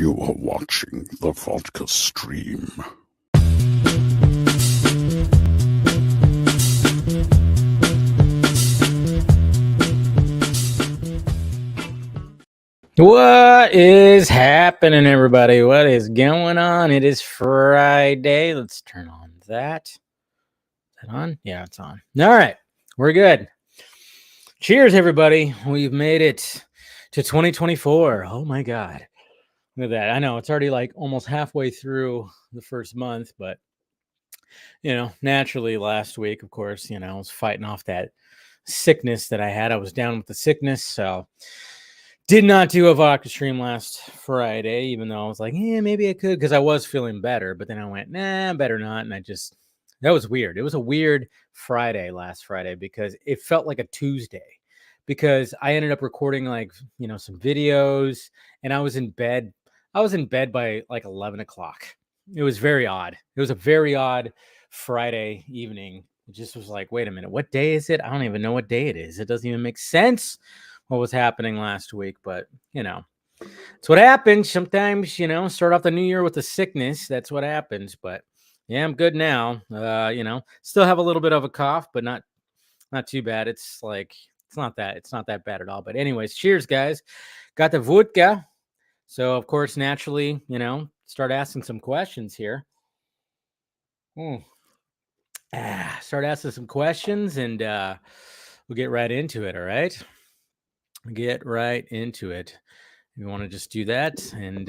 You are watching the Vodka stream. What is happening, everybody? What is going on? It is Friday. Let's turn on that. Is that on? Yeah, it's on. All right, we're good. Cheers, everybody. We've made it to 2024. Oh my God. Look at that. I know it's already like almost halfway through the first month, but naturally last week, of course, I was fighting off that sickness that I had. I was down with the sickness, so did not do a vodka stream last Friday, even though I was like, yeah, maybe I could, because I was feeling better. But then I went, nah, better not. And that was weird. It was a weird Friday last Friday because it felt like a Tuesday, because I ended up recording some videos, and I was in bed. I was in bed by like 11 o'clock. It was very odd. It was a very odd Friday evening. It just was like, wait a minute, what day is it? I don't even know what day it is. It doesn't even make sense what was happening last week, but it's what happens sometimes. Start off the new year with a sickness. That's what happens. But yeah, I'm good now. Still have a little bit of a cough, but not too bad. It's not that bad at all. But anyways, cheers, guys. Got the vodka. So of course, naturally, start asking some questions here. Start asking some questions, and we'll get right into it. All right. Get right into it. You want to just do that and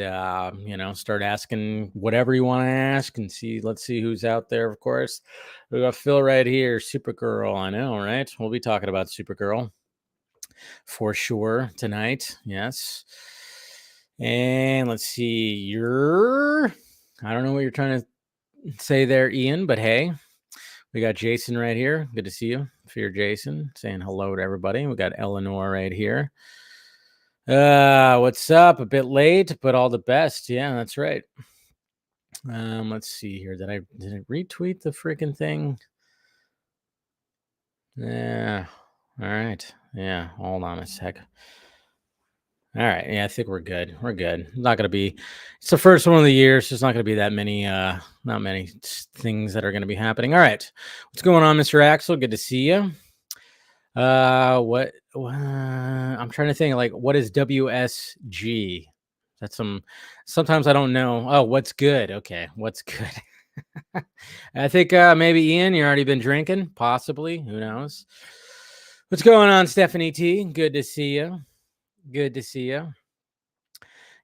start asking whatever you want to ask, and let's see who's out there. Of course, we got Phil right here. Supergirl, I know, right? We'll be talking about Supergirl for sure tonight. Yes. And let's see, I don't know what you're trying to say there, Ian, but hey, we got Jason right here. Good to see you. Fear Jason saying hello to everybody. We got Eleanor right here. What's up? A bit late, but all the best. Yeah, that's right. Let's see here. Did I retweet the freaking thing? Yeah. All right. Yeah. Hold on a sec. All right. Yeah, I think we're good. We're good. It's the first one of the year, so it's not gonna be that many not many things that are gonna be happening. All right. What's going on, Mr. Axel? Good to see you. What I'm trying to think, like, what is WSG? Sometimes I don't know. Oh, what's good? Okay, what's good? I think maybe Ian, you already been drinking, possibly. Who knows? What's going on, Stephanie T? Good to see you. Good to see you.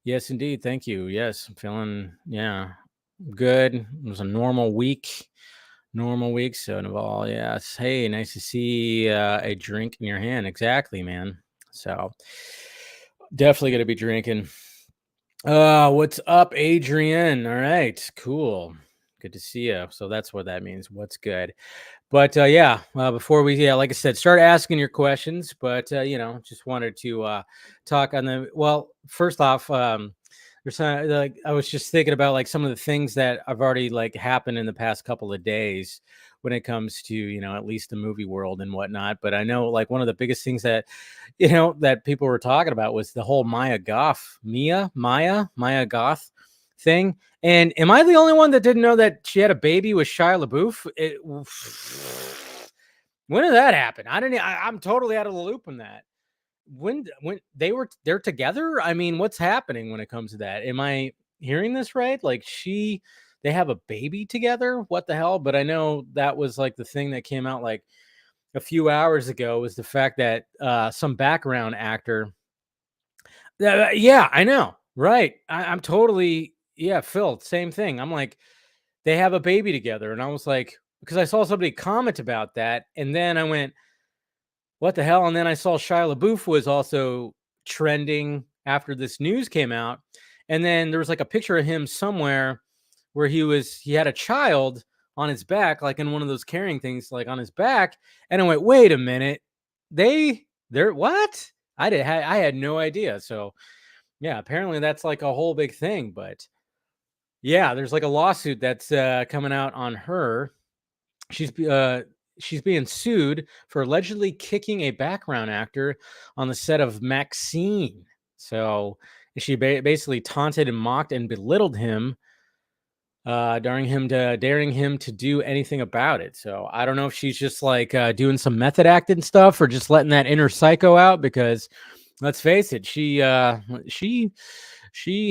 Yes, indeed. Thank you. Yes, I'm feeling good. It was a normal week. So Naval, yes. Hey, nice to see a drink in your hand. Exactly, man. So definitely gonna be drinking. What's up, Adrian? All right, cool. Good to see you. So that's what that means. What's good? But before we like I said, start asking your questions. But just wanted to talk on the first off, there's I was just thinking about like some of the things that have already like happened in the past couple of days when it comes to at least the movie world and whatnot. But I know like one of the biggest things that that people were talking about was the whole Maya Goth thing. And am I the only one that didn't know that she had a baby with Shia LaBeouf? When did that happen? I'm totally out of the loop on that. When they're together? I mean, what's happening when it comes to that? Am I hearing this right? Like they have a baby together? What the hell? But I know that was like the thing that came out like a few hours ago, was the fact that some background actor. Yeah, I know. Right. I'm totally, Phil, same thing. I'm like, they have a baby together. And I was like, because I saw somebody comment about that. And then I went, what the hell? And then I saw Shia LaBeouf was also trending after this news came out. And then there was like a picture of him somewhere where he had a child on his back, like in one of those carrying things, like on his back. And I went, wait a minute. They're what? I had no idea. So yeah, apparently that's like a whole big thing. But yeah, there's like a lawsuit that's coming out on her. She's being sued for allegedly kicking a background actor on the set of Maxine. So and she basically taunted and mocked and belittled him, daring him to do anything about it. So I don't know if she's just like doing some method acting stuff or just letting that inner psycho out, because let's face it, she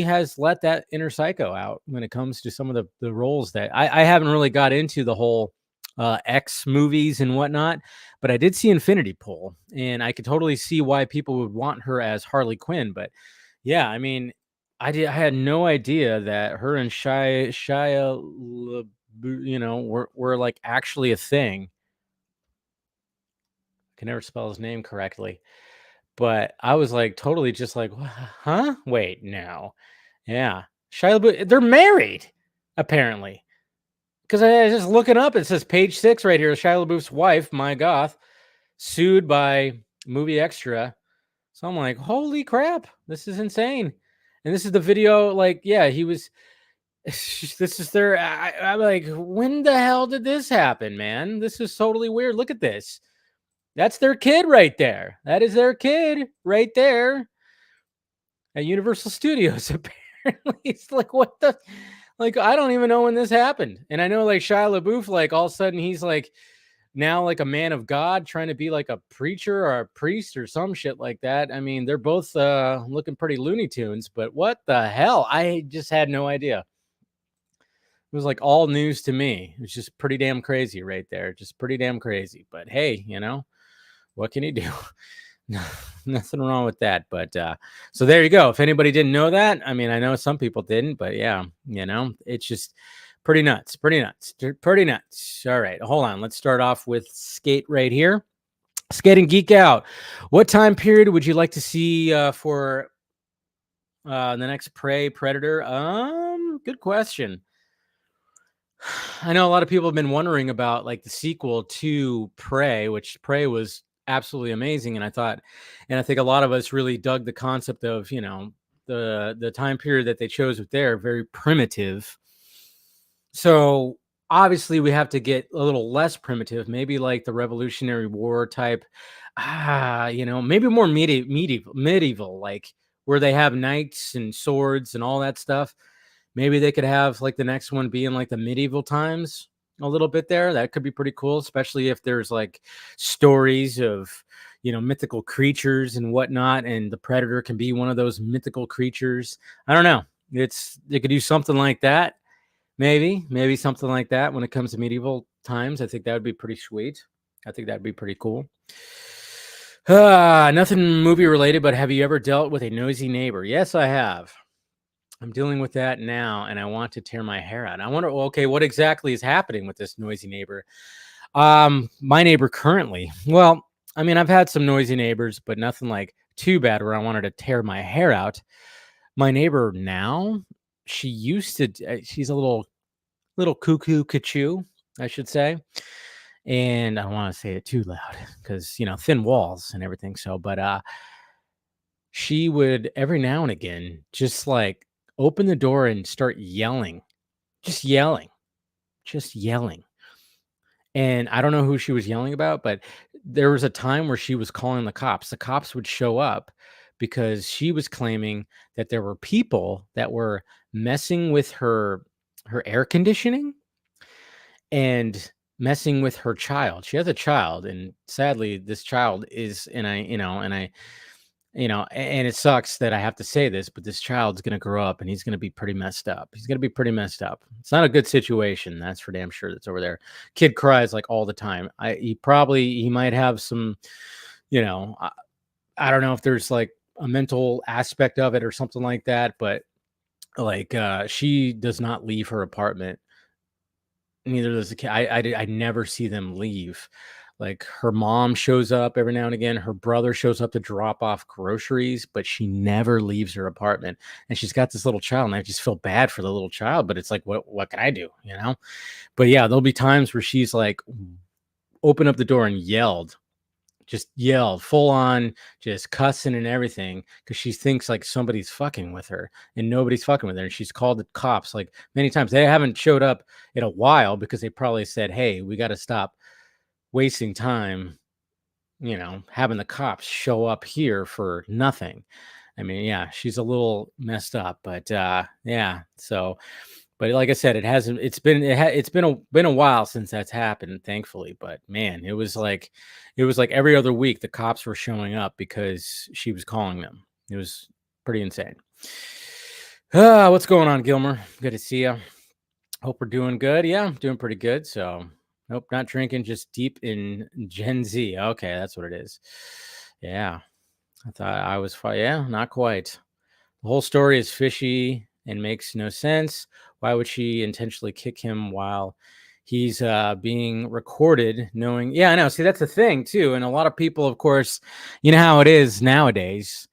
has let that inner psycho out when it comes to some of the roles that I haven't really got into the whole X movies and whatnot, but I did see Infinity Pool, and I could totally see why people would want her as Harley Quinn. But yeah, I mean, I had no idea that her and were like actually a thing. I can never spell his name correctly, but I was like totally just like, huh? Wait, no. Yeah. Shia LaBeouf, they're married, apparently. Because I was just looking up, it says page 6 right here. Shia LaBeouf's wife, my Goth, sued by Movie Extra. So I'm like, holy crap, this is insane. And this is the video, like, yeah, he was, this is their, I'm like, when the hell did this happen, man? This is totally weird. Look at this. That's their kid right there. That is their kid right there at Universal Studios, apparently. It's like, what the, like, I don't even know when this happened. And I know, like, Shia LaBeouf, like, all of a sudden he's like now like a man of God trying to be like a preacher or a priest or some shit like that. I mean, they're both looking pretty Looney Tunes, but what the hell? I just had no idea. It was like all news to me. It was just pretty damn crazy right there. Just pretty damn crazy. But hey, you know, what can you do? Nothing wrong with that. But so there you go. If anybody didn't know that, I mean, I know some people didn't, but yeah, you know, it's just pretty nuts. All right, hold on. Let's start off with Skate right here. Skate and Geek Out. What time period would you like to see for the next Prey Predator? Good question. I know a lot of people have been wondering about like the sequel to Prey, which Prey was absolutely amazing, and I think a lot of us really dug the concept of, you know, the time period that they chose with there, very primitive. So obviously we have to get a little less primitive, maybe like the Revolutionary War type, you know, maybe more medieval, like where they have knights and swords and all that stuff. Maybe they could have like the next one be in like the medieval times a little bit there. That could be pretty cool, especially if there's like stories of, you know, mythical creatures and whatnot, and the Predator can be one of those mythical creatures. I don't know. They could do something like that. Maybe something like that when it comes to medieval times. I think that would be pretty sweet. I think that'd be pretty cool. Nothing movie related, but have you ever dealt with a nosy neighbor? Yes, I have. I'm dealing with that now, and I want to tear my hair out. I wonder, okay, what exactly is happening with this noisy neighbor? My neighbor currently, well, I mean, I've had some noisy neighbors, but nothing like too bad where I wanted to tear my hair out. My neighbor now, she's a little cuckoo cachoo, I should say. And I don't want to say it too loud because, you know, thin walls and everything. So, but she would every now and again just like open the door and start yelling, just yelling, just yelling. And I don't know who she was yelling about, but there was a time where she was calling the cops. The cops would show up because she was claiming that there were people that were messing with her air conditioning and messing with her child. She has a child, and sadly, this child is, and it sucks that I have to say this, but this child's going to grow up and he's going to be pretty messed up. He's going to be pretty messed up. It's not a good situation. That's for damn sure. That's over there. Kid cries like all the time. He might have some, you know, I don't know if there's like a mental aspect of it or something like that, but like, she does not leave her apartment. Neither does the kid. I never see them leave. Like her mom shows up every now and again. Her brother shows up to drop off groceries, but she never leaves her apartment. And she's got this little child, and I just feel bad for the little child. But it's like, what can I do? You know? But yeah, there'll be times where she's like, open up the door and just yelled full on, just cussing and everything, because she thinks like somebody's fucking with her, and nobody's fucking with her. And she's called the cops like many times. They haven't showed up in a while because they probably said, hey, we got to stop wasting time, you know, having the cops show up here for nothing. I mean, yeah, she's a little messed up, but yeah. So, but like I said, it hasn't. It's been a while since that's happened, thankfully. But man, it was like every other week the cops were showing up because she was calling them. It was pretty insane. What's going on, Gilmer? Good to see you. Hope we're doing good. Yeah, I'm doing pretty good. So, nope, not drinking, just deep in Gen Z. Okay, that's what it is. Yeah, I thought I was fine. Yeah, not quite. The whole story is fishy and makes no sense. Why would she intentionally kick him while he's being recorded? Knowing, yeah, I know. See, that's the thing too. And a lot of people, of course, you know how it is nowadays.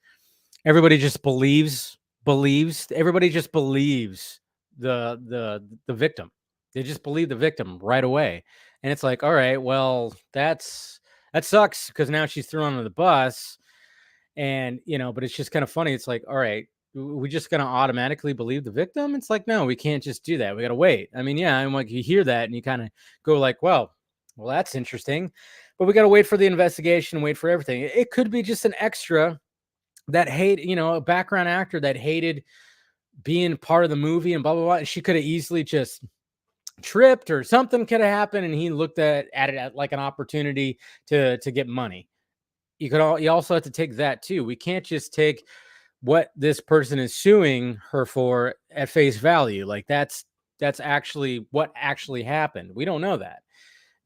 Everybody just believes. Everybody just believes the victim. They just believe the victim right away. And it's like, all right, well, that sucks because now she's thrown under the bus. And but it's just kind of funny. It's like, all right, we just gonna automatically believe the victim? It's like, no, we can't just do that. We gotta wait. I mean, yeah, and like you hear that and you kind of go like, well, that's interesting. But we gotta wait for the investigation, wait for everything. It could be just an extra that a background actor that hated being part of the movie and blah blah blah. And she could have easily just tripped or something could have happened, and he looked at it like an opportunity to get money. You also have to take that too. We can't just take what this person is suing her for at face value. Like that's actually what actually happened. We don't know that.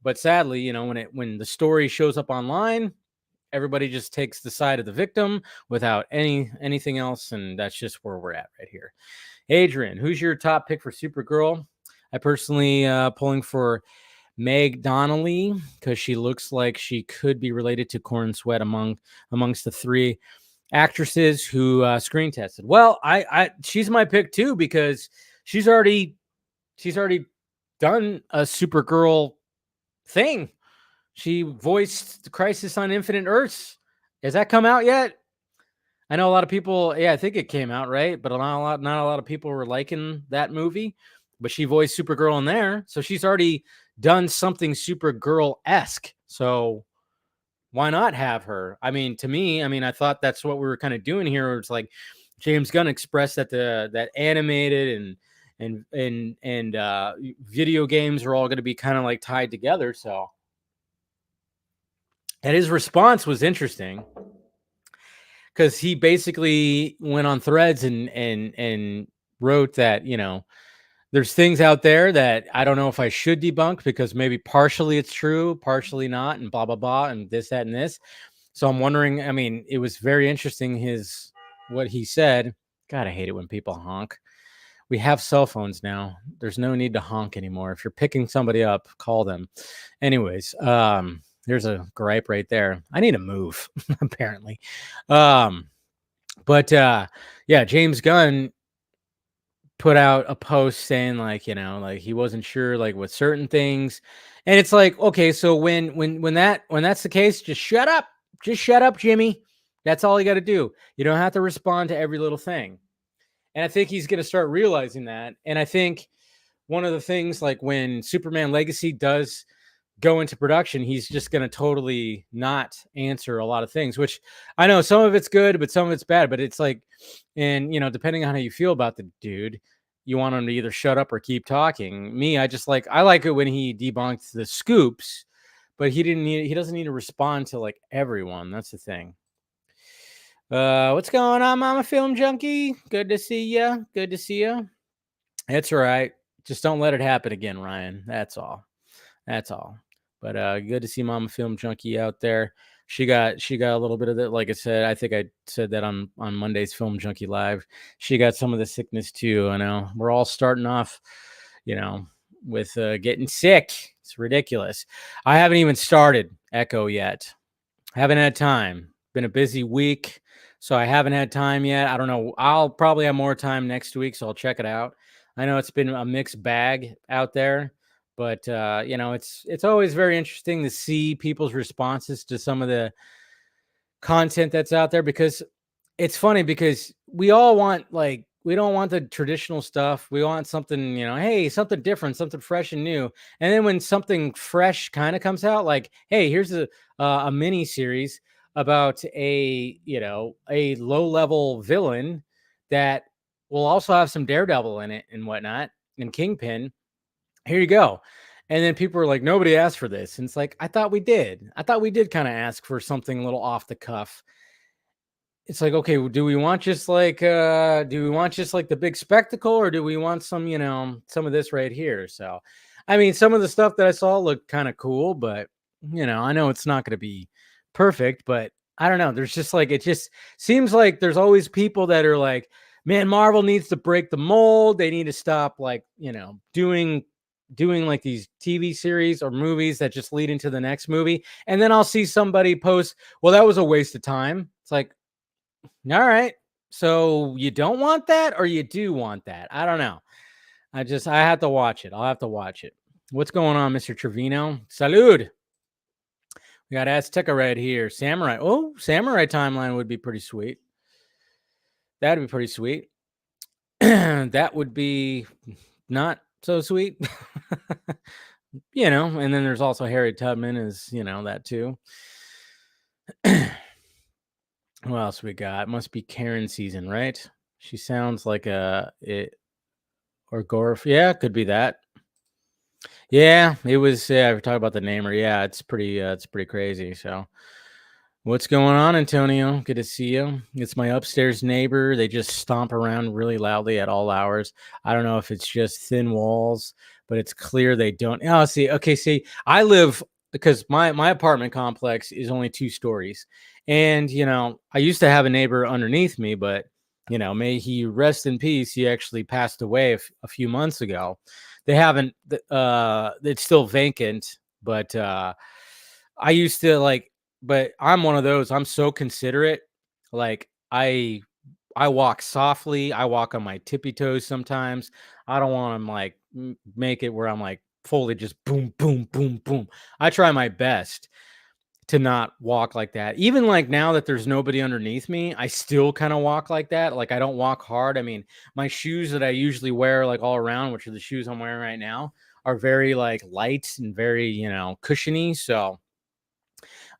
But sadly, when the story shows up online, everybody just takes the side of the victim without anything else, and that's just where we're at right here. Adrian, who's your top pick for Supergirl? I personally pulling for Meg Donnelly because she looks like she could be related to Corn Sweat amongst the three actresses who screen tested. Well, she's my pick too because she's already done a Supergirl thing. She voiced the Crisis on Infinite Earths. Has that come out yet? I know a lot of people. Yeah, I think it came out, right? But not a lot of people were liking that movie. But she voiced Supergirl in there, so she's already done something Supergirl-esque. So why not have her? I mean, to me, I thought that's what we were kind of doing here. It's like James Gunn expressed that that animated and video games are all going to be kind of like tied together. So, and his response was interesting because he basically went on Threads and wrote that there's things out there that I don't know if I should debunk because maybe partially it's true, partially not, and blah, blah, blah, and this, that, and this. So I'm wondering, it was very interesting what he said. God, I hate it when people honk. We have cell phones now. There's no need to honk anymore. If you're picking somebody up, call them. Anyways, there's a gripe right there. I need to move, apparently. But James Gunn put out a post saying like he wasn't sure like with certain things, and it's like, okay, so when that's the case, just shut up, Jimmy. That's all you got to do. You don't have to respond to every little thing. And I think he's going to start realizing that. And I think one of the things, like when Superman Legacy does go into production, he's just going to totally not answer a lot of things, which I know some of it's good, but some of it's bad. But it's like, and depending on how you feel about the dude, you want him to either shut up or keep talking. Me, I like it when he debunked the scoops, but he doesn't need to respond to like everyone. That's the thing. What's going on, Mama Film Junkie? Good to see you. Good to see you. That's all right. Just don't let it happen again, Ryan. That's all. But good to see Mama Film Junkie out there. She got a little bit of that. Like I said, I think I said that on Monday's Film Junkie Live. She got some of the sickness too. I know we're all starting off, with getting sick. It's ridiculous. I haven't even started Echo yet. Haven't had time. Been a busy week, so I haven't had time yet. I don't know. I'll probably have more time next week, so I'll check it out. I know it's been a mixed bag out there, but it's always very interesting to see people's responses to some of the content that's out there, because it's funny because we all want, like, we don't want the traditional stuff. We want something, hey, something different, something fresh and new. And then when something fresh kind of comes out, like, hey, here's a mini series about a low level villain that will also have some Daredevil in it and whatnot, and Kingpin. Here you go. And then people are like, nobody asked for this. And it's like, I thought we did kind of ask for something a little off the cuff. It's like, okay, do we want just like the big spectacle, or do we want some, some of this right here? So, I mean, some of the stuff that I saw looked kind of cool, but I know it's not going to be perfect, but I don't know. There's just like, it just seems like there's always people that are like, man, Marvel needs to break the mold. They need to stop like, doing like these TV series or movies that just lead into the next movie. And then I'll see somebody post, well, that was a waste of time. It's like, all right. So you don't want that, or you do want that? I don't know. I have to watch it. I'll have to watch it. What's going on, Mr. Trevino? Salud. We got Azteca right here. Samurai. Oh, Samurai timeline would be pretty sweet. That'd be pretty sweet. That would be not so sweet. And then there's also Harriet Tubman is, that too. What else we got? Must be Karen season, right? She sounds like or Gorf. Yeah, could be that. Yeah, it was. Yeah, we're talking about the namer. Yeah, it's pretty crazy. So, what's going on, Antonio? Good to see you. It's my upstairs neighbor. They just stomp around really loudly at all hours. I don't know if it's just thin walls, but it's clear they don't. Oh, see. Okay, see, I live because my apartment complex is only 2 stories, and I used to have a neighbor underneath me, but may he rest in peace. He actually passed away a few months ago. They haven't. It's still vacant, but I used to like. But I'm one of those. I'm so considerate. Like I walk softly. I walk on my tippy toes sometimes. I don't want to like make it where I'm like fully just boom, boom, boom, boom. I try my best to not walk like that. Even like now that there's nobody underneath me, I still kind of walk like that. Like I don't walk hard. I mean, my shoes that I usually wear like all around, which are the shoes I'm wearing right now, are very like light and very, cushiony. So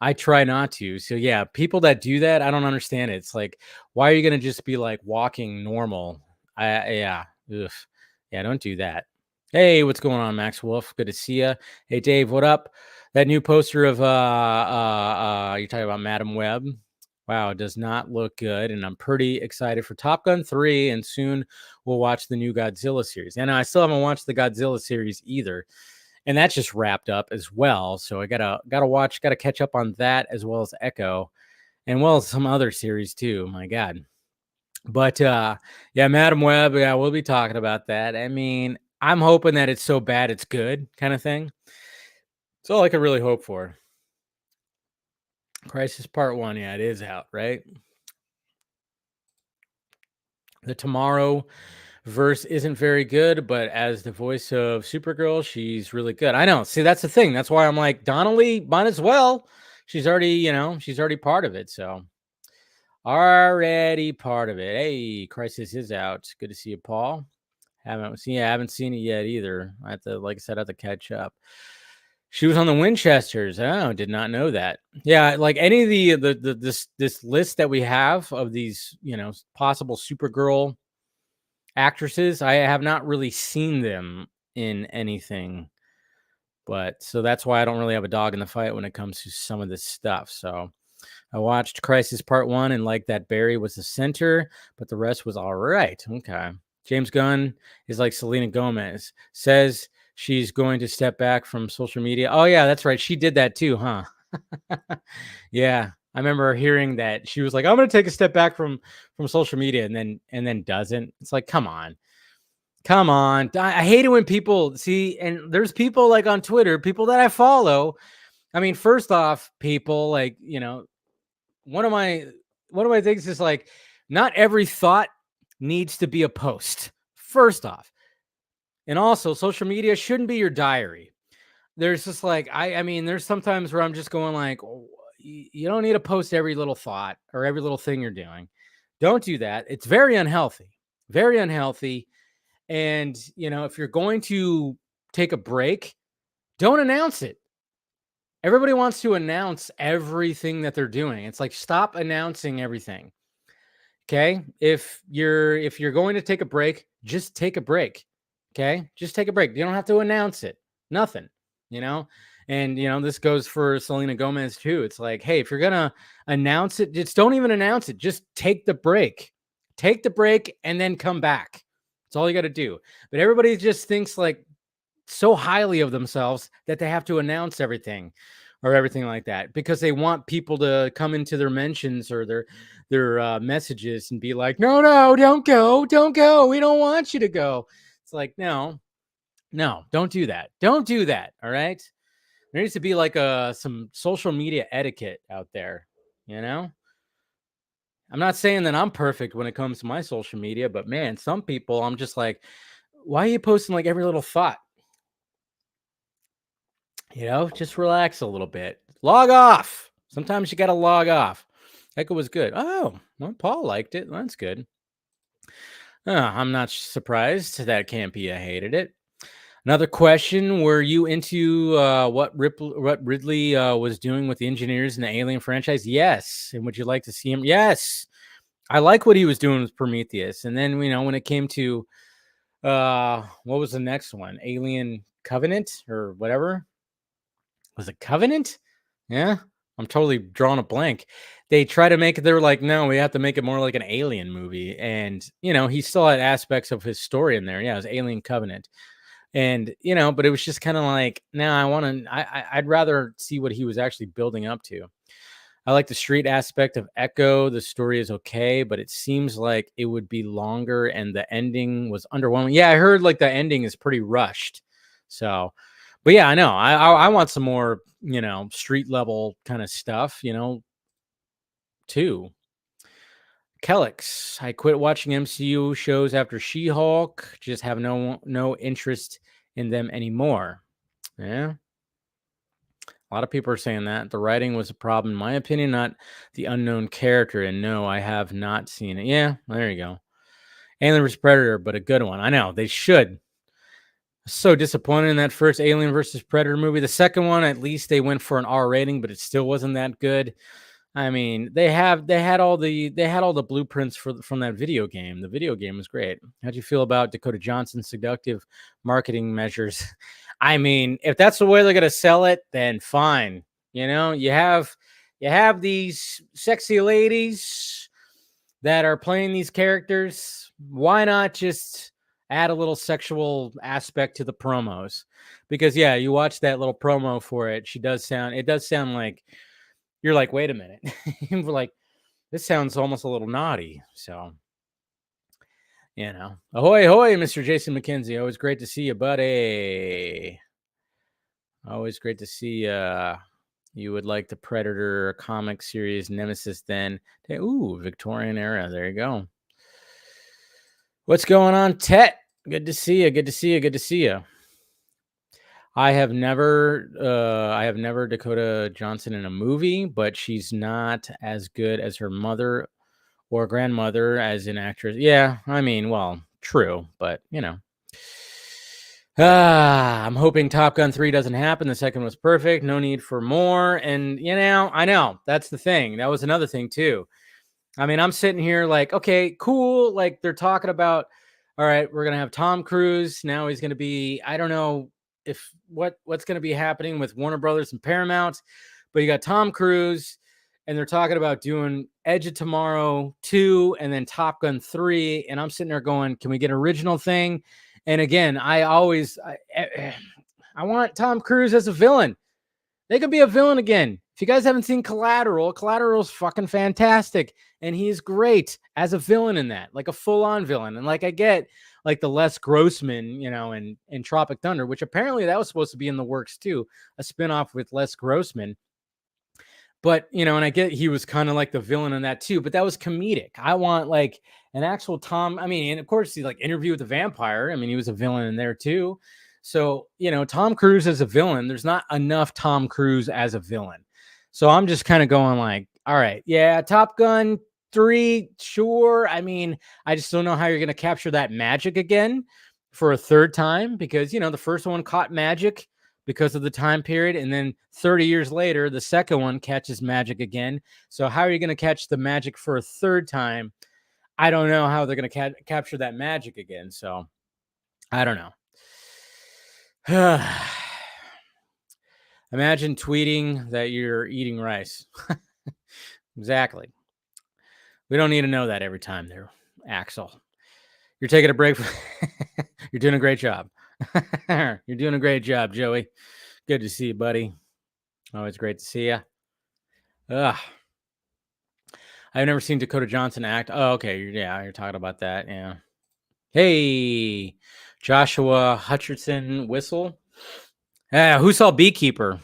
I try not to. So yeah, people that do that, I don't understand it. It's like, why are you going to just be like walking normal? Yeah. Ugh. Yeah, don't do that. Hey, what's going on, Max Wolf? Good to see you. Hey, Dave, what up? That new poster of you're talking about Madam Web. Wow, it does not look good, and I'm pretty excited for Top Gun 3, and soon we'll watch the new Godzilla series. And I still haven't watched the Godzilla series either, and that's just wrapped up as well. So I gotta catch up on that, as well as Echo, and well as some other series too. My God. But yeah, Madam Web, yeah, we'll be talking about that. I mean, I'm hoping that it's so bad it's good kind of thing. It's all I could really hope for. Crisis Part 1, yeah, it is out, right? The Tomorrow verse isn't very good, but as the voice of Supergirl, she's really good. I know. See, that's the thing. That's why I'm like, Donnelly, might as well. She's already, she's already part of it. So already part of it. Hey, Crisis is out. Good to see you, Paul. Haven't seen it yet either. I have to, like I said, I have to catch up. She was on the Winchesters. Oh, did not know that. Yeah, like any of this list that we have of these, possible Supergirl actresses, I have not really seen them in anything. But so that's why I don't really have a dog in the fight when it comes to some of this stuff. So I watched Crisis Part 1 and like that Barry was the center, but the rest was all right. Okay. James Gunn is like Selena Gomez, says she's going to step back from social media. Oh, yeah, that's right. She did that too, huh? Yeah. I remember hearing that she was like, I'm going to take a step back from social media and then doesn't. It's like, come on. I hate it when people see, and there's people like on Twitter, people that I follow. I mean, first off, people like, one of my things is like, not every thought needs to be a post, first off. And also, social media shouldn't be your diary. There's just like, I mean, there's sometimes where I'm just going like, oh, you don't need to post every little thought or every little thing you're doing. Don't do that. It's very unhealthy. Very unhealthy. And, if you're going to take a break, don't announce it. Everybody wants to announce everything that they're doing. It's like, stop announcing everything. Okay? If you're going to take a break, just take a break. Okay? Just take a break. You don't have to announce it. Nothing, you know? And this goes for Selena Gomez too. It's like, hey, if you're gonna announce it, just don't even announce it. Just take the break. Take the break and then come back. That's all you got to do. But everybody just thinks like so highly of themselves that they have to announce everything or everything like that because they want people to come into their mentions or their messages and be like, no, don't go, we don't want you to go. It's like, no, don't do that, all right? There needs to be like some social media etiquette out there. I'm not saying that I'm perfect when it comes to my social media, but man, some people I'm just like, why are you posting like every little thought? Just relax a little bit. Log off. Sometimes you got to log off. Echo was good. Oh, well, Paul liked it. That's good. I'm not surprised that Campia hated it. Another question: were you into what Ridley was doing with the engineers in the Alien franchise? Yes. And would you like to see him? Yes. I like what he was doing with Prometheus. And then when it came to what was the next one? Alien Covenant or whatever. Was it Covenant? Yeah, I'm totally drawing a blank. They try to make it. They're like, no, we have to make it more like an Alien movie, and he still had aspects of his story in there. Yeah, it was Alien Covenant, and but it was just kind of like, no, I'd rather see what he was actually building up to. I like the street aspect of Echo. The story is okay, but it seems like it would be longer, and the ending was underwhelming. Yeah, I heard like the ending is pretty rushed, so. But yeah, I know. I want some more, street level kind of stuff, too. Kellex, I quit watching MCU shows after She-Hulk. Just have no interest in them anymore. Yeah. A lot of people are saying that. The writing was a problem, in my opinion, not the unknown character. And no, I have not seen it. Yeah, there you go. Alien vs. Predator, but a good one. I know. They should. So disappointed in that first Alien versus Predator movie. The second one, at least they went for an R rating, but it still wasn't that good. I mean, they had all the blueprints from that video game. The video game was great. How'd you feel about Dakota Johnson's seductive marketing measures? I mean, if that's the way they're gonna sell it, then fine. You have these sexy ladies that are playing these characters. Why not just add a little sexual aspect to the promos? Because yeah, you watch that little promo for it. It does sound like you're like, wait a minute. We're like, this sounds almost a little naughty. So, ahoy, hoy, Mr. Jason McKenzie. Always great to see you, buddy. Always great to see you would like the Predator comic series Nemesis then. Ooh, Victorian era. There you go. What's going on, Tet? Good to see you. Good to see you. Good to see you. I have never Dakota Johnson in a movie, but she's not as good as her mother or grandmother as an actress. Yeah, I mean, well, true, but I'm hoping Top Gun 3 doesn't happen. The second was perfect. No need for more. And I know that's the thing. That was another thing too. I mean, I'm sitting here like, okay, cool. Like they're talking about, all right, we're going to have Tom Cruise. Now he's going to be, I don't know if what's going to be happening with Warner Brothers and Paramount, but you got Tom Cruise and they're talking about doing Edge of Tomorrow 2 and then Top Gun 3. And I'm sitting there going, can we get an original thing? And again, I want Tom Cruise as a villain. They could be a villain again. If you guys haven't seen Collateral's fucking fantastic. And he's great as a villain in that, like a full-on villain. And like I get like the Les Grossman, in Tropic Thunder, which apparently that was supposed to be in the works too, a spinoff with Les Grossman. But, and I get he was kind of like the villain in that too, but that was comedic. I want like an actual Tom. I mean, and of course, he like Interview with the Vampire. I mean, he was a villain in there too. So, Tom Cruise as a villain, there's not enough Tom Cruise as a villain. So I'm just kind of going like, all right, yeah, Top Gun 3, sure. I mean, I just don't know how you're going to capture that magic again for a third time because, the first one caught magic, because of the time period. And then 30 years later, the second one catches magic again. So how are you going to catch the magic for a third time? I don't know how they're going to capture that magic again. So I don't know. Imagine tweeting that you're eating rice. Exactly. We don't need to know that every time there, Axel. You're taking a break. You're doing a great job. You're doing a great job, Joey. Good to see you, buddy. Always great to see you. I've never seen Dakota Johnson act. Oh, okay. You're talking about that. Yeah. Hey, Joshua Hutcherson Whistle. Who saw Beekeeper?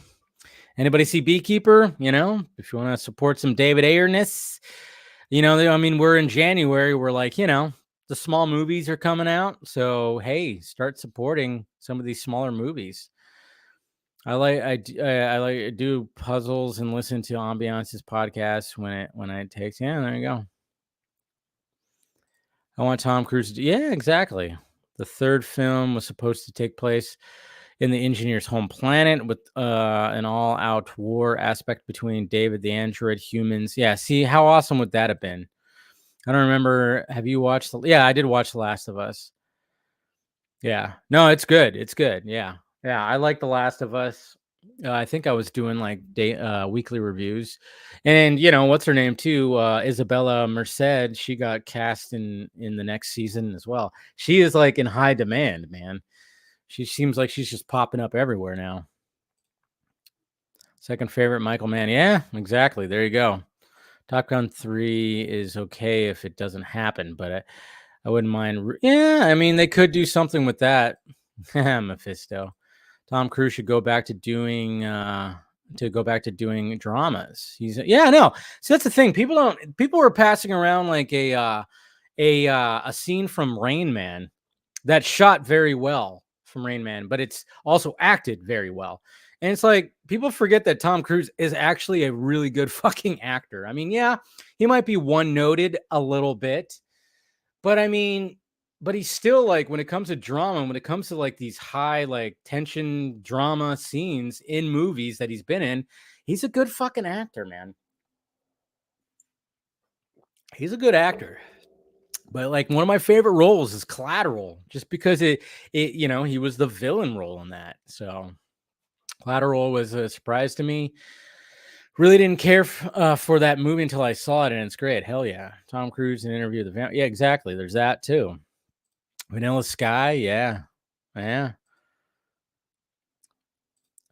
Anybody see Beekeeper? If you want to support some David Ayerness, I mean, we're in January. We're like, the small movies are coming out. So, hey, start supporting some of these smaller movies. I do puzzles and listen to Ambiance's podcast when it takes. Yeah, there you go. I want Tom Cruise to yeah, exactly. The third film was supposed to take place in the engineer's home planet with an all-out war aspect between David the android, humans. Yeah, see, how awesome would that have been? I don't remember. Have you watched yeah, I did watch The Last of Us. Yeah. No, it's good. It's good. Yeah. Yeah, I like The Last of Us. I think I was doing like weekly reviews. And what's her name too? Isabella Merced. She got cast in the next season as well. She is like in high demand, man. She seems like she's just popping up everywhere now. Second favorite, Michael Mann. Yeah, exactly. There you go. Top Gun 3 is okay if it doesn't happen, but I wouldn't mind. Yeah, I mean, they could do something with that. Mephisto. Tom Cruise should go back to doing dramas. No. So that's the thing. People were passing around like a scene from Rain Man that shot very well from Rain Man, but it's also acted very well. And it's like people forget that Tom Cruise is actually a really good fucking actor. I mean, yeah, he might be one-noted a little bit, but I mean, but he's still like, when it comes to drama, when it comes to like these high like tension drama scenes in movies that he's been in, he's a good fucking actor, man. He's a good actor. But like one of my favorite roles is Collateral, just because he was the villain role in that. So Collateral was a surprise to me. Really didn't care for that movie until I saw it, and it's great. Hell yeah. Tom Cruise in Interview with the Vampire. Yeah, exactly. There's that too. Vanilla Sky. Yeah. Yeah.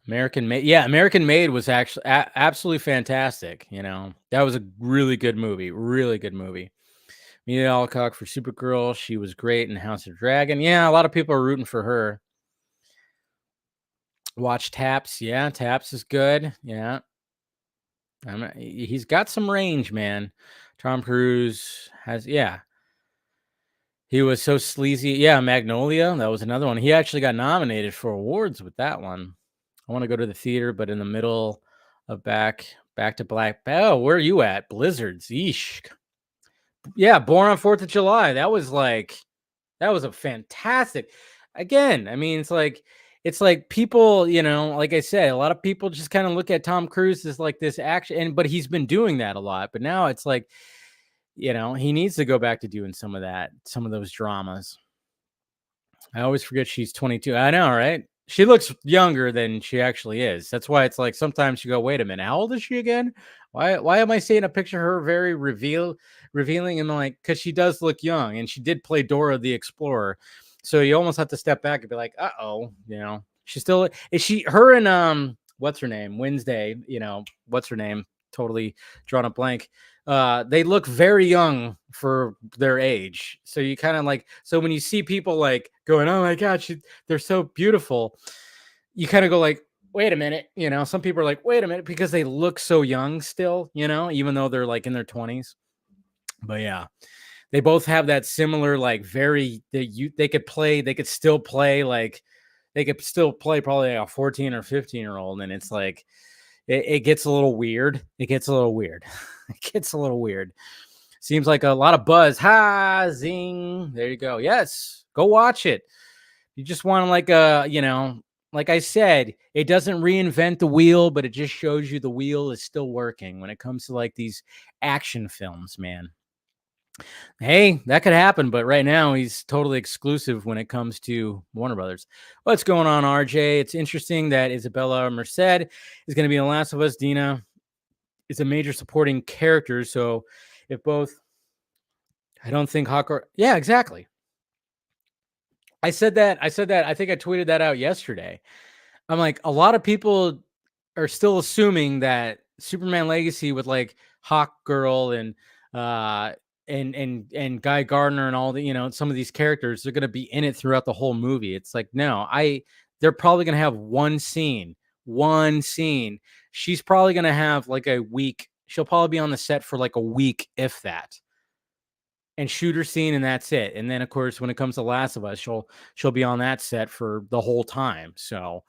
American Made. Yeah, American Made was actually absolutely fantastic. That was a really good movie. Really good movie. Millie Alcock for Supergirl. She was great in House of Dragon. Yeah, a lot of people are rooting for her. Watch Taps. Yeah, Taps is good. Yeah. He's got some range, man. Tom Cruise has, yeah. He was so sleazy. Yeah, Magnolia. That was another one. He actually got nominated for awards with that one. I want to go to the theater, but in the middle of back to Black. Oh, where are you at? Blizzards. Yeesh. Yeah, Born on 4th of July. That was a fantastic. Again, I mean, it's like people, like I said, a lot of people just kind of look at Tom Cruise as like this action, but he's been doing that a lot. But now it's like, he needs to go back to doing some of those dramas. I always forget she's 22. I know, right? She looks younger than she actually is. That's why it's like sometimes you go, wait a minute, how old is she again? Why am I seeing a picture of her very revealing? And like, because she does look young, and she did play Dora the Explorer. So you almost have to step back and be like, she still is her and what's her name? Wednesday, what's her name? Totally drawn a blank. They look very young for their age. So you kind of like, so when you see people like going, oh my God, they're so beautiful, you kind of go like, wait a minute. Some people are like, wait a minute, because they look so young still, even though they're like in their 20s. But yeah, they both have that similar, like they could still play probably like a 14 or 15-year-old. And it's like, it gets a little weird. It gets a little weird. Seems like a lot of buzz. Ha, zing. There you go. Yes, go watch it. You just want like like I said, it doesn't reinvent the wheel, but it just shows you the wheel is still working when it comes to like these action films, man. Hey, that could happen, but right now he's totally exclusive when it comes to Warner Brothers. What's going on, RJ? It's interesting that Isabella Merced is going to be in The Last of Us. Dina is a major supporting character, so if both, I don't think Hawkeye. Yeah, exactly. I said that. I think I tweeted that out yesterday. I'm like, a lot of people are still assuming that Superman Legacy with like Hawk Girl and and Guy Gardner and all the, you know, some of these characters are going to be in it throughout the whole movie. It's like, no, they're probably going to have one scene. She's probably going to have like a week. She'll probably be on the set for like a week, if that, and shoot her scene, and that's it. And then of course, when it comes to Last of Us, she'll be on that set for the whole time. So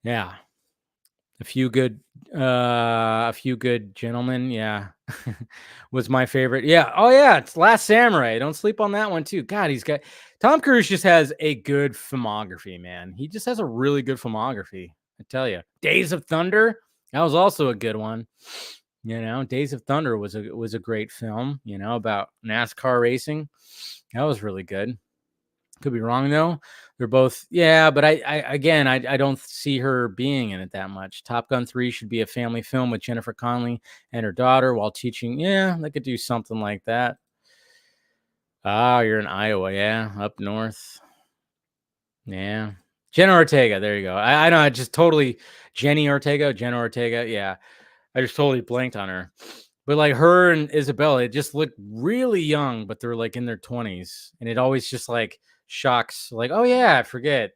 yeah, a few good gentlemen. Yeah. Was my favorite. Yeah. Oh yeah, it's Last Samurai. Don't sleep on that one too. God, Tom Cruise just has a good filmography, man. He just has a really good filmography. I tell you. Days of Thunder, that was also a good one. You know, Days of Thunder was a great film, you know, about NASCAR racing. That was really good. Could be wrong though. They're both, yeah, but I don't see her being in it that much. Top Gun 3 should be a family film with Jennifer Connelly and her daughter while teaching. Yeah, they could do something like that. Ah, you're in Iowa, yeah, up north. Yeah. Jenna Ortega, there you go. I know, I just totally Jenna Ortega, yeah. I just totally blanked on her. But like her and Isabella, it just looked really young, but they're like in their 20s. And it always just like shocks, like, oh yeah, I forget.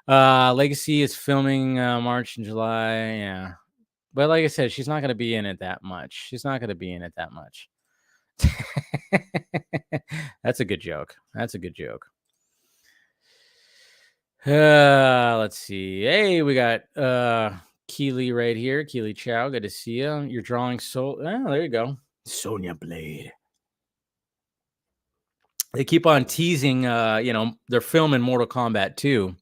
Legacy is filming March and July. Yeah. But like I said, she's not gonna be in it that much. That's a good joke. Let's see. Hey, we got Keely right here. Keely Chow, good to see you. You're drawing there you go. Sonya Blade. They keep on teasing, you know, they're filming Mortal Kombat 2.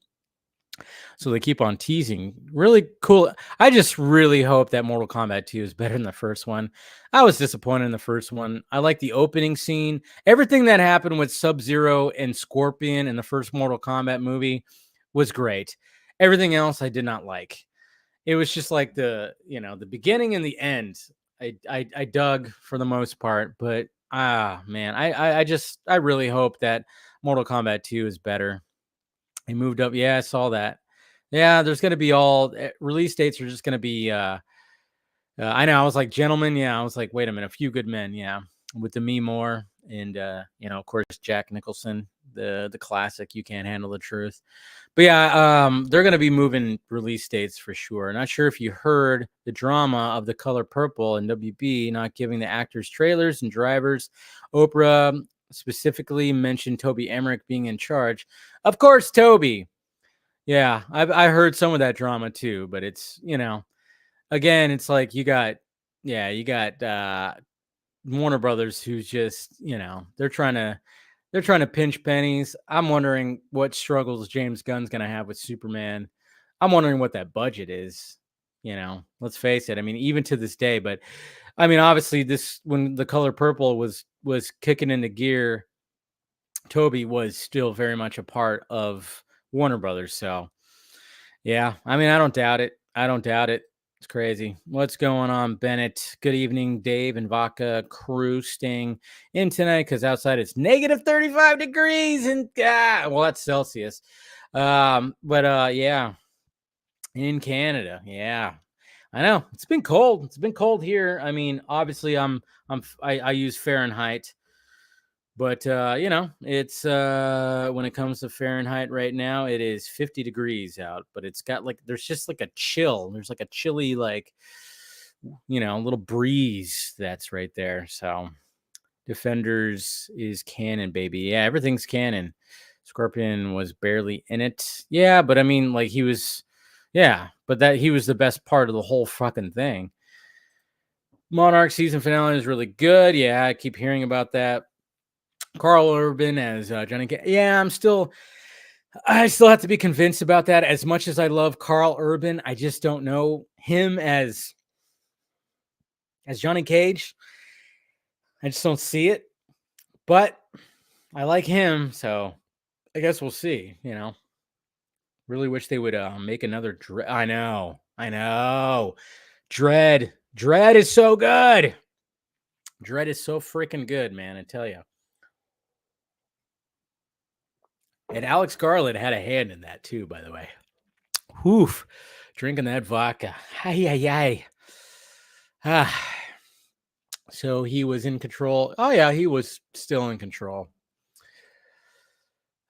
So they keep on teasing. Really cool. I just really hope that Mortal Kombat 2 is better than the first one. I was disappointed in the first one. I like the opening scene. Everything that happened with Sub-Zero and Scorpion in the first Mortal Kombat movie was great. Everything else I did not like. It was just like the beginning and the end. I dug for the most part, but man, I really hope that Mortal Kombat 2 is better. They moved up. Yeah, I saw that. Yeah, there's going to be release dates are just going to be I know, I was like, gentlemen, yeah, I was like, wait a minute, A Few Good Men, yeah, with Demi Moore and you know, of course, Jack Nicholson, the classic You Can't Handle the Truth. But yeah, they're going to be moving release dates for sure. Not sure if you heard the drama of The Color Purple and WB not giving the actors trailers and drivers. Oprah specifically mentioned Toby Emmerich being in charge. Of course, Toby. Yeah, I heard some of that drama too, but it's, you know, again, it's like you got Warner Brothers who's just, you know, they're trying to pinch pennies. I'm wondering what struggles James Gunn's going to have with Superman. I'm wondering what that budget is, you know. Let's face it. I mean, even to this day, but I mean, obviously when The Color Purple was kicking into gear, Toby was still very much a part of Warner Brothers. So, yeah, I mean, I don't doubt it. It's crazy. What's going on, Bennett? Good evening, Dave and Vodka crew staying in tonight because outside it's negative 35 degrees and well, that's Celsius. But yeah, in Canada, yeah, I know it's been cold. It's been cold here. I mean, obviously, I use Fahrenheit. But you know, it's when it comes to Fahrenheit right now, it is 50 degrees out, but it's got like there's just like a chill. There's like a chilly, like, you know, little breeze that's right there. So Defenders is canon, baby. Yeah, everything's canon. Scorpion was barely in it. Yeah, but I mean, like he was the best part of the whole fucking thing. Monarch season finale is really good. Yeah, I keep hearing about that. Carl Urban as Johnny Cage. Yeah, I'm still I still have to be convinced about that. As much as I love Carl Urban, I just don't know him as Johnny Cage. I just don't see it. But I like him, so I guess we'll see. Really wish they would make another Dread. I know. Dread is so good. Dread is so freaking good, man. I tell you. And Alex Garland had a hand in that too, by the way. Woof. Drinking that vodka. Ay. So he was in control. Oh, yeah, he was still in control.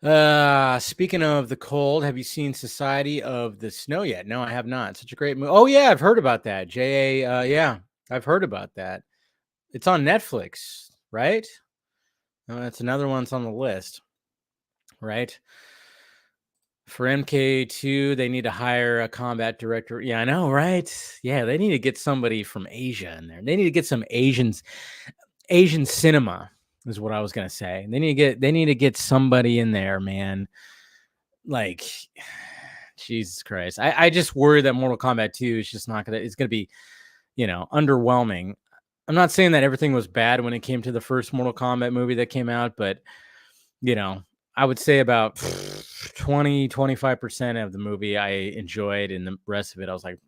Speaking of the cold, have you seen Society of the Snow yet? No, I have not. Such a great movie. Oh, yeah, I've heard about that. Yeah, I've heard about that. It's on Netflix, right? That's another one that's on the list, right? For MK2, they need to hire a combat director. Yeah, I know, right? Yeah, they need to get somebody from Asia in there. They need to get some Asian cinema is what I was gonna say. They need to get somebody in there, man. Like, Jesus Christ. I just worry that Mortal Kombat 2 is just not it's gonna be, underwhelming. I'm not saying that everything was bad when it came to the first Mortal Kombat movie that came out, but I would say about 20-25% of the movie I enjoyed, and the rest of it I was like,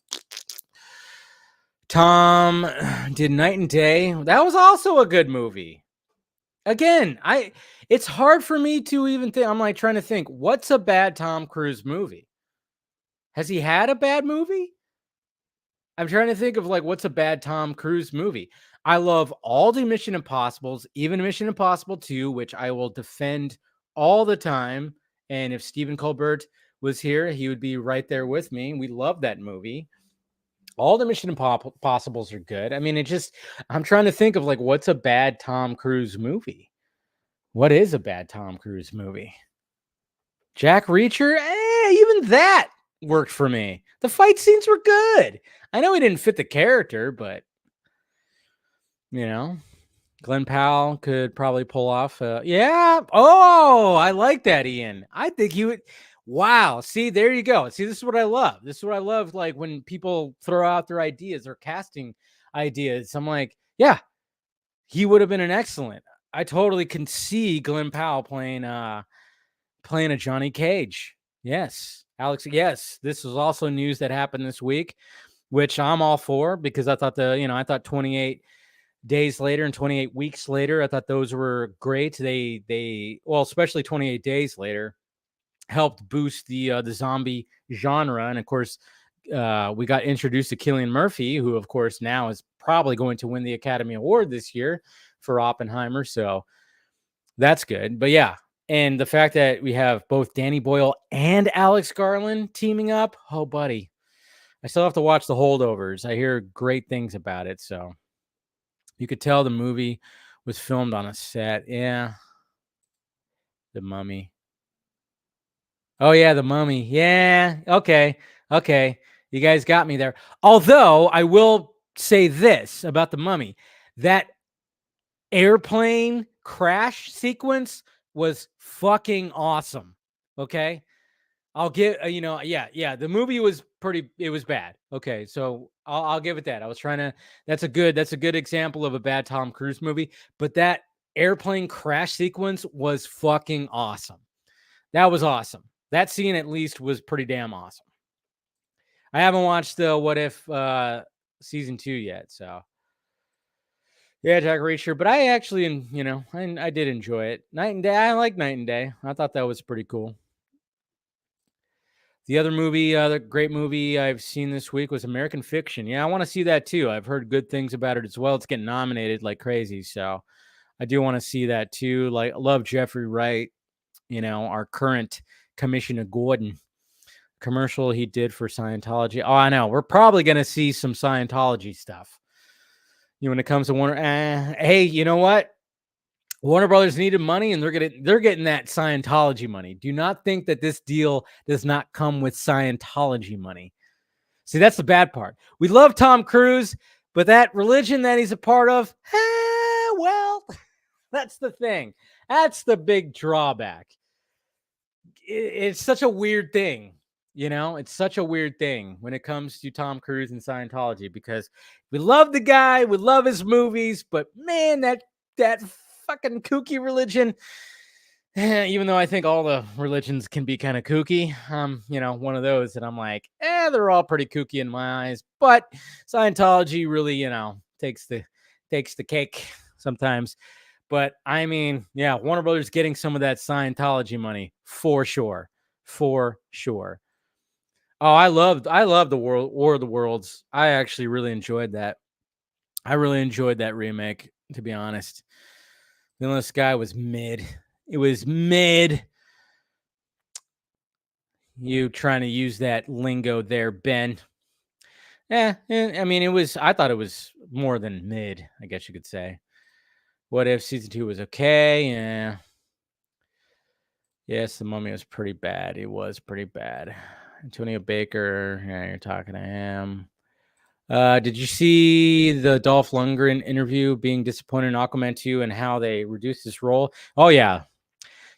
Tom did Night and Day. That was also a good movie. Again, it's hard for me to even think. I'm like trying to think, what's a bad Tom Cruise movie? Has he had a bad movie? I'm trying to think of like what's a bad Tom Cruise movie. I love all the Mission Impossibles, even Mission Impossible 2, which I will defend all the time. And if Stephen Colbert was here, he would be right there with me. We love that movie. All the Mission Impossibles are good. I mean, I'm trying to think of like what's a bad Tom Cruise movie. What is a bad Tom Cruise movie? Jack Reacher? Even that worked for me. The fight scenes were good. I know he didn't fit the character, but Glenn Powell could probably pull off. Yeah. Oh, I like that, Ian. I think he would. Wow. See, there you go. See, this is what I love. This is what I love. Like when people throw out their ideas or casting ideas, I'm like, yeah, he would have been an excellent. I totally can see Glenn Powell playing a Johnny Cage. Yes. Alex. Yes. This was also news that happened this week, which I'm all for because I thought I thought 28 days later and 28 weeks later, I thought those were great. Well, especially 28 days later helped boost the zombie genre. And of course, we got introduced to Cillian Murphy, who of course now is probably going to win the Academy Award this year for Oppenheimer. So that's good. But yeah, and the fact that we have both Danny Boyle and Alex Garland teaming up. Oh, buddy. I still have to watch The Holdovers. I hear great things about it. So you could tell the movie was filmed on a set. Yeah. The Mummy. Oh, yeah, The Mummy. Yeah. Okay. You guys got me there. Although I will say this about The Mummy. That airplane crash sequence was fucking awesome. Okay. I'll give, yeah. The movie was it was bad. Okay. So I'll give it that. That's a good example of a bad Tom Cruise movie, but that airplane crash sequence was fucking awesome. That was awesome. That scene at least was pretty damn awesome. I haven't watched the What If season 2 yet. So yeah, Jack Reacher, but I actually, I did enjoy it. Night and Day. I like Night and Day. I thought that was pretty cool. The other movie, the great movie I've seen this week was American Fiction. Yeah, I want to see that too. I've heard good things about it as well. It's getting nominated like crazy, so I do want to see that too. Like, I love Jeffrey Wright, our current Commissioner Gordon commercial he did for Scientology. Oh, I know. We're probably going to see some Scientology stuff. When it comes to Warner, hey, you know what? Warner Brothers needed money, and they're getting that Scientology money. Do not think that this deal does not come with Scientology money. See, that's the bad part. We love Tom Cruise, but that religion that he's a part of, well, that's the thing. That's the big drawback. it's such a weird thing. It's such a weird thing when it comes to Tom Cruise and Scientology, because we love the guy, we love his movies, but man, that fucking kooky religion, even though I think all the religions can be kind of kooky, one of those that I'm like, they're all pretty kooky in my eyes, but Scientology really, takes the cake sometimes. But I mean, yeah, Warner Brothers getting some of that Scientology money for sure. For sure. Oh, I love the War of the Worlds. I actually really enjoyed that. I really enjoyed that remake, to be honest. Villainous guy was mid. It was mid. You trying to use that lingo there, Ben. I mean, I thought it was more than mid, I guess you could say. What If season 2 was okay? Yeah. Yes, The Mummy was pretty bad. It was pretty bad. Antonio Baker, yeah, you're talking to him. Did you see the Dolph Lundgren interview, being disappointed in Aquaman 2 and how they reduced his role? Oh, yeah.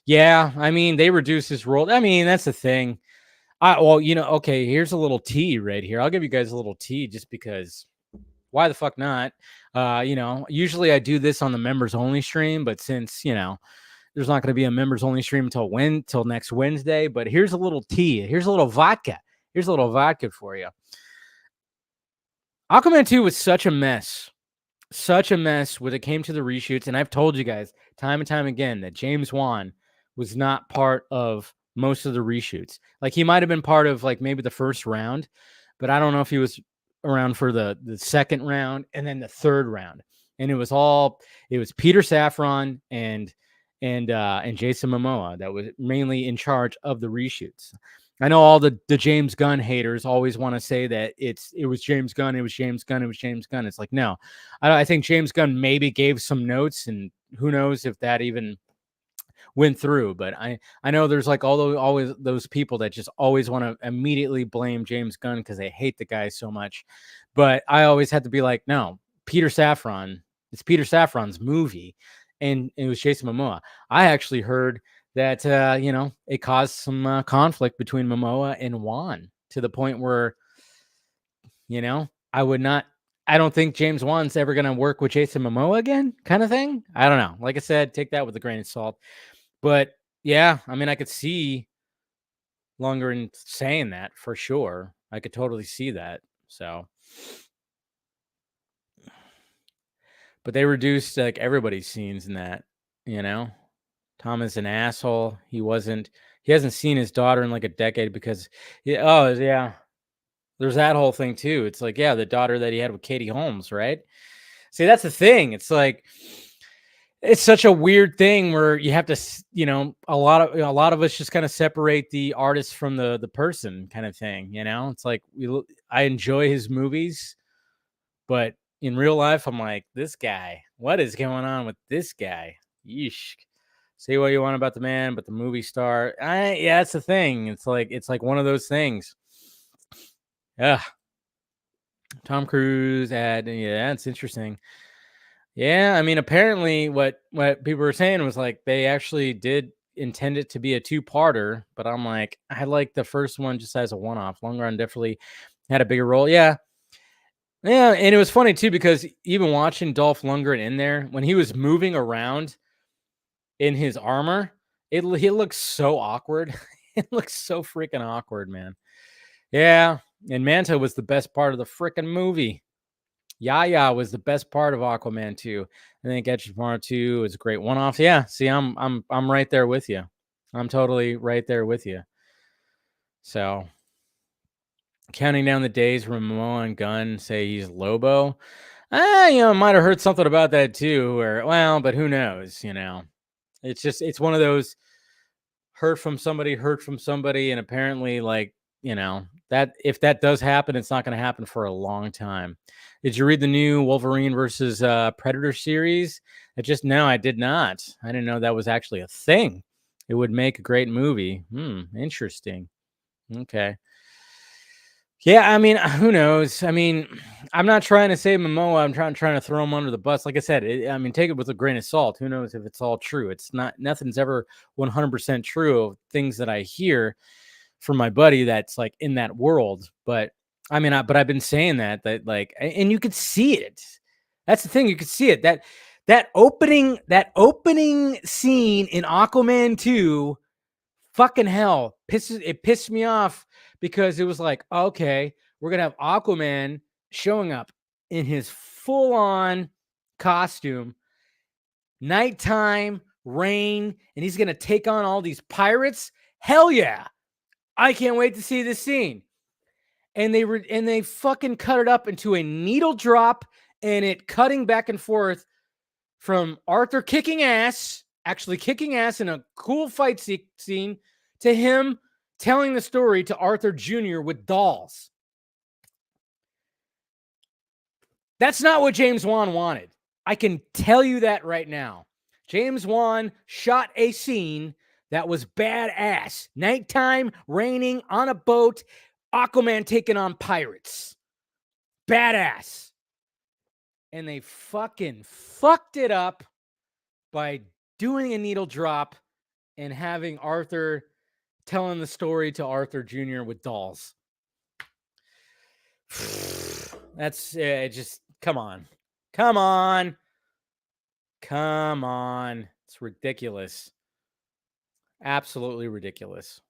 Yeah, I mean, they reduced his role. I mean, that's the thing. Okay, here's a little tea right here. I'll give you guys a little tea just because why the fuck not? Usually I do this on the members only stream, but since, there's not going to be a members only stream until next Wednesday, but here's a little tea. Here's a little vodka. Here's a little vodka for you. Aquaman 2 was such a mess when it came to the reshoots. And I've told you guys time and time again that James Wan was not part of most of the reshoots. Like, he might have been part of like maybe the first round, but I don't know if he was around for the second round and then the third round. And it was Peter Safran and Jason Momoa that was mainly in charge of the reshoots. I know all the James Gunn haters always want to say that it was James Gunn. It's like, no, I think James Gunn maybe gave some notes, and who knows if that even went through. But I know there's like always those people that just always want to immediately blame James Gunn because they hate the guy so much. But I always had to be like, no, Peter Safran. It's Peter Safran's movie, and it was Jason Momoa. I actually heard that it caused some conflict between Momoa and Wan, to the point where I don't think James Wan's ever going to work with Jason Momoa again, kind of thing. I don't know. Like I said, take that with a grain of salt. But yeah, I mean, I could see Lundgren saying that for sure. I could totally see that. So, but they reduced like everybody's scenes in that, Tom is an asshole. He hasn't seen his daughter in like a decade because, there's that whole thing too. It's like, the daughter that he had with Katie Holmes, right? See, that's the thing. It's like, it's such a weird thing where you have to, a lot of us just kind of separate the artist from the person kind of thing. It's like, I enjoy his movies, but in real life, I'm like, this guy, what is going on with this guy? Yeesh. Say what you want about the man, but the movie star, that's the thing. It's like one of those things. Yeah. Tom Cruise it's interesting. Yeah, I mean, apparently what people were saying was like they actually did intend it to be a two-parter, but I'm like, I like the first one just as a one-off. Lundgren definitely had a bigger role. Yeah. Yeah, and it was funny too because even watching Dolph Lundgren in there, when he was moving around in his armor, he looks so awkward. It looks so freaking awkward, man. Yeah, and Manta was the best part of the freaking movie. Yaya was the best part of Aquaman 2. I think Edge of Tomorrow 2 is a great one-off. Yeah, see, I'm right there with you. I'm totally right there with you. So, counting down the days when Momoa and Gunn say he's Lobo, might have heard something about that too. But who knows? It's one of those heard from somebody, and apparently, like, that if that does happen, it's not going to happen for a long time. Did you read the new Wolverine versus Predator series? I did not. I didn't know that was actually a thing. It would make a great movie. Interesting. Okay. Yeah, I mean, who knows? I mean, I'm not trying to say Momoa. I'm trying to throw him under the bus. Like I said, I mean, take it with a grain of salt. Who knows if it's all true? It's not. Nothing's ever 100% true of things that I hear from my buddy that's like in that world. But I mean, but I've been saying that like, and you could see it. That's the thing. You could see it. That opening scene in Aquaman 2, fucking hell, pissed me off because it was like, okay, we're gonna have Aquaman showing up in his full-on costume, nighttime, rain, and he's gonna take on all these pirates. Hell yeah. I can't wait to see this scene. And they fucking cut it up into a needle drop and it cutting back and forth from Arthur actually kicking ass in a cool fight scene, to him telling the story to Arthur Jr. with dolls. That's not what James Wan wanted. I can tell you that right now. James Wan shot a scene that was badass. Nighttime, raining, on a boat, Aquaman taking on pirates. Badass. And they fucking fucked it up by doing a needle drop and having Arthur telling the story to Arthur Jr. with dolls. That's just come on. It's ridiculous. Absolutely ridiculous.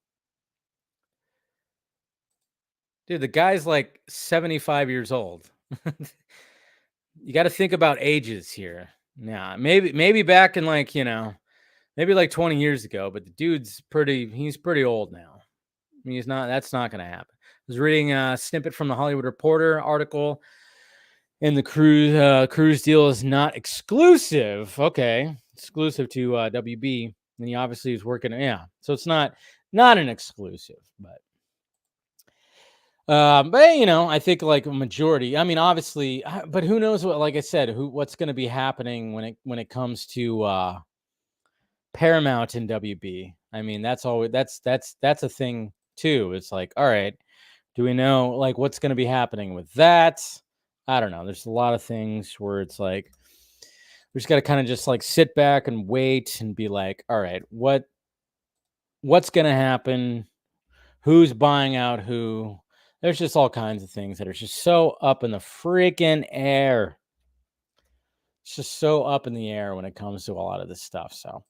Dude, the guy's like 75 years old. You got to think about ages here. Yeah, maybe back in like, maybe like 20 years ago, but the dude's he's pretty old now. I mean, that's not going to happen. I was reading a snippet from the Hollywood Reporter article, and the cruise deal is not exclusive. Okay, exclusive to WB, and he obviously is working. Yeah, so it's not an exclusive, but I think like a majority. I mean, obviously, but who knows what? Like I said, what's going to be happening when it comes to Paramount and WB. I mean, that's a thing too. It's like, all right, do we know like what's going to be happening with that? I don't know. There's a lot of things where it's like we just got to kind of just like sit back and wait and be like, all right, what's going to happen? Who's buying out who? There's just all kinds of things that are just so up in the freaking air. It's just so up in the air when it comes to a lot of this stuff. So,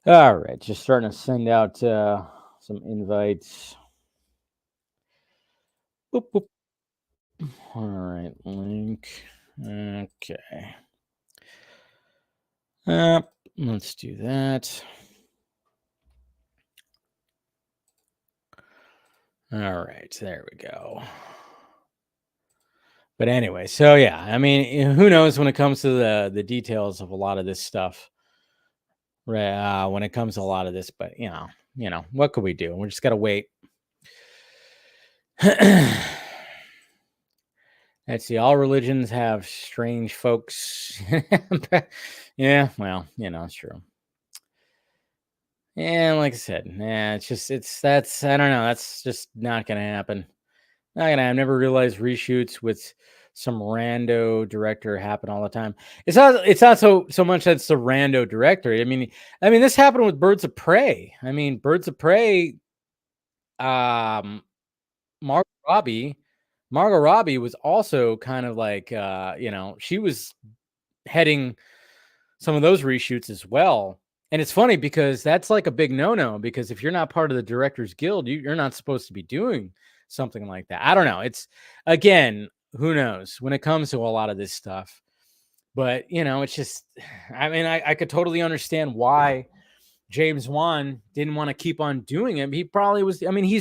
all right, just starting to send out some invites. Boop, boop. All right, link. Okay. Let's do that. All right, there we go. But anyway, so yeah, I mean, who knows when it comes to the details of a lot of this stuff, right? When it comes to a lot of this, but what could we do? We just got to wait. Let's see. All religions have strange folks. Yeah, well, it's true. Yeah, like I said, I don't know. That's just not gonna happen. I've never realized reshoots with some rando director happen all the time. It's not so much that it's the rando director. I mean, this happened with Birds of Prey. I mean, Birds of Prey. Margot Robbie was also kind of like, she was heading some of those reshoots as well. And it's funny because that's like a big no-no, because if you're not part of the Directors Guild, you're not supposed to be doing something like that. I don't know. It's, again, who knows when it comes to a lot of this stuff. But, it's just, I mean, I could totally understand why James Wan didn't want to keep on doing it. He probably was. I mean, he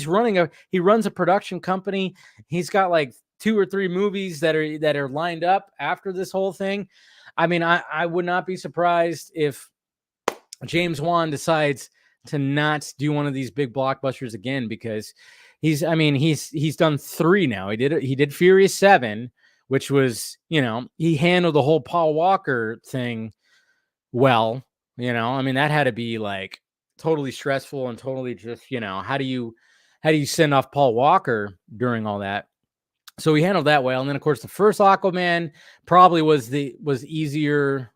runs a production company. He's got like 2 or 3 movies that are lined up after this whole thing. I mean, I would not be surprised if James Wan decides to not do one of these big blockbusters again, because he's done 3 now. He did Furious 7, which was, he handled the whole Paul Walker thing well. I mean, that had to be like totally stressful and totally just, how do you how do you send off Paul Walker during all that? So he handled that well. And then of course the first Aquaman probably was easier.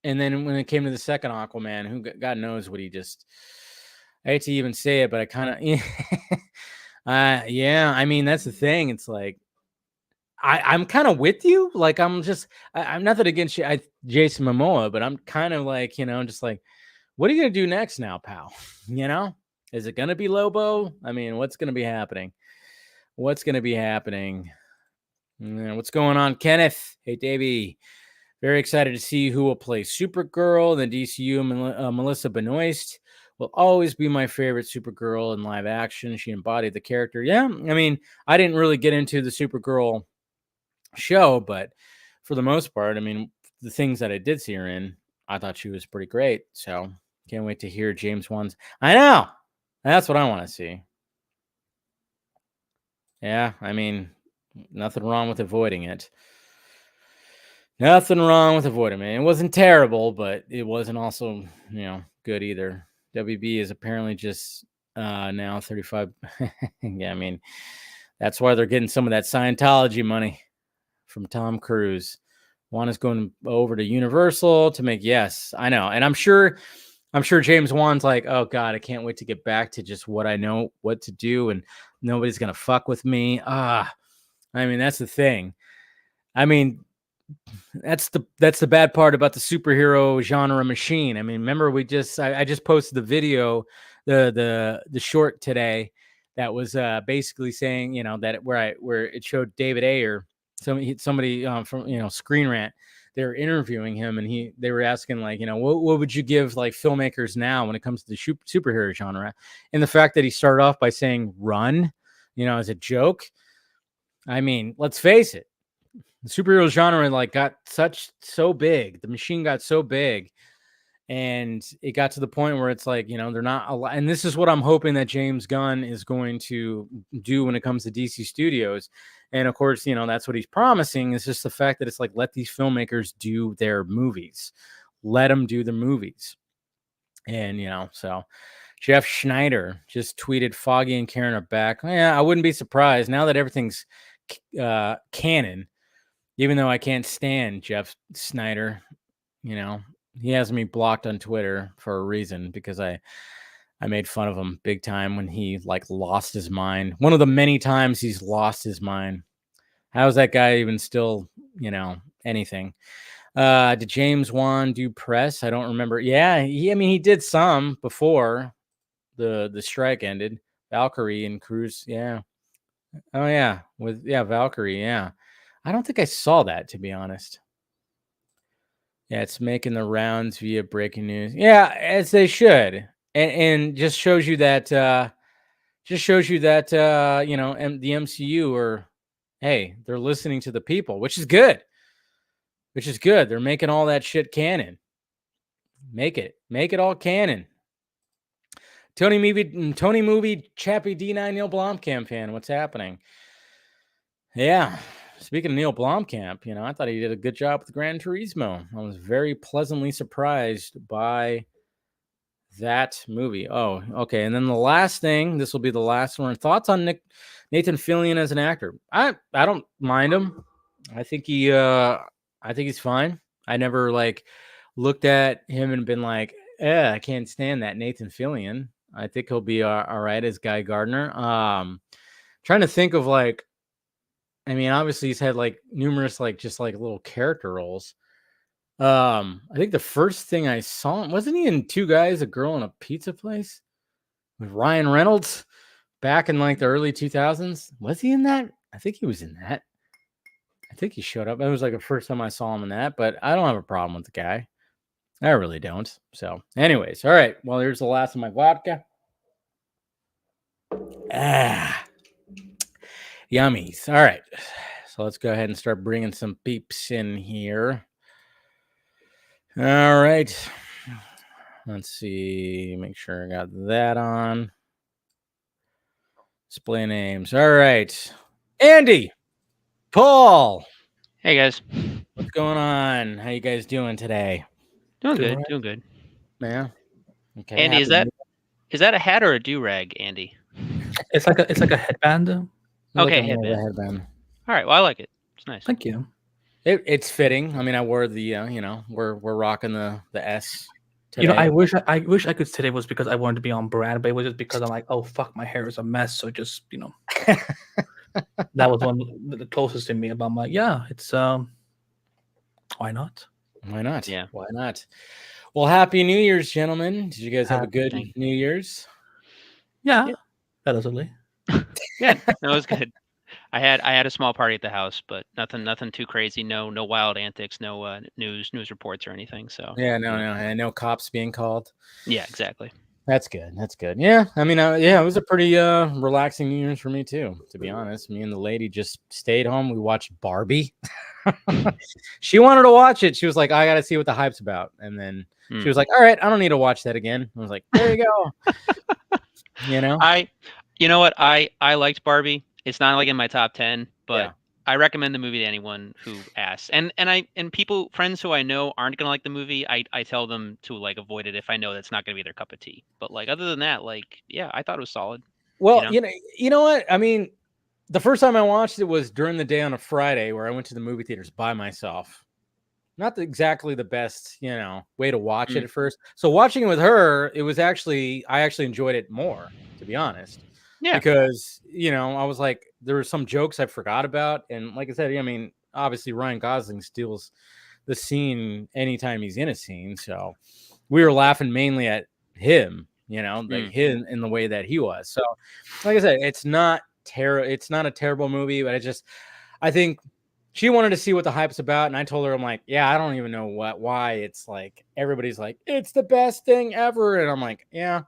And then when it came to the second Aquaman, who God knows what he just, I hate to even say it, but I kind of, yeah, I mean, that's the thing. It's like, I'm kind of with you. Like, I'm nothing against you, Jason Momoa, but I'm kind of like, just like, what are you going to do next now, pal? Is it going to be Lobo? I mean, what's going to be happening? What's going to be happening? What's going on, Kenneth? Hey, Davey. Very excited to see who will play Supergirl. The DCU, Melissa Benoist will always be my favorite Supergirl in live action. She embodied the character. Yeah, I mean, I didn't really get into the Supergirl show, but for the most part, I mean, the things that I did see her in, I thought she was pretty great. So can't wait to hear James Wan's. I know. That's what I want to see. Yeah, I mean, nothing wrong with avoiding it. Nothing wrong with avoiding it. It wasn't terrible, but it wasn't also, good either. WB is apparently just now 35. Yeah, I mean, that's why they're getting some of that Scientology money from Tom Cruise. Juan is going over to Universal to make, yes, I know. And I'm sure James Wan's like, oh God, I can't wait to get back to just what I know what to do, and nobody's gonna fuck with me. I mean, that's the thing. I mean, that's the bad part about the superhero genre machine. I mean, remember I just posted the video, the short today that was basically saying, that where it showed David Ayer, somebody from Screen Rant. They were interviewing him, and they were asking, like, what would you give like filmmakers now when it comes to the superhero genre? And the fact that he started off by saying run, as a joke. I mean, let's face it. The superhero genre like got so big. The machine got so big, and it got to the point where it's like, they're not allowed. And this is what I'm hoping that James Gunn is going to do when it comes to DC Studios. And of course, that's what he's promising, is just the fact that it's like, let these filmmakers do their movies. Let them do the movies. And, so Jeff Schneider just tweeted, Foggy and Karen are back. Yeah, I wouldn't be surprised now that everything's canon. Even though I can't stand Jeff Snyder, he has me blocked on Twitter for a reason, because I made fun of him big time when he like lost his mind. One of the many times he's lost his mind. How is that guy even still, anything? Did James Wan do press? I don't remember. Yeah, he did some before the strike ended. Valkyrie and Cruz. Yeah. Oh yeah. Valkyrie. Yeah. I don't think I saw that, to be honest. Yeah, it's making the rounds via breaking news. Yeah, as they should, and just shows you that the MCU are, hey, they're listening to the people, which is good. They're making all that shit canon. Make it all canon. Tony movie Chappie D9 Neil Blomkamp fan. What's happening? Yeah. Speaking of Neil Blomkamp, I thought he did a good job with Gran Turismo. I was very pleasantly surprised by that movie. Oh, okay. And then the last thing, this will be the last one. Thoughts on Nathan Fillion as an actor? I don't mind him. I think he's fine. I never like looked at him and been like, I can't stand that Nathan Fillion. I think he'll be all right as Guy Gardner. Trying to think of like, I mean, obviously he's had like numerous like just like little character roles. I think the first thing I saw him, wasn't he in Two Guys, a Girl, in a Pizza Place with Ryan Reynolds back in like the early 2000s? Was he in that? I think he was in that. I think he showed up. It was like the first time I saw him in that, but I don't have a problem with the guy. I really don't. So, anyways, all right. Well, here's the last of my vodka. Yummies. All right. So let's go ahead and start bringing some peeps in here. All right. Let's see. Make sure I got that on. Display names. All right. Andy. Paul. Hey, guys. What's going on? How you guys doing today? Doing good. Doing good. Yeah. Okay. Andy, is that a hat or a do-rag, Andy? It's like a headband. Okay, Looking more of a headband. headband. All right. Well, I like it. It's nice. Thank you. It's fitting. I mean, I wore the we're rocking the S today. I wish I could say it was because I wanted to be on brand, but it was just because I'm like, oh fuck, my hair is a mess. So just that was one the closest to me. But I'm like, yeah, it's why not? Why not? Yeah. Why not? Well, happy New Year's, gentlemen. Did you guys have a good Thank New Year's? Yeah. Relatively. Yeah, no, it was good. I had a small party at the house, but nothing too crazy. No wild antics. No news reports or anything. So Yeah, no cops being called. yeah, exactly. That's good. That's good. Yeah, I mean, it was a pretty relaxing New Year's for me too. To be honest, me and the lady just stayed home. We watched Barbie. She wanted to watch it. She was like, "I got to see what the hype's about," and then she was like, "All right, I don't need to watch that again." I was like, "There you go." You know what? I liked Barbie. It's not like in my top 10, but Yeah. I recommend the movie to anyone who asks. And friends who I know aren't gonna like the movie, I tell them to like avoid it if I know that's not gonna be their cup of tea. But like other than that, like yeah, I thought it was solid. Well, you know what? I mean, the first time I watched it was during the day on a Friday where I went to the movie theaters by myself. Not exactly the best, way to watch it at first. So watching it with her, I actually enjoyed it more, to be honest. Yeah. Because, I was like, there were some jokes I forgot about. And like I said, I mean, obviously Ryan Gosling steals the scene anytime he's in a scene. So we were laughing mainly at him, like him in the way that he was. So like I said, it's not a terrible movie, but I think she wanted to see what the hype's about. And I told her, I'm like, yeah, I don't even know why it's like, everybody's like, it's the best thing ever. And I'm like, yeah.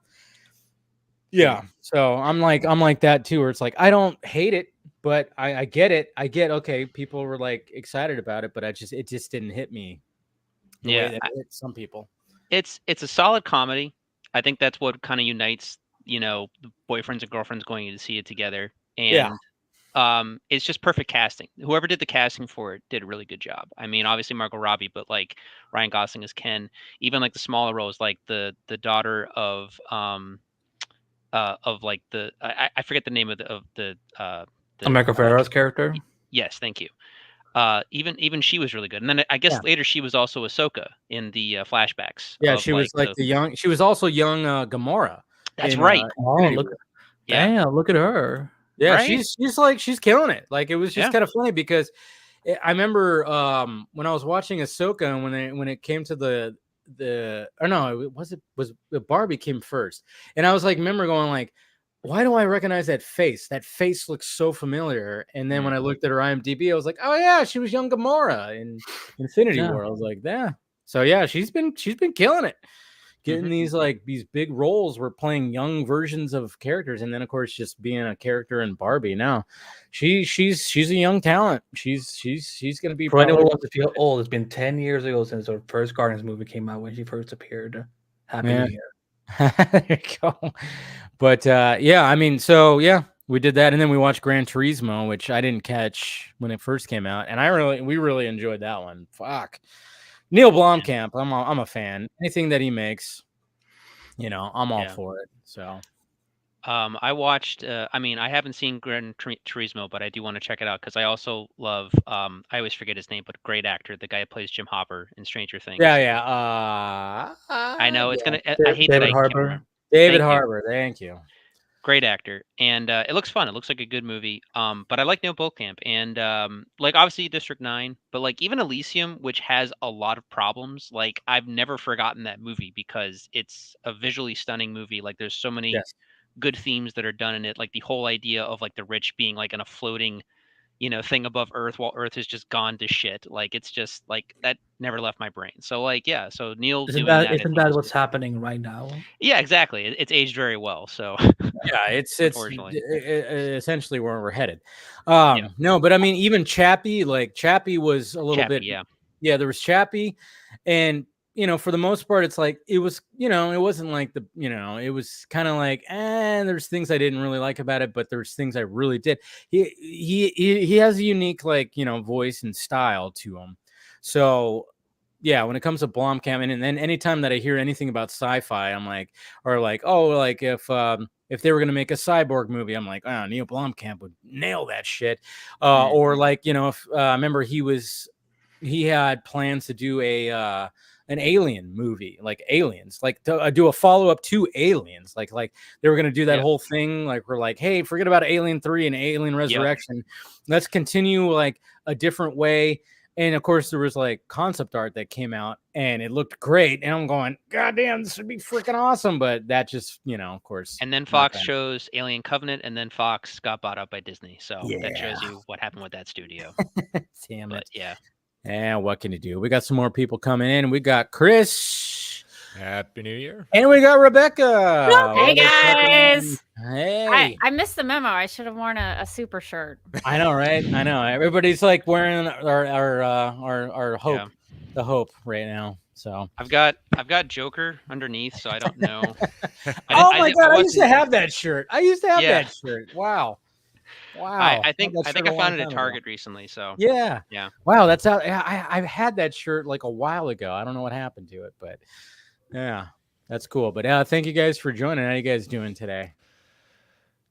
So I'm like that too, where it's like, I don't hate it, but I get it. Okay, people were like excited about it, but it just didn't hit me the way that it hit some people. It's a solid comedy. I think that's what kind of unites, the boyfriends and girlfriends going to see it together. And it's just perfect casting. Whoever did the casting for it did a really good job. I mean, obviously Margot Robbie, but like Ryan Gosling as Ken, even like the smaller roles, like the daughter of like I forget the name of the America Ferrera's character. Yes, thank you. Even she was really good, and then I guess later she was also Ahsoka in the flashbacks. Yeah, she was like the young. She was also young Gamora. That's right. Look at her. Yeah, right? she's killing it. Like it was just kind of funny because I remember when I was watching Ahsoka and when it came to was Barbie came first, and I was like, remember going like, why do I recognize that face? That face looks so familiar. And then when I looked at her IMDb, I was like, oh yeah, she was young Gamora in Infinity War. I was like, yeah. So yeah, she's been killing it, getting these big roles. We're playing young versions of characters, and then of course just being a character in Barbie. Now, she's a young talent. She's gonna be. For anyone who wants to feel old, it's been 10 years ago since her first Guardians movie came out when she first appeared. Happy New Year. There you go. But I mean, so yeah, we did that, and then we watched Gran Turismo, which I didn't catch when it first came out, and we really enjoyed that one. Fuck, Neil Blomkamp, I'm a fan. Anything that he makes, I'm all for it. So, I watched. I mean, I haven't seen Gran Turismo, but I do want to check it out because I also love. I always forget his name, but great actor, the guy who plays Jim Hopper in Stranger Things. Yeah. I know it's gonna. I hate David that. Harbour. David Harbour. Thank you. Great actor, and it looks fun. It looks like a good movie. But I like Neil Blomkamp, and like obviously District 9, but like even Elysium, which has a lot of problems. Like I've never forgotten that movie because it's a visually stunning movie. Like there's so many good themes that are done in it, like the whole idea of like the rich being like in a floating thing above Earth while Earth has just gone to shit. Like it's just like that never left my brain. So like so Neil isn't that what's happening right now? Yeah, exactly. It's aged very well. So yeah, it's essentially where we're headed. No, but I mean even Chappie was a little bit there was Chappie, and for the most part, it's like it was, it wasn't like it was kind of like, there's things I didn't really like about it, but there's things I really did. He has a unique voice and style to him. So yeah, when it comes to Blomkamp, and then anytime that I hear anything about sci-fi, I'm like, or like, oh, like if if they were going to make a cyborg movie, I'm like, oh, Neil Blomkamp would nail that shit. Mm. Or like, you know, if remember he had plans to do an alien movie, like Aliens, like to do a follow-up to Aliens, like they were going to do that whole thing, like we're like, hey, forget about Alien 3 and Alien Resurrection, let's continue like a different way. And of course there was like concept art that came out and it looked great, and I'm going, god damn, this would be freaking awesome. But that just, you know, of course. And then Fox chose Alien Covenant, and then Fox got bought up by Disney, so that shows you what happened with that studio. Damn but it. And what can you do? We got some more people coming in. We got Chris. Happy New Year. And we got Rebecca. Hey, guys. Hey. I missed the memo. I should have worn a super shirt. I know, right? I know. Everybody's like wearing our hope, the hope right now. So I've got Joker underneath, so I don't know. I used to have that shirt. That shirt. Wow. I think I found it at Target recently. So yeah. Wow, that's out. I've had that shirt like a while ago. I don't know what happened to it, but yeah, that's cool. But thank you guys for joining. How you guys doing today?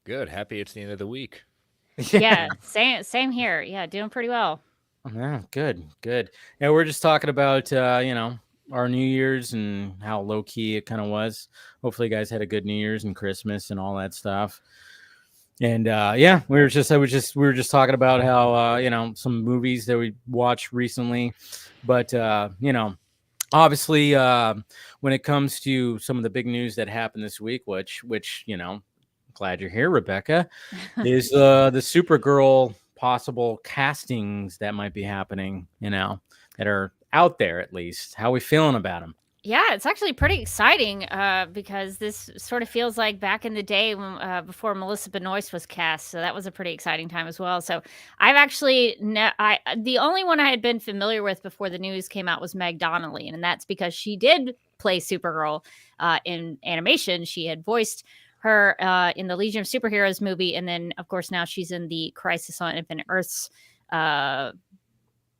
Good. Happy it's the end of the week. Yeah, same here. Yeah, doing pretty well. Yeah, good. Yeah, we're just talking about you know, our New Year's and how low key it kind of was. Hopefully, you guys had a good New Year's and Christmas and all that stuff. And we were just talking about how you know, some movies that we watched recently, but you know, obviously when it comes to some of the big news that happened this week, which you know, glad you're here, Rebecca, is the Supergirl possible castings that might be happening, you know, that are out there at least. How are we feeling about them? Yeah, it's actually pretty exciting because this sort of feels like back in the day when, before Melissa Benoist was cast. So that was a pretty exciting time as well. So I've actually, the only one I had been familiar with before the news came out was Meg Donnelly. And that's because she did play Supergirl in animation. She had voiced her in the Legion of Superheroes movie. And then, of course, now she's in the Crisis on Infinite Earths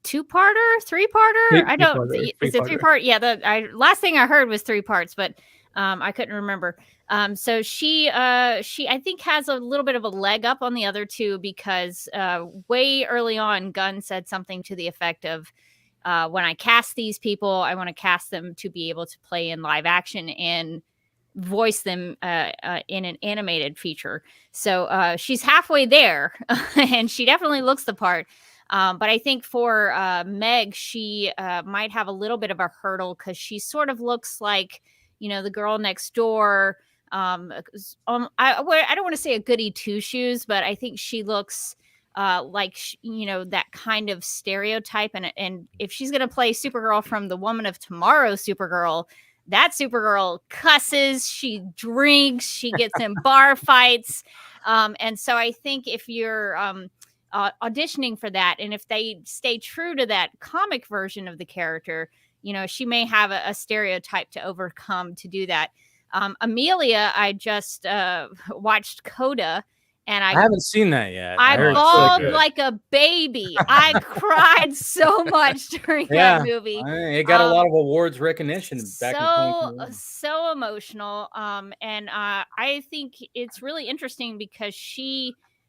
two-parter, three-parter. I don't. Is it three-part? Yeah. The last thing I heard was 3 parts, but I couldn't remember. So she I think has a little bit of a leg up on the other two because way early on, Gunn said something to the effect of, when I cast these people, I want to cast them to be able to play in live action and voice them in an animated feature. So she's halfway there, and she definitely looks the part. But I think for Meg, she might have a little bit of a hurdle because she sort of looks like, you know, the girl next door. I don't want to say a goody two shoes, but I think she looks like, you know, that kind of stereotype. And if she's going to play Supergirl from the Woman of Tomorrow Supergirl, that Supergirl cusses, she drinks, she gets in bar fights. And so I think if you're auditioning for that, and if they stay true to that comic version of the character, you know, she may have a stereotype to overcome to do that. Amelia, I just watched Coda, and I haven't seen that yet. I bawled like a baby. I cried so much during that movie. It got a lot of awards recognition back in 2021. So emotional. And I think it's really interesting because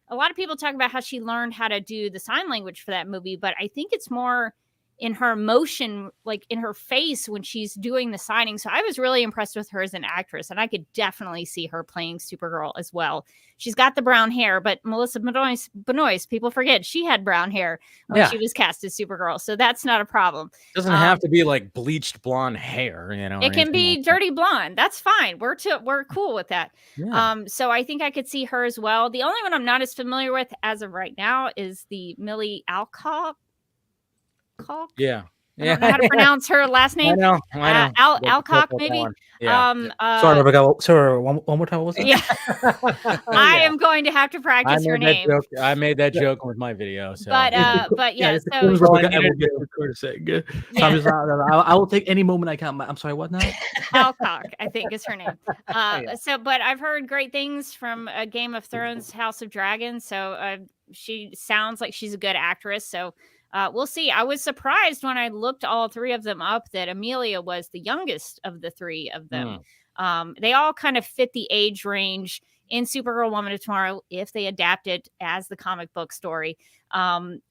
a lot of people talk about how she learned how to do the sign language for that movie, but I think it's more in her emotion, like in her face when she's doing the signing. So I was really impressed with her as an actress, and I could definitely see her playing Supergirl as well. She's got the brown hair, but Melissa Benoist, people forget she had brown hair when she was cast as Supergirl. So that's not a problem. Doesn't have to be like bleached blonde hair, you know. It can be dirty blonde. That's fine. We're cool with that. Yeah. So I think I could see her as well. The only one I'm not as familiar with as of right now is the Millie Alcock. Yeah. I don't know how to pronounce her last name. I know. Alcock, maybe. Yeah. Sorry, Rebecca. Sorry, one more time. What was it? Yeah. I am going to have to practice her name. I made that joke with my video. So. But yeah. So I will take any moment I can. I'm sorry. What now? Alcock, I think is her name. So, but I've heard great things from Game of Thrones, House of Dragons. So she sounds like she's a good actress. So. We'll see. I was surprised when I looked all 3 of them up that Amelia was the youngest of the 3 of them. They all kind of fit the age range in Supergirl Woman of Tomorrow, if they adapt it as the comic book story, Supergirl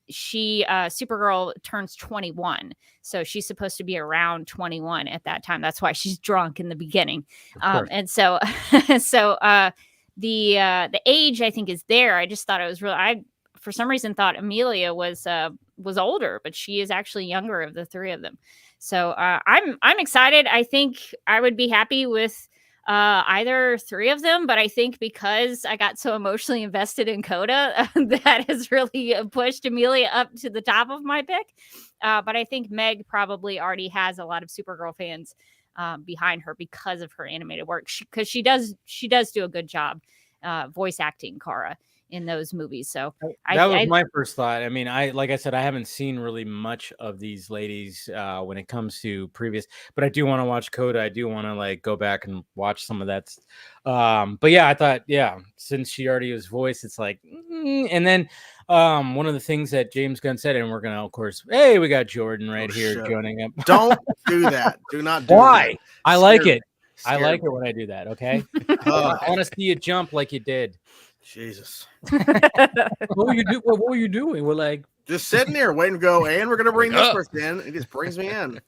turns 21. So she's supposed to be around 21 at that time. That's why she's drunk in the beginning. And so, the age I think is there. I just thought it was really, I for some reason thought Amelia was older, but she is actually younger of the three of them. So I'm excited. I think I would be happy with either three of them, but I think because I got so emotionally invested in Coda, that has really pushed Amelia up to the top of my pick. But I think Meg probably already has a lot of Supergirl fans behind her because of her animated work, because she does do a good job voice acting Kara in those movies. So that was my first thought. I mean, like I said, I haven't seen really much of these ladies when it comes to previous, but I do want to watch Coda. I do want to like go back and watch some of that. But yeah, I thought, since she already was voiced, it's like, and then one of the things that James Gunn said, and we're gonna, of course, hey, we got Jordan right here joining up. Don't do that. Do not do Why? that. I like it. I like it when I do that. Okay. Oh. I want to see you jump like you did. Jesus. What were you doing? We're like just sitting there waiting to go, and we're gonna bring this person in. It just brings me in.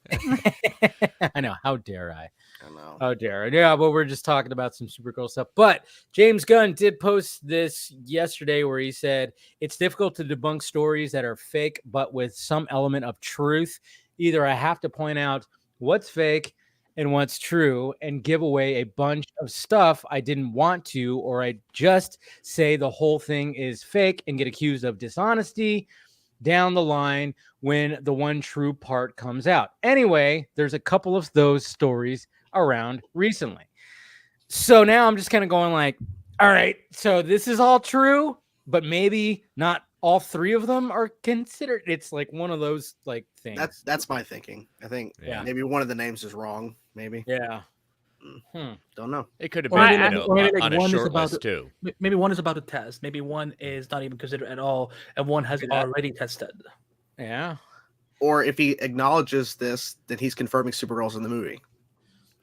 I know. How dare I? I know. How dare I? Yeah, but we're just talking about some Supergirl stuff. But James Gunn did post this yesterday where he said it's difficult to debunk stories that are fake, but with some element of truth. Either I have to point out what's fake and what's true and give away a bunch of stuff I didn't want to, or I just say the whole thing is fake and get accused of dishonesty down the line when the one true part comes out. Anyway, there's a couple of those stories around recently. So now I'm just kind of going like, all right, so this is all true, but maybe not all three of them are considered. It's like one of those like things. That's my thinking. I think maybe one of the names is wrong. Maybe. Yeah. Don't know. It could have been on a short list too. Maybe one is about to test. Maybe one is not even considered at all, and one has already tested. Yeah. Or if he acknowledges this, then he's confirming Supergirl's in the movie,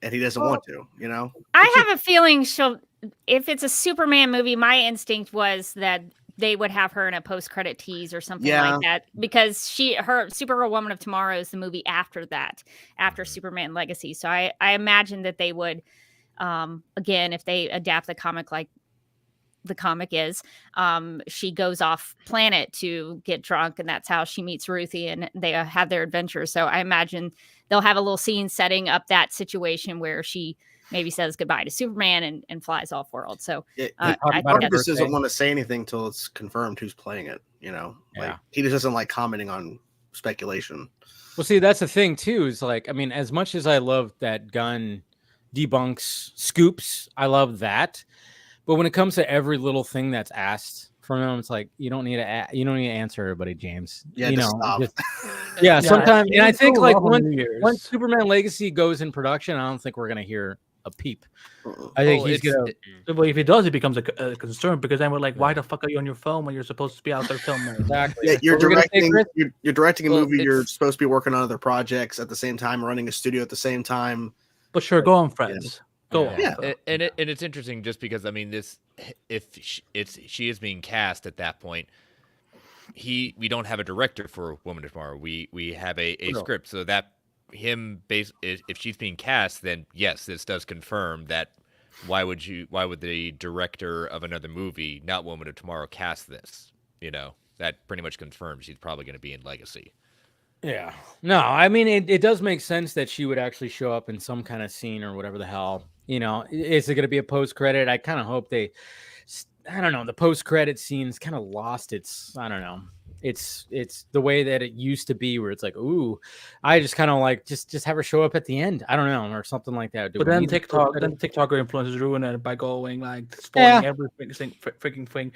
and he doesn't want to. You know. I have a feeling if it's a Superman movie, my instinct was that they would have her in a post-credit tease or something like that, because her Supergirl Woman of Tomorrow is the movie after that, after Superman Legacy. So I imagine that they would, again, if they adapt the comic like the comic is, she goes off planet to get drunk, and that's how she meets Ruthie, and they have their adventures. So I imagine they'll have a little scene setting up that situation where she maybe says goodbye to Superman and flies off world. So I think this doesn't want to say anything until it's confirmed who's playing it. You know, he just doesn't like commenting on speculation. Well, see, that's the thing too. Is like, I mean, as much as I love that Gunn debunks scoops, I love that. But when it comes to every little thing that's asked from him, it's like you don't need to answer everybody, James. Yeah, you know, stop. Sometimes, and I think like once Superman Legacy goes in production, I don't think we're gonna hear a peep. I think he's gonna. Well, if he does, it becomes a concern, because then we're like, why the fuck are you on your phone when you're supposed to be out there filming? Exactly. Yeah, you're directing a movie. You're supposed to be working on other projects at the same time, running a studio at the same time. But sure, go on, friends. Go on. Yeah, and it's interesting just because I mean she is being cast at that point. We don't have a director for Woman of Tomorrow. We have a script, so that if she's being cast, then yes, this does confirm that. Why would the director of another movie, not Woman of Tomorrow, cast this? You know, that pretty much confirms she's probably going to be in Legacy. Yeah. No, I mean, it does make sense that she would actually show up in some kind of scene or whatever the hell. You know, is it going to be a post-credit? I kind of hope I don't know, the post-credit scene's kind of lost its, I don't know. It's the way that it used to be, where it's like, ooh, I just kind of like just have her show up at the end. I don't know, or something like that. But then TikToker influencers ruin it by going like spoiling every freaking thing.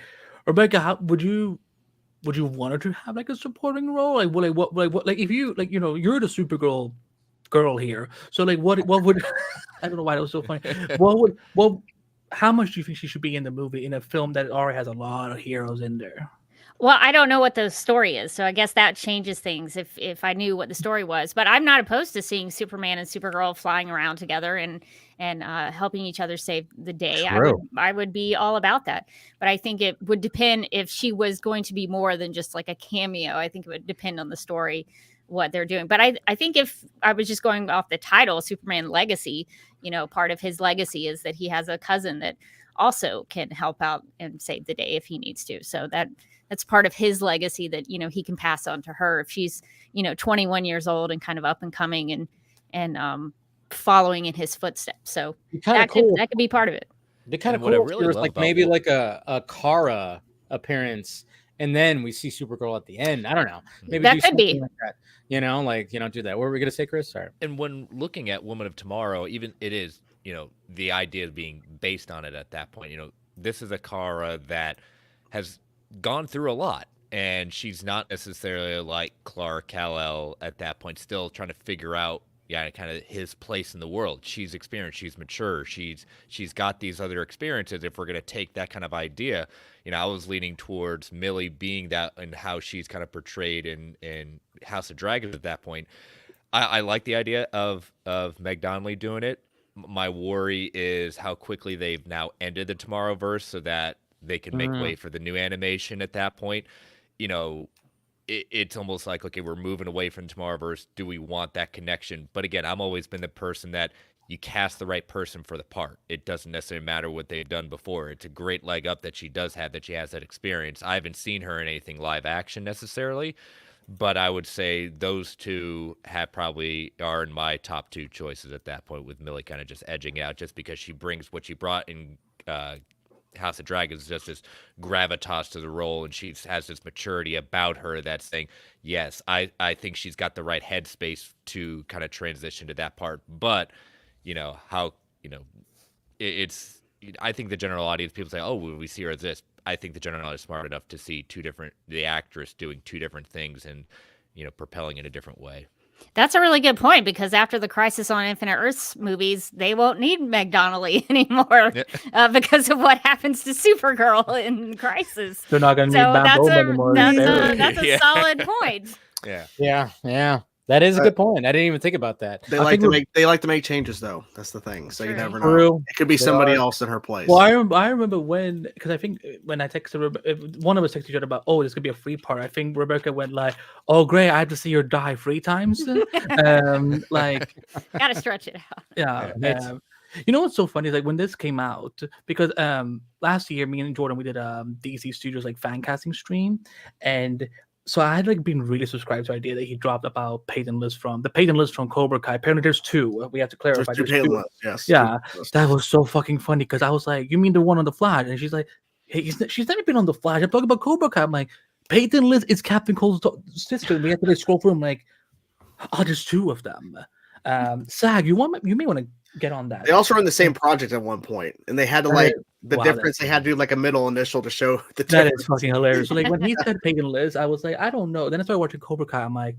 Rebecca, would you want her to have like a supporting role? Like if you like, you know, you're the Supergirl girl here. So like what would I don't know why that was so funny. How much do you think she should be in the movie, in a film that already has a lot of heroes in there? Well, I don't know what the story is, so I guess that changes things if I knew what the story was. But I'm not opposed to seeing Superman and Supergirl flying around together and helping each other save the day. True. I would be all about that. But I think it would depend if she was going to be more than just like a cameo. I think it would depend on the story, what they're doing. But I think if I was just going off the title, Superman Legacy, part of his legacy is that he has a cousin that also can help out and save the day if he needs to. So that's part of his legacy that, he can pass on to her if she's, 21 years old and kind of up and coming and following in his footsteps. So that could be part of it. The kind of cool really was like maybe like a Kara appearance, and then we see Supergirl at the end. I don't know. Maybe that could be like that. Do that. What were we gonna say, Chris? Sorry. And when looking at Woman of Tomorrow, even it is, the idea of being based on it at that point. This is a Kara that has gone through a lot, and she's not necessarily like Clark Kal-El at that point, still trying to figure out kind of his place in the world. She's experienced, she's mature, she's got these other experiences. If we're going to take that kind of idea, I was leaning towards Millie being that, and how she's kind of portrayed in House of Dragons at that point. I like the idea of Meg Donnelly doing it. My worry is how quickly they've now ended the Tomorrowverse so that they can make way for the new animation at that point. It's almost like, okay, we're moving away from Tomorrowverse. Do we want that connection? But again, I've always been the person that you cast the right person for the part. It doesn't necessarily matter what they've done before. It's a great leg up that she does have, that she has that experience. I haven't seen her in anything live action necessarily, but I would say those two are in my top two choices at that point, with Millie kind of just edging out just because she brings what she brought in House of Dragons, just this gravitas to the role, and she has this maturity about her that's saying, yes, I think she's got the right headspace to kind of transition to that part. But I think the general audience, people say, oh, we see her as this. I think the general audience is smart enough to see the actress doing two different things and propelling in a different way. That's a really good point, because after the Crisis on Infinite Earths movies, they won't need Meg Donnelly anymore because of what happens to Supergirl in Crisis. They're not going to need Bambo anymore. That's a solid point. Yeah. That is a good point. I didn't even think about that. They like to make changes, though. That's the thing. So you never know. It could be somebody else in her place. Well, I remember because I think when I texted one of us texted each other about, oh, this could be a free part. I think Rebecca went like, oh, great, I have to see her die 3 times. Gotta stretch it out. Yeah. You know what's so funny is like when this came out, because last year me and Jordan, we did DC Studios like fan casting stream, and so I had like been really subscribed to the idea that he dropped about Peyton List from Cobra Kai. Apparently there's 2. We have to clarify. There's 2 Peyton Lists, yes. Yeah, that was so fucking funny because I was like, you mean the one on the Flash? And she's like, hey, she's never been on the Flash. I'm talking about Cobra Kai. I'm like, Peyton List is Captain Cold's sister. We have to scroll through. I'm like, oh, there's 2 of them. Sag, you may want to get on that. They also were in the same project at one point, and they had to difference. They had to do like a middle initial to show the difference. That is fucking hilarious. So like when he said Peyton Liz, I was like, I don't know. Then I started watching Cobra Kai. I'm like,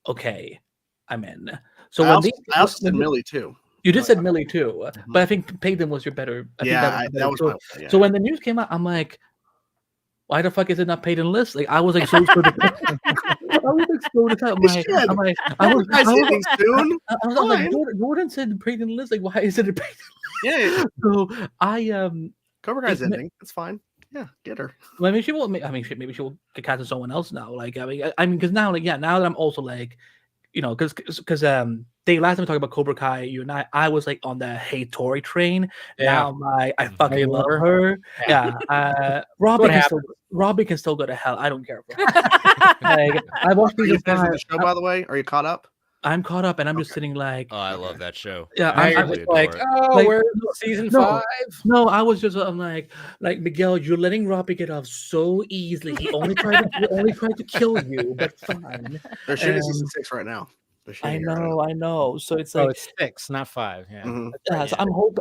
okay, I'm in. So I also said Millie too. You just said Millie too, but I think Peyton was your better. That was my, yeah. So when the news came out, I'm like, why the fuck is it not Peyton List? Like I was like so excited. I'm like, Jordan said Peyton List. Like, why is it a Peyton List? Yeah. So Cobra Kai's ending. It's fine. Yeah, get her. Well, I mean, she won't. Maybe she will get cast as someone else now. Like, I mean, because now, now that I'm also like, because they last time we talked about Cobra Kai, you and I was like on the Hey Tori train. Yeah. Now I'm like, I fucking love her. Yeah. Robbie can still go to hell. I don't care. I watched the show, by the way. Are you caught up? I'm caught up, and I'm just sitting like, oh, I love that show. Yeah, I'm like, oh, we're season 5. No, I was just, I'm like Miguel, you're letting Robbie get off so easily. He only tried to kill you, but fine. They're shooting season 6 right now. I know. So it's like it's 6, not 5. Yeah. Mm-hmm. So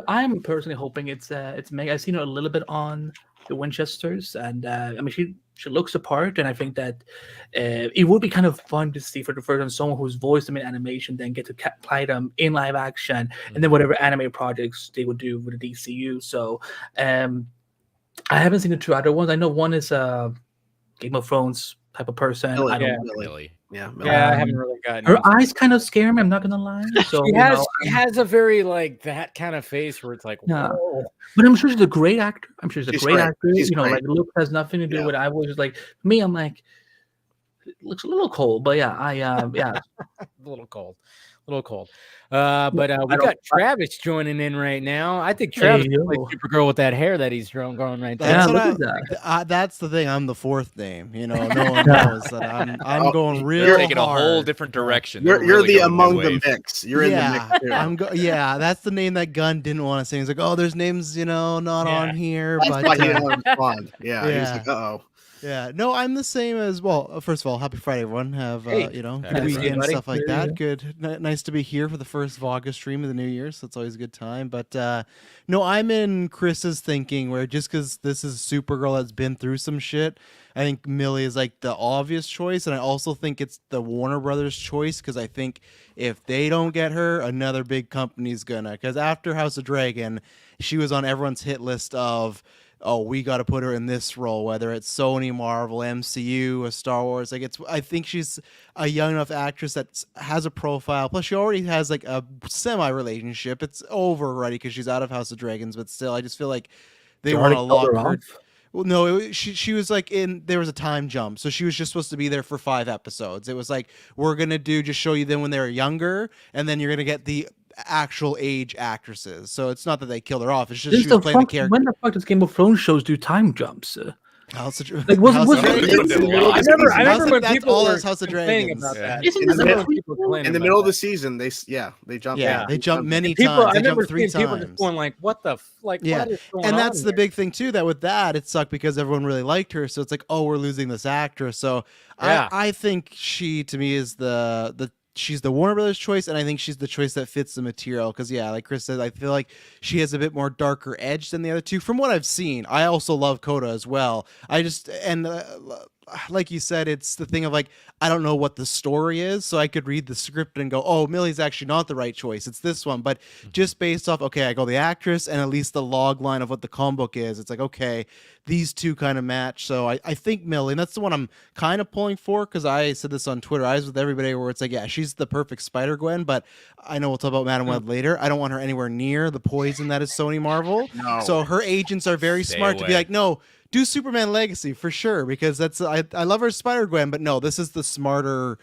I'm personally hoping it's Meg. I've seen her a little bit on the Winchesters, and I mean she looks the part, and I think that it would be kind of fun to see for the first time someone who's voiced them in animation then get to play them in live action, and then whatever anime projects they would do with the DCU. So I haven't seen the 2 other ones. I know one is Game of Thrones type of person. Millie, I don't Millie. Yeah, I haven't really gotten her eyes kind of scare me. I'm not gonna lie. So she has a very like that kind of face where it's like, whoa. But I'm sure she's a great actor. I'm sure she's a great actor. She's great. Like look has nothing to do with it. I was just like me. I'm like, it looks a little cold, but yeah, a little cold. But we got Travis joining in right now. I think Travis is like Supergirl with that hair that he's growing right there. That's the thing. I'm the fourth name. No one knows that I'm going real You're taking hard. A whole different direction. You're really the among the mix. You're in the mix too. That's the name that Gunn didn't want to say. He's like, oh, there's names, not on here. That's but why he didn't want to respond. Yeah. He's like, uh-oh. Yeah, no, I'm the same as well. First of all, happy Friday, everyone. Have good weekend and stuff like that. Good, nice to be here for the first Vodka stream of the new year. So it's always a good time. But no, I'm in Chris's thinking where just because this is Supergirl that's been through some shit, I think Millie is like the obvious choice, and I also think it's the Warner Brothers choice because I think if they don't get her, another big company's gonna. Because after House of Dragon, she was on everyone's hit list of, oh, we got to put her in this role, whether it's Sony, Marvel, MCU, or Star Wars. Like I think she's a young enough actress that has a profile. Plus, she already has like a semi-relationship. It's over already because she's out of House of Dragons, but still, I just feel like they want to lock her. Well, no, she was like there was a time jump. So she was just supposed to be there for 5 episodes. It was like, we're going to just show you them when they were younger, and then you're going to get the actual age actresses. So it's not that they killed her off. It's just she was playing the character. When the fuck does Game of Thrones shows do time jumps? House of I remember when people were House of Dragons about that. In the middle of the season, they jump. Yeah, they jump many times. I remember 3 times. People just going like, "What the what is going on?" And that's the big thing too. That with that, it sucked because everyone really liked her. So it's like, oh, we're losing this actress. So I think she to me is she's the Warner Brothers choice, and I think she's the choice that fits the material. Because like Chris said, I feel like she has a bit more darker edge than the other two. From what I've seen, I also love Coda as well. Like you said, it's the thing of like, I don't know what the story is, so I could read the script and go, oh, Millie's actually not the right choice. It's this one. But just based off, okay, I go the actress and at least the log line of what the comic book is. It's like, okay, these two kind of match. So I think Millie, and that's the one I'm kind of pulling for because I said this on Twitter. I was with everybody where it's like, yeah, she's the perfect Spider-Gwen, but I know we'll talk about Madam Web later. I don't want her anywhere near the poison that is Sony Marvel. No. So her agents are very smart to be like, no, do Superman Legacy for sure, because that's I love her as Spider-Gwen, but no, this is the smarter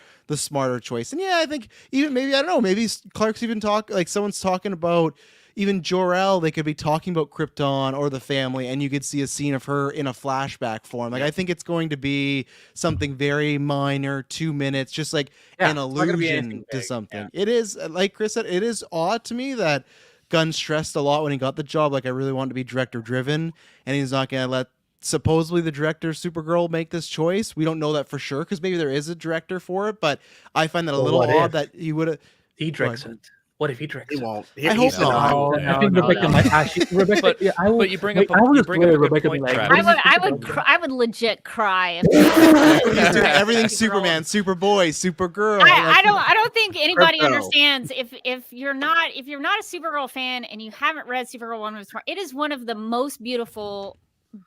choice. And yeah, I think even maybe I don't know, maybe Clark's even someone's talking about even Jor-El. They could be talking about Krypton or the family, and you could see a scene of her in a flashback form. Like I think it's going to be something very minor, 2 minutes, just like an allusion to something. Yeah. It is, like Chris said, it is odd to me that Gunn stressed a lot when he got the job. Like I really want to be director driven, and he's not going to let supposedly the director of Supergirl make this choice. We don't know that for sure because maybe there is a director for it, but I find that a little odd that he would have. He directs it. What if he directs it? He won't. I hope not. I think Rebecca might actually. Rebecca, but you bring up a good point, Travis. I would legit cry. He's doing everything Superman, Superboy, Supergirl. I don't think anybody understands if you're not a Supergirl fan and you haven't read Supergirl 1, it is one of the most beautiful,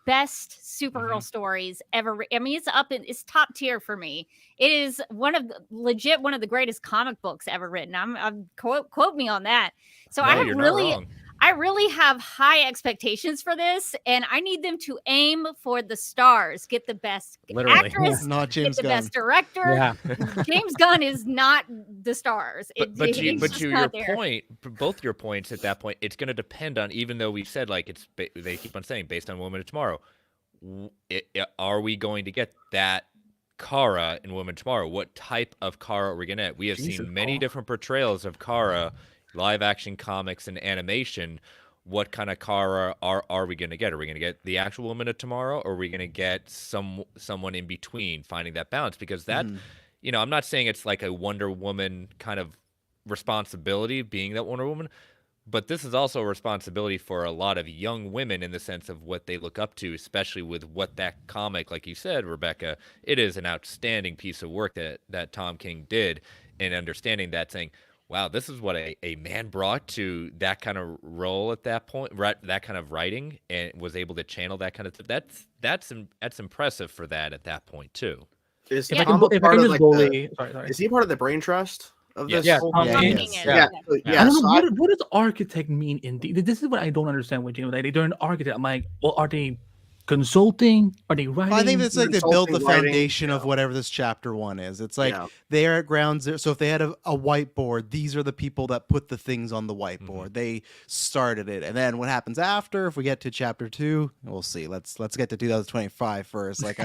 best Supergirl stories ever. I mean, it's top tier for me. It is one of the greatest comic books ever written. I'm quote me on that. So I really have high expectations for this, and I need them to aim for the stars, get the best actress, not James get the Gunn. best director. Yeah. James Gunn is not the stars. But your point, both your points at that point, it's going to depend on, even though we said like they keep on saying based on Woman of Tomorrow, are we going to get that Kara in Woman of Tomorrow? What type of Kara are we going to get? We have seen many different portrayals of Kara, live action comics and animation. What kind of Kara are we going to get? Are we going to get the actual Woman of Tomorrow, or are we going to get someone in between, finding that balance? Because that, I'm not saying it's like a Wonder Woman kind of responsibility being that Wonder Woman, but this is also a responsibility for a lot of young women in the sense of what they look up to, especially with what that comic, like you said, Rebecca, it is an outstanding piece of work that Tom King did, and understanding that, saying, wow, this is what a man brought to that kind of role at that point, right? That kind of writing, and was able to channel that kind of that's impressive for that at that point too. Is If I Tom can part of just like bully, the, sorry. is he part of the brain trust of Yes. this? Yeah, whole Tom thing? Hanks. Yeah. I don't So know what does architect mean in this is what I don't understand with Jim. Like they're an architect. I'm like, well, are they consulting? Are they writing? I think that's like they built the Consulting, writing, foundation of yeah. whatever this chapter 1 is. It's like Yeah. they're at ground zero. So if they had a whiteboard, these are the people that put the things on the whiteboard. They started it, and then what happens after? If we get to chapter 2, we'll see. Let's get to 2025 first. Like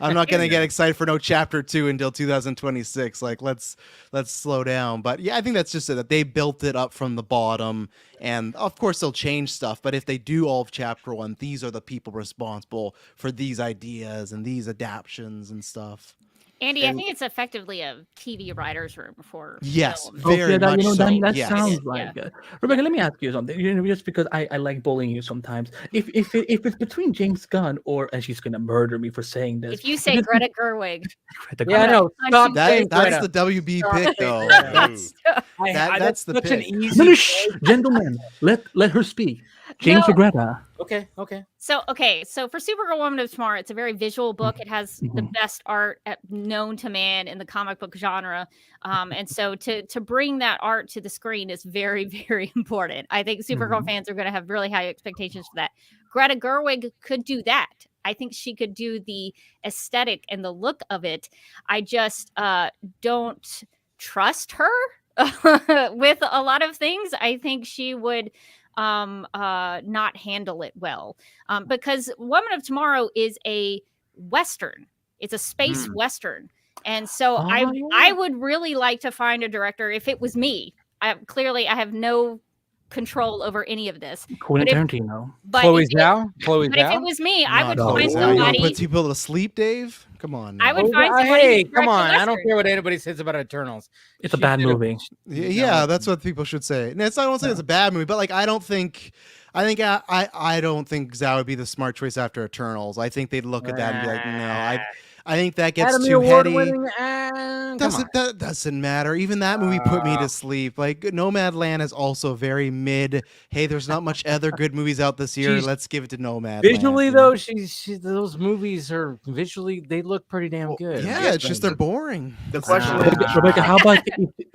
I'm not gonna get excited for no chapter 2 until 2026. Like let's slow down. But yeah, I think that's just it, that they built it up from the bottom. And of course they'll change stuff, but if they do all of chapter 1, these are the people responsible for these ideas and these adaptions and stuff. Andy, I think it's effectively a TV writer's room for Yes, film. very much so. That Yes. sounds like Rebecca. Let me ask you something. Just because I like bullying you sometimes. If it's between James Gunn and she's gonna murder me for saying this. If you say Greta Gerwig, Yeah, I know. I'm Stop sorry. saying That's Greta. the WB pick though. Greta. That's that's the such an pick. easy. No, shh, gentlemen, let her speak. James or Greta? Okay. So for Supergirl Woman of Tomorrow, it's a very visual book. It has the best art known to man in the comic book genre. And so to bring that art to the screen is very, very important. I think Supergirl fans are going to have really high expectations for that. Greta Gerwig could do that. I think she could do the aesthetic and the look of it. I just don't trust her with a lot of things. I think she would not handle it well, because Woman of Tomorrow is a Western. It's a space Western. And so I would really like to find a director. If it was me, I have no control over any of this. Quentin Tarantino. But Chloe if it- Zhao. Chloe But if Zhao. it was me, I would No, find you wanna somebody. put people to sleep, Dave? Come on. I now. would find somebody. Hey, to come direct a on! I don't Western. care what anybody says about Eternals. It's a She bad did movie. Yeah, that's what people should say. And it's, I don't say it's a bad movie, but like I don't think Zhao would be the smart choice after Eternals. I think they'd look at that and be like, no, I think that gets Academy too heady. Award-winning, That doesn't matter. Even that movie put me to sleep. Like Nomadland is also very mid. Hey, there's not much other good movies out this year. Let's give it to Nomadland. Visually, though, those movies are visually, they look pretty damn good. Yeah, it's just they're boring. The question Rebecca, how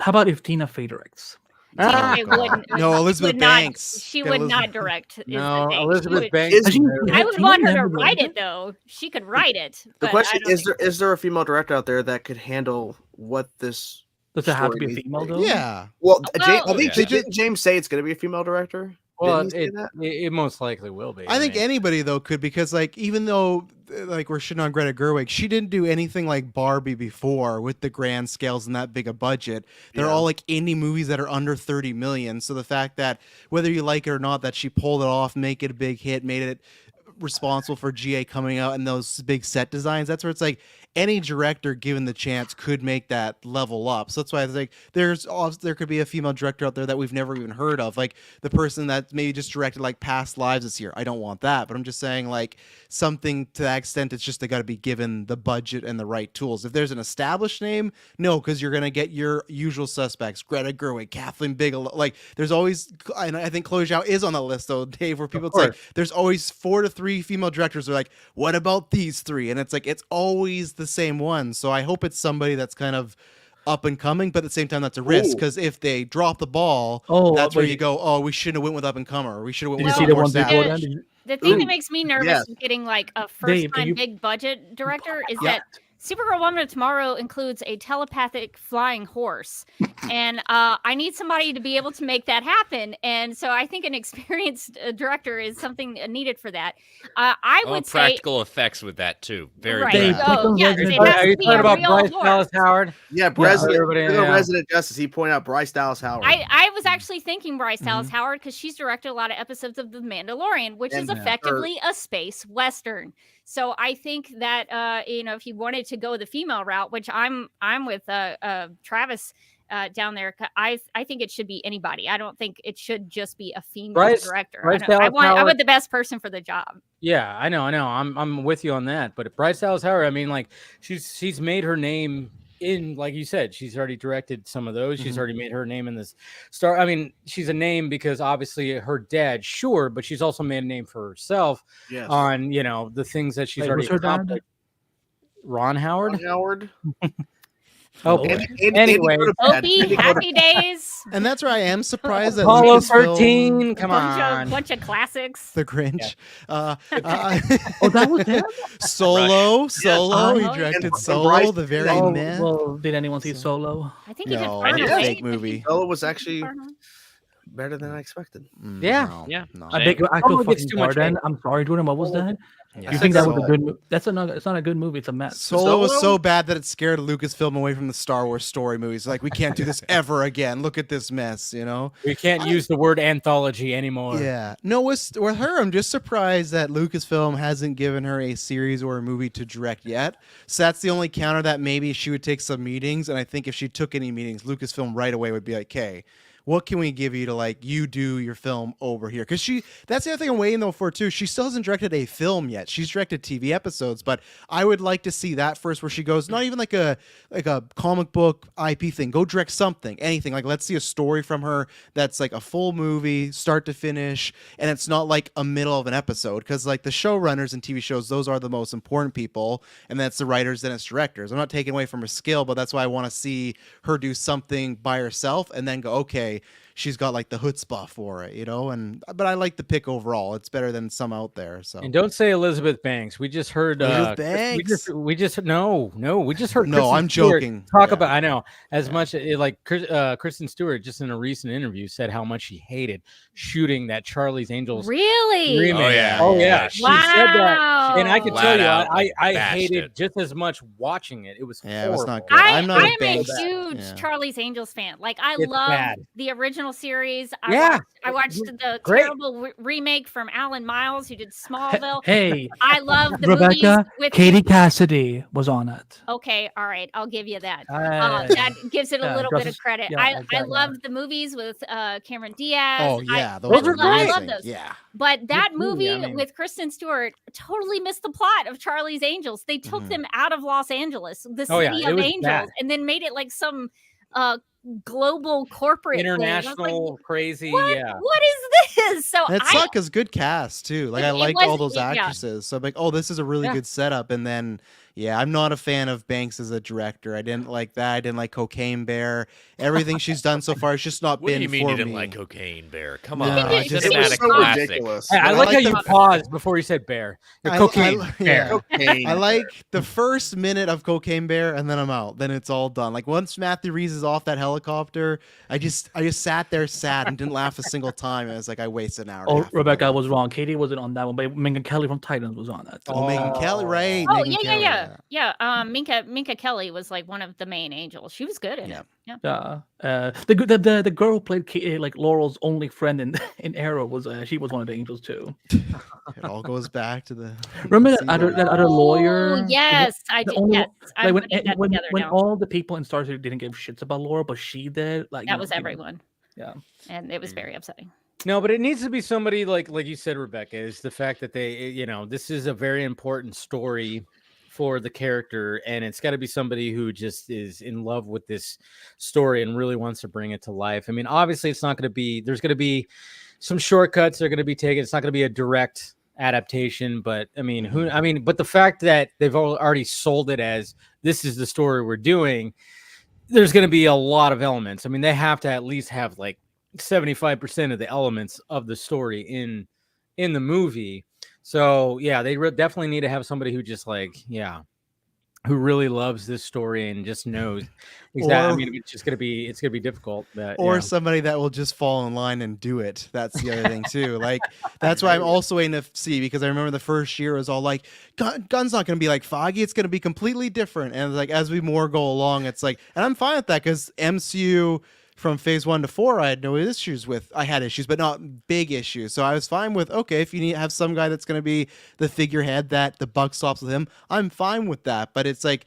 about if Tina Fey directs? She wouldn't- No, Elizabeth would not- Banks. She Get would Elizabeth- not direct. is the No, thing. She Elizabeth would- Banks. Is- I would want her to write it though. She could write it. the but question I don't is: think- is there a female director out there that could handle what this? Does it have to be a story female needs though? Yeah. Well, Well- I think Yeah. didn't James say it's going to be a female director? Well, Didn't he say that? it most likely will be. I think anybody though could, because like even though like we're shitting on Greta Gerwig, she didn't do anything like Barbie before with the grand scales and that big a budget. They're all like indie movies that are under 30 million. So the fact that whether you like it or not, that she pulled it off, make it a big hit, made it responsible for GA coming out and those big set designs, that's where it's like any director given the chance could make that level up. So that's why I was like, there could be a female director out there that we've never even heard of, like the person that maybe just directed like Past Lives this year. I don't want that, but I'm just saying like something to that extent. It's just they got to be given the budget and the right tools. If there's an established name, no, because you're gonna get your usual suspects: Greta Gerwig, Kathleen Bigelow. Like there's always, and I think Chloe Zhao is on the list though, Dave, where people, it's like there's always 4 to 3 female directors who are like, what about these 3? And it's like it's always the same one. So I hope it's somebody that's kind of up and coming, but at the same time that's a risk, because if they drop the ball, that's where you go, oh, we shouldn't have went with up and comer, or we should have went Did you with see the more one before established. that? The thing that makes me nervous with getting like a Dave, first-time big budget director is that Supergirl Woman of Tomorrow includes a telepathic flying horse, and I need somebody to be able to make that happen. And so I think an experienced director is something needed for that. I would say practical effects with that too. Very right. Dave, practical. Oh, yes, it Are has you to be talking a about real Bryce horse. Dallas Howard? Yeah, Resident Justice. He pointed out Bryce Dallas Howard. I was actually thinking Bryce Dallas Howard because she's directed a lot of episodes of The Mandalorian, which is effectively a space western. So I think that if you wanted to go the female route, which I'm with Travis down there, I think it should be anybody. I don't think it should just be a female director. I want the best person for the job. Yeah, I know. I'm with you on that. But Bryce Dallas Howard, I mean, like she's made her name in, like you said, she's already directed some of those. She's already made her name in this star. I mean, she's a name because obviously her dad, sure, but she's also made a name for herself on, the things that she's already accomplished. Ron Howard? Okay. Anyway, Opie, Happy Days. And that's where I am surprised that Apollo 13. Come on, bunch of classics. The Grinch. Oh, that was him. Solo. Oh, He directed Solo. The very meh. Well, did anyone see Solo? I think he did. No, Far it's a Away. fake movie. Solo was actually better than I expected. Yeah. No. I beg your actual fucking too much pardon. hate. I'm sorry, Jordan. What was that? Yeah. You think that was a good movie? It's not a good movie. It's a mess. Solo was so bad that it scared Lucasfilm away from the Star Wars story movies. Like, we can't do this ever again. Look at this mess, We can't use the word anthology anymore. Yeah. No, with her, I'm just surprised that Lucasfilm hasn't given her a series or a movie to direct yet. So that's the only counter, that maybe she would take some meetings. And I think if she took any meetings, Lucasfilm right away would be like, okay, what can we give you to, like, you do your film over here? Because that's the other thing I'm waiting though for too. She still hasn't directed a film yet. She's directed TV episodes, but I would like to see that first, where she goes, not even like a comic book IP thing. Go direct something, anything. Like, let's see a story from her that's like a full movie, start to finish, and it's not like a middle of an episode. Because like the showrunners in TV shows, those are the most important people, and that's the writers, then it's directors. I'm not taking away from her skill, but that's why I want to see her do something by herself, and then go, okay, she's got like the chutzpah for it, but I like the pick overall. It's better than some out there. So, and don't say Elizabeth Banks. We just heard Banks. We just heard No, Kristen I'm Stewart joking. talk Yeah. about, I know, as much like Kristen Stewart just in a recent interview said how much she hated shooting that Charlie's Angels Really? remake. Oh, yeah. She said that, and I can Flat tell you, out, I bashed hated it. just as much watching it. It was Yeah, it was not horrible. good. I'm not a a Banks. huge Yeah. Charlie's Angels fan. Like, I It's love bad. the original series. Yeah. I watched the Great. terrible remake from Alan Miles, who did Smallville. Hey, I love the Rebecca, movies with Katie Cassidy was on it. Okay, all right, I'll give you that. Uh, That gives it a yeah, little bit of Justice- credit. yeah, I exactly. love the movies with Cameron Diaz. Oh yeah, those are I great. love those. Yeah. But that movie, movie I mean- with Kristen Stewart totally missed the plot of Charlie's Angels. They took them out of Los Angeles, the Oh, yeah, city it of was angels, bad. and then made it like some global corporate thing. I was like, International crazy. what? Yeah. What is this? So It I sucked because good cast too. Like, I It liked was- all those yeah. actresses. So I'm like, oh, this is a really Yeah. good setup. And then, yeah, I'm not a fan of Banks as a director. I didn't like that. I didn't like Cocaine Bear. Everything she's done so far has just not What do been you mean for you didn't me. like Cocaine Bear? Come No, on, I just- It was cinematic so classic. ridiculous. Hey, I But I like like how the- you paused before you said bear. The cocaine bear. Cocaine. I like the first minute of Cocaine Bear, and then I'm out. Then it's all done. Like, once Matthew Reeves is off that helicopter, I just sat there sad and didn't laugh a single time. I was like, I wasted an hour. and a Oh, half of Rebecca, my I life. was wrong. Katie wasn't on that one, but Minka Kelly from Titans was on it. Oh, Megan Kelly, right? Oh Megyn yeah, Kelly, yeah. Minka Kelly was like one of the main angels. She was good in Yeah. it. Yeah. Yeah, the girl who played like Laurel's only friend in Arrow was she was one of the angels too. It all goes back to the. Remember the that other lawyer? Oh yes, I The did. only- Yes, I'm Like when putting that when, together when now. all the people in Star Trek didn't give shits about Laurel, but she did. Like That was everyone. Yeah. And it was very upsetting. No, but it needs to be somebody like you said, Rebecca, is the fact that they, this is a very important story for the character, and it's got to be somebody who just is in love with this story and really wants to bring it to life. I mean, obviously it's not going to be, there's going to be some shortcuts that are going to be taken. It's not going to be a direct adaptation, but but the fact that they've already sold it as this is the story we're doing, there's going to be a lot of elements. I mean, they have to at least have like 75% of the elements of the story in the movie. So yeah, they definitely need to have somebody who just who really loves this story and just knows exactly. I mean, it's gonna be difficult. But, Or somebody that will just fall in line and do it. That's the other thing too. Like, that's why I'm also waiting to see, because I remember the first year was all like, Gunn's not going to be like Foggy. It's going to be completely different. And like, as we more go along, it's like, and I'm fine with that, because MCU from phase 1 to 4, I had no issues with. I had issues, but not big issues. So I was fine with, okay, if you need to have some guy that's going to be the figurehead that the buck stops with him, I'm fine with that. But it's like,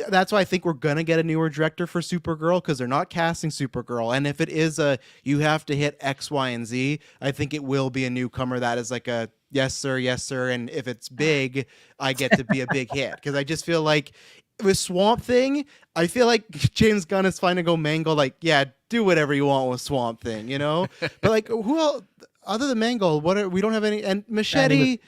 that's why I think we're going to get a newer director for Supergirl, because they're not casting Supergirl. And if it is you have to hit X, Y, and Z, I think it will be a newcomer that is like a yes sir, and if it's big, I get to be a big hit. Because I just feel like with Swamp Thing, I feel like James Gunn is fine to go Mangold. Like, yeah, do whatever you want with Swamp Thing, you know. But like, who else other than Mangold? We don't have any. And Machete,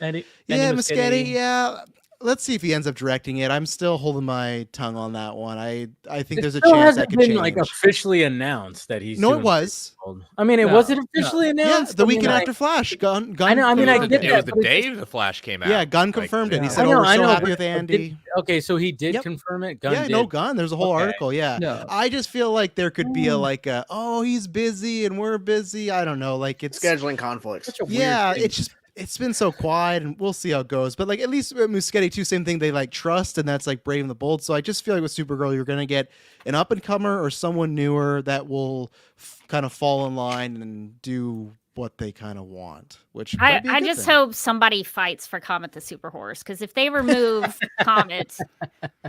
Muschietti, yeah. Let's see if he ends up directing it. I'm still holding my tongue on that one. I think there's a chance that could change. Like officially announced that he's. No, it was. I mean, it wasn't officially announced. Yeah, the weekend after Flash. Gunn. I know. I mean, I get it was the day the Flash came out. Yeah, Gunn confirmed it. He said, "Oh, we're so happy with Andy." Okay, so he did confirm it. Gunn did. No, Gunn. There's a whole article. Yeah, no. I just feel like there could be oh, he's busy and we're busy. I don't know. Like it's scheduling conflicts. Yeah, it's just. It's been so quiet, and we'll see how it goes. But like at least Muschietti too, same thing. They like trust, and that's like Brave and the Bold. So I just feel like with Supergirl, you're gonna get an up and comer or someone newer that will kind of fall in line and do what they kind of want. Which I just hope somebody fights for Comet the Super Horse, because if they remove Comet,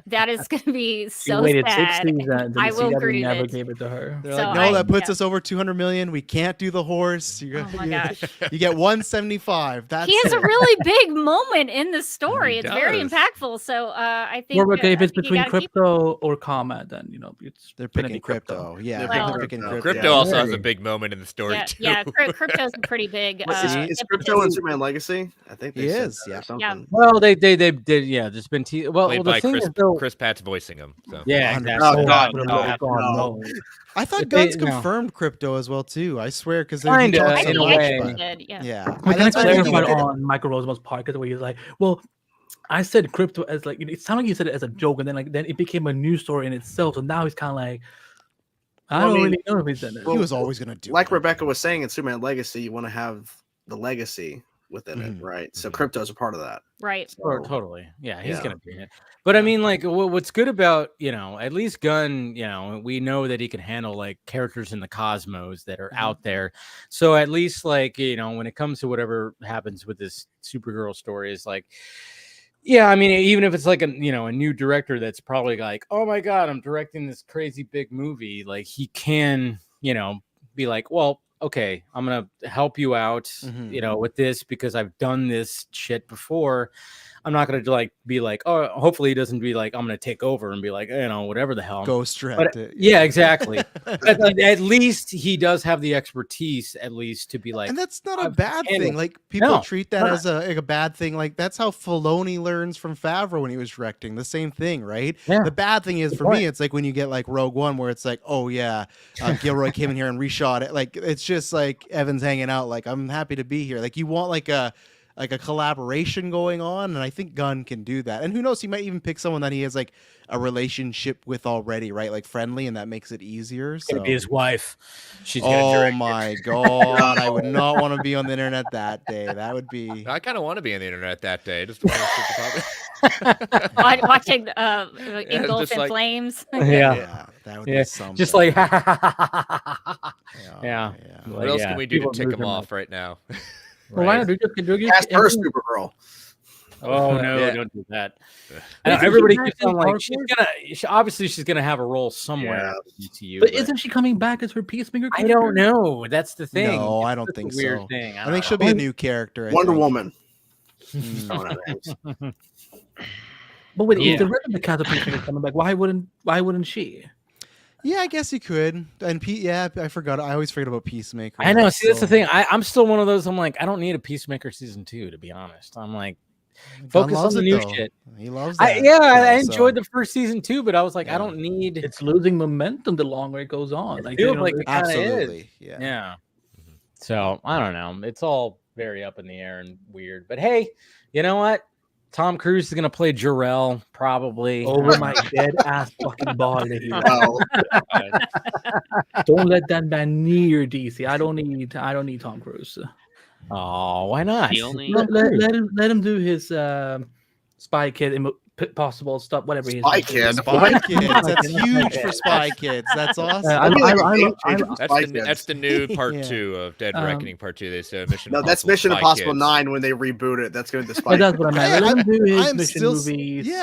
that is going to be so sad. 6 seasons, I will agree. Never gave it to her. They're like, no, that puts us over 200 million. We can't do the horse. Oh my gosh! You get 175. He has a really big moment in the story. It's very impactful. So I think. Well, okay, if it's between Crypto or Comet, then they're picking Crypto. Yeah, they're picking Crypto. Crypto also has a big moment in the story too. Yeah, Crypto's pretty big. Is Crypto in Superman Legacy? I think he is. Yeah. Well, they did. Yeah, there's been played by Chris Pratt's voicing him. So. Yeah, exactly. No. I thought Gunn's confirmed Crypto as well too. I swear, because in a way. Yeah. I kind of clarified on Michael Rosenbaum's podcast where he's like, well, I said Crypto as like, it sounded like you said it as a joke, and then it became a news story in itself. So now he's kind of like, I don't really know if he's in it. He was always going to do like Rebecca was saying in Superman Legacy, you want to have the legacy within it, right? So Crypto is a part of that, right? So, totally, yeah, he's gonna be in it. But I mean, like, what's good about at least Gunn, we know that he can handle like characters in the cosmos that are out there. So at least like when it comes to whatever happens with this Supergirl story, is like. Yeah, I mean, even if it's like a new director that's probably like, oh my god, I'm directing this crazy big movie, like he can, be like, well, okay, I'm gonna help you out, with this because I've done this shit before. I'm not gonna like be like, oh, hopefully he doesn't be like, I'm gonna take over and be like, whatever the hell. Ghost direct it. Yeah, exactly. But at least he does have the expertise, at least to be like, and that's not a bad thing. Like people treat that as a bad thing. Like that's how Filoni learns from Favreau when he was directing. The same thing, right? Yeah. The bad thing is for me, it's like when you get like Rogue One, where it's like, oh yeah, Gilroy came in here and reshot it. Like it's just like Evan's hanging out. Like I'm happy to be here. Like you want like a collaboration going on, and I think Gunn can do that. And who knows, he might even pick someone that he has like a relationship with already, right? Like friendly, and that makes it easier. It's gonna be his wife. She's oh my god, I would not want to be on the internet that day. That would be. I kind of want to be on the internet that day. Just want watching engulf in flames. Yeah, that would be something. Just like yeah. What else can we do to tick him off right now? Well, why not do her Supergirl? Oh no, don't do that. Everybody keeps on like she's gonna have a role somewhere. Yeah. But isn't she coming back as her Peacemaker character? I don't know. That's the thing. No, I don't think so. Weird thing. I think she'll be a new character. Wonder Woman. But wait, if the rest of the cast of Peacemaker coming back, why wouldn't she? Yeah, I guess you could. And I forgot. I always forget about Peacemaker. I know. See, that's the thing. I'm still one of those. I'm like, I don't need a Peacemaker season 2, to be honest. I'm like, focus on the new shit. He loves that. I enjoyed the first season too, but I was like, I don't need. It's losing momentum the longer it goes on. Like, feels like it absolutely, is. Yeah. So I don't know. It's all very up in the air and weird. But hey, you know what? Tom Cruise is gonna play Jor-El probably over my dead ass fucking body. Don't let that man near DC. I don't need Tom Cruise. Oh, why not? Let him do his Spy Kid possible stuff, whatever he is. Spy Kids. Spy Kids. That's huge for Spy Kids. That's awesome. That's the new part 2 of Dead Reckoning Part 2. They said Mission Impossible. No, that's Mission Spy Impossible Kids. 9 when they reboot it. That's going to be the Spy That's what I meant.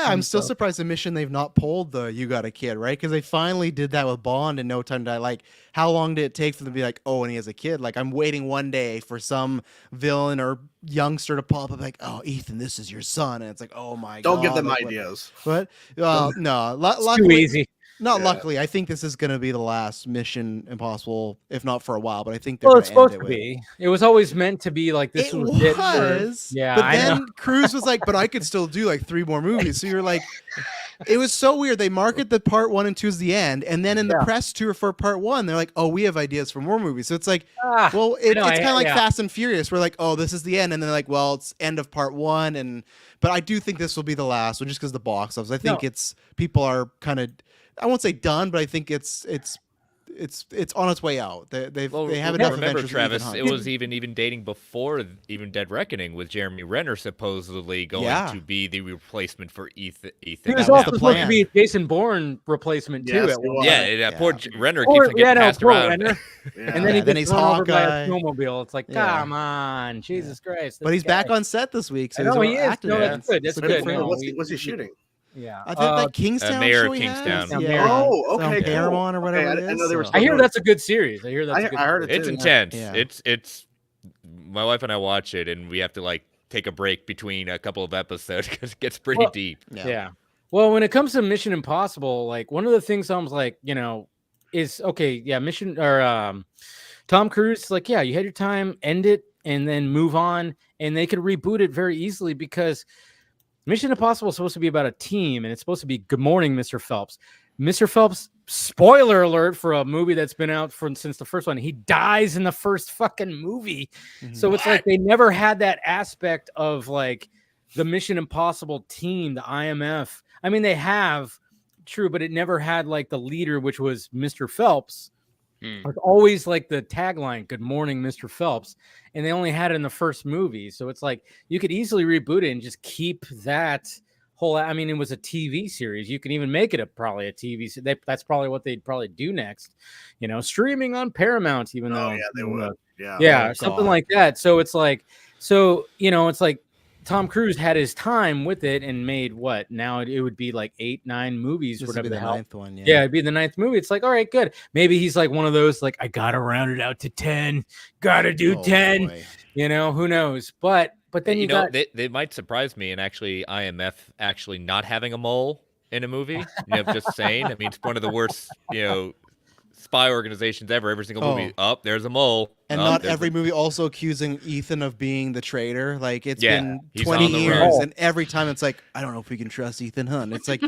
I'm still surprised the mission they've not pulled the You Got a Kid, right? Because they finally did that with Bond in No Time to Die. Like, how long did it take for them to be like, oh, and he has a kid? Like, I'm waiting one day for some villain or youngster to pop up like, oh, Ethan, this is your son. And it's like, oh my God. Don't give them like, ideas. But no, It's too easy. Luckily, I think this is going to be the last Mission Impossible, if not for a while. But I think Well, it's supposed to be. It was always meant to be like this. It was was. Yeah, but I then know. Cruise was like, but I could still do like 3 more movies. So you're like, it was so weird. They market the part 1 and 2 as the end, and then in the press tour for part 1, they're like, oh, we have ideas for more movies. So it's like, well, it's kind of like Fast and Furious. We're like, oh, this is the end, and then like, well, it's end of part 1, but I do think this will be the last one just because the box office. I think people are kind of, I won't say done, but I think it's on its way out. They have enough. Remember, Adventures. Travis, it was even dating before even Dead Reckoning with Jeremy Renner supposedly going to be the replacement for Ethan. He was also supposed to be a Jason Bourne replacement too. Poor Renner keeps getting passed around. Renner. And then he's Hawkeye. Snowmobile. It's like, come on, Jesus Christ! But he's back on set this week. So I know he is. active. No, that's good. That's good. What's he shooting? Yeah, I think that Kingstown Mayor show of he has? Kingstown. Yeah. Oh, okay, cool. Paramount or whatever it is. I know they were. I hear that's a good series. I hear that's. I heard it. It's too, intense. Yeah. It's my wife and I watch it, and we have to like take a break between a couple of episodes because it gets pretty deep. Yeah. Well, when it comes to Mission Impossible, like one of the things I was like, is okay. Yeah, Mission or Tom Cruise. Like, yeah, you had your time, end it, and then move on, and they could reboot it very easily because Mission Impossible is supposed to be about a team, and it's supposed to be Good Morning, Mr. Phelps. Mr. Phelps, spoiler alert for a movie that's been out since the first one, he dies in the first fucking movie. So it's like they never had that aspect of like the Mission Impossible team, the IMF. I mean, they have, true, but it never had like the leader, which was Mr. Phelps. It's always like the tagline, Good Morning, Mr. Phelps. And they only had it in the first movie. So it's like you could easily reboot it and just keep that whole. I mean, it was a TV series. You can even make it probably a TV series. That's probably what they'd probably do next. Streaming on Paramount, even though. Yeah, they would. Yeah, something like that. So it's like, it's like Tom Cruise had his time with it and made what? Now it would be like 8-9 movies. This whatever would be the the hell. 9th one. Yeah, it'd be the 9th movie. It's like, all right, good. Maybe he's like one of those, like, I gotta round it out to 10. Gotta do 10. Boy. Who knows? But then you got they might surprise me, and actually IMF actually not having a mole in a movie. Just saying. I mean, it's one of the worst, spy organizations ever. Every single movie, there's a mole. And not every movie also accusing Ethan of being the traitor. Like, it's been he's 20 on the years, road. and every time it's like, I don't know if we can trust Ethan Hunt. It's like,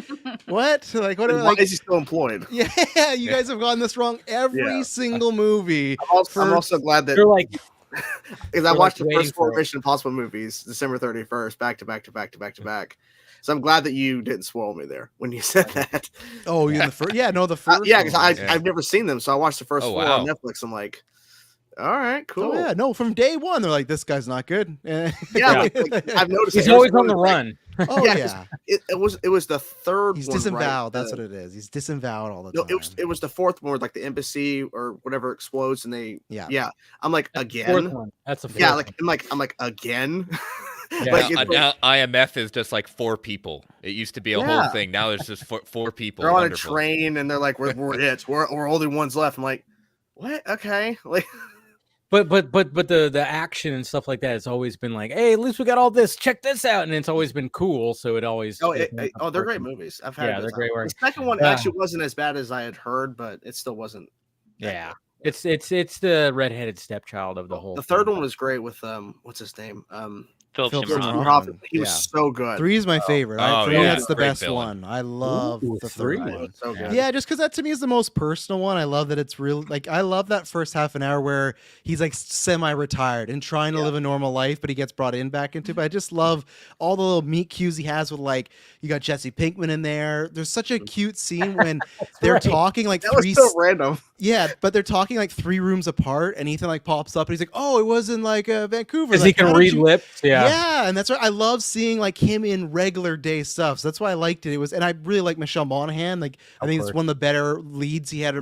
what? Like, what? Why is he still employed? Yeah, you guys have gotten this wrong every single movie. I'm also glad that you're like, because I watched the waiting first 4 for it. Mission Impossible movies December 31st, back to back. So I'm glad that you didn't spoil me there when you said that. Oh, you in the first? Yeah, no, the first. Yeah, because one. I've never seen them, so I watched the first 4 wow. on Netflix. I'm like, all right, cool. Oh, yeah, no, from day one they're like, this guy's not good. Yeah, like, I've noticed he's that always on every the one is run. Oh Yeah, yeah, it was the third he's one. disavowed. Right? That's what it is. He's disavowed all the No, time. it was the 4th one where like the embassy or whatever explodes and they Yeah. I'm like, Fourth again. one. That's a fourth Yeah, one. like I'm like again. Yeah. Like, Now, it's now IMF is just like 4 people. It used to be a whole thing. Now there's just four people. they're on Wonderful. a train and they're like, we're it. We're only ones left. I'm like, what? Okay. Like, But the action and stuff like that has always been like, hey, at least we got all this. Check this out, and it's always been cool. So it always. they're great movies. I've had. They're great work. The second one actually wasn't as bad as I had heard, but it still wasn't. Yeah, it's the redheaded stepchild of the whole. The third one was great with what's his name? Philip Philip Seymour Seymour Hoffman. Hoffman. He was so good. 3 is my favorite. Oh, For me, yeah. that's the Great best villain. one. I love the 3 third one. So good. Yeah, just because that to me is the most personal one. I love that it's real. Like, I love that first half an hour where he's like semi-retired and trying to live a normal life, but he gets brought in back into. But I just love all the little meet cues he has with, like, you got Jesse Pinkman in there. There's such a cute scene when they're talking like That was so random. Yeah, but they're talking like 3 rooms apart, and Ethan like pops up, and he's like, "Oh, it was in like Vancouver." Because Like, he can read lips. Yeah. Yeah, and that's why I love seeing like him in regular day stuff. So that's why I liked it. It was, and I really like Michelle Monaghan. Like, I think it's one of the better leads he had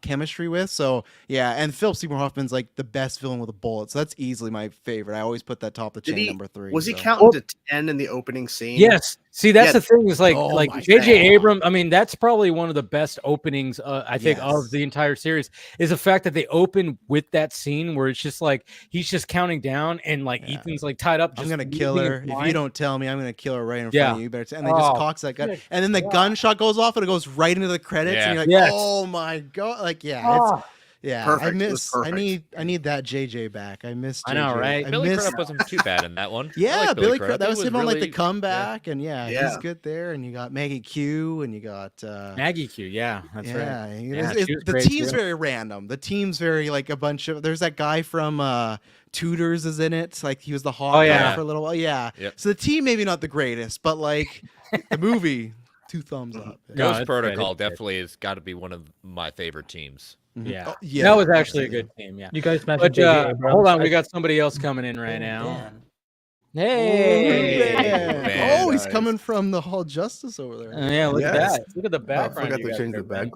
chemistry with. So yeah, and Philip Seymour Hoffman's like the best villain with a bullet. So that's easily my favorite. I always put that top of the chain number 3. Was he counting to 10 in the opening scene? Yes. See, that's the thing is like Oh my J.J. God. Abrams. I mean, that's probably one of the best openings I think of the entire series is the fact that they open with that scene where it's just like he's just counting down and like Ethan's like tied up. I'm Just gonna kill losing her his if mind. you don't tell me. I'm gonna kill her right in front Yeah. of you. Better and they just cocks that gun, good and then the gunshot goes off and it goes right into the credits, and you're like, Yes. oh my God, like it's. Yeah, Perfect. I It was miss. perfect. I need that JJ back. I miss. JJ. I know, right? Billy miss. Crudup wasn't too bad in that one. Yeah, I like Billy Crudup. That He was him on like the really- comeback, and Yeah. he's good there. And you got Maggie Q, and you got Maggie Q. Yeah, that's right. Yeah, she was the great, team's too. very random. The team's very like a bunch of. There's that guy from Tudors is in it. Like he was the hawk guy yeah. for a little while. Yeah. Yep. So the team maybe not the greatest, but like the movie, 2 thumbs up. No, Ghost it's Protocol great, it's great. definitely has got to be one of my favorite teams. Yeah. Oh, yeah, That was actually a good team. Yeah. You guys mentioned But J.J. Abrams. hold on, we got somebody else coming in right now. Hey. Yeah. Oh, he's Nice. coming from the Hall of Justice over there. Yeah, look at Yes. that. Look at the I background. forgot you to guys change the are painting.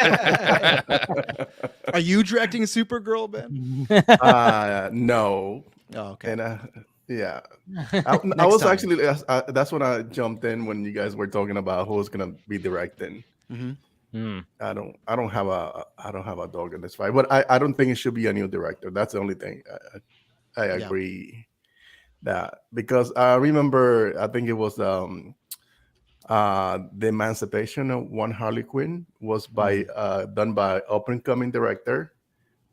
background. Are you directing Supergirl, Ben? No. Oh, okay. And yeah, I was time. actually that's when I jumped in when you guys were talking about who was gonna be directing. Hmm. I don't have a dog in this fight, but I don't think it should be a new director. That's the only thing. I agree that because I remember I think it was the Emancipation of One Harley Quinn was by done by up and coming director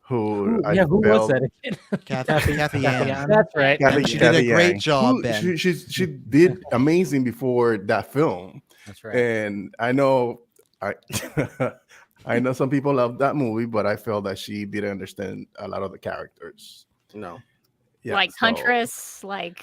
who who was that again? Kathy Yan. That's right. And she did a great job, Who- Ben. She did amazing before that film, That's right. and I know I know some people love that movie, but I felt that she didn't understand a lot of the characters. No. Yeah, like so- Huntress, like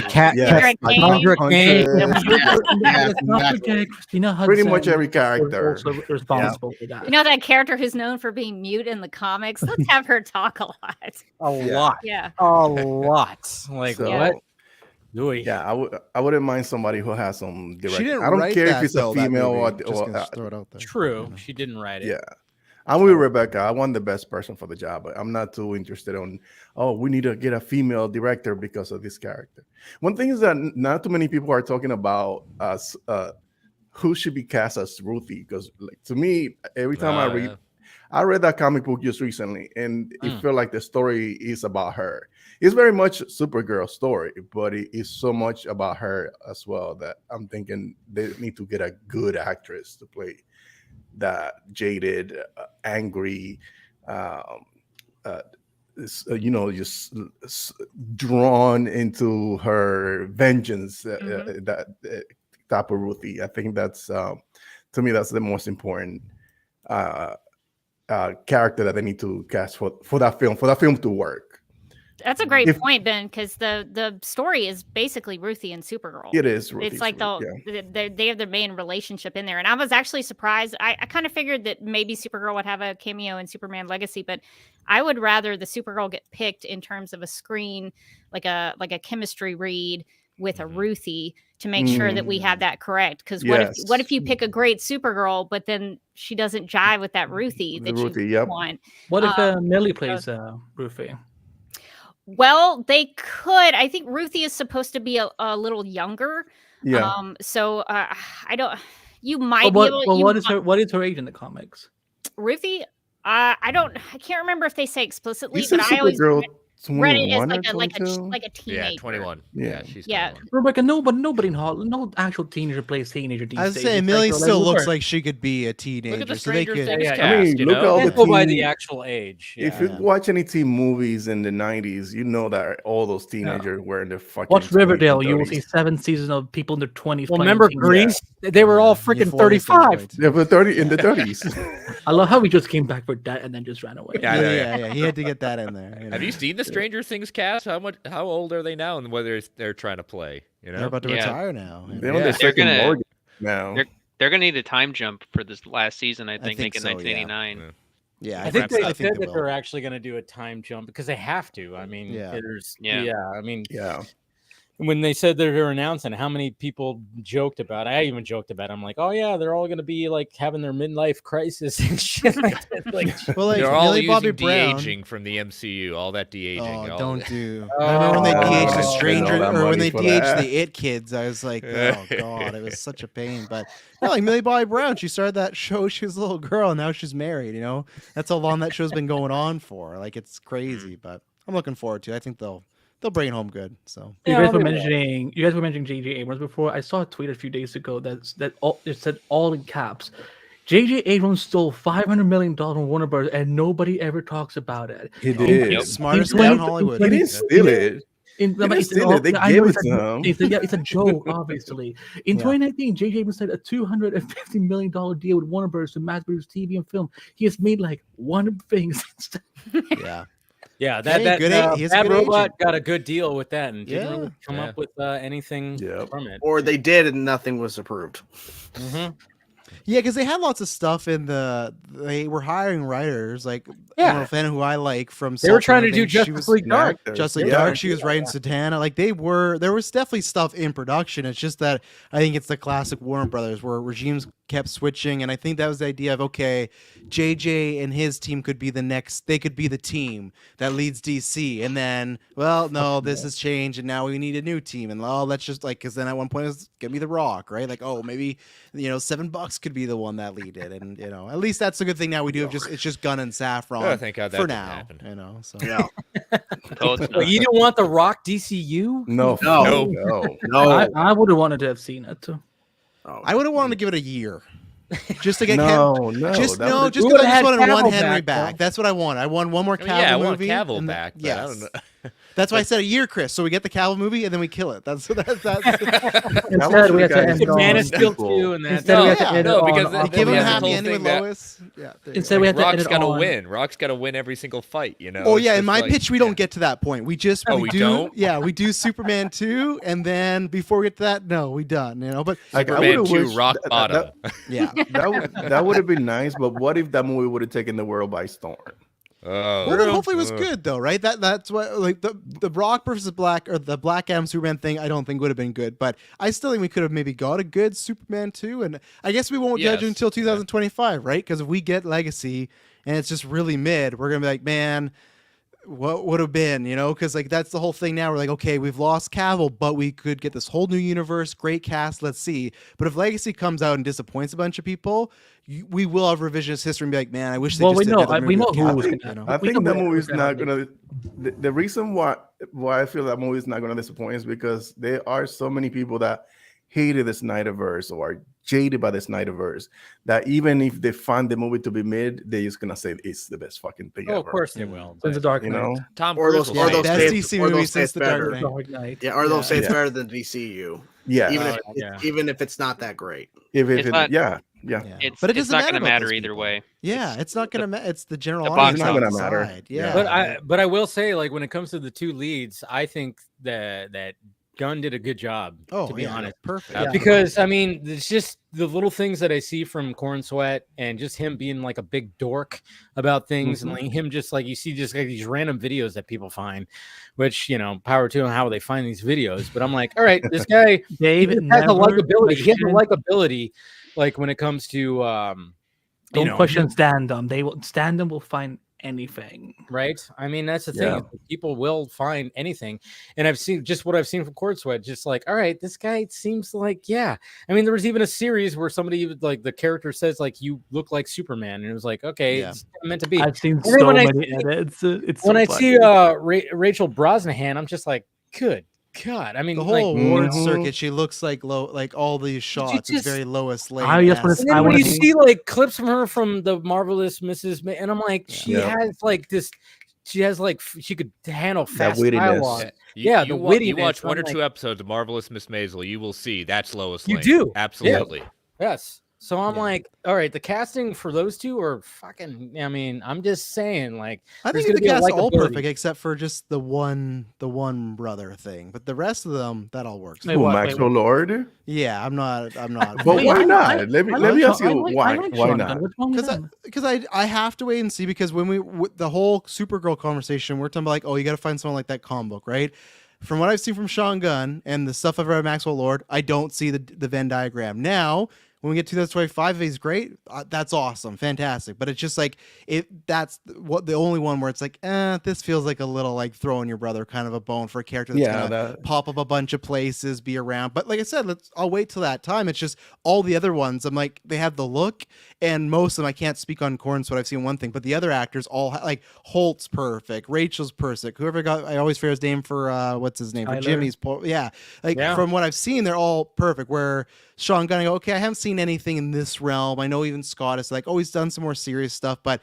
Cat. Yes, Kendrick like Kane. Kendrick Kane. Huntress, Let's not forget Christina Hudson. pretty much every was character. also responsible for that. you know that character who's known for being mute in the comics. Let's have her talk a lot. A lot. Yeah. A lot. Like So, what? Louis. Yeah, I wouldn't mind somebody who has some direct. She didn't I don't write care if that, it's though, a that female movie. or Just gonna throw it out there. True. You know. She didn't write it. yeah. I'm with Rebecca. I want the best person for the job, but I'm not too interested on, we need to get a female director because of this character. One thing is that not too many people are talking about who should be cast as Ruthie, because like, to me, every time I read that comic book just recently, and it felt like the story is about her. It's very much Supergirl story, but it is so much about her as well that I'm thinking they need to get a good actress to play that jaded, angry, just drawn into her vengeance, that type of Ruthie. I think that's to me that's the most important character that they need to cast for that film to work. That's a great point, Ben, because the story is basically Ruthie and Supergirl. It is. It's like they have their main relationship in there. And I was actually surprised. I kind of figured that maybe Supergirl would have a cameo in Superman Legacy, but I would rather the Supergirl get picked in terms of a screen, like a chemistry read with a Ruthie to make sure that we have that correct. Because what if you pick a great Supergirl, but then she doesn't jive with that Ruthie that you want? What if Millie plays Ruthie? Well, they could. I think Ruthie is supposed to be a little younger. Yeah. So I don't. You might be able. Well, what is her age in the comics? Ruthie. I can't remember if they say explicitly, You but said I always Supergirl read it as 21 like or a 22? teenager. Yeah, 21. Yeah. She's Yeah. 21. Rebecca, nobody in Hollywood, no actual teenager plays teenager these I was days. saying It's Millie like, still looks look, like she could be a teenager. Look at the so they Stranger could. Things Yeah. cast, I mean, you look know? at all Can't the go by teen- the actual age. If Yeah. you watch any teen movies in the 90s, you know that all those teenagers were in their fucking watch 20s Riverdale. and You will 30s. see 7 seasons of people in their 20s. Well, playing remember teen- Grease? They were all freaking Euphoria 35. standpoint. They were 30 in the 30s. I love how we just came back for that and then just ran away. Yeah, I know, Yeah. He had to get that in there. Have you seen the Stranger Things cast? How old are they now, and whether they're trying to play? You They're know, about to Yeah. retire now. They're on Yeah. their They're second gonna- mortgage now. they're gonna need a time jump for this last season. I think make it so, yeah. 1989. Yeah, I think they I said they that they're will. actually going to do a time jump because they have to. I mean, Yeah. I mean, Yeah. when they said they're announcing, how many people joked about it? I even joked about it. I'm like, oh yeah, they're all going to be like having their midlife crisis and shit like that. Like, Well, like They're all Millie Bobby using Brown. de-aging from the MCU. All that de-aging. Oh, all don't that. do. Oh, I remember when they I de-aged wouldn't the spend stranger, all that or when money they for de-aged that. the It kids. I was like, oh god, it was such a pain. But no, like Millie Bobby Brown, she started that show. She was a little girl, and now she's married. You know, that's how long that show's been going on for. Like, it's crazy, but I'm looking forward to it. I think they'll bring it home good. So You Yeah, guys were they will. mentioning J.J. Abrams before. I saw a tweet a few days ago that it said all in caps. J.J. Abrams stole $500 million from Warner Bros. And nobody ever talks about it. He did. Yep. smartest In guy in 20 Hollywood. He didn't steal it. In, They didn't steal all- it. They I gave know it it's to a- him. It's a joke, obviously. In Yeah. 2019, J.J. Abrams signed a $250 million deal with Warner Bros. To mass produce TV and film. He has made like one thing since then. Yeah. yeah, Hey, that good he has a Bad good Robot agent. got a good deal with that and didn't Yeah. really come Yeah. up with anything Yep. from it. Or they did and nothing was approved. Mhm. Yeah, because they had lots of stuff in they were hiring writers like Yeah. fan who I like from. They were Salt trying to and do everything. She Justice was League Dark. Actors. Just like Yeah. Dark, she was writing Satana. Like there was definitely stuff in production. It's just that I think it's the classic Warner Brothers where regimes kept switching, and I think that was the idea of okay, JJ and his team could be they could be the team that leads DC, and then well, no, this has changed, and now we need a new team, and well, let's just like because then at one point it was gonna be The Rock, right? Like oh, maybe $7 could be the one that lead it, and at least that's a good thing now we do. It's just Gunn and Saffron. Oh, thank God that for didn't now, happen. So Yeah. No, it's Like, not. you didn't want the Rock DCU? No. No. No. No. I would have wanted to have seen it too. Oh, I would have wanted to give it a year, just to get No. just that no, would've- just We because would've I just had wanted one Cavill Henry back, back. though. That's what I want. I want one more Cavill I want movie. Cavill and back, but yes. I don't know. That's why I said a year, Chris. So we get the Cavill movie and then we kill it. That's Instead, was we the had to guy end who- Man on. of Steel People. 2 and that. Instead, we No, had to yeah, end no, it because on. that- You give him a Yeah, the happy whole ending with thing that- Lois. Yeah. there you Instead, go. we had to end Rock's it got to on. win. Rock's got to win every single fight. Oh It's yeah, in just my like- pitch we don't get to that point. We just Oh, we we do don't? yeah, we do Superman 2 and then before we get to that, no, we done, but Like, I Superman would've 2 wished rock that- bottom. yeah. that would have been nice, but what if that movie would have taken the world by storm? Oh, Well, then hopefully it was good though, right? That's what like the Rock versus Black or the Black Adam Superman thing. I don't think would have been good, but I still think we could have maybe got a good Superman 2, and I guess we won't judge it Yes. until 2025, right? Because if we get Legacy and it's just really mid, we're gonna be like, man, what would have been, Because like that's the whole thing. Now we're like, okay, we've lost Cavill, but we could get this whole new universe, great cast. Let's see. But if Legacy comes out and disappoints a bunch of people, we will have revisionist history and be like, man, I wish they Well, just we did know- another we movie know with who Cavill, was think- gonna- I we think know that what movie's was not gonna gonna. The reason why I feel that movie is not gonna disappoint is because there are so many people that hated the Snyderverse or are jaded by the Snyderverse that even if they find the movie to be mid, they're just gonna say it's the best fucking thing Oh, ever. of course they will. Since the but- Dark You Knight. know, Tom Or Cruise those- will or say those it. best days- DC or movie those since days the Dark better. Knight. Dark Knight. Yeah, or they'll say it's Yeah. better than DCU, yeah. Yeah. even if it's not that great. If It's not- yeah. Yeah. It's, But it it's doesn't not going to about matter those either people. way. Yeah, it's not gonna matter. It's the general the audience box that office. It's not gonna decide. matter. Yeah, But I will say, like, when it comes to the two leads, I think that Gunn did a good job. to be honest, perfect. Yeah. because I mean, it's just the little things that I see from Corn Sweat and just him being like a big dork about things, and like him just like you see just like these random videos that people find, which power to him how they find these videos. But I'm like, all right, this guy Dave has a never likability. He has a questioned- likability, like when it comes to Don't question Stand-Em. Stand-Em will find anything. right? I mean, that's the thing. Yeah. People will find anything. And I've seen just what I've seen from Cord Sweat, just like, all right, this guy seems like, yeah. I mean, there was even a series where somebody like the character says, like, you look like Superman. And it was like, okay, Yeah. it's meant to be. I've seen then so when I many see- edits. It's When so I funny. see Rachel Brosnahan, I'm just like, good God. I mean, The like, whole award Mhm. circuit, she looks like all these shots. It's just- very Lois Lane. I just wanna- and then I when wanna you see- see like clips from her from the Marvelous Mrs. May, and I'm like, she Yeah. has like this, she has like, she could handle That fast wittiness. dialogue. Yeah, the you wittiness, watch I'm one or like- two episodes of Marvelous Miss Maisel, you will see that's Lois You Lane. do. Absolutely. Yes. So I'm Yeah. like, all right, the casting for those two are fucking. I mean, I'm just saying, like, I there's think gonna the be a cast all likability. perfect except for just the one brother thing, but the rest of them that all works. Wait, Who, what? Maxwell Lord? Yeah, I'm not. But Wait, why I not? Let me like ask Sean- you I like why Sean not? Gunn. What's wrong with him? Because I have to wait and see, because when with the whole Supergirl conversation, we're talking about like, oh, you got to find someone like that comic book, right? From what I've seen from Sean Gunn and the stuff I've read of Maxwell Lord, I don't see the Venn diagram. Now, when we get to 2025, he's great. That's awesome, fantastic. But it's just like that's what the only one where it's like, this feels like a little like throwing your brother kind of a bone for a character that's gonna pop up a bunch of places, be around. But like I said, I'll wait till that time. It's just all the other ones. I'm like, they have the look, and most of them I can't speak on Corns, what I've seen one thing, but the other actors all like Holt's perfect, Rachel's perfect. Whoever got, I always forget his name for what's his name Tyler. for Jimmy's. From what I've seen, they're all perfect. Where Sean Gunn, I go, okay, I haven't seen anything in this realm. I know even Scott is like, oh, he's done some more serious stuff, but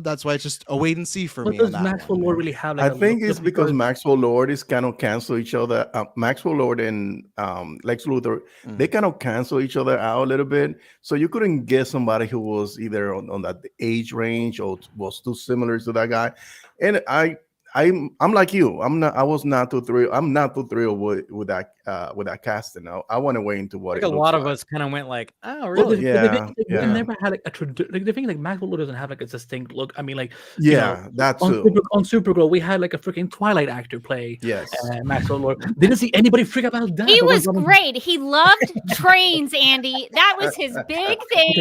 that's why it's just a wait and see for What me. does Maxwell Lord really have? Like I think it's because Maxwell Lord is kind of cancel each other. Maxwell Lord and Lex Luthor, they kind of cancel each other out a little bit. So you couldn't get somebody who was either on that age range or was too similar to that guy. And I'm like you. I was not too thrilled. I'm not too thrilled with that casting. I want to wait into what Like it a looks lot of like. us kind of went like, oh, Well, really? they never had like the thing like Maxwell Lord doesn't have like a distinct look. I mean, like that's on Supergirl, we had like a freaking Twilight actor play Maxwell Lord. Didn't see anybody freak about that. He was great. He loved trains, Andy. That was his big thing.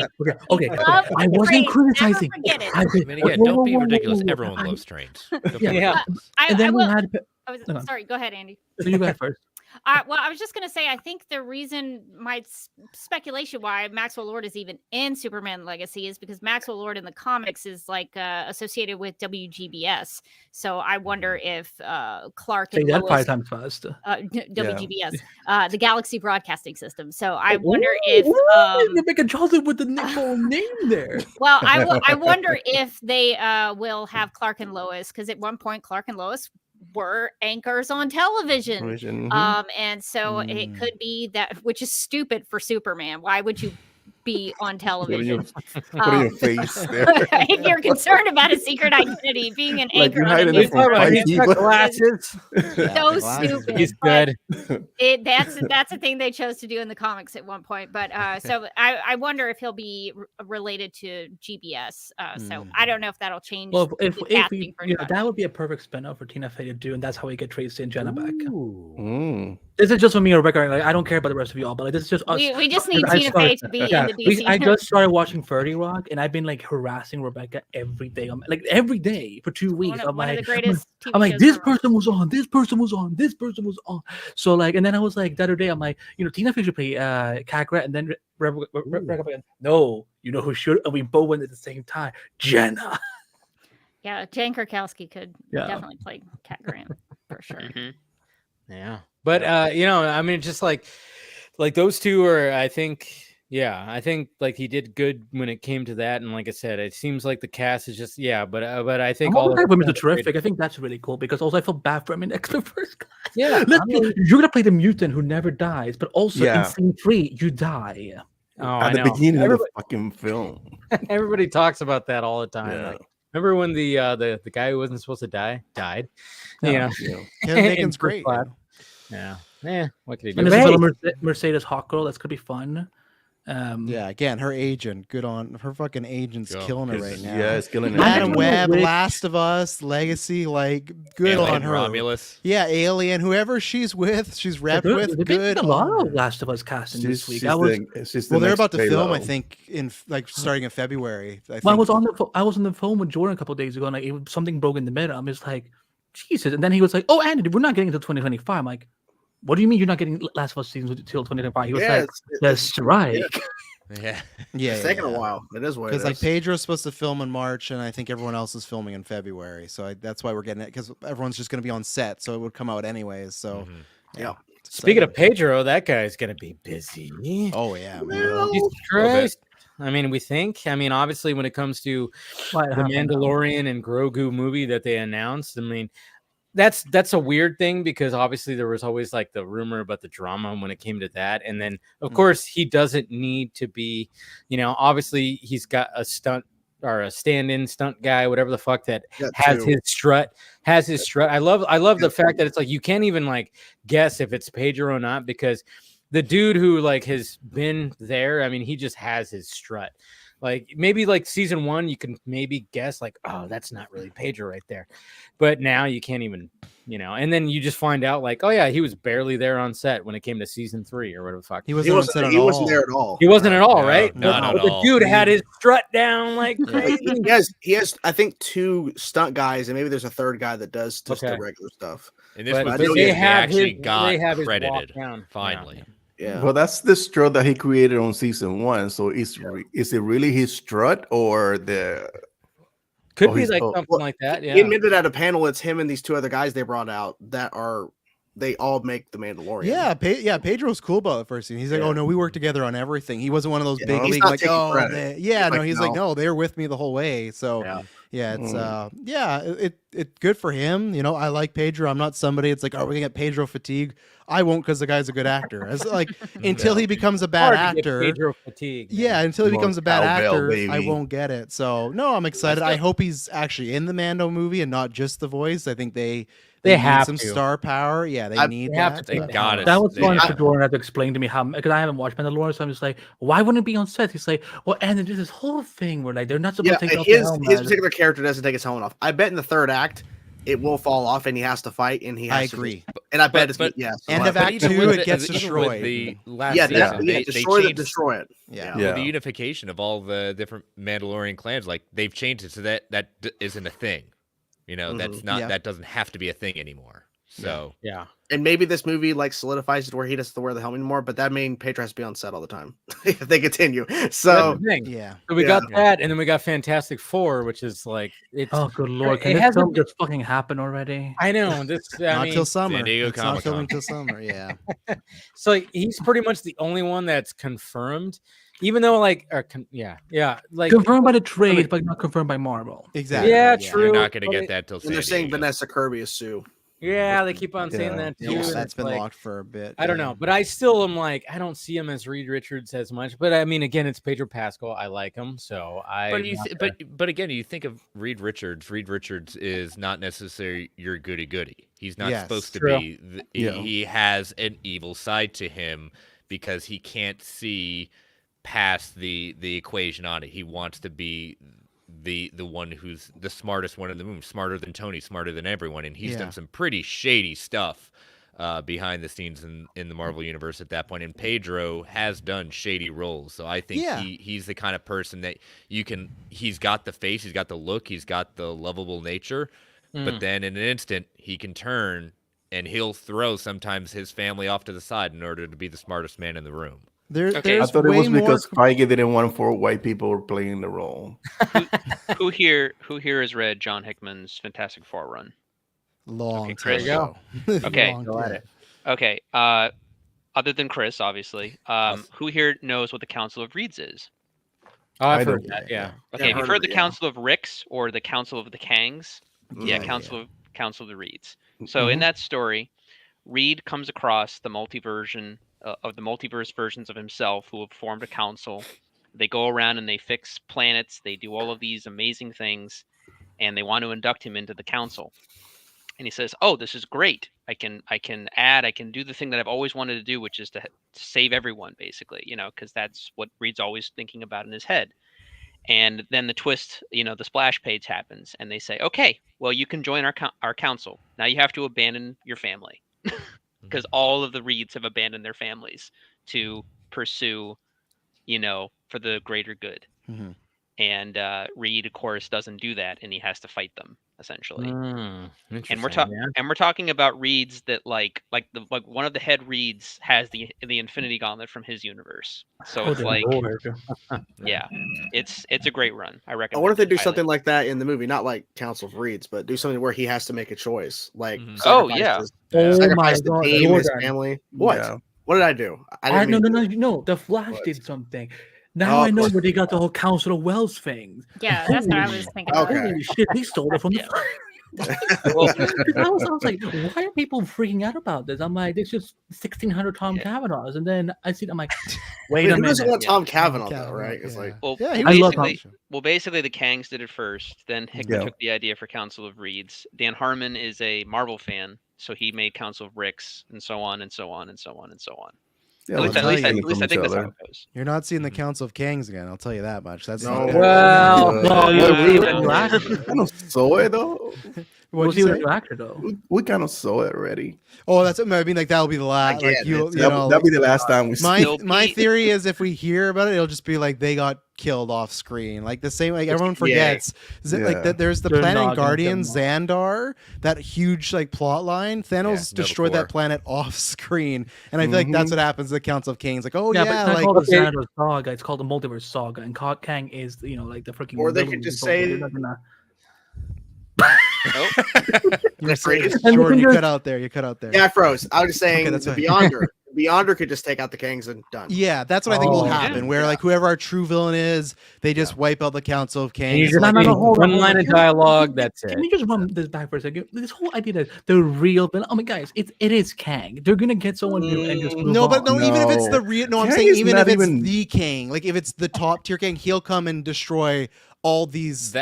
Okay. I wasn't criticizing. Forget it. I mean, again, don't be ridiculous. Everyone loves trains. And then we had. Sorry, go ahead, Andy. So you go ahead first. Well, I was just going to say, I think the reason my speculation why Maxwell Lord is even in Superman Legacy is because Maxwell Lord in the comics is like associated with WGBS. So I wonder if Clark and Say that Lois, 5 times fast. WGBS, the Galaxy Broadcasting System. So I wonder if Rebecca Johnson with the full name there. Well, I wonder if they will have Clark and Lois, because at one point Clark and Lois were anchors on television. And so it could be that, which is stupid for Superman. Why would you be on television? Putting your face there. If you're concerned about a secret identity, being an Like anchor you're on hiding a it from white people. Glasses. so stupid. He's good. That's a thing they chose to do in the comics at one point. But so I wonder if he'll be related to GBS. So I don't know if that'll change. Well, if we, that would be a perfect spin-off for Tina Fey to do, and that's how we get Tracy and Jenna back. This is just for me and Rebecca. Like, I don't care about the rest of y'all, but like, this is just us. We just need Tina Fey to be in the DC. I just started watching 30 Rock, and I've been like harassing Rebecca every day. Like every day for 2 weeks. I'm like, this person was on, this person was on, this person was on. So like, and then I was like, the other day, I'm like, Tina Fey should play Cat, and then Rebecca, no, you know who should? And we both went at the same time, Jenna. Yeah, Jen Krakowski could definitely play Cat Grant for sure. Yeah, but I mean, just like those two are, I think like he did good when it came to that, and like I said, it seems like the cast is just but I think all the women are terrific. I think that's really cool because also I feel bad for him in X-Men First Class. Yeah, you're gonna play the mutant who never dies, but also in Scene 3 you die. Oh, at the beginning of the fucking film. Everybody talks about that all the time. Like, remember when the guy who wasn't supposed to die died? Kevin Bacon's great. Yeah. What could he do? And this is Mercedes Hawkgirl. That's gonna be fun. Again, her agent, good on her. Fucking agent's killing it right now. Yeah, it's killing it. Madam Web, Last of Us, Legacy, like good on her. Romulus. Yeah, Alien, whoever she's with, she's repped with. Good. A lot of Last of Us casting this week. They're about to film, I think, in like starting in February. I was on the phone with Jordan a couple of days ago, and like something broke in the middle. I'm just like, Jesus. And then he was like, "Oh, Andy, we're not getting until 2025." I'm like, what do you mean you're not getting Last of Us season until 2025? He was like, the strike. Yeah. It's taking a while. It is what it is. Because like Pedro's supposed to film in March, and I think everyone else is filming in February. So that's why we're getting it, because everyone's just going to be on set, so it would come out anyways. So Speaking of Pedro, that guy's going to be busy. Oh yeah, Jesus Christ. I mean, obviously, when it comes to the Mandalorian and Grogu movie that they announced, I mean, that's a weird thing because obviously there was always like the rumor about the drama when it came to that, and then of course he doesn't need to be, obviously he's got a stunt or a stand-in stunt guy, whatever the fuck that has his strut. I love the fact that it's like you can't even like guess if it's Pedro or not because the dude who like has been there, I mean, he just has his strut. Like maybe like season 1, you can maybe guess like, oh, that's not really Pedro right there. But now you can't even, and then you just find out like, oh yeah, he was barely there on set when it came to season 3 or whatever the fuck. He wasn't there at all. He wasn't at all, right? Not at all. The dude had his strut down like crazy. He has, I think, 2 stunt guys, and maybe there's a third guy that does just the regular stuff. And this was they actually got credited finally. Yeah. Well, that's the strut that he created on season 1. So is it really his strut or the? Could be like something like that. Yeah. He admitted at a panel it's him and these 2 other guys they brought out they all make the Mandalorian. Yeah, Pedro's cool about it first. He's like, oh no, we work together on everything. He wasn't one of those big league like, he's like, no, they were with me the whole way. So it's good for him. I like Pedro. I'm not somebody. It's like, are we gonna get Pedro fatigue? I won't because the guy's a good actor. It's like until he becomes a bad actor. Pedro fatigue. Yeah, until he becomes a bad actor, I won't get it. So no, I'm excited. I hope he's actually in the Mando movie and not just the voice. I think they have some star power. Yeah, they need that. They got it. That was fun for Jordan had to explain to me how, because I haven't watched Mandalorian, so I'm just like, why wouldn't it be on set? He's like, well, and there's this whole thing where like they're not supposed to take off the helmet. His particular character doesn't take his helmet off. I bet in the 3rd act it will fall off and he has to fight and he has I agree. And I bet end of Act 2 it gets destroyed. The last season, they destroy it. The unification of all the different Mandalorian clans, like they've changed it so that isn't a thing. That's not that doesn't have to be a thing anymore. So and maybe this movie like solidifies it where he doesn't have to wear the helmet anymore, but that means Pedro has to be on set all the time if they continue. So so we got that, and then we got Fantastic Four, which is like oh good lord, can this film just fucking happen already? I know this not till summer. San Diego it's not filming till summer. Yeah. So he's pretty much the only one that's confirmed. Even though, like, like confirmed by the trade, but not confirmed by Marvel. Exactly. Yeah, true. You're not going to get that till. And they're saying Vanessa Kirby is Sue. Yeah, they keep on saying that too. That's been locked for a bit. I don't know, but I still am like, I don't see him as Reed Richards as much. But I mean, again, it's Pedro Pascal. I like him, so But again, you think of Reed Richards. Reed Richards is not necessarily your goody. He's not supposed to be. He has an evil side to him because he can't see past the equation on it. He wants to be the one who's the smartest one in the room, smarter than Tony, smarter than everyone, and he's done some pretty shady stuff behind the scenes in the Marvel universe at that point. And Pedro has done shady roles, so I think he's the kind of person that he's got the face, he's got the look, he's got the lovable nature, but then in an instant he can turn and he'll throw sometimes his family off to the side in order to be the smartest man in the room. I thought it was because Feige didn't want 4 white people playing the role. Who here has read John Hickman's Fantastic Four run? Long Chris. Go. Okay. Go at it. Okay. Other than Chris, obviously, who here knows what the Council of Reeds is? Oh, I've heard that. Yeah. Okay. Have you heard the Council of Ricks or the Council of the Kangs? Yeah. Council of the Reeds. So in that story, Reed comes across the multiverse versions of himself who have formed a council. They go around and they fix planets. They do all of these amazing things, and they want to induct him into the council. And he says, "Oh, this is great! I can do the thing that I've always wanted to do, which is to save everyone, basically. Because that's what Reed's always thinking about in his head." And then the twist, the splash page happens, and they say, "Okay, well, you can join our council. Now you have to abandon your family." Because all of the Reeds have abandoned their families to pursue, for the greater good. Mm-hmm. And Reed, of course, doesn't do that, and he has to fight them essentially. And we're talking about Reeds that like one of the head Reeds has the Infinity Gauntlet from his universe. So it's like, it's a great run. I recommend. I wonder if they do something like that in the movie, not like Council of Reeds, but do something where he has to make a choice, like sacrifice the team, his family. What? Yeah. What did I do? No. The Flash did something. Now I know where they got the whole Council of Wells thing. Yeah, that's what I was thinking. Okay. Holy shit, he stole it from the Well, I was like, why are people freaking out about this? I'm like, it's just 1,600 Tom Cavanaughs, and then I see, I'm like, wait a Who doesn't minute. want Tom Cavanaugh though, right? It's like, well, Yeah, he I love basically the Kangs did it first. Then Hickman took the idea for Council of Reeds. Dan Harmon is a Marvel fan, so he made Council of Ricks, and so on and so on and so on and so on. Yeah, At least I think that's how it goes. You're not seeing the Council of Kangs again. I'll tell you that much. That's No. not Well, we actor. kind of saw it though. We'll see what new actor though. We kind of saw it already. Oh, that's. I mean, like that'll be the last. Like That'll be the last time we see it. My theory is if we hear about it, it'll just be like they got killed off screen, like the same. Like everyone forgets. Like that. There's the They're planet not gonna Guardian kill them Xandar, that huge like plot line. Thanos destroyed that planet off screen, and I feel like that's what happens to the Council of Kings. Like, oh yeah, but it's like called the Xandar Saga. It's called the Multiverse Saga, and Kang is like the freaking. Or they could just say. You're saying, Jordan, you cut out there. You cut out there. Yeah, I froze. I was just saying that's the fine. Beyonder could just take out the Kangs and done. Yeah, that's what I think will happen. Yeah. Where like whoever our true villain is, they just wipe out the Council of And you Kangs. just Like, hold one line of dialogue. That's it. Can you just run this back for a second? This whole idea that the real villain. Oh my guys, it is Kang. They're gonna get someone new and just move no, but on. no, even if it's the real, no, I'm Kang saying is even not if it's even- the Kang, like if it's the top tier Kang, he'll come and destroy all these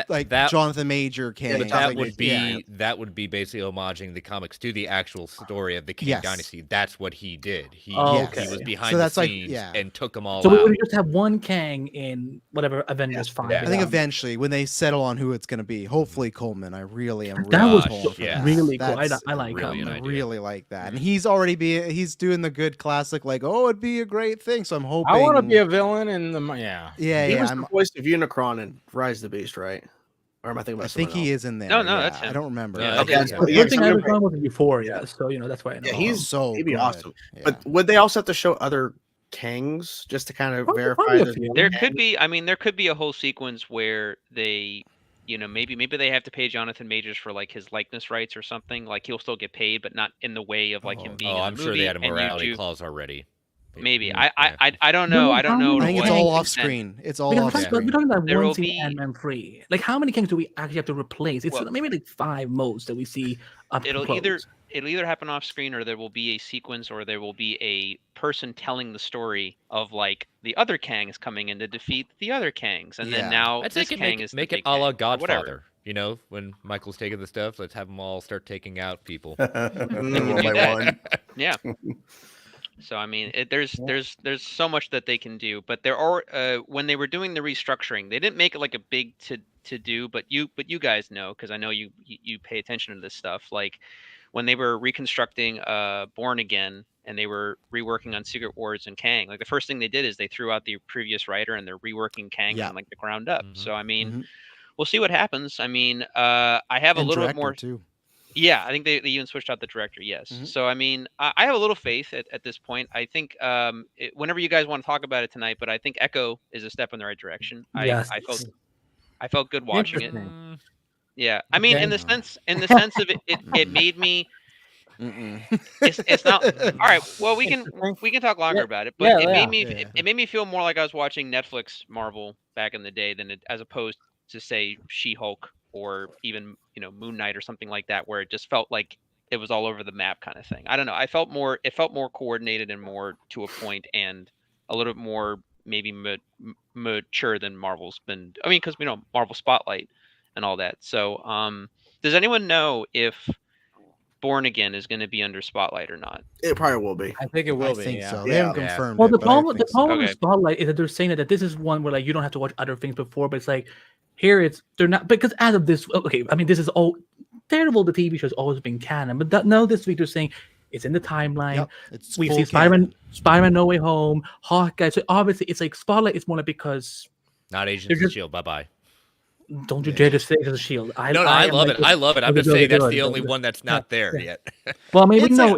Jonathan Major Kang. But that would be basically homaging the comics to the actual story of the King Dynasty. That's what he did. He was behind the scenes and took them all so out. we would just have one Kang in whatever Avengers 5. I think eventually when they settle on who it's going to be, hopefully Coleman. I really am. That was really cool. I like really him. I really like that, and he's already he's doing the good classic like, oh, it'd be a great thing. So I'm hoping I want to be a villain in the He was the voice of Unicron in Rise of the Beast, right? Or am I thinking about? I think he is in there. No, that's him. I don't remember. Yeah, okay, that's that's One thing I was before, so that's why I know. Yeah, he'd be good. awesome. Yeah. But would they also have to show other Kangs just to kind of verify that there could be? I mean, there could be a whole sequence where they, maybe they have to pay Jonathan Majors for like his likeness rights or something. Like he'll still get paid, but not in the way of like him being. Oh, in I'm the sure movie, they had a and you morality do- clause already. Maybe I don't know. I don't know. I think it's to all what off extent. screen. It's all We're off talking screen. about There one will scene be- Ant-Man 3. Like how many Kangs do we actually have to replace? It's maybe like 5 most that we see up It'll close. either happen off screen, or there will be a sequence, or there will be a person telling the story of like the other Kangs coming in to defeat the other Kangs, and then now I'd this say Kang is make the it big a la Kang, or whatever. Godfather. When Michael's taking the stuff, let's have them all start taking out people. do One by that. one. Yeah. So I mean, there's so much that they can do, but there are when they were doing the restructuring, they didn't make it like a big to do, but you guys know, because I know you pay attention to this stuff. Like when they were reconstructing Born Again and they were reworking on Secret Wars and Kang, like the first thing they did is they threw out the previous writer and they're reworking Kang from like the ground up. So I mean, we'll see what happens. I mean, I have a little bit more too. Yeah, I think they even switched out the director. Yes. So I mean, I have a little faith at this point. I think whenever you guys want to talk about it tonight, but I think Echo is a step in the right direction. Yes. I felt good watching it. Yeah, I mean, in the sense of it made me. It's not all right. Well, we can talk longer about it, but it made me feel more like I was watching Netflix Marvel back in the day than as opposed to say She-Hulk or even Moon Knight or something like that, where it just felt like it was all over the map kind of thing. I don't know. It felt more coordinated and more to a point, and a little bit more maybe mature than Marvel's been. I mean, because Marvel Spotlight and all that. So, does anyone know if Born Again is going to be under Spotlight or not? It probably will be. I think it will I be. think Yeah. so. They haven't confirmed. Well, it, the but I problem think so. with Spotlight is that they're saying that this is one where like you don't have to watch other things before, but it's like here they're not, because as of this, okay, I mean this is all Daredevil, the TV show has always been canon, but now this week they're saying it's in the timeline. Yep, we see Spider-Man No Way Home, Hawkeye. So obviously it's like Spotlight is more like because not Agents of S.H.I.E.L.D. Bye. Don't you dare to say it's a shield. I love it. I love it. I'm just saying that's the only one that's not there yet. Well, I mean, we know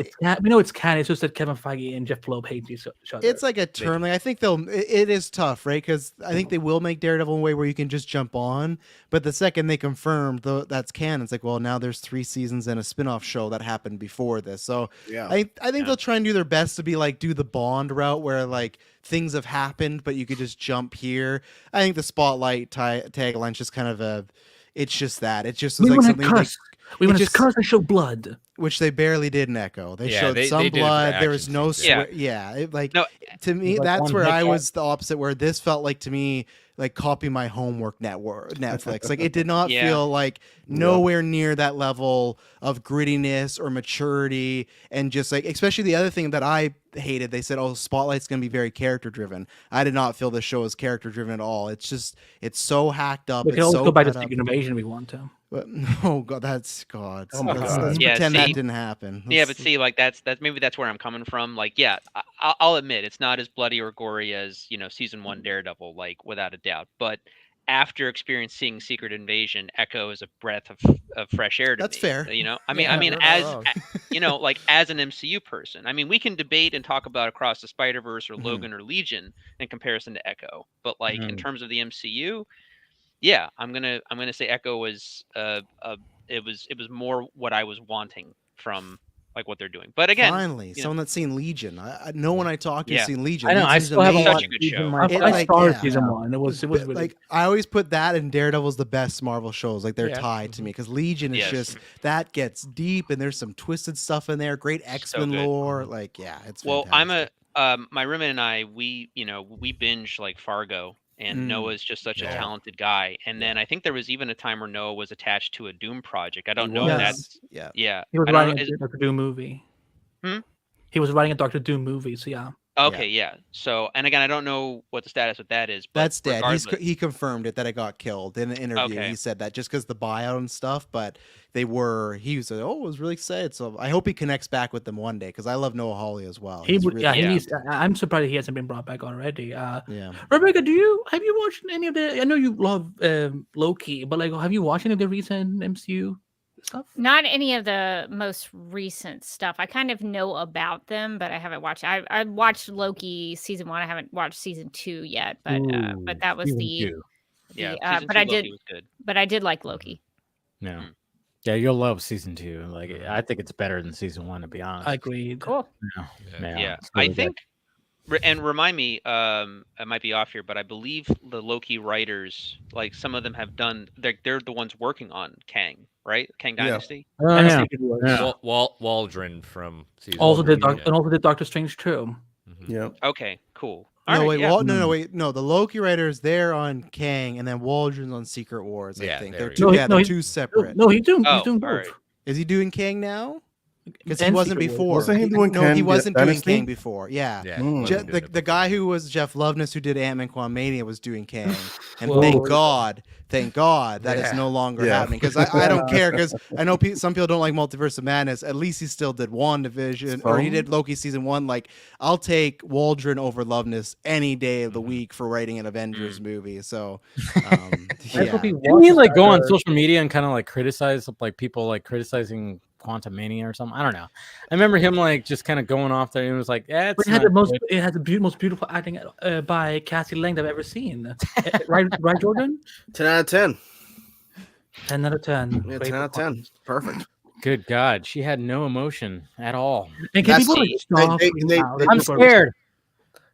it's canon. It's just that Kevin Feige and Jeff Loeb hate each other. It's like a term. Like, I think it is tough, right? Because I think they will make Daredevil in a way where you can just jump on. But the second they confirm that's canon, it's like, well, now there's 3 seasons and a spin-off show that happened before this. So yeah, I think they'll try and do their best to be like do the Bond route where like things have happened, but you could just jump here. I think the Spotlight tagline is just kind of it's just that. It just is like something like We want to curse and show blood, which they barely did in Echo. They showed some blood. There was no swear. To me, that's where I was the opposite. Where this felt like to me like copy my homework Netflix. Like it did not feel like nowhere near that level of grittiness or maturity, and just like especially the other thing that I hated. They said, "Oh, Spotlight's going to be very character driven." I did not feel the show was character driven at all. It's just so hacked up. We can also go by the Secret Invasion we want to. But oh god, that's God. Oh my God. Let's pretend that didn't happen. But see, like that's maybe that's where I'm coming from. Like, I'll admit it's not as bloody or gory as season 1 Daredevil, like without a doubt. But after experiencing Secret Invasion, Echo is a breath of fresh air to me. That's fair. I mean, as like as an MCU person, I mean, we can debate and talk about Across the Spider-Verse or Logan or Legion in comparison to Echo, but like in terms of the MCU. Yeah, I'm gonna say Echo was it was more what I was wanting from like what they're doing. But again, finally, someone that's seen Legion. No one I talked to has seen Legion. I know. I still haven't watched such a good show. I started season 1. It was really like I always put that and Daredevil's the best Marvel shows. Like they're tied to me because Legion is just that gets deep and there's some twisted stuff in there. Great X-Men lore. Like it's fantastic. My roommate and I we binge like Fargo. And Noah's just such a talented guy. And then I think there was even a time where Noah was attached to a Doom project. I don't know if that's He was writing a Dr. Doom movie. He was writing a Dr. Doom movie, so Okay, So, and again, I don't know what the status with that is. But that's dead. He confirmed it that it got killed in an interview. He said that just because the buyout and stuff, but he was really excited. So I hope he connects back with them one day because I love Noah Hawley as well. I'm surprised he hasn't been brought back already. Rebecca, have you watched any of the? I know you love Loki, but like, have you watched any of the recent MCU stuff? Not any of the most recent stuff. I kind of know about them, but I haven't watched. I watched Loki season 1. I haven't watched season 2 yet, but that was but I did like Loki. Yeah. Yeah, you'll love season 2. Like, I think it's better than season 1, to be honest. I agree. Cool. Yeah. I think, and remind me, I might be off here, but I believe the Loki writers, like some of them have done. They're the ones working on Kang, right? Kang Dynasty. Waldron from season also 3, and also did Doctor Strange too. Yeah. Okay. Cool. Wait. No, the Loki writers, they're on Kang, and then Waldron's on Secret Wars. I think they're two separate. No, he's doing both. Right. Is he doing Kang now? Because he wasn't before. Wasn't he doing Kang? He wasn't Dynasty? doing Kang before. Yeah. The guy who was Jeff Loveness, who did Ant-Man Quantumania, was doing Kang. And thank God that is no longer happening. Because I don't care, because I know some people don't like Multiverse of Madness. At least he still did WandaVision, or he did Loki season 1. Like, I'll take Waldron over Loveness any day of the week for writing an Avengers movie. So, Didn't he like go on social media and kind of like criticize like people like criticizing Quantumania or something? I don't know. I remember him like just kind of going off there and it was like, it had the most beautiful acting by Cassie Lang I've ever seen. right, Jordan? 10 out of 10. 10 out of 10. Yeah, 10 out of 10. Perfect. Good God, she had no emotion at all. And can people stop? I'm scared.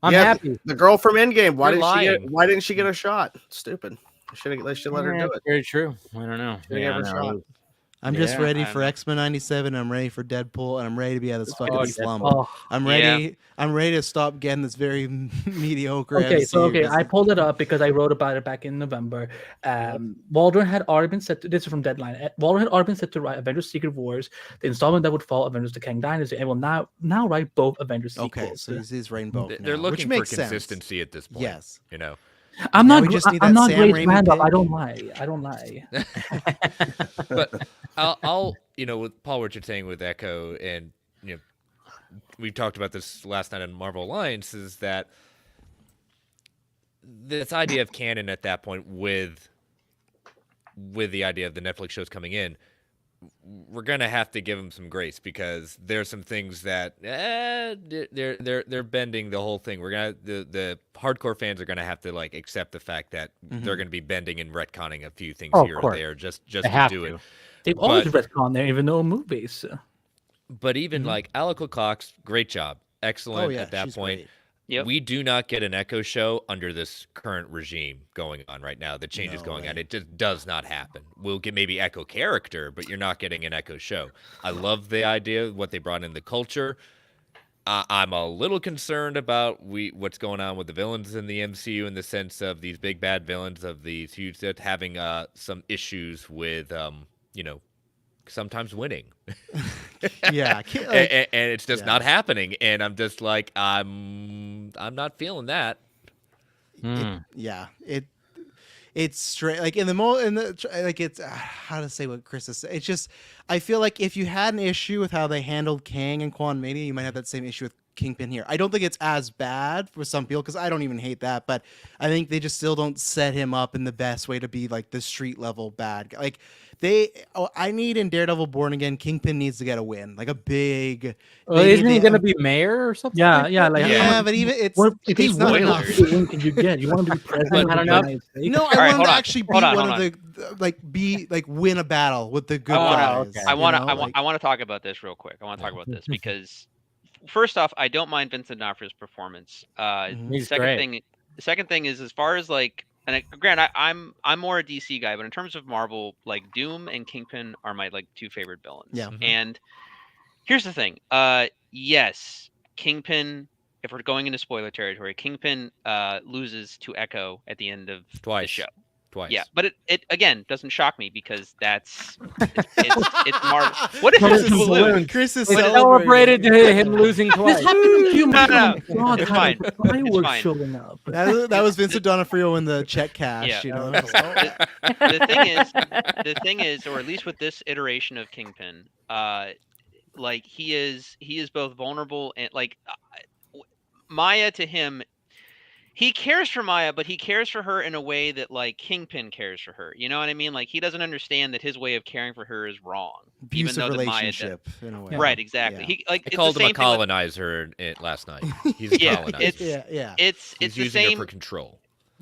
I'm happy. The girl from Endgame. Why didn't she get a shot? Stupid. They should let her do it. Very true. I don't know. I'm just ready for X-Men 97. I'm ready for Deadpool, and I'm ready to be out of this fucking slump. I'm ready. I'm ready to stop getting this very mediocre. I pulled it up because I wrote about it back in November. Waldron had already been set. This is from Deadline. Waldron had already been set to write Avengers: Secret Wars, the installment that would follow Avengers: The Kang Dynasty, and will now write both Avengers sequels. Okay, so he's writing both. They're looking for consistency at this point. Yes, I'm not great Randall. I don't lie. But I'll with Paul, what you're saying with Echo, and we talked about this last night on Marvel Alliance, is that this idea of canon at that point with the idea of the Netflix shows coming in, we're gonna have to give them some grace because there's some things that they're bending the whole thing. We're gonna the hardcore fans are gonna have to like accept the fact that they're gonna be bending and retconning a few things here or there just to do it. They've always retconned there, even though movies. But even like Alcock, great job, excellent at that point. Yep. We do not get an Echo show under this current regime going on right now. The change is going on. It just does not happen. We'll get maybe Echo character, but you're not getting an Echo show. I love the idea of what they brought in the culture. I'm a little concerned about what's going on with the villains in the MCU in the sense of these big bad villains of these huge that having some issues with sometimes winning. Yeah, and it's just not happening. And I'm just like, I'm not feeling that. It's straight like it's how to say what Chris is saying. It's just I feel like if you had an issue with how they handled Kang and Quantumania, you might have that same issue with Kingpin here. I don't think it's as bad for some people because I don't even hate that, but I think they just still don't set him up in the best way to be like the street level bad guy. Like I need in Daredevil Born Again, Kingpin needs to get a win, like a big. Isn't he going to be mayor or something? Yeah, but even if he's not enough, win can you get? You want him to be president? I don't know. No, I want him to actually be one of the win a battle with the good guys. Okay. I want to talk about this real quick. I want to talk about this because first off, I don't mind Vincent D'Onofrio's performance. He's great. The second thing is as far as like. And granted, I'm more a DC guy, but in terms of Marvel, like Doom and Kingpin are my like two favorite villains. Yeah. And here's the thing. Yes, Kingpin. If we're going into spoiler territory, Kingpin loses to Echo at the end of the show. Twice. Yeah, but it again doesn't shock me because it's Marvel. What if Chris is celebrated him losing twice? No. It's fine. It's fine. Showing up. That was Vincent D'Onofrio in the check cash. Yeah. You know. The thing is, or at least with this iteration of Kingpin, like he is both vulnerable and like Maya to him. He cares for Maya, but he cares for her in a way that like Kingpin cares for her. You know what I mean? Like he doesn't understand that his way of caring for her is wrong. Abusive even though relationship in a way. Right, exactly. Yeah. He like I called him a colonizer last night. He's a colonizer. It's He's the using same her for control.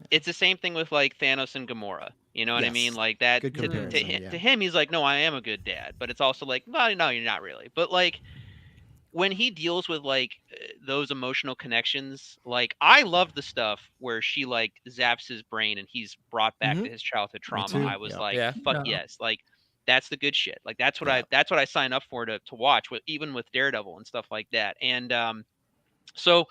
It's the same thing with like Thanos and Gamora. You know what I mean? Like that to him, he's like, no, I am a good dad. But it's also like, well, no, you're not really. But like when he deals with like those emotional connections, like I love the stuff where she like zaps his brain and he's brought back to his childhood trauma. I was fuck yes, like that's the good shit. Like that's what I sign up for to watch with even with Daredevil and stuff like that. And so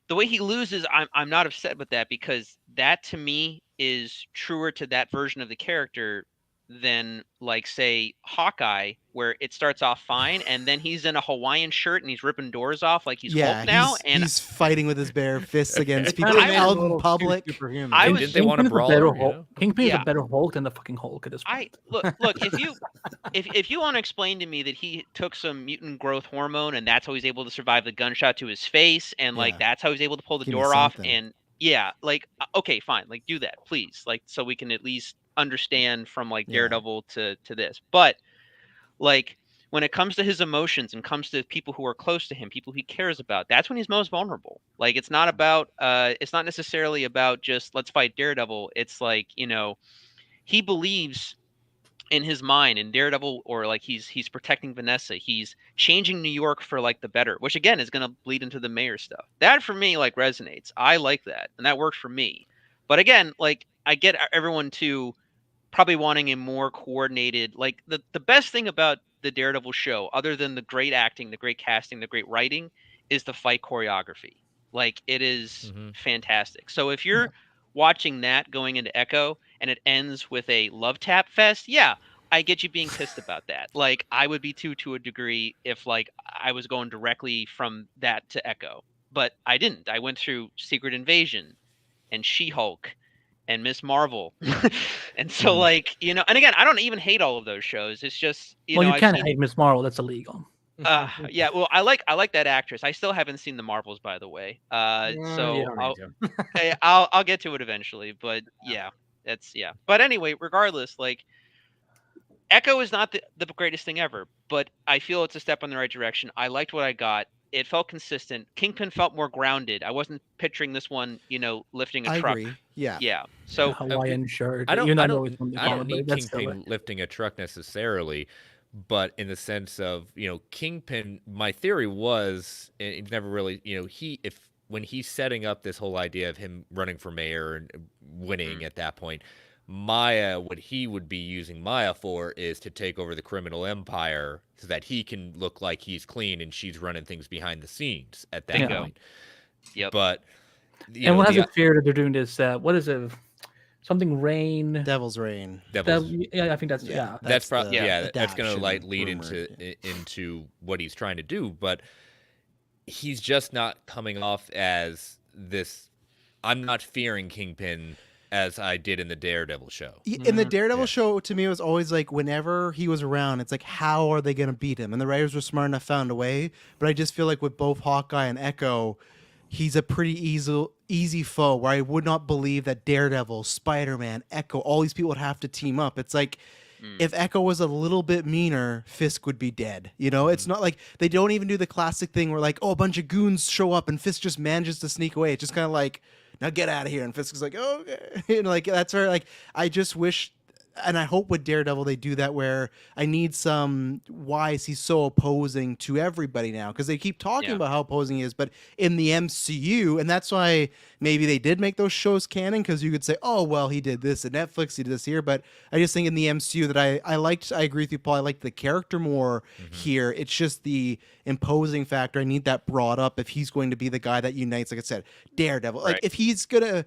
the way he loses, I'm not upset with that because that to me is truer to that version of the character than like say Hawkeye, where it starts off fine and then he's in a Hawaiian shirt and he's ripping doors off like he's Hulk now, and he's fighting with his bare fists against people out in public. Didn't they want to brawl? Kingpin is a better Hulk than the fucking Hulk at this point. Look if you want to explain to me that he took some mutant growth hormone and that's how he's able to survive the gunshot to his face and like that's how he's able to pull the door off and like okay, fine, like do that please, like so we can at least understand from like Daredevil to this. But like when it comes to his emotions and comes to people who are close to him, people he cares about, that's when he's most vulnerable. Like it's not about it's not necessarily about just let's fight Daredevil. It's like, you know, he believes in his mind in Daredevil, or like he's protecting Vanessa. He's changing New York for like the better, which again is going to bleed into the mayor stuff. That for me like resonates. I like that and that works for me. But again, like I get everyone to probably wanting a more coordinated, like the best thing about the Daredevil show, other than the great acting, the great casting, the great writing, is the fight choreography. Like it is fantastic. So if you're watching that going into Echo and it ends with a love tap fest, I get you being pissed about that. Like I would be too to a degree if like I was going directly from that to Echo, but I didn't. I went through Secret Invasion and She-Hulk and Miss Marvel. And so like, you know, and again, I don't even hate all of those shows. It's just, you can't hate Miss Marvel. That's illegal. Well, I like that actress. I still haven't seen the Marvels, by the way. So I'll get to it eventually, but But anyway, regardless, like Echo is not the greatest thing ever, but I feel it's a step in the right direction. I liked what I got. It felt consistent. Kingpin felt more grounded. I wasn't picturing this one, you know, lifting a truck. Agree. Yeah. So Hawaiian shirt. I don't need Kingpin lifting a truck necessarily, but in the sense of, you know, Kingpin, my theory was, and it's never really, you know, if when he's setting up this whole idea of him running for mayor and winning at that point, Maya, what he would be using Maya for is to take over the criminal empire so that he can look like he's clean and she's running things behind the scenes at that point. Yep. But and what has a fear that they're doing this? What is it? Something rain. Devil's Reign. Yeah, I think that's that's probably that's going to like lead rumored. into what he's trying to do, but he's just not coming off as this. I'm not fearing Kingpin as I did in the Daredevil show. In the Daredevil show, to me, it was always like whenever he was around, it's like, how are they going to beat him? And the writers were smart enough, found a way. But I just feel like with both Hawkeye and Echo, he's a pretty easy foe where I would not believe that Daredevil, Spider-Man, Echo, all these people would have to team up. It's like if Echo was a little bit meaner, Fisk would be dead. You know, it's not like they don't even do the classic thing where like, oh, a bunch of goons show up and Fisk just manages to sneak away. It's just kind of like, now get out of here. And Fisk is like, oh, okay. You know, like that's where like I just wish, and I hope with Daredevil they do that where I need some why is he so opposing to everybody now? Because they keep talking about how opposing he is, but in the MCU, and that's why maybe they did make those shows canon, because you could say, oh, well, he did this at Netflix, he did this here, but I just think in the MCU that I agree with you, Paul, I like the character more here. It's just the imposing factor. I need that brought up if he's going to be the guy that unites, like I said, Daredevil. Like if he's going to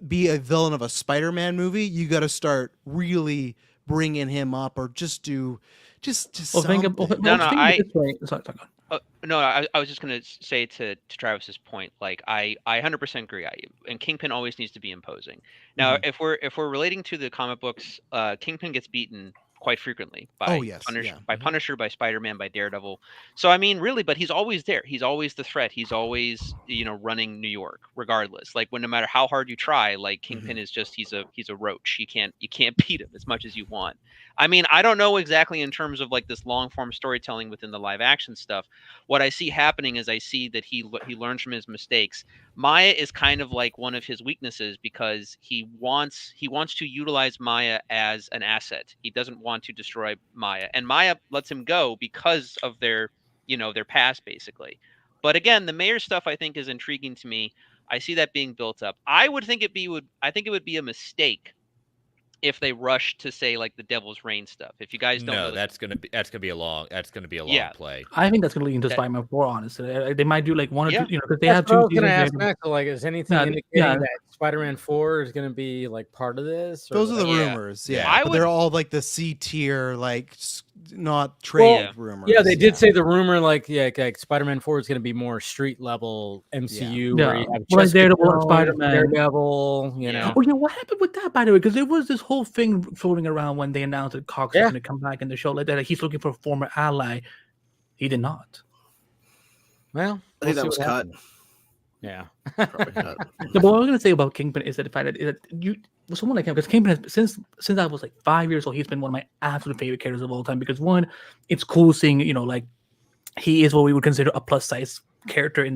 be a villain of a Spider-Man movie, you got to start really bringing him up, or just do something. I was just gonna say to Travis's point, like I 100% agree. And Kingpin always needs to be imposing. Now, if we're relating to the comic books, Kingpin gets beaten quite frequently by Punisher, by Spider-Man, by Daredevil. So I mean, really, but he's always there. He's always the threat. He's always, running New York, regardless. Like no matter how hard you try, like Kingpin is just he's a roach. You can't beat him as much as you want. I mean, I don't know exactly in terms of like this long form storytelling within the live action stuff. What I see happening is I see that he learns from his mistakes. Maya is kind of like one of his weaknesses because he wants to utilize Maya as an asset. He doesn't want to destroy Maya, and Maya lets him go because of their past, basically. But again, the mayor stuff I think is intriguing to me. I see that being built up. I think it would be a mistake if they rush to say like the Devil's Reign stuff. If you guys don't know, that's gonna be a long play. I think that's gonna lead into Spider-Man 4. Honestly, they might do like one or two, because they have two. I was gonna ask next, like, is anything indicating that Spider-Man 4 is gonna be like part of this? Those are the rumors. Yeah, but they're all like the C tier, like not trade rumors. Yeah, they did say the rumor, like Spider-Man 4 is gonna be more street level MCU. Where you have Daredevil, Spider-Man, Daredevil. Oh yeah, what happened with that, by the way? Because there was this whole thing floating around when they announced that Cox was going to come back in the show like that. Like, he's looking for a former ally. He did not. Well, I think that was cut. Yeah. Probably cut. But what I was going to say about Kingpin is that the fact that someone like him, because Kingpin has since I was like 5 years old, he's been one of my absolute favorite characters of all time. Because one, it's cool seeing like he is what we would consider a plus size character in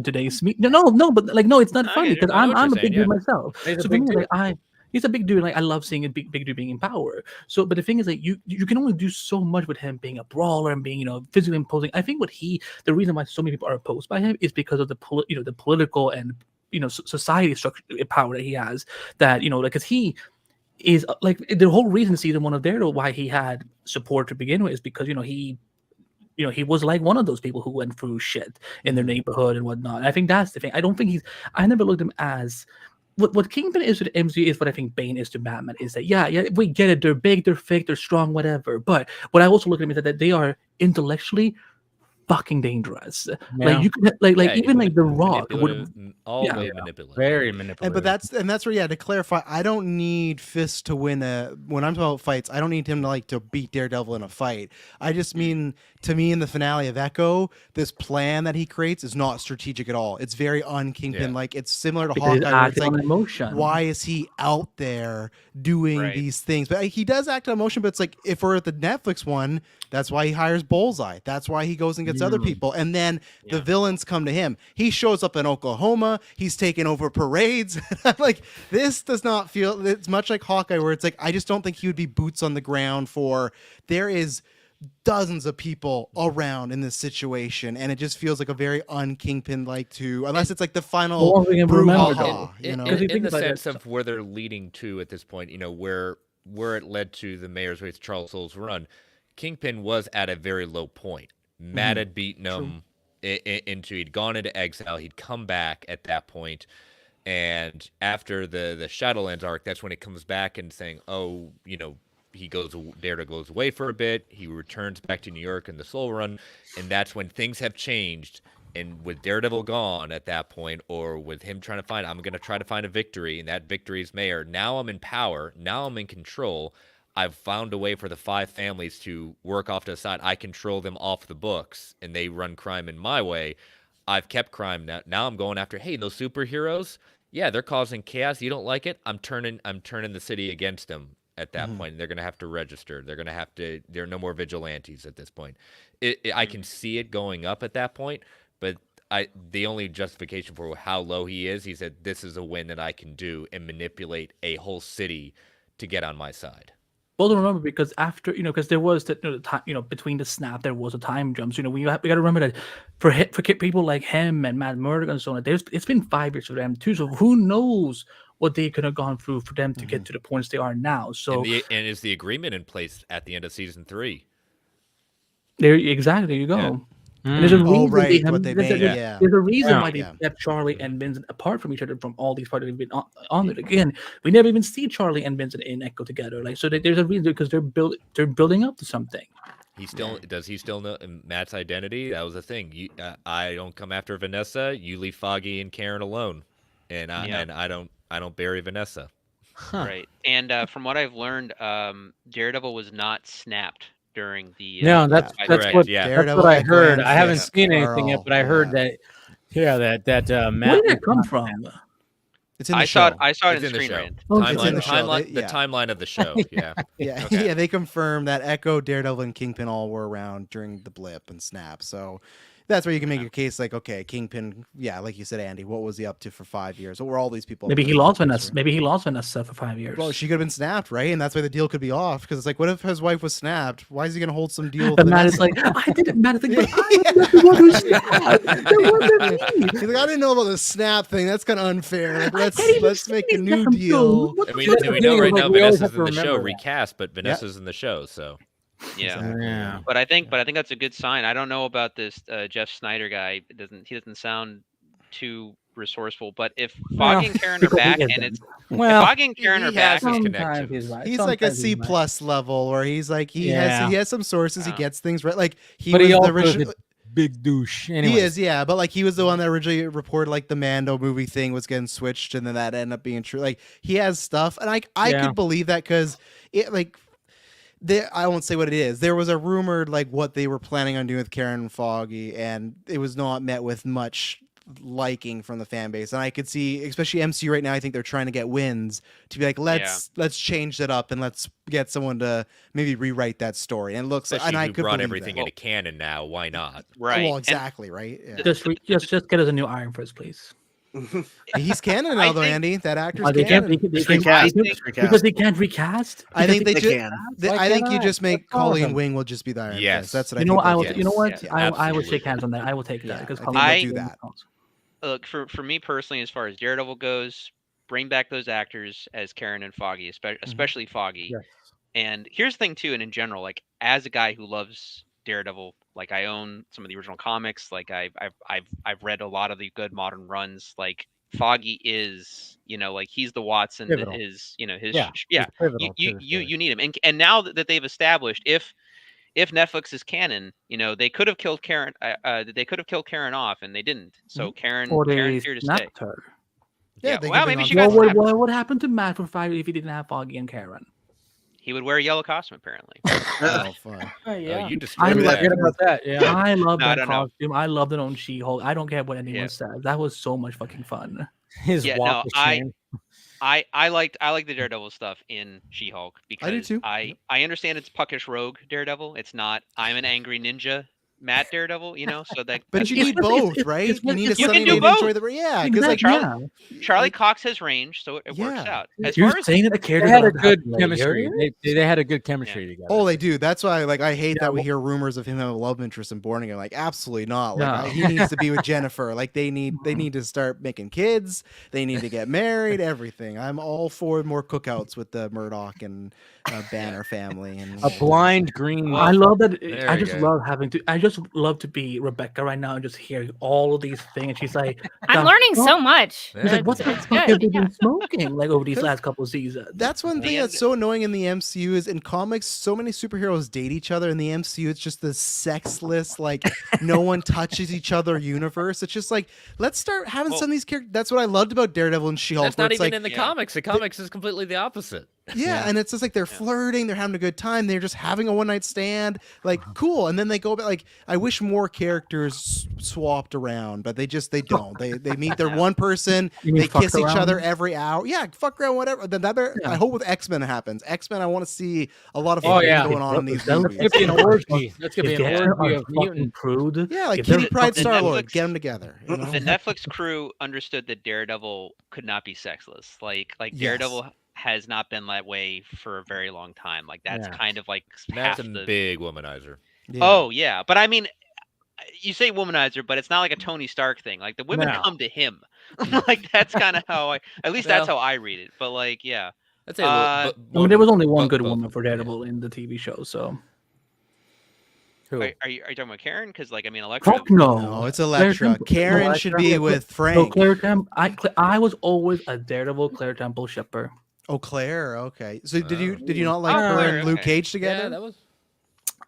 today's no, but like no, it's not funny because I'm a big dude myself. So for me, like he's a big dude. Like I love seeing a big dude being in power. So, but the thing is, like you can only do so much with him being a brawler and being physically imposing. I think the reason why so many people are opposed by him is because of the political and society structure power that he has. That because he is like the whole reason season 1 of Daredevil why he had support to begin with is because he was like one of those people who went through shit in their neighborhood and whatnot. I think that's the thing. I never looked at him as what Kingpin is to the MCU is what I think Bane is to Batman. Is that we get it. They're big, they're fake, they're strong, whatever. But what I also look at them is that they are intellectually fucking dangerous. Yeah. Like you can even like the Rock would manipulative. Very manipulative. And that's where to clarify, I don't need Fisk to win when I'm talking about fights, I don't need him to beat Daredevil in a fight. I just mean, to me, in the finale of Echo, this plan that he creates is not strategic at all. It's very un-Kingpin. Like it's similar to Hawkeye, where it's like, emotion. Why is he out there doing these things? But he does act on emotion, but it's like, if we're at the Netflix one, that's why he hires Bullseye. That's why he goes and gets other people. And then the villains come to him. He shows up in Oklahoma. He's taking over parades. Like, this does not feel, it's much like Hawkeye, where it's like, I just don't think he would be boots on the ground there is dozens of people around in this situation, and it just feels like a very un-Kingpin like to, unless it's like the final brouhaha, you know, in the sense of where they're leading to at this point, you know, where it led to the mayor's race, Charles Soule's run. Kingpin was at a very low point. Matt had beaten him into, he'd gone into exile, he'd come back at that point, and after the Shadowlands arc, that's when it comes back and saying, oh, you know, Daredevil goes away for a bit, he returns back to New York in the Soul Run, and that's when things have changed. And with Daredevil gone at that point, or with him trying to I'm going to try to find a victory, and that victory is mayor. Now I'm in power. Now I'm in control. I've found a way for the 5 families to work off to the side. I control them off the books, and they run crime in my way. I've kept crime. Now I'm going after, hey, those superheroes, yeah, they're causing chaos. You don't like it? I'm turning the city against them at that point. They're going to have to register. They're going to have to, there are no more vigilantes at this point. I can see it going up at that point. But the only justification for how low he is, he said, this is a win that I can do and manipulate a whole city to get on my side. Well, to remember, because after, because there was the time, between the snap, there was a time jump. So, we got to remember that for people like him and Matt Murdock and so on, it's been 5 years for them too. So who knows what they could have gone through for them to get to the points they are now. So, and is the agreement in place at the end of season 3? There you go. Yeah. And there's a reason there's a reason why they kept Charlie and Vincent apart from each other from all these parts they've been on it. Again, we never even see Charlie and Vincent in Echo together. Like, so there's a reason, because they're building up to something. Does he still know Matt's identity? That was the thing. I don't come after Vanessa. You leave Foggy and Karen alone, and I don't bury Vanessa. Right. And from what I've learned, Daredevil was not snapped during the that's what I heard. I haven't seen anything yet, but I heard that Matt. Where did it come from? It's in the show. I saw it in the Screen show. Rant. The timeline of the show. Yeah. Yeah, they confirmed that Echo, Daredevil, and Kingpin all were around during the blip and snap. So that's where you can make your case like, okay, Kingpin, like you said, Andy, what was he up to for 5 years? What were all these people? Maybe he lost Vanessa for 5 years. Well, she could have been snapped, right? And that's why the deal could be off. Because it's like, what if his wife was snapped? Why is he going to hold some deal with Vanessa? Matt is like, I didn't, Matt is like, but I was the one who snapped. It wasn't me. He's like, I didn't know about the snap thing. That's kind of unfair. Like, let's make a new deal. And we know right now Vanessa's in the show, recast, but Vanessa's in the show, so. Yeah. But I think that's a good sign. I don't know about this Jeff Snyder guy. He doesn't sound too resourcewell. But if Foggy and Karen are back, and it's if Foggy and Karen are back, he's like a C+ level, where he's like he has some sources. He gets things right. Like he was the original big douche. Anyways. He is, yeah. But like he was the one that originally reported like the Mando movie thing was getting switched, and then that ended up being true. Like he has stuff, and I could believe that because it like. I won't say what it is. There was a rumored like what they were planning on doing with Karen and Foggy, and it was not met with much liking from the fan base. And I could see, especially MCU right now, I think they're trying to get wins to be like, let's change that up and let's get someone to maybe rewrite that story. And it looks especially and I could run believe everything that. into canon now. Why not? Right. Well, exactly. Right. Yeah. Just get us a new Iron Fist, please. He's canon now, though, Andy. That actor's canon. Because they can't recast. I think they can. I think you just make Colleen Wing will just be the Iron Fist. That's what I think. You know what? I will shake hands on that. I will take that because Colleen will do that. Look, for me personally, as far as Daredevil goes, bring back those actors as Karen and Foggy, especially Foggy. Yes. And here's the thing too, and in general, like as a guy who loves Daredevil, like I own some of the original comics, like I've read a lot of the good modern runs. Like Foggy is, like he's the Watson that is, you need him. And now that they've established, if Netflix is canon, they could have killed Karen. They could have killed Karen off, and they didn't. So Karen's here to stay. Her. Yeah. Well, maybe she got. What happened to Matt for 5 if he didn't have Foggy and Karen? He would wear a yellow costume, apparently. Oh, fun. Yeah. You just forget about that. Yeah. I love that costume. I loved it on She-Hulk. I don't care what anyone says. That was so much fucking fun. I like the Daredevil stuff in She-Hulk because I do too. I understand it's puckish rogue Daredevil. It's not I'm an angry ninja Matt Daredevil, so that. But you need both, right? You need you somebody can do to both. enjoy the because like Charlie Cox has range, so it works out. As You're far as saying that they had a good chemistry. They had a good chemistry together. Oh, they do. That's why, like, I hate that we hear rumors of him having a love interest in Born. Like, absolutely not. Like, he needs to be with Jennifer. Like, they need to start making kids. They need to get married. Everything. I'm all for more cookouts with the Murdoch and Banner family and a blind green. I love that. I just love to be Rebecca right now and just hear all of these things. And she's like, I'm learning so much. She's like, what the fuck have they been smoking like over these last couple of seasons? That's one thing that's so annoying in the MCU is in comics, so many superheroes date each other. In the MCU, it's just this sexless, like no one touches each other universe. It's just like, let's start having some of these characters. That's what I loved about Daredevil and She-Hulk. That's not even in the comics. The comics is completely the opposite. Yeah, and it's just like they're flirting, they're having a good time, they're just having a one-night stand, like cool. And then they go back. Like, I wish more characters swapped around, but they don't. They meet their one person, they kiss each other every hour. Yeah, fuck around, whatever. I hope with X-Men it happens. X-Men, I want to see a lot of going on in these movies. That's gonna be an orgy. That's gonna be an orgy of mutant prude. Yeah, like Kitty Pryde, Star-Lord, get them together. The Netflix crew understood that Daredevil could not be sexless. Like Daredevil has not been that way for a very long time. Like that's kind of like that's a big womanizer. Yeah. Oh yeah, but I mean, you say womanizer, but it's not like a Tony Stark thing. Like the women come to him. Like that's kind of how that's how I read it. But like, yeah, that's it. There was only one good woman for Daredevil in the TV show. So, are you talking about Karen? Because like, I mean, Elektra. Fuck no, it's Elektra. Karen should be with Frank. Claire I was always a Daredevil Claire Temple shipper. Oh, Claire. Okay. So did you not like her and Luke Cage together? Yeah, that was.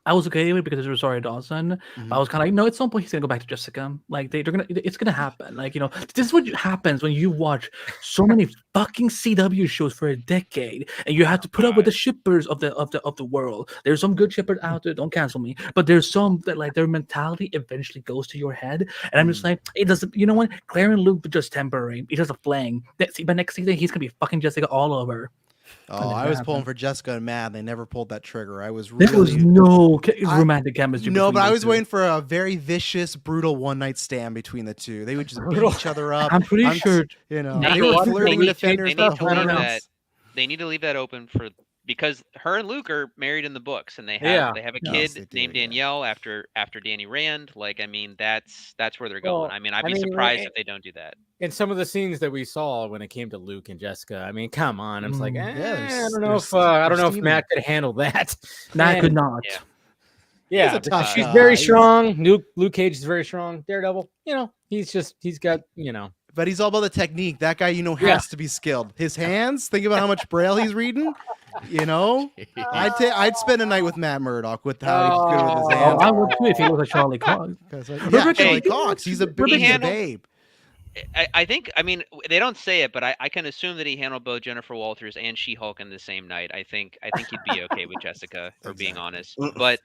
I was okay with it because it was Rosario Dawson. But I was kind of like, no, at some point he's gonna go back to Jessica. Like it's gonna happen. Like, this is what happens when you watch so many fucking CW shows for a decade, and you have to put up with the shippers of the world. There's some good shippers out there. Don't cancel me, but there's some that like their mentality eventually goes to your head, and I'm just like, it doesn't. You know what? Claire and Luke are just temporary. It's just a fling. But next season he's gonna be fucking Jessica all over. Oh, I was pulling for Jessica and Matt. They never pulled that trigger. I was really... There was no romantic chemistry. No, but I was waiting for a very vicious, brutal one-night stand between the two. They would just beat each other up. I'm pretty sure. They were flirting Defenders. They need to leave that open because her and Luke are married in the books, and they have a kid named Danielle after Danny Rand. Like, I mean, that's where they're going. I mean, I'd be surprised if they don't do that. In some of the scenes that we saw when it came to Luke and Jessica, I mean, come on, I'm like, I don't know if Matt could handle that. Matt could not. Yeah, she's very strong. Luke Cage is very strong. Daredevil, he's got. But he's all about the technique. That guy, has to be skilled. His hands. Think about how much Braille he's reading. I'd spend a night with Matt Murdock with how he's good with his hands. I would too if he was a Charlie Cox. Charlie Cox. He's a babe. I think. I mean, they don't say it, but I can assume that he handled both Jennifer Walters and She-Hulk in the same night. I think he'd be okay with Jessica, for being honest. But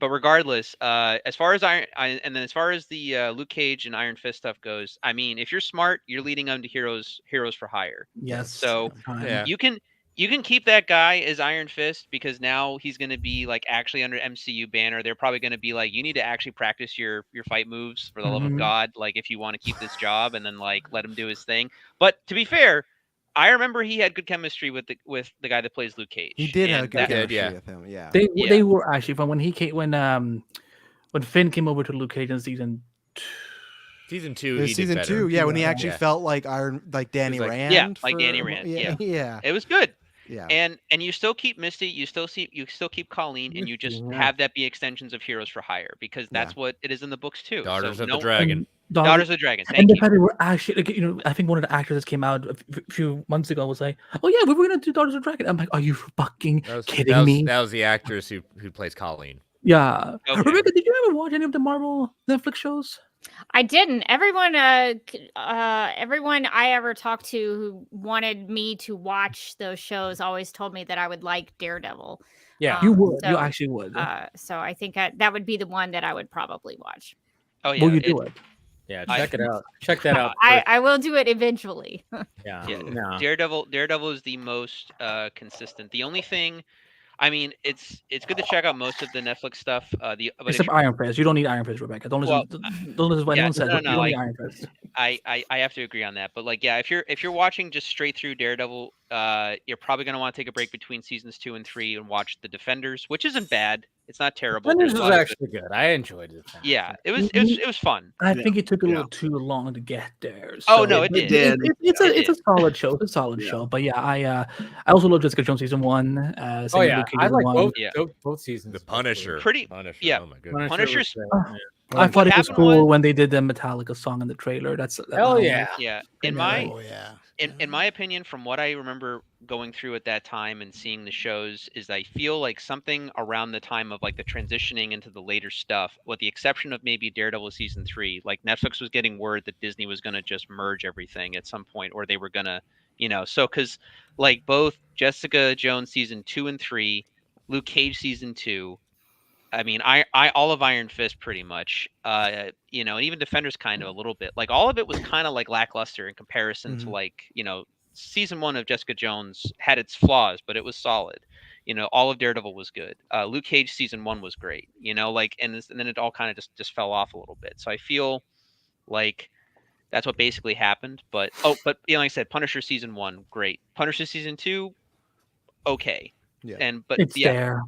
regardless, as far as as far as the Luke Cage and Iron Fist stuff goes, I mean, if you're smart, you're leading them to heroes for hire. Yes. So you can keep that guy as Iron Fist because now he's going to be like actually under MCU banner. They're probably going to be like, you need to actually practice your fight moves for the love of God, like if you want to keep this job, and then like let him do his thing. But to be fair, I remember he had good chemistry with the guy that plays Luke Cage. He did have good chemistry with him. Yeah. They were actually from when he came when Finn came over to Luke Cage in season 2. Season 2, when he actually felt like Danny Rand. Yeah, like Danny Rand. Yeah. It was good. Yeah. And you still keep Misty, you still keep Colleen, and you just have that be extensions of heroes for hire because that's what it is in the books too. Daughters of the Dragon. Daughters of the Dragon. And the fact they were actually, I think one of the actors that came out a few months ago was like, "Oh yeah, we were gonna do Daughters of the Dragon." I'm like, "Are you fucking kidding me?" That was the actress who plays Colleen. Yeah. Okay. Rebecca, did you ever watch any of the Marvel Netflix shows? I didn't. Everyone I ever talked to who wanted me to watch those shows always told me that I would like Daredevil. Yeah, you would. You actually would. So I think that would be the one that I would probably watch. Oh yeah. Will you do it? Yeah, check it out. Check that out. I will do it eventually. Yeah. No. Daredevil is the most consistent. The only thing I mean, it's good to check out most of the Netflix stuff. Except Iron Fist. You don't need Iron Fist, Rebecca. Don't listen. Don't listen to what anyone says. You don't need Iron Fist. I have to agree on that. But like, yeah, if you're watching just straight through Daredevil, you're probably gonna want to take a break between seasons 2 and 3 and watch The Defenders, which isn't bad. It's not terrible. Defenders was actually good. I enjoyed it. Yeah, it was fun. I think it took a little too long to get there. So no, it did. It's a solid show. It's a solid show. But yeah, I also love Jessica Jones season 1. I like both seasons. The Punisher. Punisher. Yeah. Oh my goodness. Punisher's. I thought it was cool when they did the Metallica song in the trailer. Hell yeah. Yeah. In my opinion, from what I remember going through at that time and seeing the shows, is I feel like something around the time of like the transitioning into the later stuff, with the exception of maybe Daredevil season 3, like Netflix was getting word that Disney was going to just merge everything at some point, or they were going to, so because like both Jessica Jones season 2 and 3, Luke Cage season 2, I mean, I all of Iron Fist pretty much, and even Defenders kind of a little bit. Like all of it was kind of like lackluster in comparison to like, season 1 of Jessica Jones had its flaws, but it was solid. All of Daredevil was good. Luke Cage season 1 was great. And then it all kind of just fell off a little bit. So I feel like that's what basically happened. But like I said, Punisher season 1, great. Punisher season 2, okay. Yeah. It's there.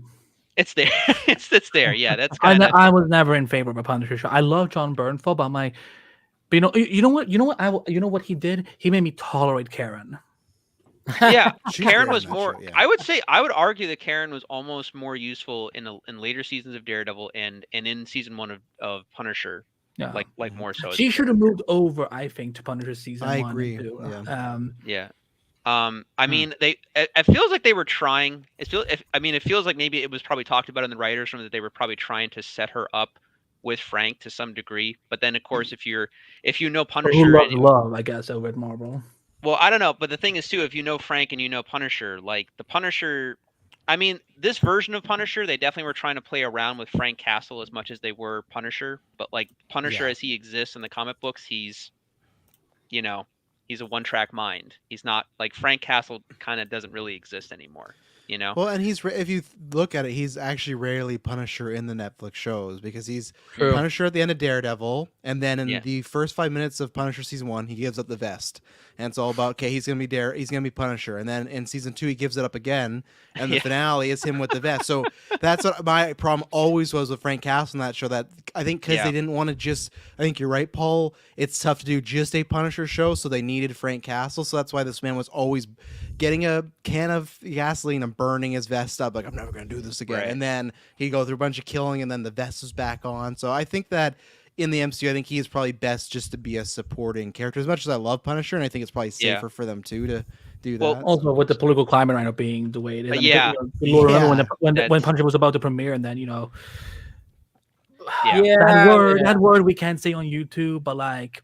It's there. it's there. Yeah, that's. I was never in favor of a Punisher show. I love John Bernthal, but I'm like, but you know what he did? He made me tolerate Karen. Yeah, Karen was more. Yeah. I would argue that Karen was almost more useful in later seasons of Daredevil and in season 1 of Punisher. Yeah, like more so. She should have moved over, I think, to Punisher season 1. I agree. Yeah. I mean, it feels like they were trying. It feels like maybe it was probably talked about in the writers' room that they were probably trying to set her up with Frank to some degree. But then, of course, if you know Punisher, who love, I guess, over at Marvel. Well, I don't know, but the thing is too, if you know Frank and you know Punisher, like the Punisher, I mean, this version of Punisher, they definitely were trying to play around with Frank Castle as much as they were Punisher. But like Punisher as he exists in the comic books, he's a one-track mind. He's not like Frank Castle kind of doesn't really exist anymore, Well, and if you look at it, he's actually rarely Punisher in the Netflix shows because he's True. Punisher at the end of Daredevil, and then in the first 5 minutes of Punisher season 1, he gives up the vest, and it's all about he's gonna be Punisher, and then in season 2 he gives it up again, and the finale is him with the vest. So that's what my problem always was with Frank Castle in that show. That I think because they didn't want to just. I think you're right, Paul. It's tough to do just a Punisher show, so they needed Frank Castle. So that's why this man was always getting a can of gasoline and burning his vest up, like I'm never gonna do this again. Right. And then he'd go through a bunch of killing, and then the vest was back on. So I think that in the MCU, I think he is probably best just to be a supporting character. As much as I love Punisher, and I think it's probably safer for them too to do that. Also, with the political climate right now being the way it is. Remember when Punisher was about to premiere, and then that word we can't say on YouTube, but like.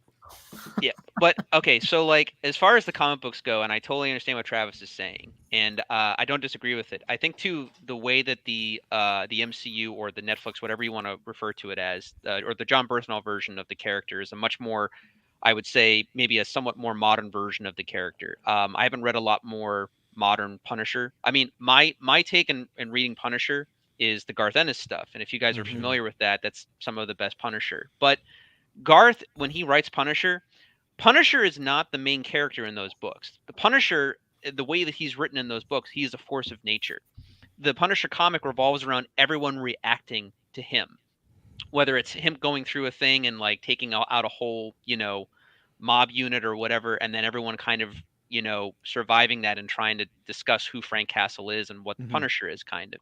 Yeah, but okay, so like as far as the comic books go, and I totally understand what Travis is saying, and I don't disagree with it. I think too the way that the MCU or the Netflix, whatever you want to refer to it as, or the John Bernthal version of the character is a much more, I would say, maybe a somewhat more modern version of the character. I haven't read a lot more modern Punisher. I mean, my take in reading Punisher is the Garth Ennis stuff, and if you guys are familiar with that, that's some of the best Punisher. But Garth, when he writes Punisher is not the main character in those books. The Punisher, the way that he's written in those books, he is a force of nature. The Punisher comic revolves around everyone reacting to him, whether it's him going through a thing and like taking out a whole, mob unit or whatever, and then everyone kind of, surviving that and trying to discuss who Frank Castle is and what the Punisher is kind of.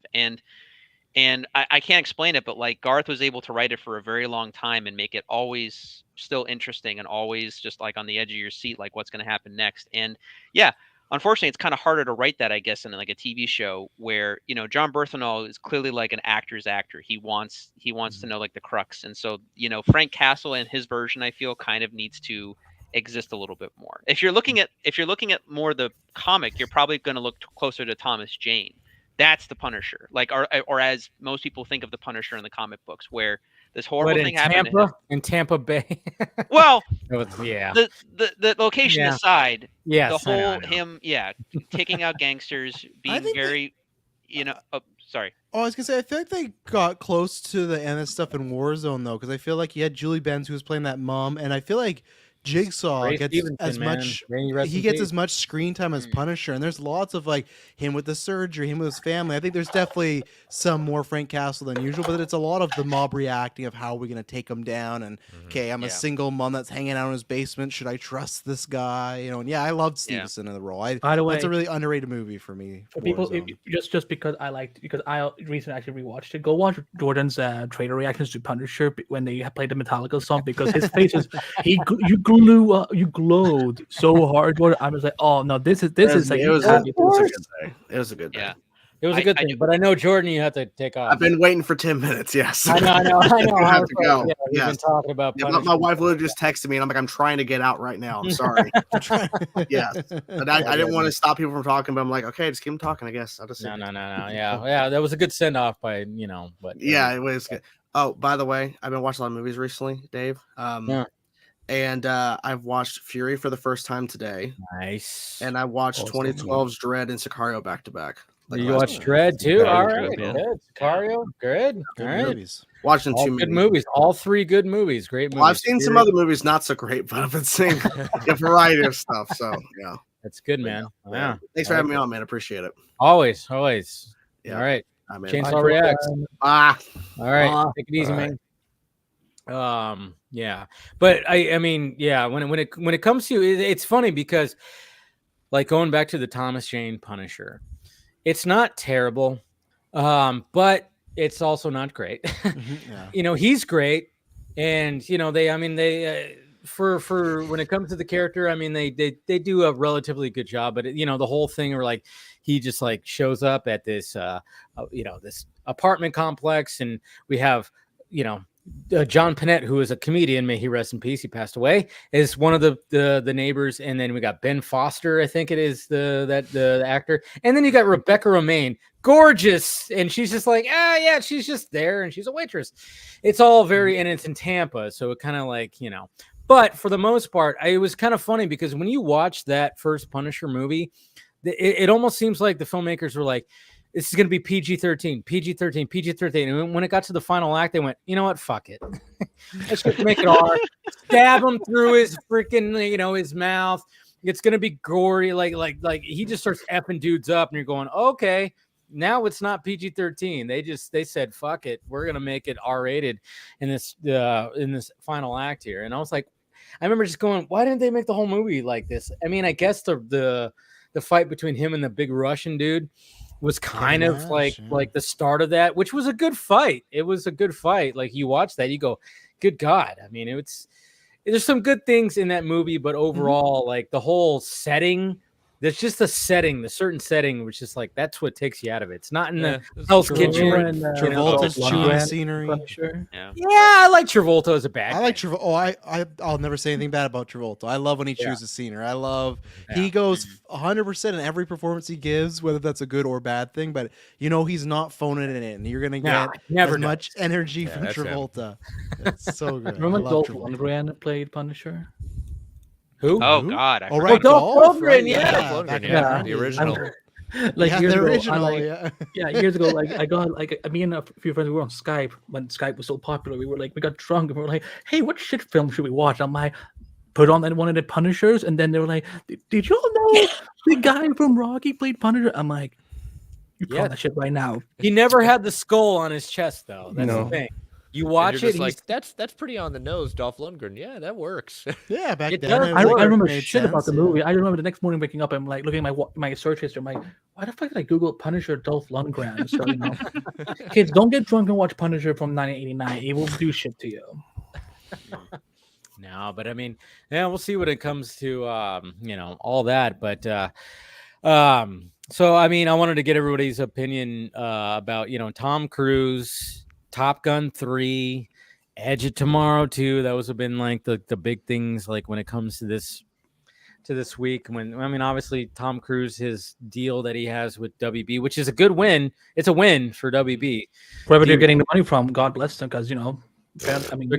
And I can't explain it, but like Garth was able to write it for a very long time and make it always still interesting and always just like on the edge of your seat, like what's going to happen next. And yeah, unfortunately, it's kind of harder to write that, I guess, in like a TV show where, John Bernthal is clearly like an actor's actor. He wants to know like the crux. And so, Frank Castle and his version, I feel kind of needs to exist a little bit more. If you're looking at more the comic, you're probably going to look closer to Thomas Jane. That's the Punisher, like, or as most people think of the Punisher in the comic books, where this horrible thing happened in Tampa Bay. Well, the location aside, the whole him, taking out gangsters, being very, Sorry. Oh, I was gonna say I feel like they got close to the end of stuff in Warzone though, because I feel like you had Julie Benz who was playing that mom, and I feel like Jigsaw Ray gets Stevenson, as man. much Rest he in gets peace. as much screen time as Punisher, and there's lots of like him with the surgery, him with his family. I think there's definitely some more Frank Castle than usual, but it's a lot of the mob reacting of how we're gonna take him down, and okay, I'm a single mom that's hanging out in his basement. Should I trust this guy? You know, and yeah, I loved Stevenson in the role. By the way, that's a really underrated movie for me. For people, just because I liked, because I recently actually rewatched it. Go watch Jordan's trailer reactions to Punisher when they played the Metallica song, because his face is you glowed so hard, Jordan. I was like, oh no, this is like it was a good day. It was a good day. Yeah. It was a good thing, but I know, Jordan, you have to take off. I've been waiting for 10 minutes. Yes, I know. I have to go. Yeah, we've been talking about. My wife literally just texted me, and I'm like, I'm trying to get out right now. I'm sorry. Yes, but I didn't want to stop people from talking, but I'm like, okay, just keep them talking. I guess I'll just no. Yeah, that was a good send off by but yeah, it was good. Oh, by the way, I've been watching a lot of movies recently, Dave. And I've watched Fury for the first time today. Nice. And I watched 2012's Dread and Sicario back to back. You watched Dread too? All right, good. Sicario, good. All right. Watching all good movies. All three good movies. Great movies. Well, I've seen some other movies not so great, but I've been seeing a variety of stuff. So yeah, that's good, man. Yeah. Thanks for having me on, man. Appreciate it. Always. Yeah. All right. Chainsaw Reacts. All right. Take it easy, man. Yeah, but I mean, yeah, when it comes to it's funny because, like, going back to the Thomas Jane Punisher, it's not terrible, but it's also not great. He's great, and they for when it comes to the character, I mean, they do a relatively good job, but the whole thing where like he just like shows up at this this apartment complex, and we have John Panette, who is a comedian, may he rest in peace, he passed away, is one of the neighbors, and then we got Ben Foster, I think it is the actor, and then you got Rebecca Romaine, gorgeous, and she's just like she's just there, and she's a waitress. It's all and it's in Tampa, so it kind of like but for the most part, it was kind of funny because when you watch that first Punisher movie, it almost seems like the filmmakers were like, this is going to be PG-13, PG-13, PG-13. And when it got to the final act, they went, you know what? Fuck it. Let's just make it R. Stab him through his freaking, his mouth. It's going to be gory. Like he just starts effing dudes up, and you're going, okay, now it's not PG-13. They said, fuck it. We're going to make it R-rated in this final act here. And I was like, I remember just going, why didn't they make the whole movie like this? I mean, I guess the fight between him and the big Russian dude was kind of like the start of that, which was a good fight. It was a good fight. Like you watch that, you go, good God. I mean, there's some good things in that movie, but overall, like the whole setting, there's just the certain setting, which is like, that's what takes you out of it. It's not in the Hell's Kitchen. Travolta's chewing scenery. Yeah, I like Travolta as a bad guy. I like Travolta. I'll never say anything bad about Travolta. I love when he chooses scenery. I love he goes 100% in every performance he gives, whether that's a good or bad thing. But he's not phoning it in. You're gonna get as much energy from Travolta. It's so good. Remember Dolph Lundgren played Punisher? Who? Oh God! Dolph Lundgren, the original. Years the ago, original, years ago, I got me and a few friends, we were on Skype when Skype was so popular. We got drunk and we were like, "Hey, what shit film should we watch?" I'm like, put on one of the Punishers, and then they were like, "Did y'all know the guy from Rocky played Punisher?" I'm like, "You put that shit right now." He never had the skull on his chest, though. That's the thing. You watch it, like that's pretty on the nose, Dolph Lundgren. Yeah, that works. Yeah, back then. I remember shit about the movie. I remember the next morning waking up and like looking at my search history. I'm like, why the fuck did I Google Punisher Dolph Lundgren? So, kids, don't get drunk and watch Punisher from 1989. It will do shit to you. No, but I mean, we'll see when it comes to all that. But so I mean, I wanted to get everybody's opinion about Tom Cruise, Top Gun 3, Edge of Tomorrow 2. Those have been like the big things, like when it comes to this week. Obviously Tom Cruise, his deal that he has with WB, which is a good win. It's a win for WB. Wherever they're getting the money from, God bless them, because they're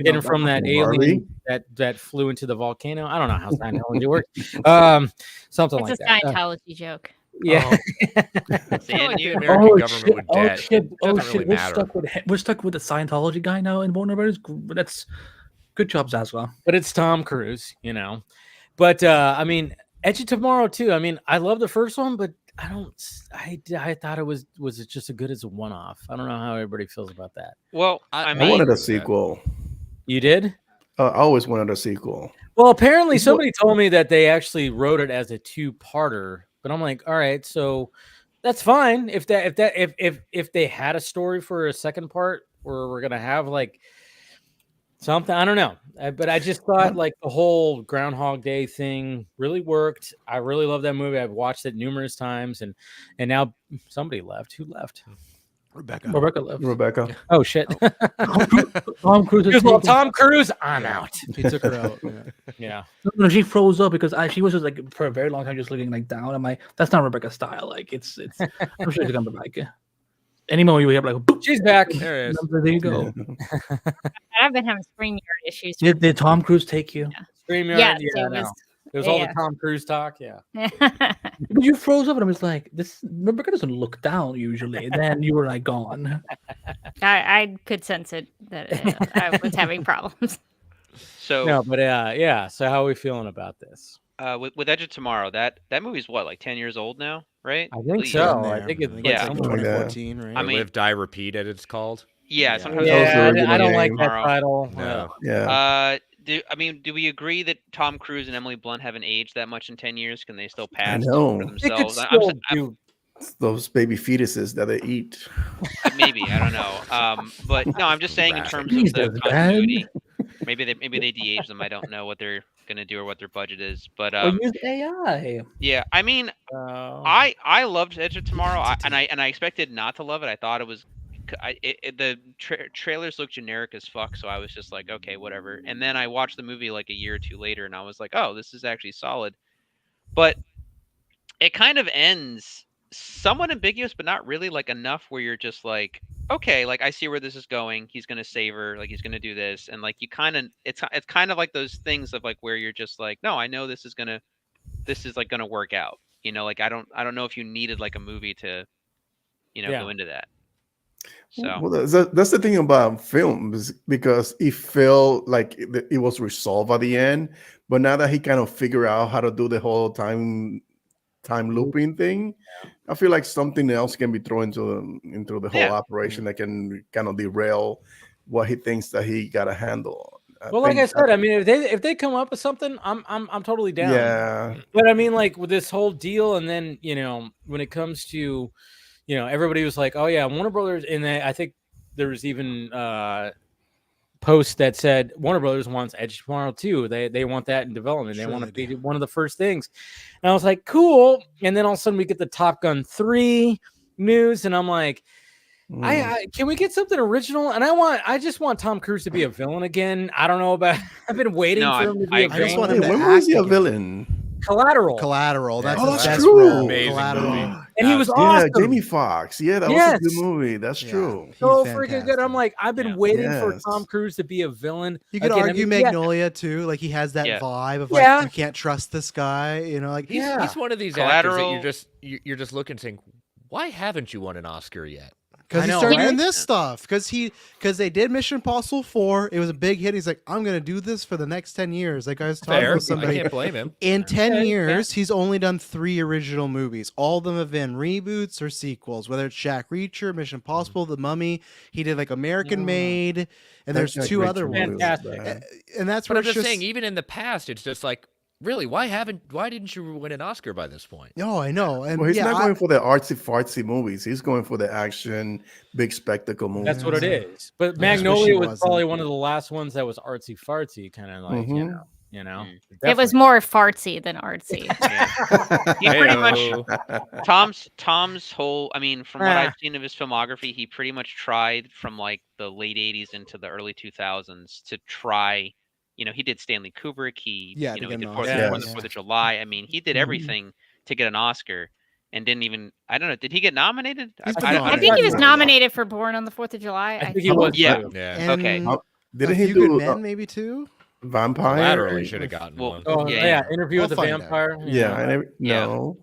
getting from that alien that flew into the volcano. I don't know how Scientology works. Something like that. It's a Scientology joke. Yeah. Saying The you. American government with Oh debt. shit! It Oh doesn't shit! really matter. We're stuck with the Scientology guy now in Warner Brothers. That's good job, Zaswa. But it's Tom Cruise, But I mean, Edge of Tomorrow too. I mean, I love the first one, but I thought it was it just as good as a one-off. I don't know how everybody feels about that. Well, I I I mean, wanted a sequel. You did? I always wanted a sequel. Well, apparently It's what- somebody told me that they actually wrote it as a two-parter, but I'm like, all right, so that's fine if they had a story for a second part where we're gonna have like something. I don't know, but I just thought like the whole Groundhog Day thing really worked. I really love that movie. I've watched it numerous times, and now somebody left. Who left? Rebecca. left. Rebecca. Oh shit! Tom Cruise. He goes, well, Tom Cruise, I'm out. He took her out. Yeah. Yeah. No, she froze up because she was just like for a very long time just looking like down. I'm like, that's not Rebecca's style. Like it's. I'm sure she's gonna be back. Any moment we have like, boop, She's back. There it is. there you go. I've been having StreamYard issues. Did Tom Cruise take you? StreamYard, Yes, yeah, it was. It was all yeah. the Tom Cruise talk. Yeah. But you froze up, and I was like, "This Rebecca doesn't look down usually." And then you were like gone. I could sense it that I was having problems. so No, but yeah. So how are we feeling about this? with Edge of Tomorrow, that movie's what, like 10 years old now, right? I think Please. so. Been I there. think it's Yeah. like Something like that. 2014, right? I mean- Live, Die, Repeat, as it's called. Yeah, Yeah. sometimes That was the yeah, original I don't like name. that Tomorrow. title. No. Yeah. Do we agree that Tom Cruise and Emily Blunt haven't aged that much in 10 years? Can they still pass know. for They could themselves? still do. Those baby fetuses that they eat. Maybe, I don't know. But no, I'm just saying in terms of Jesus, the man. continuity. Maybe they de-age them. I don't know what they're gonna do or what their budget is. But Or use AI. yeah, I mean, I loved Edge of Tomorrow, and I expected not to love it. I thought it was. The trailers look generic as fuck, so I was just like, okay, whatever. And then I watched the movie like a year or two later, and I was like, oh, this is actually solid. But it kind of ends somewhat ambiguous, but not really like enough where you're just like, okay, like I see where this is going. He's gonna save her, like he's gonna do this, and like you kind of, it's kind of like those things of like where you're just like, no, I know this is like gonna work out. Like I don't know if you needed like a movie to, go into that. So Well, that's the thing about films, because it felt like it was resolved at the end, but now that he kind of figured out how to do the whole time looping thing, I feel like something else can be thrown into the whole operation that can kind of derail what he thinks that he got to handle. Well, like I said, I mean, if they come up with something, I'm totally down. Yeah, but I mean, like with this whole deal, and then when it comes to, everybody was like, oh yeah, Warner Brothers, and I think there was even post that said Warner Brothers wants Edge Tomorrow too. They want that in development. They want to be one of the first things. And I was like, cool. And then all of a sudden we get the Top Gun 3 news, and I'm like, can we get something original? And I just want Tom Cruise to be a villain again. I don't know about. I've been waiting for him to be a villain. I just want him to when act was he a again. villain? Collateral. That's Oh, his that's best true. role. Amazing Collateral. movie. And he was Yeah, awesome. Jamie Foxx. Yeah, that was a good movie. That's Yeah. true. So He's freaking good. fantastic. I'm like, I've been waiting for Yes. Tom Cruise to be a villain. You could Again, argue Magnolia too. Like he has that Yeah. vibe of like Yeah. you can't trust this guy. Like He's one of these actors that Collateral. you're just looking saying, why haven't you won an Oscar yet? because I he know, started right? doing this stuff. Because they did Mission Impossible 4. It was a big hit. He's like, I'm gonna do this for the next 10 years. Like I was talking Fair. with I somebody. can't blame him. In 10 Okay, years, he's only done 3 original movies. All of them have been reboots or sequels, whether it's Jack Reacher, Mission Impossible, The Mummy. He did like American Made, and there's That 2 Jack other Reacher ones. movie was Fantastic. bad. And that's But what I'm it's just saying, even in the past, it's just like, really, why didn't you win an Oscar by this point? Oh, I know. And Well, he's yeah, not going for the artsy fartsy movies. He's going for the action, big spectacle movies. That's what it is. But I just wish Magnolia he was wasn't. probably one of the last ones that was artsy fartsy, kind of like Mhm. It was more fartsy than artsy. he pretty much Heyo. Tom's whole, I mean, from what I've seen of his filmography, he pretty much tried from like the late 80s into the early 2000s to try, he did Stanley Kubrick, he Yeah, he to get did an 4th Oscar. of Yeah. July. I mean, he did everything to get an Oscar and didn't even, I don't know, did he get nominated? He's been I nominated. think he was Yeah. nominated for Born on the 4th of July. I think he was. Yeah. too. Yeah. And Okay. Didn't A he Few do Good Men, maybe too? Vampire? Collateral, he should have gotten Well, one. Oh Yeah, yeah, Interview I'll with the find out. Vampire. Yeah, Yeah. no.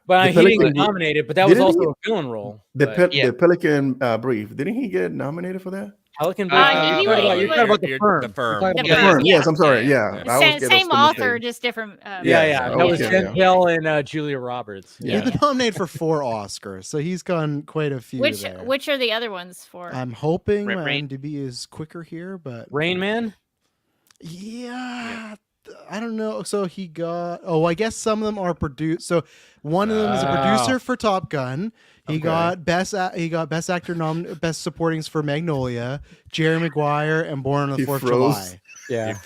But he didn't get nominated. But that was also a villain role. The Pelican Brief. Didn't he get nominated for that? Pelican Brief. You're talking about the firm. The firm. The firm. Yes, I'm sorry. Yeah. Same author, just different. That was Denzel and Julia Roberts. He's been nominated for 4 Oscars, so he's gone quite a few. Which are the other ones for? I'm hoping my IMDb is quicker here, but Rain Man. Yeah. I don't know. So he got. I guess some of them are produced. So one of them is a producer for Top Gun. He got best actor best supportings for Magnolia, Jerry Maguire, and Born on the 4th of July. Yeah.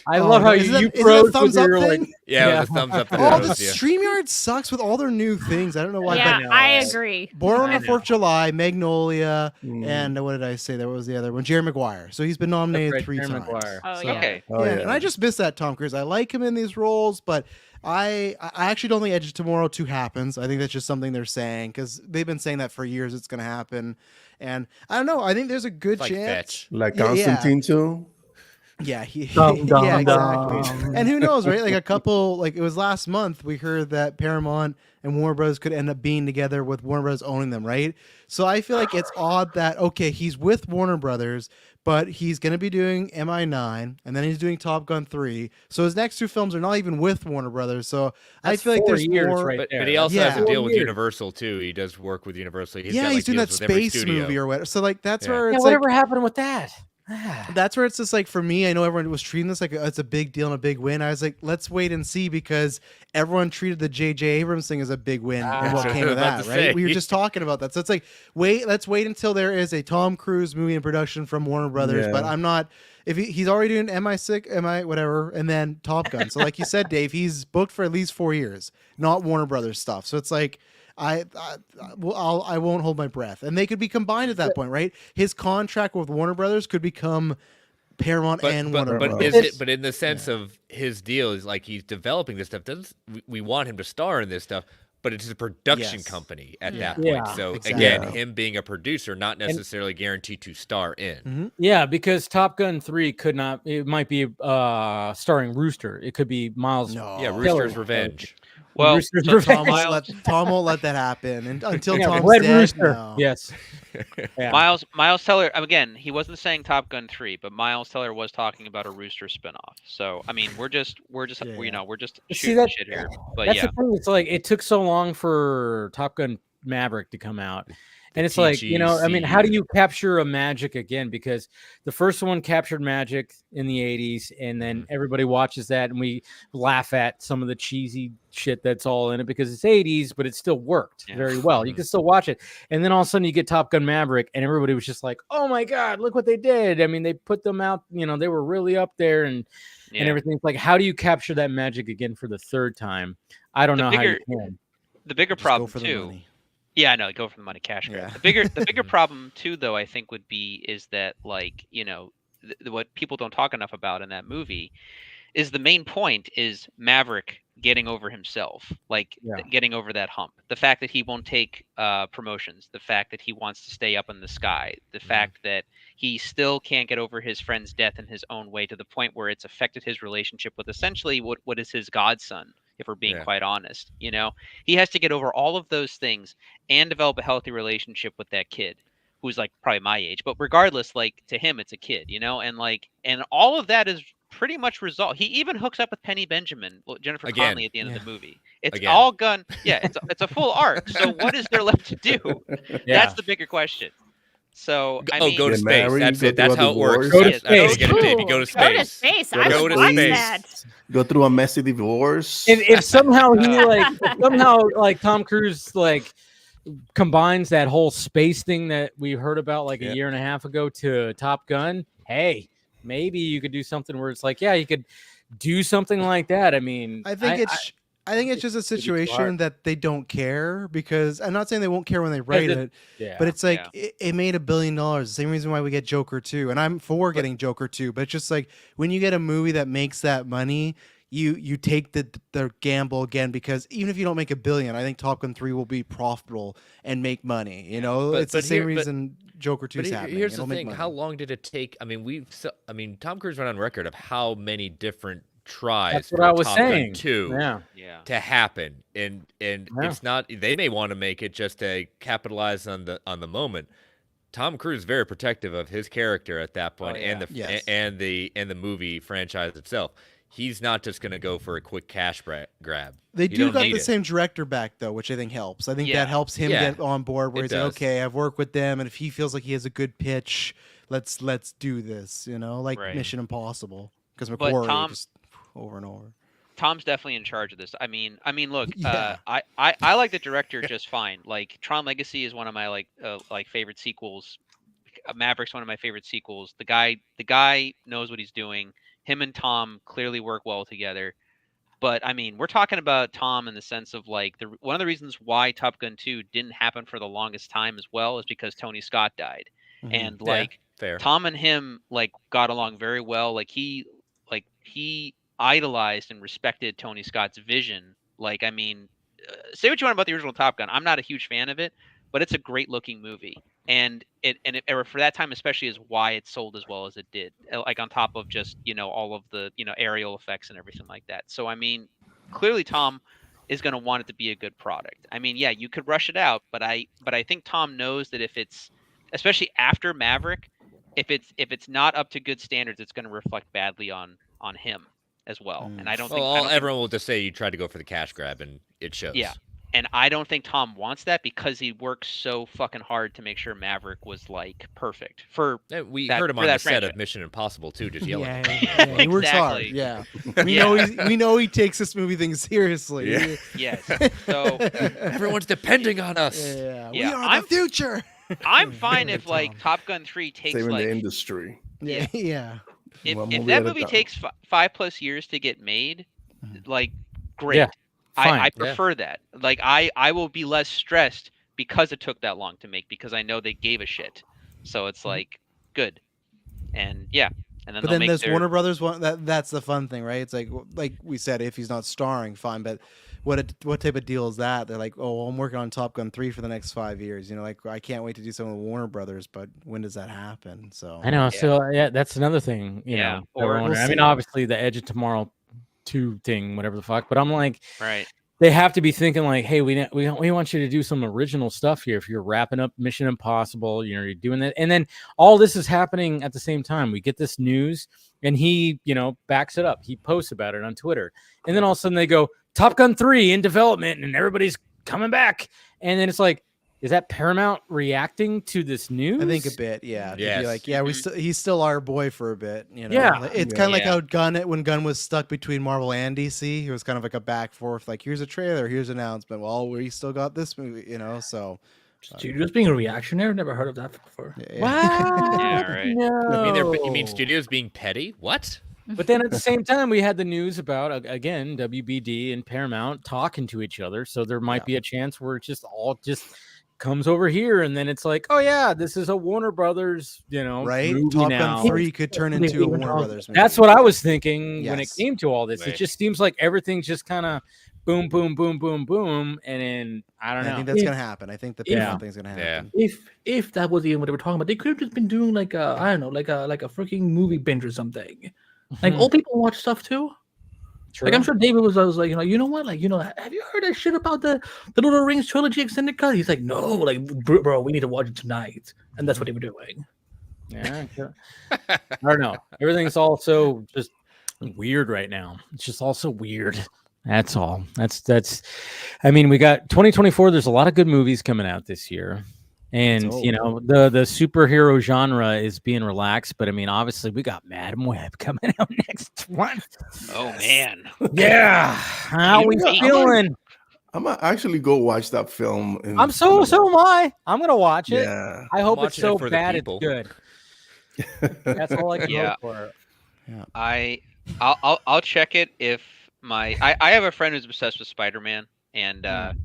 I love how you froze. Thumbs up thing? With the thumbs up. The StreamYard sucks with all their new things. I don't know why. Yeah, I agree. Born on the 4th of July, Magnolia, and what did I say? There was the other one, Jerry Maguire. So he's been nominated 3 times. Oh, yeah. Okay. And I just miss that Tom Cruise. I like him in these roles, but I actually don't think Edge of Tomorrow 2 happens. I think that's just something they're saying because they've been saying that for years. It's going to happen, and I don't know. I think there's a good chance, like Constantine 2. Yeah, exactly. And who knows, right? Like a couple, like it was last month, we heard that Paramount and Warner Bros. Could end up being together with Warner Bros. Owning them, right? So I feel like it's odd that, okay, he's with Warner Brothers, but he's going to be doing MI9, and then he's doing Top Gun 3. So his next 2 films are not even with Warner Brothers. So I feel like there's more. Right but he also has a deal with Universal, too. He does work with Universal. He's doing that space movie or whatever. So like that's where it's whatever happened with that? That's where it's just like, for me, I know everyone was treating this like it's a big deal and a big win. I was like, let's wait and see, because everyone treated the J.J. Abrams thing as a big win. And what came of that, right? We were just talking about that. So it's like, let's wait until there is a Tom Cruise movie in production from Warner Brothers. But I'm not, if he's already doing MI6, whatever, and then Top Gun. So like you said, Dave, he's booked for at least 4 years, not Warner Brothers stuff. So it's like, I won't hold my breath, and they could be combined at that point, right? His contract with Warner Brothers could become Paramount and Warner Brothers. But in the sense of his deal is like he's developing this stuff. We want him to star in this stuff, but it's a production company at that point. So again, him being a producer, not necessarily guaranteed to star in. Mm-hmm. Yeah, because Top Gun 3 could not. It might be starring Rooster. It could be Miles. No. Yeah, Rooster's Revenge. Well, so Tom won't let that happen until Tom's Red dead. Rooster. No. Yes. Miles Teller, again, he wasn't saying Top Gun 3, but Miles Teller was talking about a Rooster spinoff. So I mean, we're just shooting the shit here. But that's the thing. It's like it took so long for Top Gun Maverick to come out. And it's like, I mean, how do you capture a magic again? Because the first one captured magic in the 80s, and then everybody watches that, and we laugh at some of the cheesy shit that's all in it because it's 80s, but it still worked very well. You can still watch it. And then all of a sudden you get Top Gun Maverick, and everybody was just like, oh my God, look what they did. I mean, they put them out, they were really up there and everything. It's like, how do you capture that magic again for the third time? I don't know how you can. The bigger problem, too. Yeah, I know. Go for the money, cash grab. The bigger problem too, though, I think would be is that, like, what people don't talk enough about in that movie is the main point is Maverick getting over himself, getting over that hump. The fact that he won't take promotions, the fact that he wants to stay up in the sky, the fact that he still can't get over his friend's death in his own way, to the point where it's affected his relationship with essentially what is his godson. If we're being quite honest, he has to get over all of those things and develop a healthy relationship with that kid who's like probably my age, but regardless, like to him, it's a kid, and all of that is pretty much resolved. He even hooks up with Penny Benjamin, Jennifer Connelly at the end of the movie. It's all Gunn. Yeah. It's a full arc. So what is there left to do? That's the bigger question. So I mean, go to space. That's it. That's how it works. Go to space. Go to space. Go to space. I would watch that. Go through a messy divorce. If somehow he Tom Cruise combines that whole space thing that we heard about a year and a half ago to Top Gun, hey, maybe you could do something where it's like, you could do something like that. I mean, I think it's just a situation that they don't care, because I'm not saying they won't care when they write it, but it's like it made $1 billion. The same reason why we get Joker 2, and I'm for getting Joker 2, but it's just like when you get a movie that makes that money, you take the gamble again, because even if you don't make $1 billion, I think Top Gun 3 will be profitable and make money. It's the same reason Joker 2 is happening. Here's the thing: how long did it take? I mean, Tom Cruise went on record of how many different tries That's for what I was Top Gun saying. 2 Yeah. to happen, and it's not. They may want to make it just to capitalize on the moment. Tom Cruise is very protective of his character at that point, and the movie franchise itself. He's not just going to go for a quick cash grab. They do got the same director back though, which I think helps. I think that helps him get on board. Where he's like, okay, I've worked with them, and if he feels like he has a good pitch, let's do this. Like Mission Impossible, because McQuarrie just over and over. Tom's definitely in charge of this. I mean, look, I like the director just fine. Like Tron Legacy is one of my like favorite sequels. Maverick's one of my favorite sequels. The guy knows what he's doing. Him and Tom clearly work well together. But I mean, we're talking about Tom in the sense of like one of the reasons why Top Gun 2 didn't happen for the longest time as well is because Tony Scott died. Mm-hmm. And like Tom and him like got along very well. Like he idolized and respected Tony Scott's vision. Like, I mean, say what you want about the original Top Gun. I'm not a huge fan of it, but it's a great looking movie. And it for that time especially is why it sold as well as it did. Like on top of just, all of the, aerial effects and everything like that. So I mean, clearly Tom is going to want it to be a good product. I mean, yeah, you could rush it out, but I think Tom knows that if it's, especially after Maverick, if it's not up to good standards, it's going to reflect badly on him as well. And I don't think everyone will just say you tried to go for the cash grab, and it shows. Yeah. And I don't think Tom wants that because he works so fucking hard to make sure Maverick was like perfect for. We heard him on the set of Mission Impossible too, just yelling. He works hard. Yeah, we know he takes this movie thing seriously. Yeah. Yes. So everyone's depending on us. Yeah. We are the future. I'm fine if like Top Gun 3 takes saving like the industry. Yeah. If that movie takes 5+ years to get made, like great. Yeah. I prefer that. Like I will be less stressed because it took that long to make because I know they gave a shit. So it's like good. And yeah. And then but then there's Warner Brothers one that's the fun thing, right? It's like we said, if he's not starring, fine, but what type of deal is that? They're like, oh, well, I'm working on Top Gun 3 for the next 5 years. Like I can't wait to do something with Warner Brothers, but when does that happen? So I know. So that's another thing. You know, I mean, obviously the Edge of Tomorrow 2 thing, whatever the fuck. But I'm like, right. They have to be thinking like, hey, we want you to do some original stuff here. If you're wrapping up Mission Impossible, you're doing that, and then all this is happening at the same time. We get this news, and he, backs it up. He posts about it on Twitter, and then all of a sudden they go Top Gun 3 in development, and everybody's coming back, and then it's like, is that Paramount reacting to this news? I think a bit, yeah. Yes. Be like, he's still our boy for a bit. Yeah. It's kind of like how when Gunn was stuck between Marvel and DC, it was kind of like a back forth. Like, here's a trailer, here's an announcement. Well, we still got this movie, So studios being a reactionary, never heard of that before. Yeah. What? Yeah, right. No. You mean studios being petty? What? But then at the same time, we had the news about, again, WBD and Paramount talking to each other. So there might be a chance where it's just all comes over here, and then it's like, oh yeah, this is a Warner Brothers, right? movie Top now. Gun 3 could turn into a Warner Brothers movie. That's what I was thinking when it came to all this. Right. It just seems like everything's just kind of boom, boom, boom, boom, boom, and then I don't know. I think that's gonna happen. I think the Paramount thing's gonna happen. If that was even what they were talking about, they could have just been doing like a freaking movie binge or something. Like old people watch stuff too. True. Like I'm sure David was like, you know what? Like, have you heard that shit about the Lord of the Rings trilogy extended cut? He's like, no, like, bro, we need to watch it tonight, and that's what they were doing. Yeah, I don't know. Everything's also just weird right now. It's just also weird. That's all. That's. I mean, we got 2024. There's a lot of good movies coming out this year. And the superhero genre is being relaxed, but I mean, obviously, we got Madam Web coming out next month. Oh man, yeah, how we feeling? I'm gonna actually go watch that film. So am I. I'm gonna watch it. Yeah, I hope it's so bad it's good. That's all I can hope for. Yeah, I'll check it if I have a friend who's obsessed with Spider-Man, and I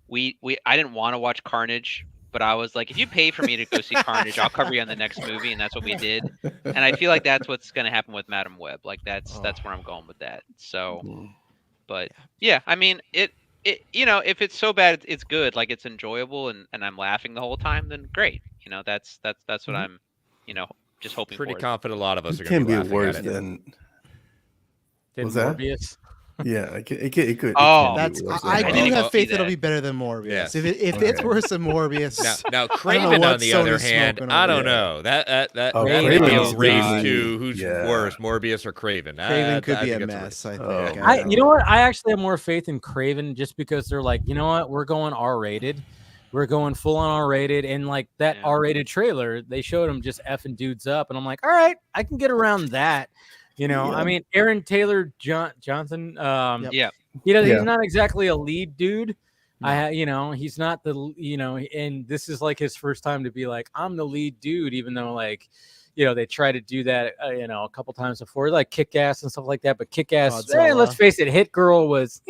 didn't want to watch Carnage. But I was like, if you pay for me to go see Carnage, I'll cover you on the next movie, and that's what we did. And I feel like that's what's going to happen with Madam Web. Like that's where I'm going with that. So, but yeah, I mean, it if it's so bad, it's good. Like it's enjoyable, and I'm laughing the whole time. Then great. That's what I'm, just hoping. Pretty for. confident a lot of us are going to be worse at it. than. than What's that? Morbius. Yeah, it could. Oh, That's be worse than I didn't do even have see faith it'll that. be better than Morbius. Yes. If it's Okay. worse than Morbius, Now I don't know Craven what on the other Sony's hand, smoking I over don't there. know. That Oh, may Craven be a is race really- to who's yeah. worse, Morbius or Craven. Craven could be a think it's mess. I think. Oh, I man. don't You know. know what? I actually have more faith in Craven just because they're like, you know what? We're going R-rated. We're going full on R-rated, and like that Yeah. R-rated trailer, they showed him just effing dudes up, and I'm like, all right, I can get around that. You know, Yeah. I mean, Aaron Taylor Johnson, Yep. Yeah. he's Yeah. not exactly a lead dude. No. You know, he's not and this is like his first time to be like, I'm the lead dude, even though like, you know, they try to do that, a couple times before, like Kick-Ass and stuff like that. But Kick-Ass, Godzilla. let's face it, Hit Girl was,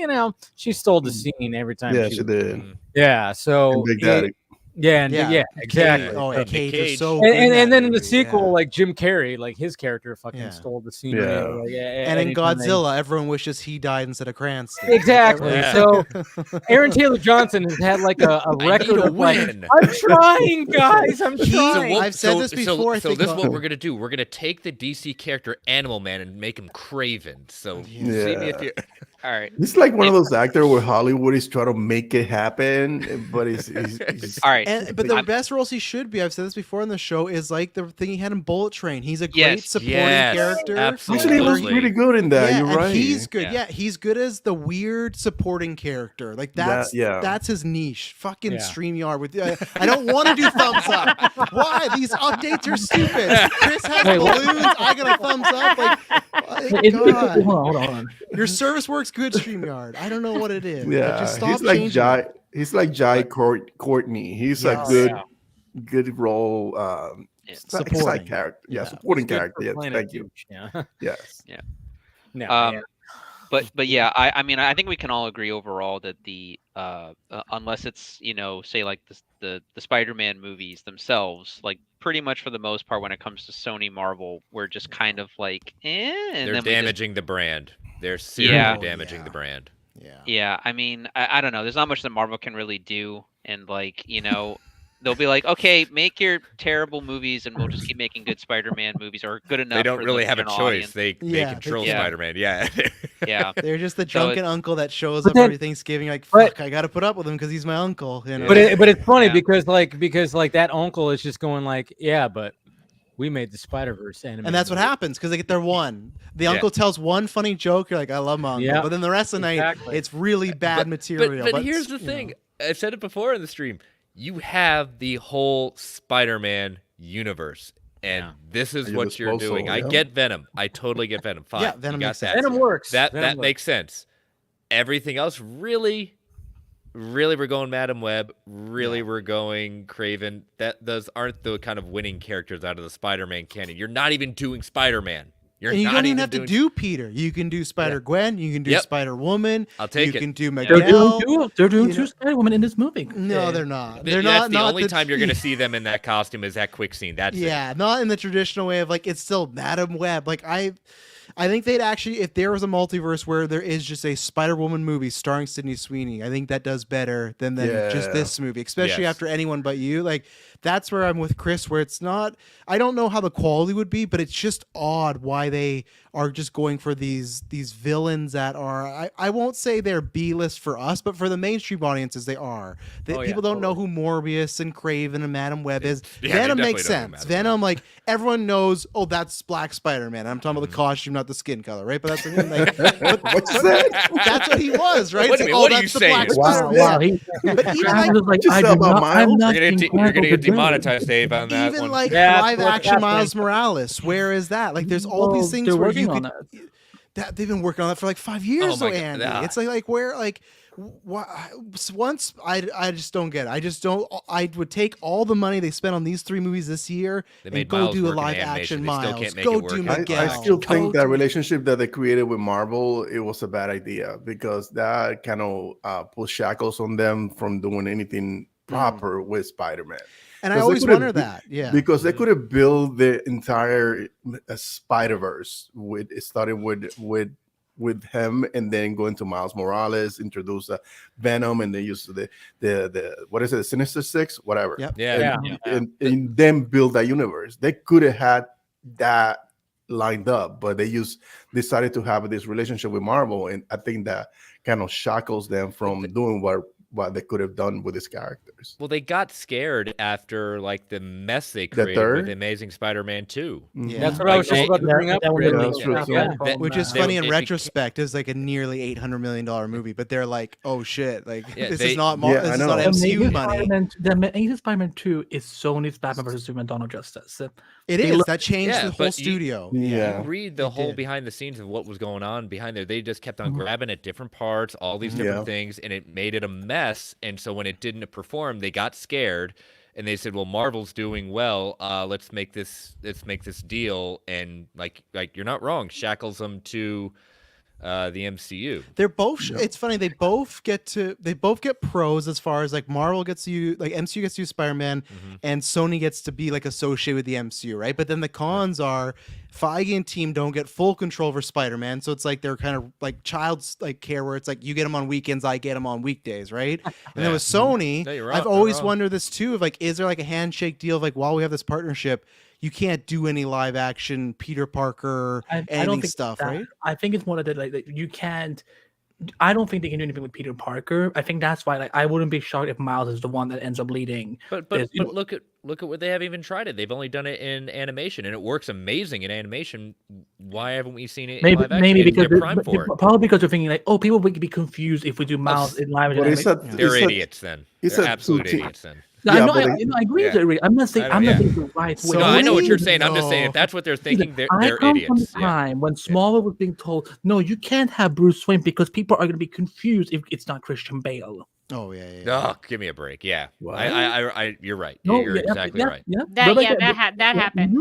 she stole the scene every time. Yeah, she did. Yeah, so And Big Daddy. yeah, Yeah, exactly. Oh, and Nick Cage is Cage. so And, good and, in and that then in the movie, sequel, yeah. like Jim Carrey, like his character fucking Yeah. stole the scene. Yeah. Like, And in anytime they- Godzilla, everyone wishes he died instead of Cranston. Exactly. Yeah. So Aaron Taylor Johnson has had like a I record need a of like, win. I'm trying, guys. I'm He- trying. I've said this before, I So think this is on- what we're gonna do. We're gonna take the DC character Animal Man and make him Craven. So see me if you. All right. He's like one of those actors where Hollywood is trying to make it happen, but he's All right. But the I'm- best roles he should be, I've said this before in the show, is like the thing he had in Bullet Train. He's a great Yes. supporting Yes, character. actually he was absolutely. pretty good in that. Yeah, You're and right. he's good. Yeah. Yeah, he's good as the weird supporting character. Like that's yeah. that's his niche. Fucking Yeah. StreamYard with I don't want to do thumbs up. Why? These updates are stupid. Chris has balloons. I got a thumbs up. Like, God. Hold on. Your service works good, StreamYard. I don't know what it is. Like, Yeah, just stop he's like changing Jai. it. He's like Jai Courtney. He's Yes. a good role. Supporting. Side character. Yeah, supporting character. Yes, thank you. Yeah. Yes. No, Um, yeah. But yeah, I mean, I think we can all agree overall that the unless it's say like the Spider-Man movies themselves, like pretty much for the most part when it comes to Sony Marvel, we're just kind of like and They're then damaging the brand. They're seriously Yeah. damaging Yeah. the brand. Yeah. Yeah, I mean, I don't know. There's not much that Marvel can really do, and like they'll be like, okay, make your terrible movies, and we'll just keep making good Spider-Man movies, or good enough. They don't for really the have a general choice. audience. They Yeah, control yeah. Spider-Man. Yeah. Yeah, They're just the So drunken uncle that shows But up then- every Thanksgiving. Like, but- fuck, I got to put up with him because he's my uncle. You know? But it's funny Yeah. because that uncle is just going like, yeah, but we made the Spider-Verse anime. And that's what happens because they get their one. The Yeah. uncle tells one funny joke. You're like, I love my uncle. Yeah. But then the rest of the night, Exactly. it's really bad But- material. But here's the you thing. know. I've said it before in the stream. You have the whole Spider-Man universe, and Yeah. this is At your what you're disposal, doing. I yeah. get Venom. I totally get Venom. Fine. Yeah, you Venom got makes that. sense. Venom works. That Venom works. makes sense. Everything else, really, we're going Madam Web. Really, we're going Craven. Those aren't the kind of winning characters out of the Spider-Man canon. You're not even doing Spider-Man. You're And you not don't even have doing... to do Peter. You can do Spider-Gwen. You can do Yep. Spider-Woman. I'll take you it. can do They're Miguel. doing you two know- Spider-Women in this movie. No, they're not. They're That's not. the not only time you're going to see them in that costume is that quick scene. That's it. Yeah, not in the traditional way of like it's still Madam Web. Like I think they'd actually, if there was a multiverse where there is just a Spider-Woman movie starring Sydney Sweeney, I think that does better than just Yeah. this movie, especially Yes. after Anyone But You. Like that's where I'm with Chris, where it's not. I don't know how the quality would be, but it's just odd why they are just going for these villains that are. I won't say they're B-list for us, but for the mainstream audiences, they are. Oh, yeah, People don't know who Morbius and Craven and Madam Web is. Yeah, they Venom definitely makes don't know who sense. Madam Web Venom, like everyone knows. Oh, that's Black Spider-Man. I'm talking about the costume, not the skin color, right? But that's what I mean, like, What's that? that's what he was, right? What It's do like, you- oh, what are that's you the saying? Black Wow, Spider-Man. wow. But even I like, was like, Just I do about not, Miles? I'm not You're being gonna critical get to do. demonetized, Dave, on that even one. like Yeah, live that's action happening. Miles Morales, where is that? Like, there's all Well, these things they're where working you on could. it. That they've been working on that for like 5 years, Oh though, my God, Andy. yeah. It's like where like. Once I just don't get it. I just don't. I would take all the money they spent on these 3 movies this year They and made go Miles do a work in live animation. action They still Miles. can't make Go it work do in Miguel. I still go think that do- relationship that they created with Marvel, it was a bad idea because that kind of put shackles on them from doing anything proper with Spider-Man. And I 'Cause they always could've wonder be- that. Yeah. Because they could have built the entire Spider-Verse starting with him and then going to Miles Morales, introduce Venom, and then use the what is it, Sinister Six, whatever. Yep. Yeah. And then build that universe. They could have had that lined up, but they decided to have this relationship with Marvel, and I think that kind of shackles them from doing what they could have done with his characters. Well, they got scared after like the mess they created with Amazing Spider-Man 2. Yeah. That's what I was just about to bring up. Which is funny in retrospect. It's like a nearly $800 million movie, but they're like, "Oh shit! Like this is not MCU money." The Amazing Spider-Man 2 is Sony's Batman vs Superman: Dawn of Justice. It is. That changed the whole studio. You read the whole behind the scenes of what was going on behind there. They just kept on grabbing at different parts, all these different things, and it made it a mess. And so when it didn't perform, they got scared, and they said, "Well, Marvel's doing well. Let's make this deal." And like you're not wrong. Shackles them to the MCU. They're both. It's funny. They both get pros as far as like Marvel gets to use, like MCU gets to use Spider-Man, and Sony gets to be like associated with the MCU, right? But then the cons are Feige and team don't get full control over Spider-Man, so it's like they're kind of like child's like care, where it's like you get them on weekends, I get them on weekdays, right? And then with Sony, I've always wondered this too, of like, is there like a handshake deal of like, while we have this partnership, you can't do any live action Peter Parker stuff, right? I think it's one of the like you can't. I don't think they can do anything with Peter Parker. I think that's why, like, I wouldn't be shocked if Miles is the one that ends up leading. But look at what they haven't even tried it. They've only done it in animation, and it works amazing in animation. Why haven't we seen it? In live action? Maybe because probably because they're thinking like, oh, people would be confused if we do Miles in live action. They're idiots then. They're absolute idiots then. I agree with it. I'm not saying the right way. No, I know what you're saying. I'm just saying if that's what they're thinking, they're idiots. I come from the time when Smallville was being told, no, you can't have Bruce Wayne because people are going to be confused if it's not Christian Bale. Oh yeah. Oh, give me a break. Yeah, you're right. You're exactly right. That happened.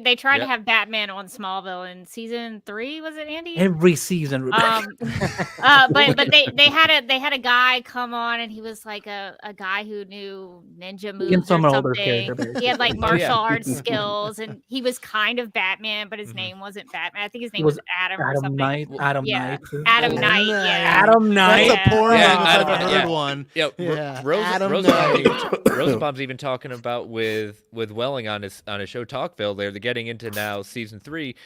They tried to have Batman on Smallville in season 3. Was it, Andy? Every season. But they had a guy come on, and he was like a guy who knew ninja moves or something. He had like martial arts skills, and he was kind of Batman, but his name wasn't Batman. I think his name was Adam or something. Adam Knight. Adam Knight. Adam Knight. That's a porn. I've heard one. Yeah, Rosenbaum's even talking about with Welling on his show Talkville. They're getting into now season 3.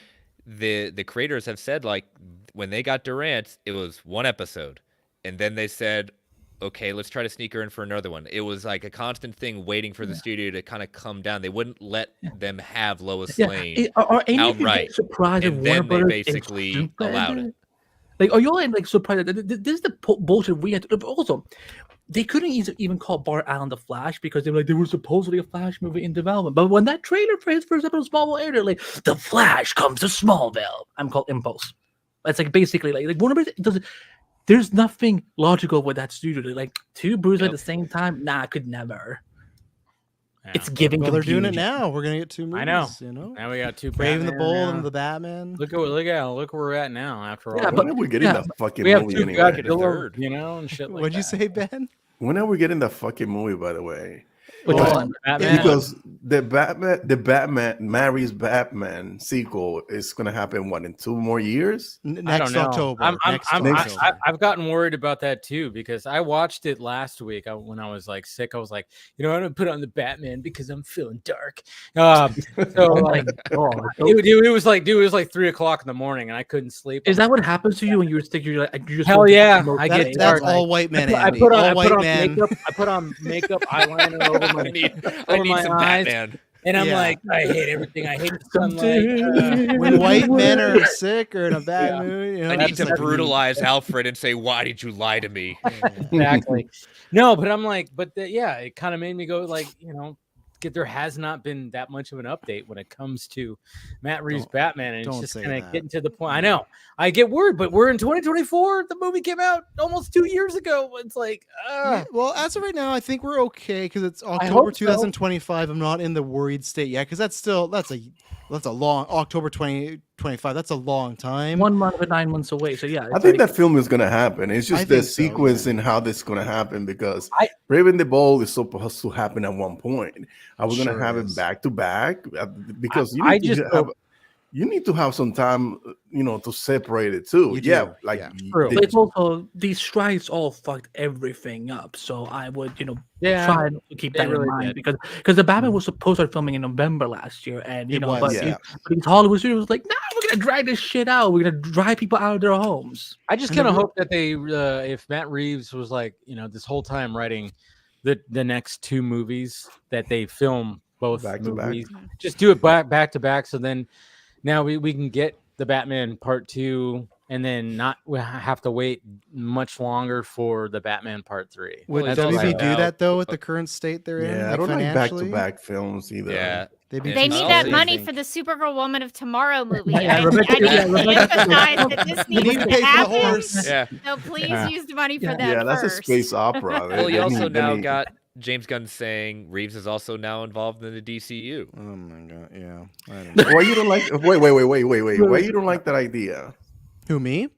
The creators have said, like, when they got Durant, it was one episode, and then they said, okay, let's try to sneak her in for another one. It was like a constant thing, waiting for the studio to kind of come down. They wouldn't let them have Lois Lane outright, and then they basically allowed it. Like, are you all like surprised? This is the bullshit we had to. Also, they couldn't even call Bart Allen the Flash because they were like, there was supposedly a Flash movie in development. But when that trailer for his first episode of Smallville aired, they're like, the Flash comes to Smallville. I'm called Impulse. It's like basically like Warner Bros. doesn't. There's nothing logical with that studio. They're like, two Bruce at the same time. Nah, I could never. Yeah. It's giving. Well, they're doing it now. We're gonna get 2 movies. I know. You know. Now we got 2. Brave and the Bold and the Batman. Look where we're at now. After all, when are we getting the fucking movie anyway? You know, and shit like What'd you say, Ben? When are we getting the fucking movie? By the way. Which one? Because the Batman marries Batman sequel is going to happen in 2 more years? Next October. I've gotten worried about that too, because I watched it last week when I was like sick. I was like, I'm gonna put on the Batman because I'm feeling dark. So like, it was like 3:00 in the morning, and I couldn't sleep. Is that what happens to you when you're sick? You're like, hell yeah, I get that's all white men. I put on makeup, eyeliner over I need some eyes, Batman. And I'm like, I hate everything. I hate sunlight. When white men are sick or in a bad mood, I need to brutalize Alfred and say, why did you lie to me? Exactly. No, but I'm like, it kind of made me go like, there has not been that much of an update when it comes to Matt Reeves' Batman, and it's just kind of getting to the point. I know I get worried, but we're in 2024. The movie came out almost 2 years ago. It's like, well, as of right now, I think we're okay because it's October 2025. I'm not in the worried state yet because that's a long October 2025. That's a long time. 1 month or 9 months away. So yeah, I think that film is going to happen. It's just the sequence and how this is going to happen, because Brave and the Bold is supposed to happen at one point. Are we going to have it back to back? Because you need to have some time, to separate it too. You do, Yeah, like yeah. But it's also these strikes all fucked everything up. So I would, try to keep that in mind because the Batman was supposed to start filming in November last year, and but these Hollywood studios was like, nah, we're gonna drag this shit out. We're gonna drive people out of their homes. I just kind of hope that they, if Matt Reeves was like, this whole time writing the next 2 movies, that they film both back to movies, just do it back to back. So then now we can get the Batman Part 2 and then not have to wait much longer for the Batman Part 3. Would WB do that though with the current state they're in? Yeah, I don't like back-to-back films either. Yeah. They need that money for the Supergirl Woman of Tomorrow movie. I need to emphasize that this needs to happen. So please use the money for that. Yeah, that's a space opera. Well, you also now got James Gunn saying Reeves is also now involved in the DCU. Oh my god, yeah. I don't know. Why you don't like? Wait. Why you don't like that idea? Who, me?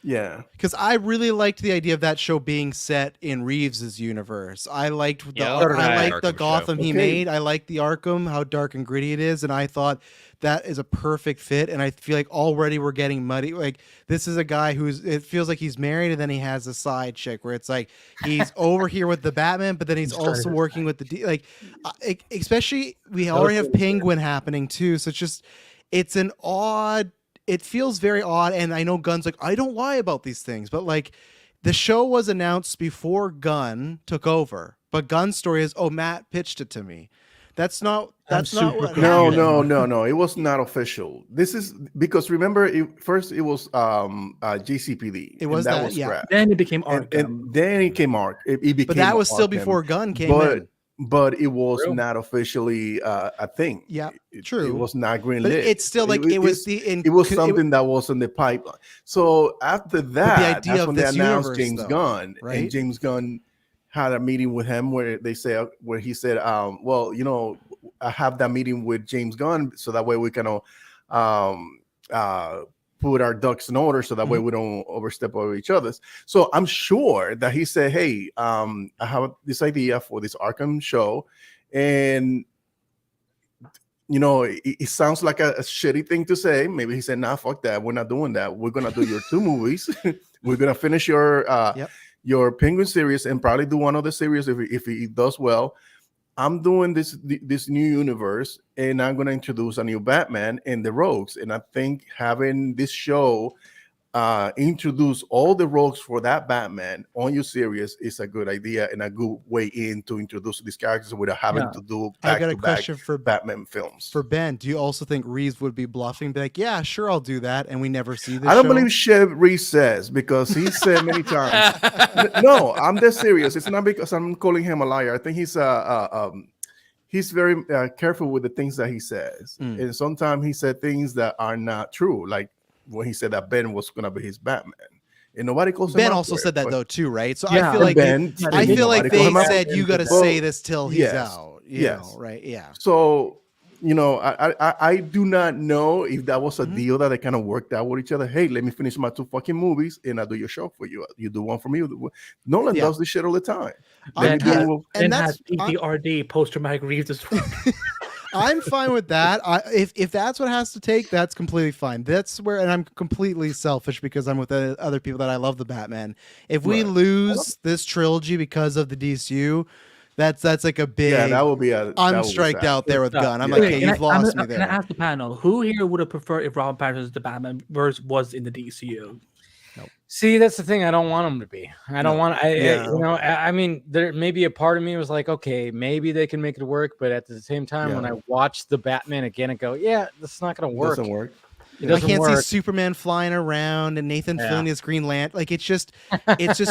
Yeah, because I really liked the idea of that show being set in Reeves's universe. I liked the Gotham he made. I liked the Arkham, how dark and gritty it is, and I thought that is a perfect fit. And I feel like already we're getting muddy. Like this is a guy it feels like he's married and then he has a side chick where it's like he's over here with the Batman, but then he's also working with the especially we already have Penguin happening too. So it's an odd. It feels very odd, and I know Gunn's like, I don't lie about these things, but like the show was announced before Gunn took over. But Gunn's story is, Matt pitched it to me. That's not what No. It was not official. This is because remember, first it was GCPD. It was that scrapped. Then it became Arkham. And then it came Arkham. It became but that was still Arkham, before Gunn came in. But it was not officially a thing. Yeah, true. It was not greenlit. But it's still like it was something that was in the pipeline. So after that, that's when they announced James Gunn, right? And James Gunn had a meeting with him where he said, I have that meeting with James Gunn so that way we can put our ducks in order so that way we don't overstep over each other's. So I'm sure that he said, hey, I have this idea for this Arkham show. And, it sounds like a shitty thing to say. Maybe he said, nah, fuck that. We're not doing that. We're going to do your 2 movies. We're going to finish your Penguin series and probably do one other series if it does well. I'm doing this new universe, and I'm going to introduce a new Batman and the Rogues. And I think having this show introduce all the Rogues for that Batman on your series is a good idea and a good way in to introduce these characters without having to do back-to-back for Batman films. For Ben, do you also think Reeves would be bluffing? Be like, yeah, sure, I'll do that, and we never see this I don't believe shit Reeves says, because he said many times. No, I'm dead serious. It's not because I'm calling him a liar. I think he's very careful with the things that he says. And sometimes he said things that are not true, like when he said that Ben was going to be his Batman. And nobody calls him Ben also said that though too, right? So I feel like they said you got to say this till he's out. Yes. Right? Yeah. So, I do not know if that was a deal that they kind of worked out with each other. Hey, let me finish my 2 fucking movies and I'll do your show for you. You do one for me. Nolan does this shit all the time. And that's PTRD, post-traumatic Reeves disorder. I'm fine with that. If that's what has to take, that's completely fine. That's where, and I'm completely selfish because I'm with other people that I love the Batman. If we lose this trilogy because of the DCU, that's like a big. Yeah, that would be a. I'm striked out there with Gunn. I'm like, hey, you've lost me there. Can I ask the panel, who here would have preferred if Robert Pattinson's the Batman verse was in the DCU? See, that's the thing. I don't want them to be. I don't want. I mean, there maybe a part of me was like, okay, maybe they can make it work, but at the same time, when I watch the Batman again and go, yeah, that's not going to work. Doesn't work. I can't see Superman flying around and Nathan Fillion as Green Lantern. Like it's just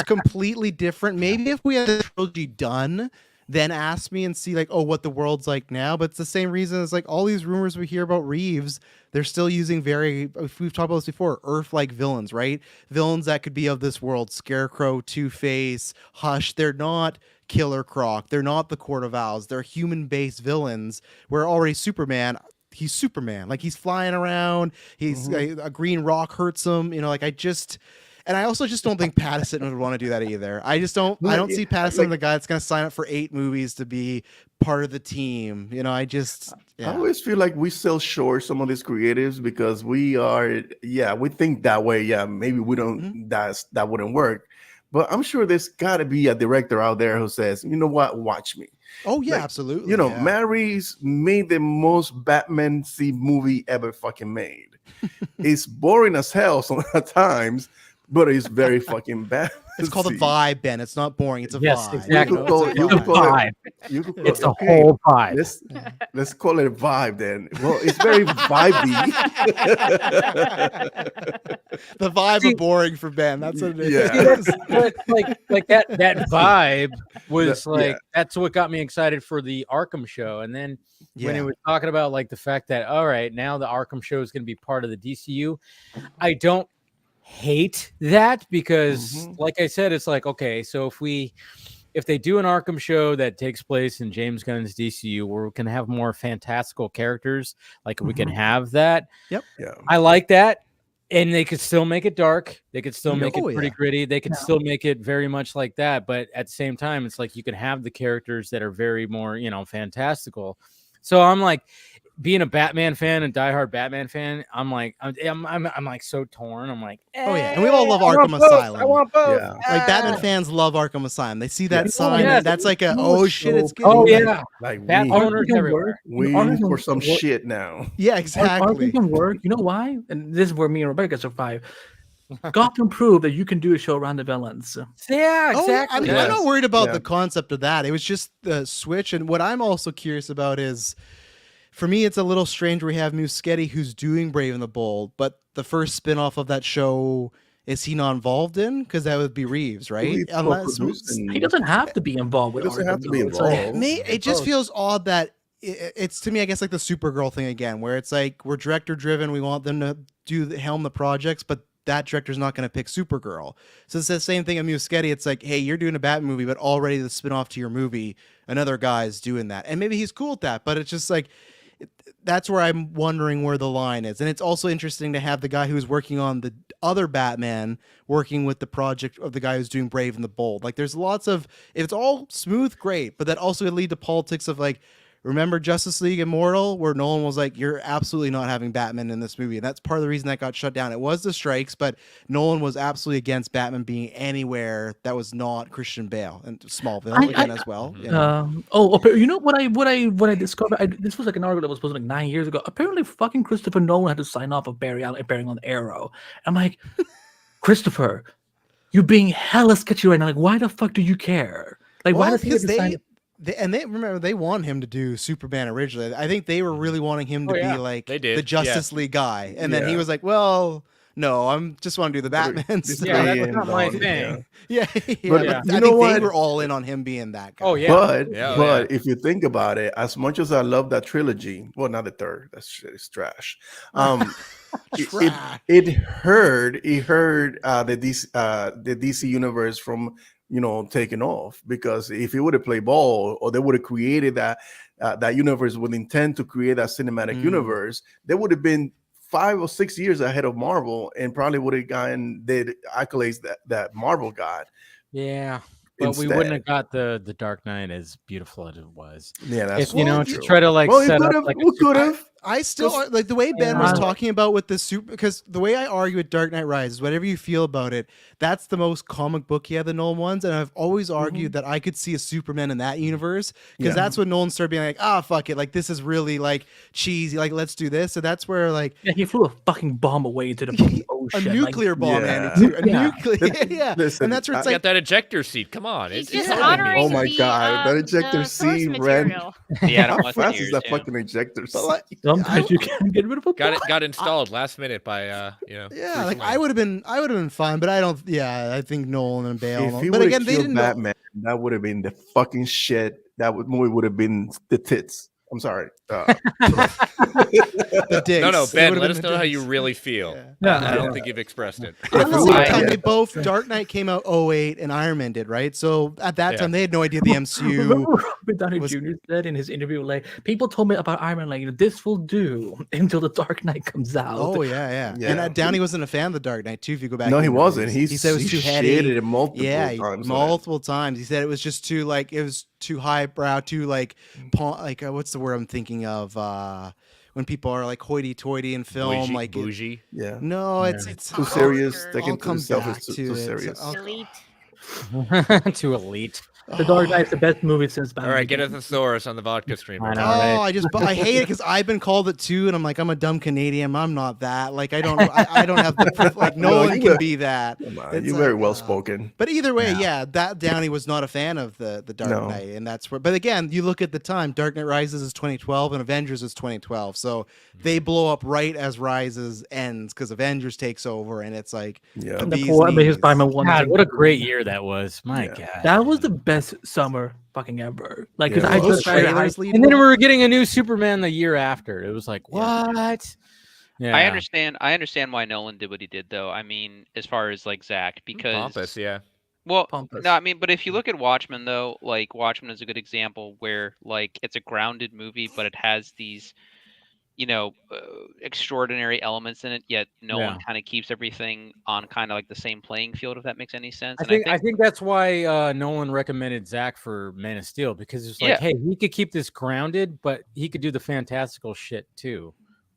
completely different. Maybe if we had the trilogy done, then ask me and see like, what the world's like now. But it's the same reason as like all these rumors we hear about Reeves. They're still using we've talked about this before, Earth-like villains, right? Villains that could be of this world. Scarecrow, Two-Face, Hush. They're not Killer Croc. They're not the Court of Owls. They're human-based villains where already Superman, he's Superman. Like he's flying around. He's a green rock hurts him. And I also just don't think Pattinson would want to do that either. I just don't. I don't see Pattinson the guy that's going to sign up for 8 movies to be part of the team. You know, I always feel like we sell short some of these creatives because we think that way. Yeah, maybe we don't. That wouldn't work. But I'm sure there's got to be a director out there who says, you know what, watch me. Oh yeah, absolutely. You know, Matt Reeves made the most Batman-y movie ever fucking made. It's boring as hell sometimes. But it's very fucking bad. It's called a vibe, Ben. It's not boring. It's a vibe. Exactly. It's a whole vibe. Let's call it a vibe then. Well, it's very vibey. The vibe of boring for Ben. That's what it is. Yeah. like that vibe was that's what got me excited for the Arkham show. And then when it was talking about like the fact that all right, now the Arkham show is going to be part of the DCU, I don't hate that because like I said, it's like, okay, so if they do an Arkham show that takes place in James Gunn's DCU where we can have more fantastical characters, like we can have that. Yep. Yeah. I like that. And they could still make it dark. They could still make it pretty gritty. They could still make it very much like that. But at the same time, it's like you can have the characters that are very more, you know, fantastical. So I'm like, being a Batman fan and diehard Batman fan, I'm like so torn. I'm like, and we all love Arkham Asylum. I want both. Yeah. Like Batman fans love Arkham Asylum. They see that sign. Yeah. That's like shit. It's good. Oh yeah, like Bat owners everywhere. We for some shit now. Yeah, exactly. Arkham can work. You know why? And this is where me and Rebecca survive. Gotham proved that you can do a show around the villains. Yeah, exactly. I'm not worried about the concept of that. It was just the switch. And what I'm also curious about is, for me, it's a little strange we have Muschietti who's doing Brave and the Bold, but the first spin-off of that show, is he not involved in? Because that would be Reeves, right? Unless he doesn't have to be involved with it. It just feels odd that it's to me, I guess, like the Supergirl thing again, where it's like we're director driven, we want them to helm the projects, but that director's not going to pick Supergirl. So it's the same thing in Muschietti. It's like, hey, you're doing a Batman movie, but already the spin-off to your movie, another guy's doing that. And maybe he's cool with that, but it's just like, that's where I'm wondering where the line is. And it's also interesting to have the guy who's working on the other Batman working with the project of the guy who's doing Brave and the Bold. Like there's lots of, if it's all smooth, great, but that also would lead to politics of like, remember Justice League Immortal, where Nolan was like, you're absolutely not having Batman in this movie. And that's part of the reason that got shut down. It was the strikes, but Nolan was absolutely against Batman being anywhere that was not Christian Bale, and Smallville as well. You know what I discovered? This was like an article that was posted like 9 years ago. Apparently fucking Christopher Nolan had to sign off of bearing on Arrow. I'm like, Christopher, you're being hella sketchy right now. Like, why the fuck do you care? Like, why does he have to sign they want him to do Superman originally. I think they were really wanting him to be like the Justice League guy, and then he was like, "Well, no, I'm just want to do the Batman stuff." Yeah, that's not my thing. Yeah. But I think they were all in on him being that guy. Oh yeah, but if you think about it, as much as I love that trilogy, well, not the third, that shit is trash. It hurt the DC universe from taken off, because if he would have played ball, or they would have created that universe with intent to create that cinematic universe, they would have been 5 or 6 years ahead of Marvel, and probably would have gotten the accolades that Marvel got. Yeah. But we wouldn't have got the Dark Knight as beautiful as it was. Yeah, that's to try to like set up like we could have. I still like the way Ben was talking about with the super, because the way I argue with Dark Knight Rises, whatever you feel about it, that's the most comic booky of the Nolan ones, and I've always argued that I could see a Superman in that universe, because that's when Nolan started being like, fuck it, like this is really like cheesy, like let's do this. So that's where like he flew a fucking bomb away into the fucking ocean, a nuclear bomb, Andy, too. A nuclear, Listen, and that's where it's got that ejector seat. Come on, it's just honoring. Oh my god, that ejector seat ran. How fast is that fucking ejector seat? Sometimes you can get rid of a got installed last minute by Yeah, like I would have been fine, but I don't. Yeah, I think Nolan and Bale. If he but again, they killed didn't. Batman, that would have been the fucking shit. That movie would have been the tits. I'm sorry. The dicks. No, Ben, It let would've us been know the how you dicks. really feel. Yeah. I don't think you've expressed it. At the same I- time, they both Dark Knight came out 08 and Iron Man did, right? So at that Yeah. time, they had no idea the MCU. Remember Robert Downey was- Jr. said in his interview, like, people told me about Iron Man, like, this will do until the Dark Knight comes out. Oh yeah. Yeah. And Downey wasn't a fan of the Dark Knight too. If you go back, No, to he interviews. wasn't. He said it was too heady. shitted it multiple Yeah, times. multiple times. He said it was just too like it was too highbrow, too like what's the word I'm thinking of? When people are like hoity-toity in film, like bougie. Yeah. no, Yeah. it's Too serious. I'll Taking come itself back is too to it. serious. So- Elite. Too elite. The Dark Knight's the best movie since All Batman. right, get a Begins. thesaurus on the vodka stream. I know. Oh, right? I hate it because I've been called it too, and I'm like, I'm a dumb Canadian. I'm not that. Like, I don't have the like. No one can be that. Come on, It's you're very like, well spoken. But either way, yeah, that Downey was not a fan of the Dark No. Knight, and that's where. But again, you look at the time. Dark Knight Rises is 2012, and Avengers is 2012. So they blow up right as Rises ends because Avengers takes over, and it's like Yeah. And the bee's poor Amazing knees. Spider-Man 1. God, what a great year that was. My Yeah. God. That was the best summer fucking ever. Like, because Yeah. I Those just started. trailers leading And then we up- were getting a new Superman the year after. It was like, what? Yeah. I understand why Nolan did what he did, though. I mean, as far as like Zach, because Pompous, yeah. well, Pompous. no, I mean, but if you look at Watchmen, though, like Watchmen is a good example where like it's a grounded movie, but it has these, extraordinary elements in it. Yet Nolan kind of keeps everything on kind of like the same playing field, if that makes any sense. I think that's why Nolan recommended Zach for Man of Steel, because it's like, Yeah. hey, he could keep this grounded, but he could do the fantastical shit too.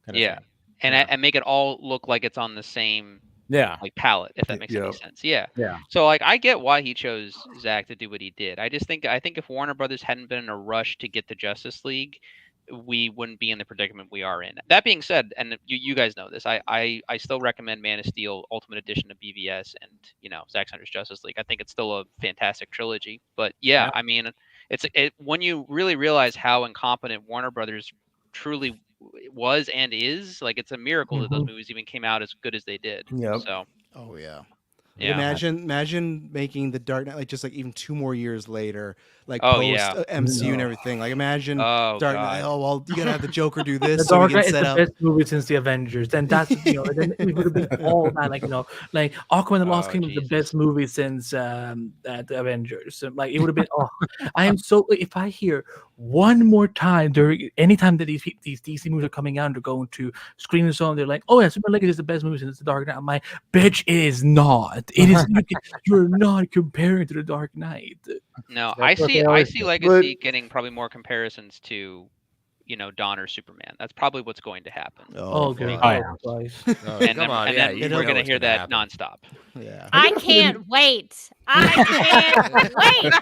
kind of Yeah. thing. and make it all look like it's on the same Yeah. like palette, if that makes any Yeah. sense. Yeah. Yeah. So like I get why he chose Zach to do what he did. I think if Warner Brothers hadn't been in a rush to get the Justice League, we wouldn't be in the predicament we are in. That being said, and you guys know this, I still recommend Man of Steel Ultimate Edition to BVS and Zack Snyder's Justice League. I think it's still a fantastic trilogy. But yeah. I mean, when you really realize how incompetent Warner Brothers truly was and is, like, it's a miracle that those movies even came out as good as they did. Yep. So Oh yeah. yeah. Imagine making the Dark Knight like just like even 2 more years later, like Oh, post yeah. MCU and everything. Like imagine Oh, Dark God. Knight. Oh well, you gotta have the Joker do The this so we Dark can Knight is set the up. best movie since the Avengers. Then that's then it would have been all that, like like Aquaman: The Lost Oh, Kingdom is the Jesus. best movie since the Avengers. So, like, it would have been. Oh, I am so. If I hear one more time during any time that these DC movies are coming out and they're going to screen and so on, they're like, oh yeah, Superman Legacy is the best movie since the Dark Knight. I'm like, bitch, it is not. It is. You're not comparing to the Dark Knight. No, That's what they I always see do. Legacy getting probably more comparisons to, Dawn or Superman. That's probably what's going to happen. Oh, boy. God. Oh, yeah. Christ. Oh, And come on, yeah. you we're know gonna what's hear that happen. nonstop. Yeah. I can't wait. I can't wait.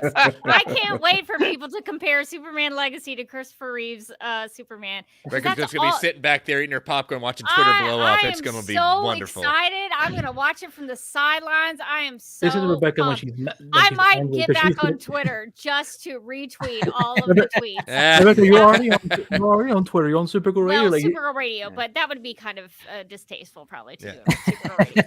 I can't wait for people to compare Superman Legacy to Christopher Reeve's Superman. 'Cause Rebecca's that's just gonna be all- sitting back there eating her popcorn, watching Twitter blow up. It's gonna be so wonderful. excited. I'm gonna watch it from the sidelines. I am so. This is Rebecca when pumped. she's. I might angry, get 'cause she's back on gonna- Twitter just to retweet all of the tweets. Eh. Rebecca, you're already on Twitter. You're on Supergirl Radio. Well, Like, Supergirl Radio, but that would be kind of distasteful, probably too. Yeah. Supergirl Radio.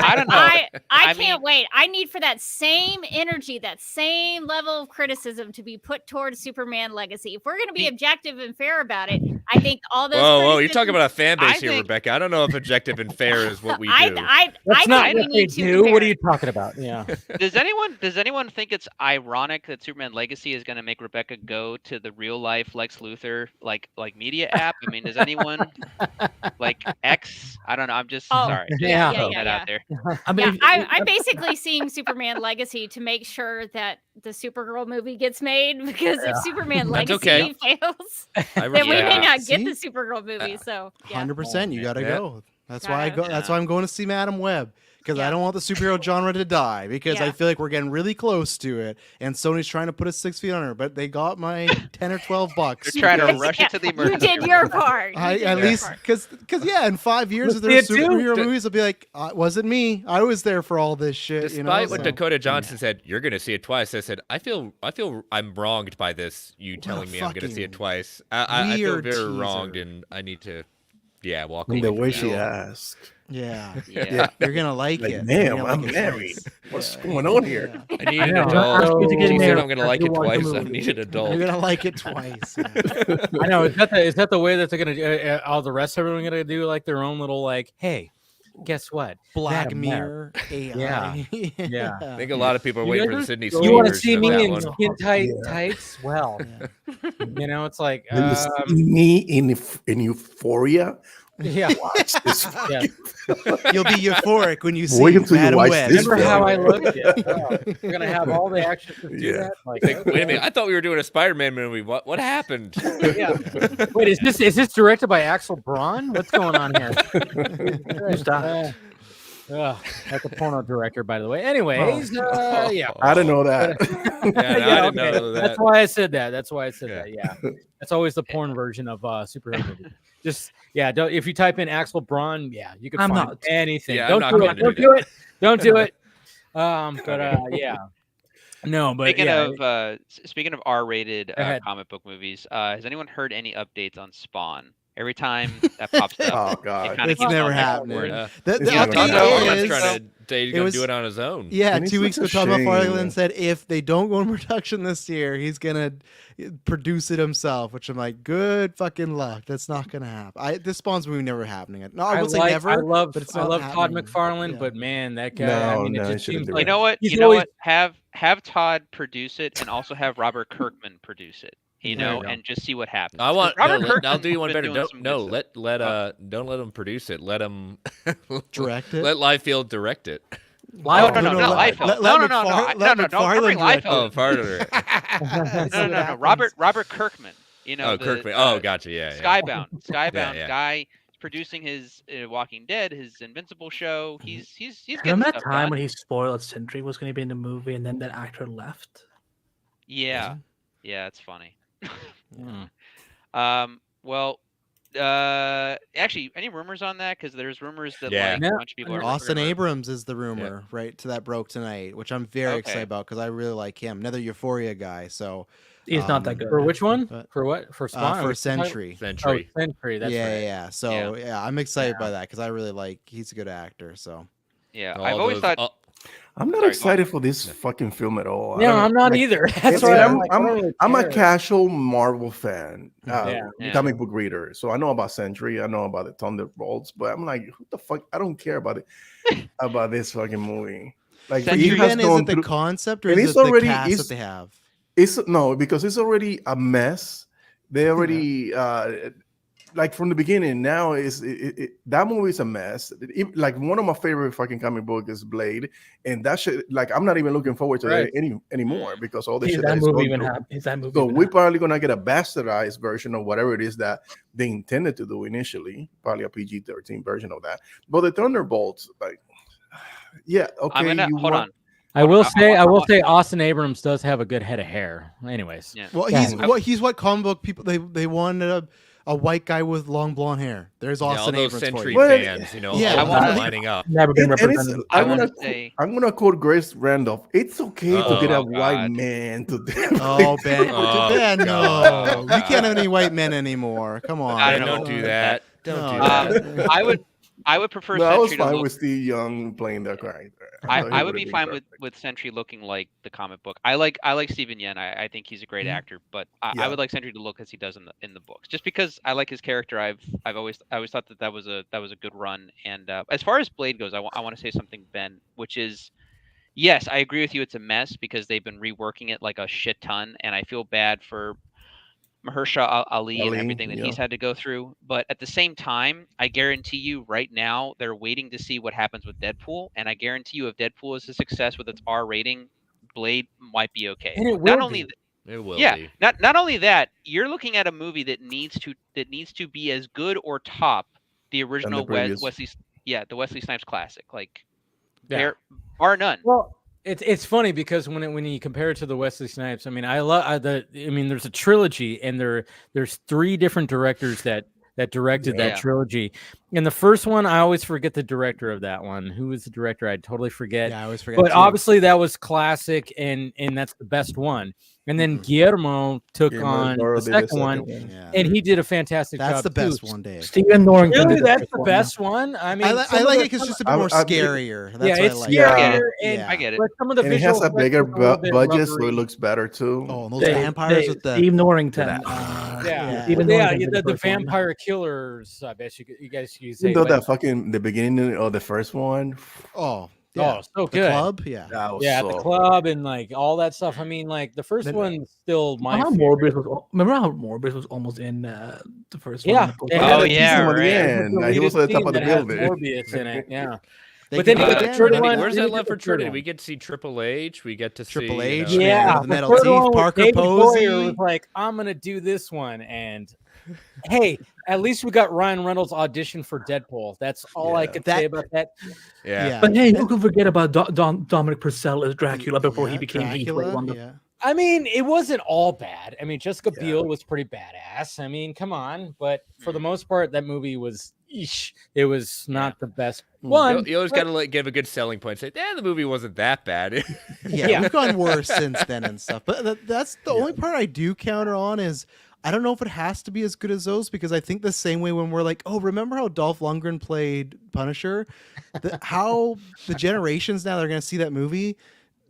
I don't know. I I can't wait. I need for that same energy, that same level of criticism to be put towards Superman Legacy. If we're going to be objective and fair about it, I think all those. Whoa, you're talking criticisms- about a fan I base here, think- Rebecca. I don't know if objective and fair is what we do. I That's think not we what they need to do. What compare are you it. talking about? Yeah. Does anyone think it's ironic that Superman Legacy is going to make Rebecca go to the real life Lex Luthor like media app? I mean, does anyone like X? I don't know. I'm just Oh, sorry. Just yeah, throwing yeah, that out there. I mean, Yeah, I'm basically seeing Superman Legacy to make sure that the Supergirl movie gets made, because if Superman That's Legacy okay. fails, I then we may Yeah. not get See? the Supergirl movie. So yeah. 100%. You gotta Yeah. go. That's why I Gotta- go. That's why I'm going to see Madam Web, because I Yeah. don't want the superhero genre to die, because I Yeah. feel like we're getting really close to it, and Sony's trying to put us 6 feet under, but they got my 10 or 12 bucks. They're trying to because rush it to the You emergency did room. your part. You I did at your least part. because yeah, in 5 years if Let's there's see it too. superhero movies, I'll be like, it wasn't me. I was there for all this shit. Despite what so- Dakota Johnson said, you're gonna see it twice. I said, I feel I'm wronged by this. You telling me I'm gonna see it fucking twice. I feel weird very teaser. wronged, and I need to, walk And away the from way that. she asked. Yeah. Yeah. You're gonna like Like, it. damn, You're gonna I'm like it married. twice. What's Yeah. going on here? I need I an know. adult. Ask me to get She said married I'm gonna like after it you watch the twice. I movie. need an adult. You're gonna like it twice. Yeah. I know. Is that the way that they're gonna? All the rest of them are gonna do like their own little like, hey, guess what? Black Madam Mirror AI. Yeah. I think a lot of people are You waiting guys for the are- Sydney You Sweeney want to version see of me that in one. skin tight Yeah. tights? Well, you know, it's like, Then you see me in Euphoria. yeah. Watch this. Yeah. You'll be euphoric when you see Wait until you Madam watch Web. this Remember how I film. looked? Yeah. Oh, we're gonna have all the actors do Yeah. that. Like, Wait a minute! I thought we were doing a Spider-Man movie. What happened? yeah. Wait, is this directed by Axel Braun? What's going on here? Who's that? That's a porno director, by the way. Anyways, yeah. I didn't know that. Yeah, no, I didn't okay. know that. That's why I said that. That's why I said Yeah. that. Yeah, that's always the porn version of superhero movie. Just don't. If you type in Axel Braun, yeah, you can I'm find not. anything. Yeah, I'm Don't not do going it. to Don't do do it. Don't do it. Yeah. No, but Speaking of R-rated Go ahead. comic book movies, has anyone heard any updates on Spawn? Every time that pops up, Oh it God. kinda It's keeps never on happening. forward. The It's Yeah, not update gonna is, trying to say he's it gonna was- do it on his own. yeah, And it's 2 weeks such ago, a Todd shame. McFarlane said if they don't go in production this year, he's gonna produce it himself. Which I'm like, good fucking luck. That's not gonna happen. This Spawn's movie never happening. No, I would say never. I love but it's I not love Todd happening. McFarlane, Yeah. but man, that guy. No, I mean, no, it he just shouldn't seems do like You know what? he's You know always- what? Have Todd produce it, and also have Robert Kirkman produce it. You There you know, go. and just see what happens. I want. 'Cause No, Robert I'll do you one Kirkman's better. been doing Don't some good stuff. don't let him produce it. Let him Direct it. Let Liefeld direct it. No, not Liefeld. Let No, McFar- no, don't bring McFarlane direct Liefeld. Oh, pardon her. No. Robert Kirkman. You know, Oh, Kirkman. Oh, gotcha. Yeah. Skybound Yeah. guy producing his Walking Dead, his Invincible show. He's getting Remember that stuff time done. when he spoiled Sentry was going to be in the movie, and then that actor left? Yeah, it's funny. Hmm. Well, actually, any rumors on that? Because there's rumors that Yeah. like a bunch of people are Austin rumored- Abrams is the rumor, right? To that broke tonight, which I'm very Okay. excited about because I really like him. Another Euphoria guy. So He's not that good. For which one? But- For what? For Spawn? for Which title? Century. Oh, Century. Century. That's right. yeah. So Yeah. yeah, I'm excited by that because I really like. He's a good actor. So Yeah, All I've always those- thought. I'm not Sorry, go excited for this fucking film at all. I No, don't- I'm not like, either. That's it's- why I'm, like, I don't really I'm a care. casual Marvel fan, Yeah. comic book reader. So I know about Century, I know about the Thunderbolts, but I'm like, who the fuck? I don't care about it about this fucking movie. Like, Century it has Kingpin, is gone it the through- concept or and is it's it already- the cast it's- that they have? It's no, because it's already a mess. They already like from the beginning. Now that movie is a mess. Like one of my favorite fucking comic book is Blade, and that shit. Like I'm not even looking forward to Right. that anymore because all the Is shit that that is movie going even through. happen? Is that movie? So even we're happen? probably gonna get a bastardized version of whatever it is that they intended to do initially, probably a PG-13 version of that. But the Thunderbolts, like, yeah, okay. I'm gonna you hold want- on. I will I- say Austin Abrams does have a good head of hair. Anyways. Yeah. Well, Yeah. he's what comic book people they wanted a white guy with long blonde hair. There's Yeah, all Austin those Abrams for Century you. Well, fans, yeah, all I of them wanna- lining up. Never been And it's, represented. I I'm wanna gonna say- I'm gonna quote Grace Randolph. It's okay to get a Oh, white God. man to. Oh, Ben, Oh, Ben, no, God. we can't have any white men anymore. Come on, I Don't do that. Don't No. do that. I would prefer No, I was Sentry to fine look. with Steve Young playing that character. thought he I would would've be been fine perfect. with Sentry looking like the comic book. I like Steven Yeun. I think he's a great actor, but I Yeah. would like Sentry to look as he does in the books, just because I like his character. I always thought that was a good run. And as far as Blade goes, I want to say something, Ben, which is, yes, I agree with you. It's a mess because they've been reworking it like a shit ton, and I feel bad for Mahershala Ali and everything that yeah. he's had to go through. But at the same time, I guarantee you right now they're waiting to see what happens with Deadpool, and I guarantee you if Deadpool is a success with its R rating, Blade might be okay. And it Not will only be. It will yeah, be. not only that, you're looking at a movie that needs to be as good or top the original previous. the Wesley Snipes classic, like Yeah. there bar none. Well, it's funny because when you compare it to the Wesley Snipes, I mean, there's a trilogy, and there's 3 different directors that directed that Yeah. trilogy. And the first one, I always forget the director of that one. Who was the director? I totally forget. Yeah, I always forget. But too. obviously that was classic, and that's the best one. And then Guillermo took on the second one, and he did a fantastic job. That's the best one, Dave. Stephen Norrington. Really, that's the best one. I mean, I like it because it's just a bit more scarier. That's yeah, what it's I like. scarier. I get it. But some of the and it has a bigger budget, rubbery. so it looks better too. Oh, and those vampires with the Steve Norrington. The vampire killers. I bet you guys could say. The beginning of the first one. Oh. Yeah. Oh, so the good. Club, yeah, the club and like all that stuff. I mean, like the first one's still my. Remember how Morbius was almost in the first one? Yeah. Oh yeah, right. He was at the top of the building. Morbius in it, yeah. But then where's that left for Trinity? We get to see Triple H. We get to see Triple H. Yeah, the metal teeth. Parker Posey was like, I'm gonna do this one, and hey, at least we got Ryan Reynolds audition for Deadpool. That's all I could say about that. Yeah. But hey, who can forget about Dominic Purcell as Dracula before he became Dracula? Yeah. I mean, it wasn't all bad. I mean, Jessica Biel was pretty badass. I mean, come on. But for the most part, that movie was, it was not the best one. You always got to give a good selling point. Say, the movie wasn't that bad. We've gone worse since then and stuff. But that's the only part I do counter on is I don't know if it has to be as good as those, because I think the same way when we're like, oh, remember how Dolph Lundgren played Punisher? How the generations now that are going to see that movie,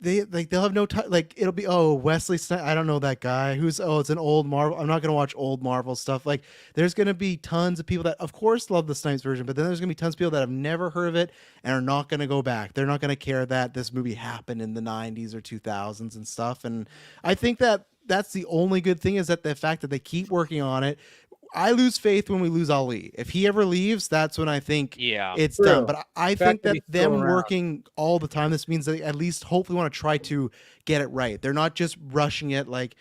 they'll have no time. Like it'll be Wesley Snipes. I don't know that guy. It's an old Marvel. I'm not gonna watch old Marvel stuff. Like there's gonna be tons of people that of course love the Snipes version, but then there's gonna be tons of people that have never heard of it and are not gonna go back. They're not gonna care that this movie happened in the 90s or 2000s and stuff. And I think that's the only good thing is that the fact that they keep working on it. I lose faith when we lose Ali. If he ever leaves, that's when I think it's done. But I think that them working all the time, this means they at least hopefully want to try to get it right. They're not just rushing it like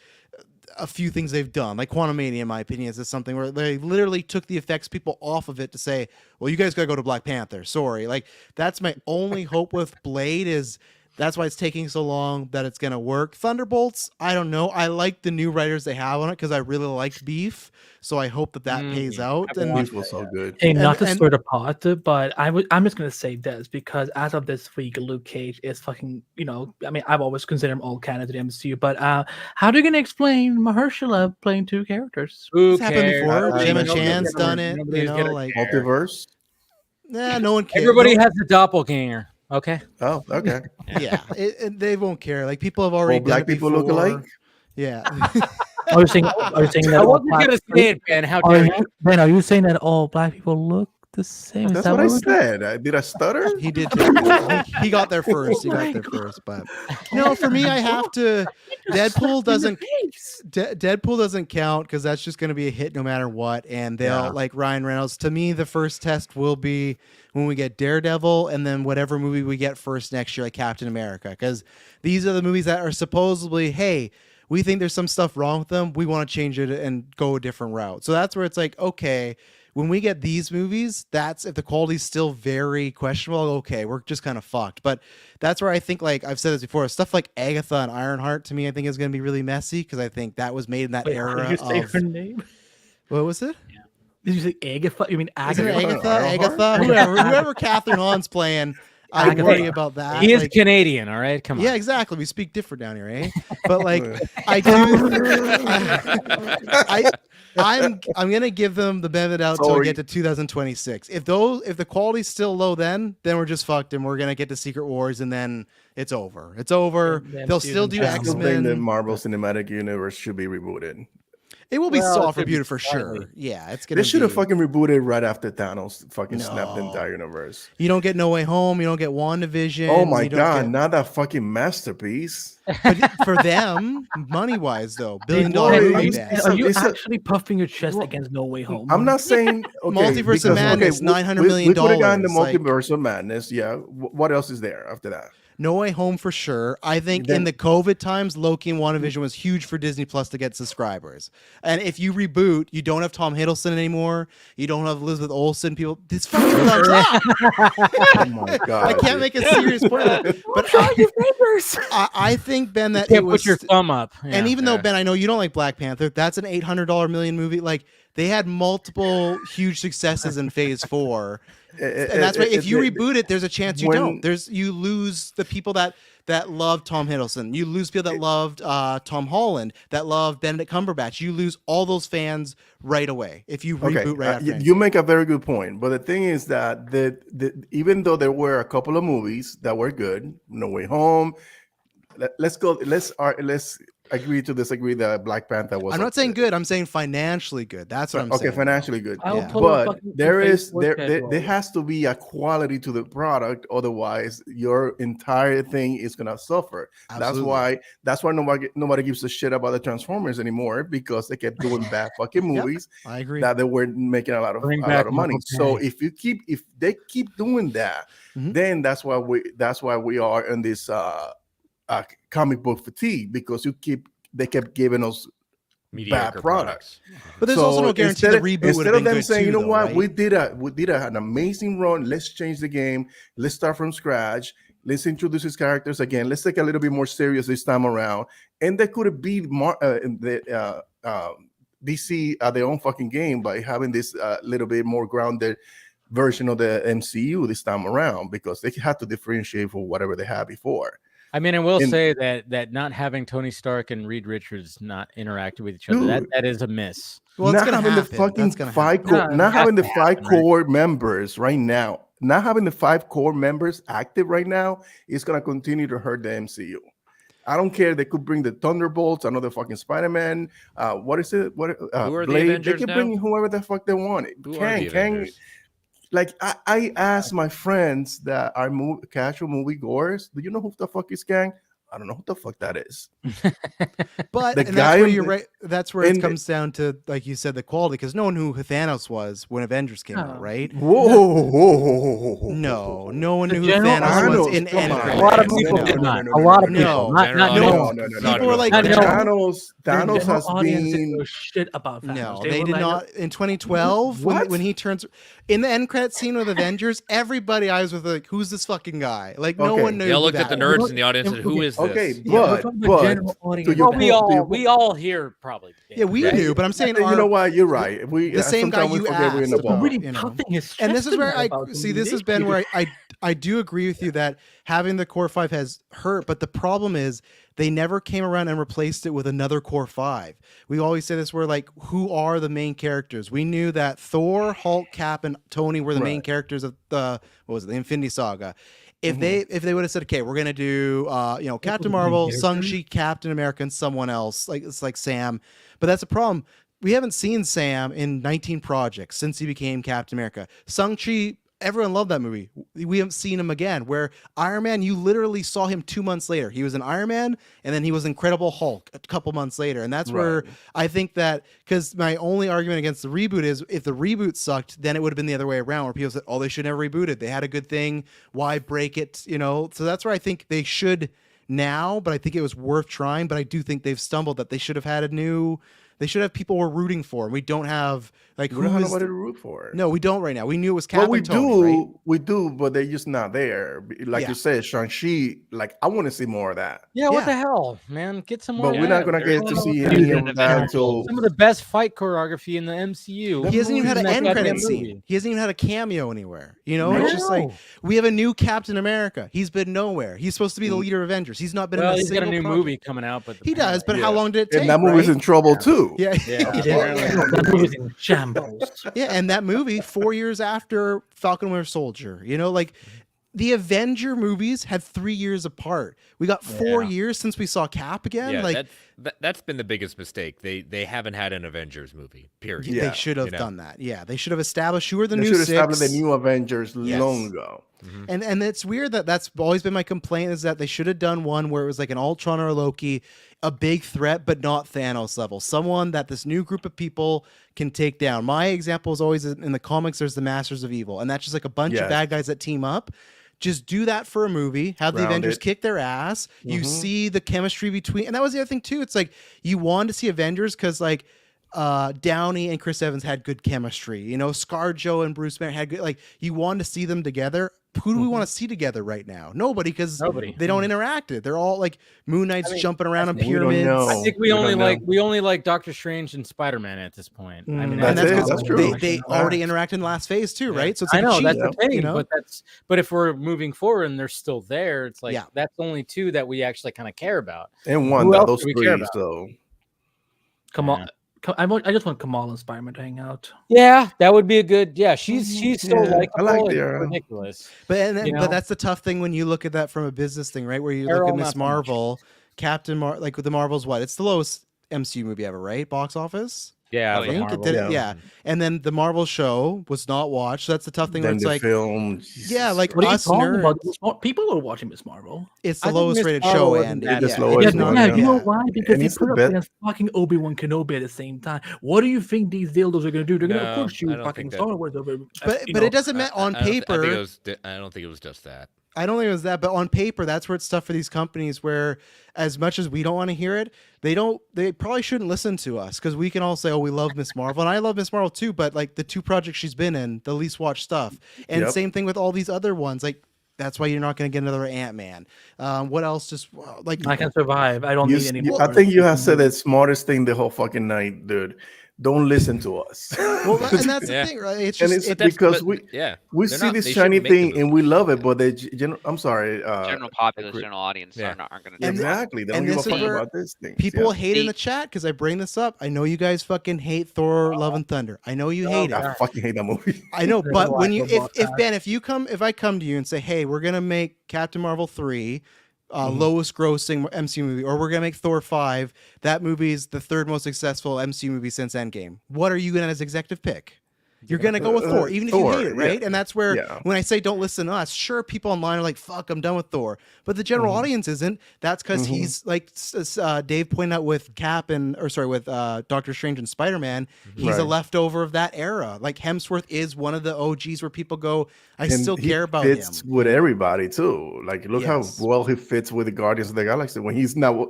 a few things they've done. Like Quantumania, in my opinion, is something where they literally took the effects people off of it to say, well, you guys got to go to Black Panther. Sorry. Like that's my only hope with Blade is that's why it's taking so long that it's going to work. Thunderbolts, I don't know. I like the new writers they have on it because I really liked Beef. So I hope that pays out. And Beef was so good. Hey, not to stir the pot, but I'm just going to say this because as of this week, Luke Cage is fucking, I mean, I've always considered him all canon to the MCU, but how are you going to explain Mahershala playing two characters? It's happened before. Gemma Chan's done it. Like multiverse. Nah, no one cares. Everybody has a doppelganger. Okay. Oh, okay. Yeah, they won't care. Like people have already. Black people look alike. Yeah. Are you saying that? I wasn't gonna say it, Ben. How dare you? Ben, are you saying that all black people look the same? That's what I said. Did I stutter? He did. He got there first. But for me, I have to. Deadpool doesn't count because that's just going to be a hit no matter what. And they'll like Ryan Reynolds. To me, the first test will be when we get Daredevil, and then whatever movie we get first next year, like Captain America, because these are the movies that are supposedly, hey, we think there's some stuff wrong with them. We want to change it and go a different route. So that's where it's like, okay, when we get these movies, that's if the quality's still very questionable, okay, we're just kind of fucked. But that's where I think, like I've said this before, stuff like Agatha and Ironheart to me, I think is going to be really messy because I think that was made in that era. Did you say her name? What was it? Yeah. Did you say Agatha? You mean Agatha? Agatha? Whoever Catherine Hahn's playing. I worry about that. He is Canadian, all right? Come on. Yeah, exactly. We speak different down here, eh? But like, I do. I'm gonna give them the benefit out until we get to 2026. If the quality's still low, then we're just fucked, and we're gonna get to Secret Wars, and then it's over. It's over. They'll still do X-Men. I think the Marvel Cinematic Universe should be rebooted. It will be soft rebooted for sure. Yeah, it's gonna. They should have fucking rebooted right after Thanos fucking snapped the entire universe. You don't get No Way Home. You don't get WandaVision. Oh my god, not that fucking masterpiece. But for them, money wise though, $1 billion movie. Are you actually puffing your chest against No Way Home? I'm not saying Multiverse of Madness, $900 million. We could have gotten the Multiverse of Madness. Yeah. What else is there after that? No Way Home for sure. I think in the COVID times, Loki and WandaVision was huge for Disney Plus to get subscribers. And if you reboot, you don't have Tom Hiddleston anymore. You don't have Elizabeth Olsen. People, this fucking thumbs up. Oh my god! I can't make a serious point of it. But I think, Ben, that you can't put your thumb up. Yeah. And even though, Ben, I know you don't like Black Panther, that's an $800 million movie. Like they had multiple huge successes in Phase 4. And that's why if you reboot it, there's a chance you don't. You lose the people that that loved Tom Hiddleston. You lose people that loved Tom Holland, that loved Benedict Cumberbatch. You lose all those fans right away if you reboot right after. You make a very good point. But the thing is that even though there were a couple of movies that were good, No Way Home, let's agree to disagree that Black Panther was. I'm not saying good. I'm saying financially good. That's what I'm saying. Okay, financially good. Yeah. But there has to be a quality to the product. Otherwise, your entire thing is gonna suffer. Absolutely. That's why nobody gives a shit about the Transformers anymore, because they kept doing bad fucking movies. I agree. That they were making a lot of money. So if they keep doing that, then that's why we are in this comic book fatigue, because they kept giving us mediocre bad products. But there's also no guarantee the reboot would have been good too. Instead of them saying, you know what, we did an amazing run, let's change the game, let's start from scratch, let's introduce these characters again, let's take a little bit more serious this time around, and they could have beat DC at their own fucking game by having this little bit more grounded version of the MCU this time around, because they had to differentiate from whatever they had before. I mean, I will say that not having Tony Stark and Reed Richards not interact with each other, that is a miss. Well, not having the fucking not having the five core members right now, not having the 5 core members active right now is gonna continue to hurt the MCU. I don't care. They could bring the Thunderbolts, another fucking Spider-Man. What is it? What who are Blade? the Avengers They can now? bring whoever the fuck they wanted. Kang. Like I asked my friends that are casual movie goers, do you know who the fuck is Kang? I don't know who the fuck that is. But that's where you're right. That's where it comes down to, like you said, the quality, because no one knew who Thanos was when Avengers came out, right? Whoa. No one knew who Thanos was in Endgame. A lot of people did not. A lot of people. No. People were like, Thanos has been shit about Thanos. No, they did not. In 2012, when he turns in the end credit scene with Avengers, every eyes was like, "Who's this fucking guy?" Like no one knew. They all looked at the nerds in the audience and who is this? Okay, but we all here probably. Yeah, we knew, but I'm saying, you know what? You're right. The same guy you asked. And this is where I see. This has been where I do agree with you that having the core 5 has hurt, but the problem is they never came around and replaced it with another core 5. We always say this, we're like, who are the main characters? We knew that Thor, Hulk, Cap, and Tony were the main characters of the Infinity Saga. If they would have said, okay, we're gonna do Captain Marvel, Shang-Chi, Captain America, and someone else, like it's like Sam, but that's a problem. We haven't seen Sam in 19 projects since he became Captain America. Shang-Chi, everyone loved that movie. We haven't seen him again. Where Iron Man, you literally saw him 2 months later. He was an Iron Man, and then he was Incredible Hulk a couple months later. And that's where I think that, because my only argument against the reboot is, if the reboot sucked, then it would have been the other way around, where people said, oh, they should never reboot it. They had a good thing. Why break it? So that's where I think they should now, but I think it was worth trying. But I do think they've stumbled, that they should have had they should have people we're rooting for. We don't have we don't have nobody to root for. No, we don't right now. We knew it was Cap and Tony, we do, but they're just not there. Like you said, Shang-Chi, like I want to see more of that. Yeah, what the hell, man? Get some more. But we're not gonna get to see any of that until some of the best fight choreography in the MCU. He hasn't even had an end credit scene. He hasn't even had a cameo anywhere. It's just like, we have a new Captain America. He's been nowhere. He's supposed to be the leader of Avengers. He's not been in a single got a new movie coming out, but he does. But how long did it take? And that movie's in trouble too. Yeah. That movie's in shambles. Yeah, and that movie 4 years after Falcon Winter Soldier, like the Avenger movies had 3 years apart. We got 4 years since we saw Cap again. Yeah, that's been the biggest mistake. They haven't had an Avengers movie. Period. They should have done that. Yeah, they should have established who are the new six. They should have established the new Avengers long ago. Mm-hmm. And it's weird that's always been my complaint, is that they should have done one where it was like an Ultron or a Loki, a big threat, but not Thanos level. Someone that this new group of people can take down. My example is always, in the comics, there's the Masters of Evil, and that's just like a bunch of bad guys that team up. Just do that for a movie. Have the Avengers kick their ass. You see the chemistry between, and that was the other thing too. It's like, you wanted to see Avengers because like Downey and Chris Evans had good chemistry. ScarJo and Bruce Banner had good. Like, you wanted to see them together. who do we want to see together right now? Nobody, because Nobody. they don't interact. They're all like Moon Knight's jumping around on we don't pyramids. know. I think we only like Doctor Strange and Spider-Man at this point. I mean, and that's true. They already interact in the last phase too, right? So it's I know that's cheap, the thing, you know? but if we're moving forward and they're still there, it's like that's only two that we actually kind of care about. And one, those three. So come on. I just want Kamal and Spider-Man to hang out. Yeah, that would be a good. Yeah, she's so likable. I like it's the ridiculous. But that's the tough thing when you look at that from a business thing, right? Where you look at Miss Marvel, like with the Marvels, it's the lowest MCU movie ever, right? Box office. Yeah, I think it did it. Yeah, and then the Marvel show was not watched. So that's the tough thing. Where it's like film. Like what are you us talking nerds. about? People are watching Miss Marvel. It's the lowest rated show, and you know why? Because they put up against fucking Obi-Wan Kenobi at the same time. What do you think these dildos are going to do? They're going to push you fucking Star Wars over. But it doesn't matter on paper. I don't think it was just that. I don't think it was that, but on paper, that's where it's tough for these companies. Where, as much as we don't want to hear it, they probably shouldn't listen to us, because we can all say, "Oh, we love Miss Marvel," and I love Miss Marvel too. But like the two projects she's been in, the least watched stuff, and same thing with all these other ones. Like that's why you're not going to get another Ant-Man. What else? Just like I Can Survive. I don't need any more. I think you have said the smartest thing the whole fucking night, dude. Don't listen to us. Well, and that's the thing, right? It's just because we see this shiny thing and we love it, but general populace, general audience aren't going to do exactly. They don't give a fuck about this thing. People hate in the chat because I bring this up. I know you guys fucking hate Thor: Love and Thunder. I know you hate it. I fucking hate that movie. I know, but when you, if I come to you and say, hey, we're gonna make Captain Marvel 3. Lowest grossing MCU movie, or we're gonna make Thor 5. That movie is the third most successful MCU movie since Endgame. What are you gonna as executive pick? You're gonna go with Thor, even if you hate it, right? And that's where when I say don't listen to us, sure, people online are like, "Fuck, I'm done with Thor," but the general audience isn't. That's because he's like Dave pointed out with with Doctor Strange and Spider-Man. He's a leftover of that era. Like Hemsworth is one of the OGs where people go, "I still care about him." Fits with everybody too. Like look how well he fits with the Guardians of the Galaxy when he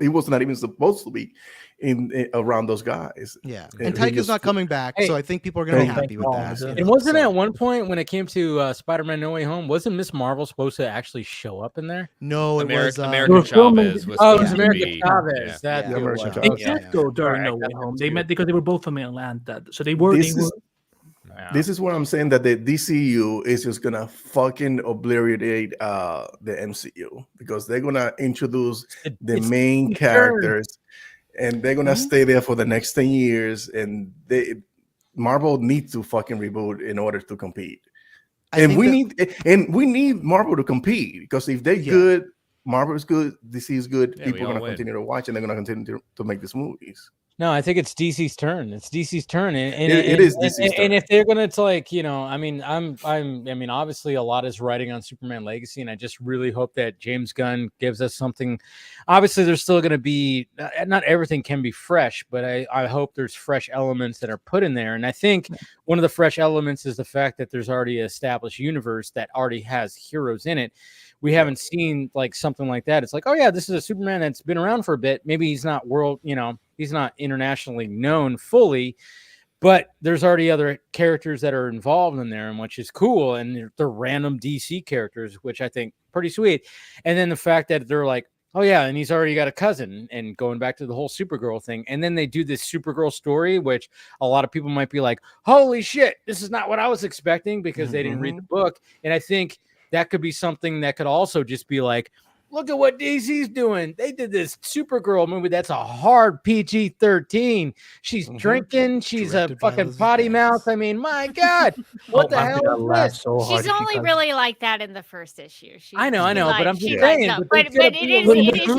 was not even supposed to be in around those guys. Yeah, and Taika's not coming back, so I think people are gonna be happy with that. And wasn't at one point when it came to Spider-Man No Way Home, wasn't Miss Marvel supposed to actually show up in there? No, it was American Chavez. It was American Chavez. That's who it was. They did go during No Way Home. They met because they were both from Atlanta, so they were. This is what I'm saying, that the DCU is just gonna fucking obliterate the MCU, because they're gonna introduce the main characters. And they're gonna stay there for the next 10 years, and Marvel needs to fucking reboot in order to compete. And we need Marvel to compete, because if they're good, Marvel is good, DC is good, people are gonna continue to watch, and they're gonna continue to make these movies. No, I think it's DC's turn. It's DC's turn, and it is DC's turn. And if they're gonna, it's like, I mean, obviously a lot is riding on Superman Legacy, and I just really hope that James Gunn gives us something. Obviously, there's still gonna be not everything can be fresh, but I hope there's fresh elements that are put in there. And I think one of the fresh elements is the fact that there's already an established universe that already has heroes in it. We haven't seen like something like that. It's like, oh yeah, this is a Superman that's been around for a bit. Maybe he's not he's not internationally known fully, but there's already other characters that are involved in there, and which is cool. And they're random DC characters, which I think pretty sweet. And then the fact that they're like, oh yeah, and he's already got a cousin, and going back to the whole Supergirl thing. And then they do this Supergirl story, which a lot of people might be like, holy shit, this is not what I was expecting, because they didn't read the book. And I think that could be something that could also just be like, look at what DC's doing. They did this Supergirl movie that's a hard PG-13. She's drinking. She's a fucking potty mouth. I mean, my God, what the hell is this? She's only really like that in the first issue. I know, but I'm just saying. But it is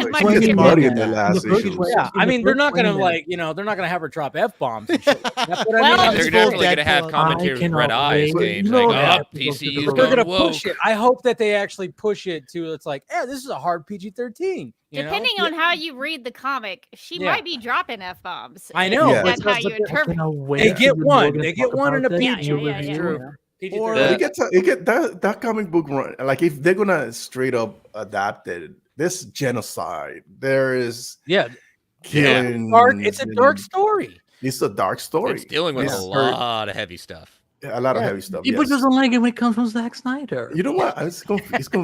much different. Yeah, I mean, they're not gonna they're not gonna have her drop F-bombs and shit. That's what I mean. They're definitely gonna have commentators with red eyes saying, PCU's they're gonna push it. I hope that they actually push it to, it's like, yeah, this is a hard PG-13. Depending on how you read the comic, she might be dropping F-bombs. I know. That's how you interpret. They get one. They get one in a PG. Or they get that comic book run. Like if they're gonna straight up adapt it, this genocide. There is killing. It's a dark story. It's a dark story. It's dealing with a lot of heavy stuff. a lot of heavy stuff. People doesn't like it when it comes from Zack Snyder. You know what? It's confused.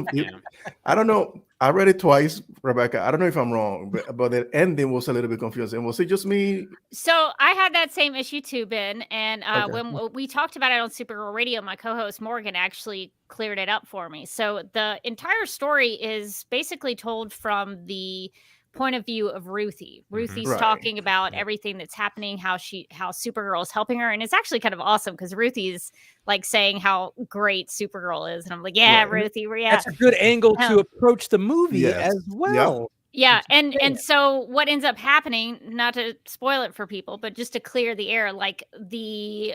I don't know. I read it twice, Rebecca. I don't know if I'm wrong, but the ending was a little bit confusing. Was it just me? So I had that same issue too, Ben. And when we talked about it on Supergirl Radio, my co-host Morgan actually cleared it up for me. So the entire story is basically told from the point of view of Ruthie. Ruthie's talking about everything that's happening, how Supergirl is helping her, and it's actually kind of awesome because Ruthie's like saying how great Supergirl is, and I'm like, Ruthie, that's a good angle to approach the movie as well. Yeah, and so what ends up happening, not to spoil it for people, but just to clear the air, like the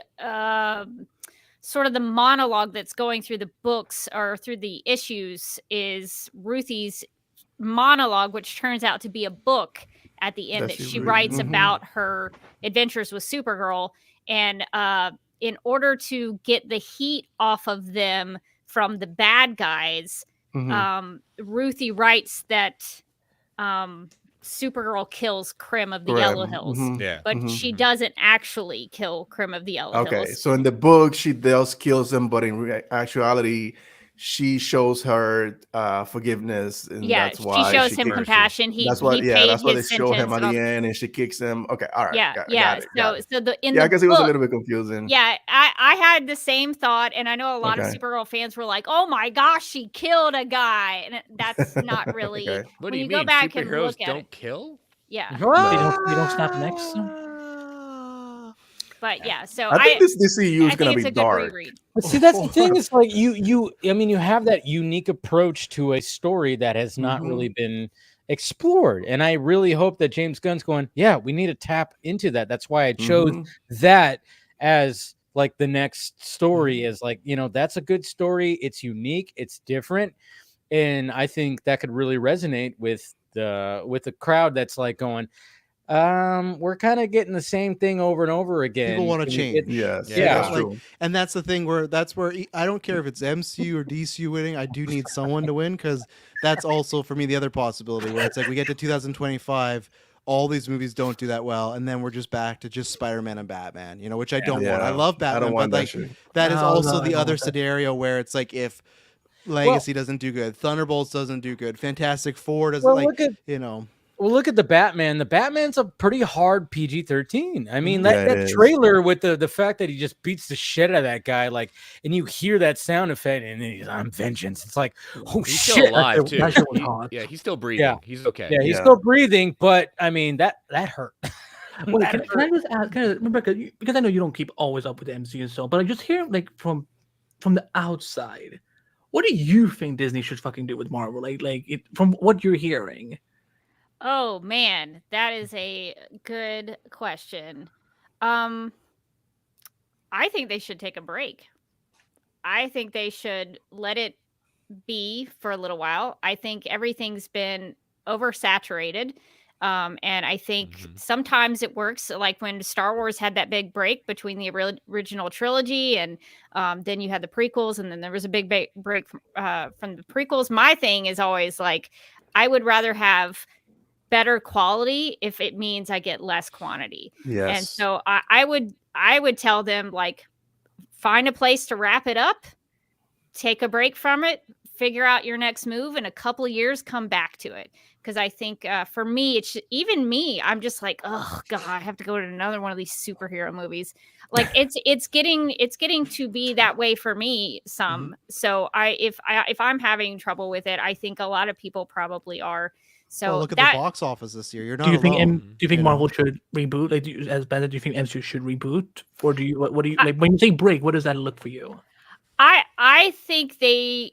sort of the monologue that's going through the books or through the issues is Ruthie's monologue, which turns out to be a book at the end that she writes about her adventures with Supergirl. And in order to get the heat off of them from the bad guys, Ruthie writes that Supergirl kills Krim of the Yellow Hills, but she doesn't actually kill Krim of the Yellow Hills. Okay, so in the book she does kills them, but in actuality she shows her forgiveness, and that's why she shows him compassion. That's why they show him at the end, and she kicks him. Okay, all right. So the I guess it was a little bit confusing. Yeah, I had the same thought, and I know a lot of Supergirl fans were like, "Oh my gosh, she killed a guy," and that's not really. What do you go mean? back Superheroes and look at don't it. kill? Yeah, you don't snap necks. But yeah, so I think this DCU is going to be dark. But see, that's the thing. It's like you have that unique approach to a story that has not really been explored. And I really hope that James Gunn's going, we need to tap into that. That's why I chose that as like the next story is like, that's a good story. It's unique. It's different. And I think that could really resonate with the crowd that's like going, we're kind of getting the same thing over and over again. People want to change. That's true. And that's the thing where I don't care if it's MCU or DCU winning. I do need someone to win, because that's also for me the other possibility where it's like we get to 2025, all these movies don't do that well, and then we're just back to just Spider-Man and Batman, which I don't want. I love Batman, but like that is also the other scenario where it's like if Legacy doesn't do good, Thunderbolts doesn't do good, Fantastic Four doesn't Well, look at the Batman. The Batman's a pretty hard PG-13. I mean, that trailer with the fact that he just beats the shit out of that guy, like, and you hear that sound effect, and then he's on vengeance. It's like, oh he's shit! Still alive too. He's still breathing. Yeah. He's okay. Yeah, he's still breathing, but I mean that hurt. Wait, can I just ask, Rebecca, because I know you don't keep always up with the MCU and so, but I just hear like from the outside, what do you think Disney should fucking do with Marvel? From what you're hearing. Oh man, that is a good question. I think they should take a break. I think they should let it be for a little while. I think everything's been oversaturated. And I think sometimes it works, like when Star Wars had that big break between the original trilogy and then you had the prequels, and then there was a big break from the prequels. My thing is always like, I would rather have better quality if it means I get less quantity. Yes. And so I would tell them, like, find a place to wrap it up, take a break from it, figure out your next move, in a couple of years, come back to it. Because I think for me, even me, I'm just like, oh God, I have to go to another one of these superhero movies. Like it's getting to be that way for me some. So if I'm having trouble with it, I think a lot of people probably are. So look at the box office this year. You're not. Do you alone, think Marvel should reboot? Like, as Ben, do you think MCU should reboot, or do you? What do you like when you say break? What does that look for you? I think they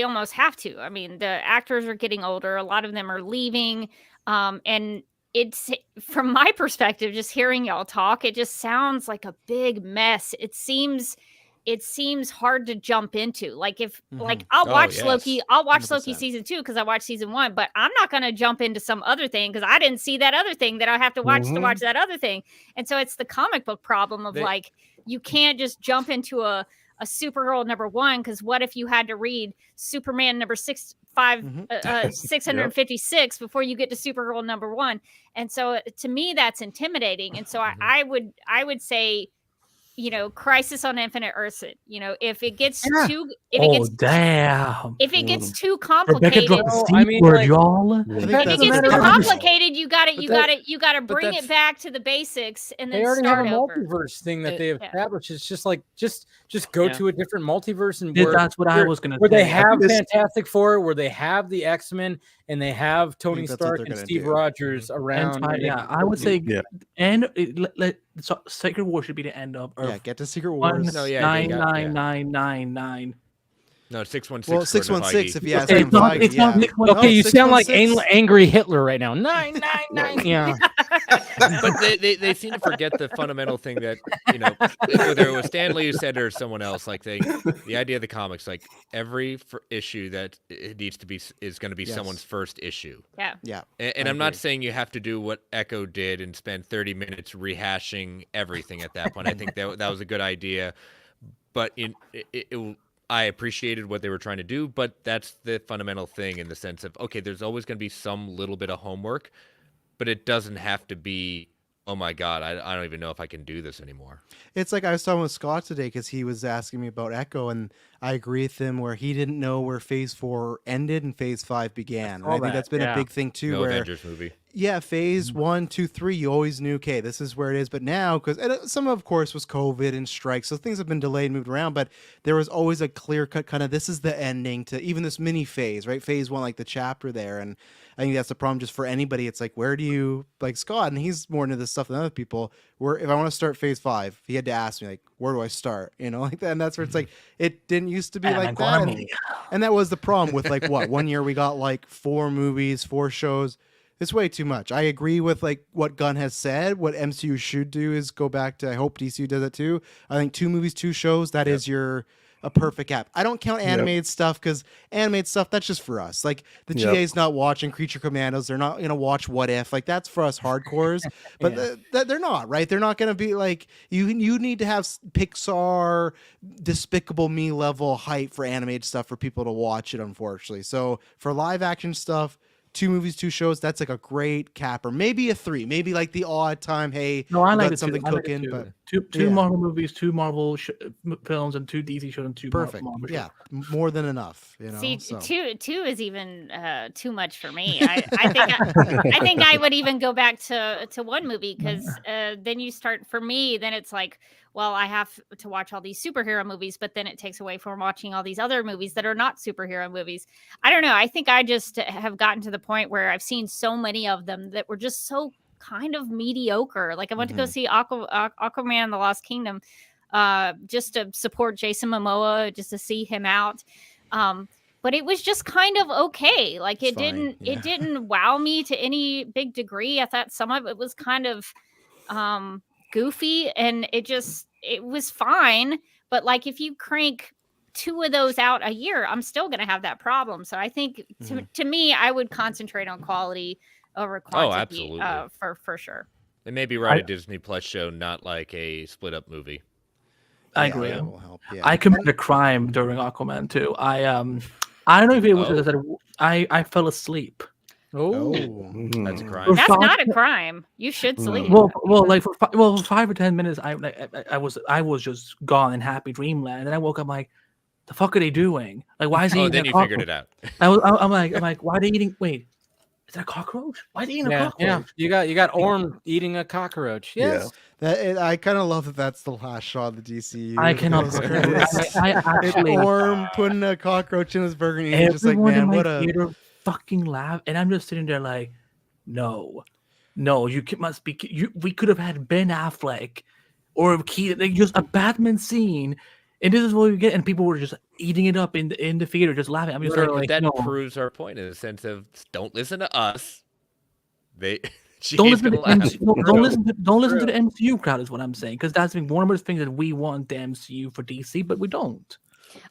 almost have to. I mean, the actors are getting older. A lot of them are leaving, and it's, from my perspective, just hearing y'all talk, it just sounds like a big mess. It seems hard to jump into. Like I'll watch Loki. I'll watch 100%. Loki season 2 because I watched season 1, but I'm not going to jump into some other thing because I didn't see that other thing that I have to watch to watch that other thing. And so it's the comic book problem of like, you can't just jump into a Supergirl #1, because what if you had to read Superman number 656 before you get to Supergirl #1? And so to me, that's intimidating. And so I would say Crisis on Infinite Earths. If it gets too, damn, if it gets too Rebecca complicated, dropped the C word, y'all. if it gets too complicated, you gotta bring it back to the basics and then they already start have a over. multiverse thing that they have established. It's just like just go to a different multiverse and that's what I was gonna where say. they have Fantastic Four, where they have the X-Men, and they have Tony Stark and Steve Rogers around. I would say, and Secret War should be the end of Earth. Yeah, get to Secret Wars. 99999. No, 616. Well, 616 if you ask him. It's not okay, you sound like angry Hitler right now. 999. Yeah. But they seem to forget the fundamental thing that, whether it was Stan Lee who said it or someone else, like the idea of the comics, like every issue that it needs to be is going to be someone's first issue. Yeah. Yeah. And I'm not saying you have to do what Echo did and spend 30 minutes rehashing everything at that point. I think that was a good idea, but I appreciated what they were trying to do, but that's the fundamental thing in the sense of, okay, there's always going to be some little bit of homework, but it doesn't have to be, oh my God, I don't even know if I can do this anymore. It's like I was talking with Scott today because he was asking me about Echo, and I agree with him where he didn't know where Phase 4 ended and Phase 5 began. I think that's been a big thing too. No where Avengers movie. Yeah, Phase 1, 2, 3, you always knew, okay, this is where it is. But now, because some of course was COVID and strikes, so things have been delayed and moved around, but there was always a clear-cut kind of, this is the ending to even this mini phase, right? Phase 1, like the chapter there. And I think that's the problem just for anybody. It's like, where do you, like Scott, and he's more into this stuff than other people, where if I want to start Phase 5, he had to ask me, like, where do I start? Like that. And that's where it's like, it didn't used to be like that. And that was the problem with like, what, 1 year we got like 4 movies, 4 shows. It's way too much. I agree with like what Gunn has said. What MCU should do is go back to, I hope DCU does it too. I think 2 movies, 2 shows, that is a perfect app. I don't count animated stuff because animated stuff, that's just for us. Like the GA's not watching Creature Commandos. They're not going to watch What If. Like that's for us hardcores. But they're not, right? They're not going to be like, you need to have Pixar, Despicable Me level hype for animated stuff for people to watch it, unfortunately. So for live action stuff, 2 movies, 2 shows, that's like a great capper. Maybe a 3, maybe like the odd time, hey, no, I like something cooking. But two Marvel movies, 2 Marvel films, and 2 DC shows, and 2 perfect. Marvel shows. Yeah, more than enough. See, so. two is even too much for me. I think I would even go back to 1 movie because then you start, for me, then it's like, well, I have to watch all these superhero movies, but then it takes away from watching all these other movies that are not superhero movies. I don't know. I think I just have gotten to the point where I've seen so many of them that were just so kind of mediocre. Like I went to go see Aquaman, The Lost Kingdom, just to support Jason Momoa, just to see him out. But it was just kind of okay. Like it didn't wow me to any big degree. I thought some of it was kind of goofy, and it was fine. But like if you crank 2 of those out a year, I'm still going to have that problem. So I think to me, I would concentrate on quality over quantity. Oh, absolutely. For sure. And maybe write a Disney Plus show, not like a split up movie. I agree. That will help. Yeah. I committed a crime during Aquaman too. I don't know if it was that I fell asleep. That's a crime. That's not a crime. You should sleep. Well, like for 5 or 10 minutes, I was just gone in happy dreamland, and then I woke up like, the fuck are they doing? Like, why is he? Oh, then you figured it out. I'm like, why are they eating? Wait, is that a cockroach? Why are they eating a cockroach? Yeah, you got Orm eating a cockroach. Yes. I kind of love that. That's the last shot of the DCU. I cannot. I actually Orm putting a cockroach in his burger, and he's just like, everyone man, in my what a theater fucking laugh, and I'm just sitting there like, no, you must be. We could have had Ben Affleck or Keaton, like just a Batman scene, and this is what we get, and people were just eating it up in the theater, just laughing. I'm just like, that proves our point in the sense of don't listen to us. Don't listen to the MCU crowd is what I'm saying, because that's one of the things that we want the MCU for DC, but we don't.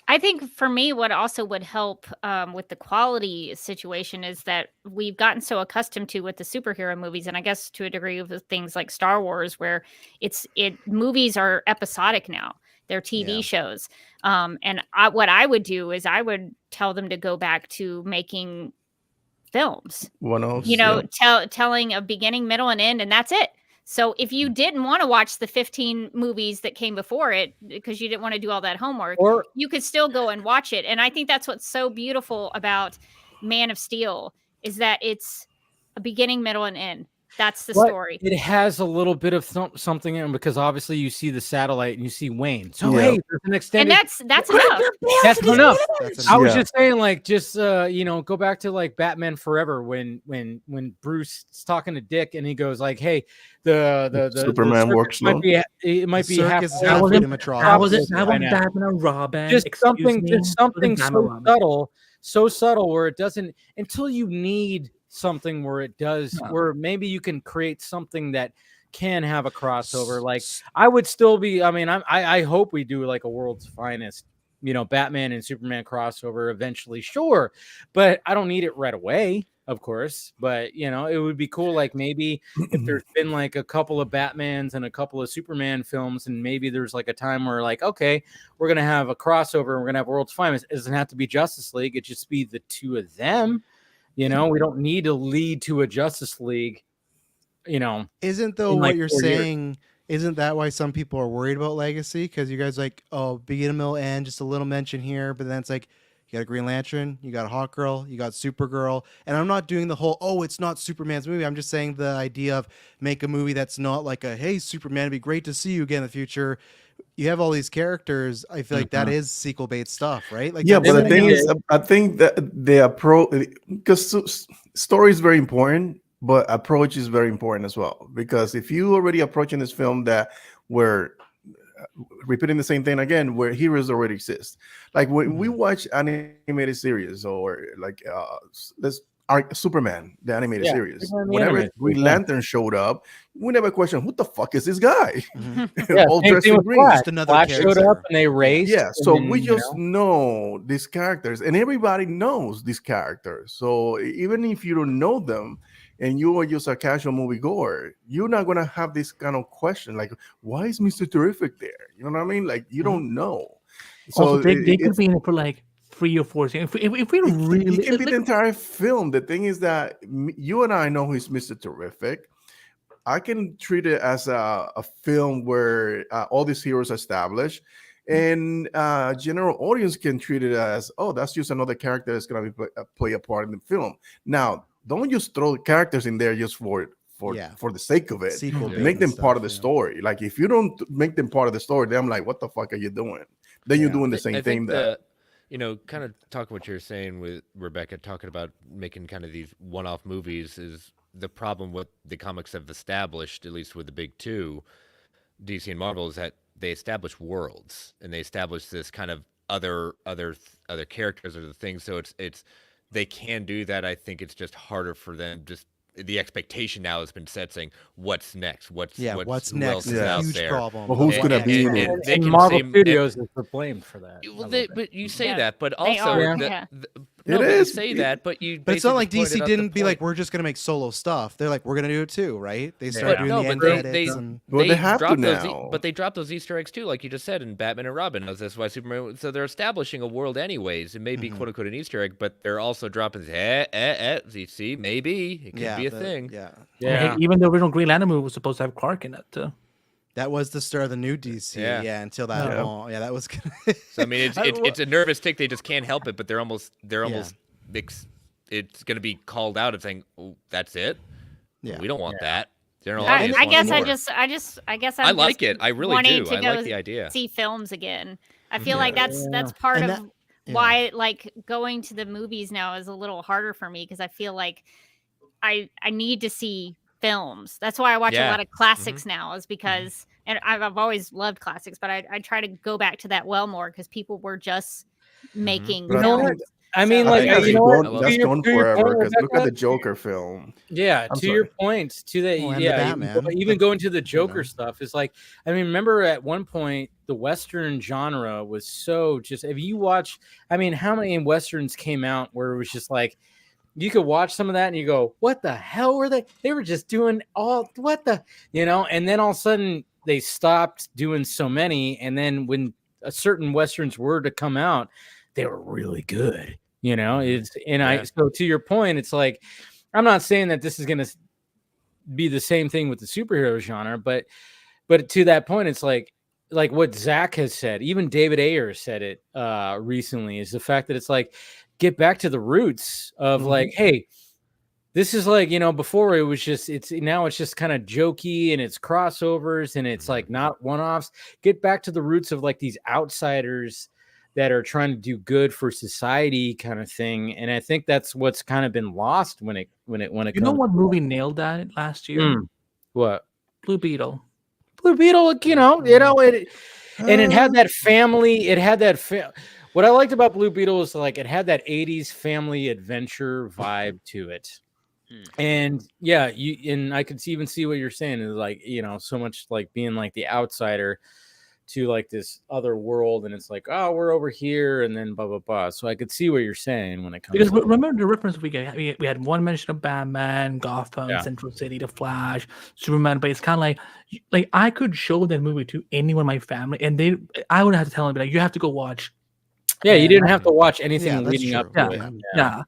I think for me, what also would help with the quality situation is that we've gotten so accustomed to with the superhero movies, and I guess to a degree with things like Star Wars, where movies are episodic now. They're TV shows. And what I would do is I would tell them to go back to making films. One-offs, telling a beginning, middle, and end, and that's it. So if you didn't want to watch the 15 movies that came before it because you didn't want to do all that homework, or you could still go and watch it. And I think that's what's so beautiful about Man of Steel is that it's a beginning, middle, and end. That's the story. It has a little bit of something in it because obviously you see the satellite and you see Wayne. So hey, there's an extended. And that's enough. That's enough. I was just saying, like, just go back to like Batman Forever when Bruce is talking to Dick and he goes like, "Hey, the Superman works might be half. That was Batman and Robin. Just something so subtle where it doesn't until you need something where it does where maybe you can create something that can have a crossover. Like I would still be, I hope we do like a World's Finest, Batman and Superman crossover eventually, sure, but I don't need it right away, of course. But it would be cool, like maybe if there's been like a couple of Batmans and a couple of Superman films, and maybe there's like a time where like, okay, we're gonna have a crossover and we're gonna have World's Finest. It doesn't have to be Justice League, it just be the two of them. We don't need to lead to a Justice League, Isn't though what you're saying, isn't that why some people are worried about legacy? Because you guys like, oh, beginning, middle, end, just a little mention here, but then it's like, you got a Green Lantern, you got a Hawkgirl, you got Supergirl, and I'm not doing the whole, oh, it's not Superman's movie. I'm just saying the idea of make a movie that's not like a, hey, Superman, it'd be great to see you again in the future. You have all these characters. I feel like that is sequel bait stuff, right? Like, but the thing is, I think that the approach, because story is very important, but approach is very important as well. Because if you already approaching this film that where repeating the same thing again, where heroes already exist, like when we watch animated series or like Superman, the animated series. Whenever Green Lantern showed up, we never questioned who the fuck is this guy. All dressed in green. Flash showed up and they raced. Yeah, so we just know these characters, and everybody knows these characters. So even if you don't know them, and you are just a casual moviegoer, you're not gonna have this kind of question like, why is Mr. Terrific there? You know what I mean? Like you don't know. So also, they could be in it for like 3 or 4 scenes. If we really, it can be the entire film. The thing is that you and I know who's Mr. Terrific. I can treat it as a film where all these heroes are established, and general audience can treat it as, oh, that's just another character that's going to play a part in the film. Now, don't just throw characters in there just for the sake of it. Make them part of the story. Like if you don't make them part of the story, then I'm like, what the fuck are you doing? Then you're doing the same thing that. Kind of talking what you're saying with Rebecca, talking about making kind of these one-off movies is the problem what the comics have established, at least with the big two, DC and Marvel, is that they establish worlds and they establish this kind of other characters or the things. So it's they can do that. I think it's just harder for them. Just the expectation now has been set saying what's next, what's next is out huge there. problem. Well, who's gonna be in it? And Marvel Studios is blamed for that. Well, but you say that, but also say that, but you. But it's not like DC didn't be like, we're just gonna make solo stuff. They're like, we're gonna do it too, right? They started doing the end edits. They have to now. But they dropped those Easter eggs too, like you just said in Batman and Robin. That's why Superman. So they're establishing a world anyways. It may be quote unquote an Easter egg, but they're also dropping. See, maybe it could be a thing. Hey, even the original Green Lantern movie was supposed to have Clark in it too. That was the start of the new DC. Yeah, until that. That was. So I mean, it's a nervous tick. They just can't help it, but they're almost. It's going to be called out of saying, oh, "That's it. Yeah, we don't want that." I guess I like it. I really do. I like the idea. See films again. I feel like that's part of why like going to the movies now is a little harder for me because I feel like I need to see films. That's why I watch a lot of classics now, is because and I've always loved classics, but I try to go back to that well more because people were just making films. I mean, like, that's gone forever. Because look at the Joker film. Yeah, your point, to that, even going to the Joker stuff is like, I mean, remember at one point the Western genre was so just. If you watch, I mean, how many Westerns came out where it was just like, you could watch some of that and you go, what the hell were they? They were just doing and then all of a sudden they stopped doing so many, and then when a certain Westerns were to come out, they were really good. So to your point, it's like, I'm not saying that this is going to be the same thing with the superhero genre, but to that point, it's like what Zach has said, even David Ayer said it recently, is the fact that it's like, get back to the roots of like, hey, this is like, before it was just, now it's just kind of jokey and it's crossovers and it's like not one-offs. Get back to the roots of like these outsiders that are trying to do good for society kind of thing. And I think that's what's kind of been lost when it comes. You know what movie nailed that last year? What? Blue Beetle. Blue Beetle, and it had that family. It had that. What I liked about Blue Beetle is like it had that 80s family adventure vibe to it. And yeah, and I could even see what you're saying is like, so much like being like the outsider to like this other world, and it's like, oh, we're over here, and then blah blah blah. So I could see what you're saying when it comes. Because remember the reference we had one mention of Batman, Gotham, Central City, The Flash, Superman, but it's kind of like I could show that movie to anyone in my family, and I would have to tell them, like, you have to go watch. Yeah, you didn't have to watch anything leading up to it. Yeah.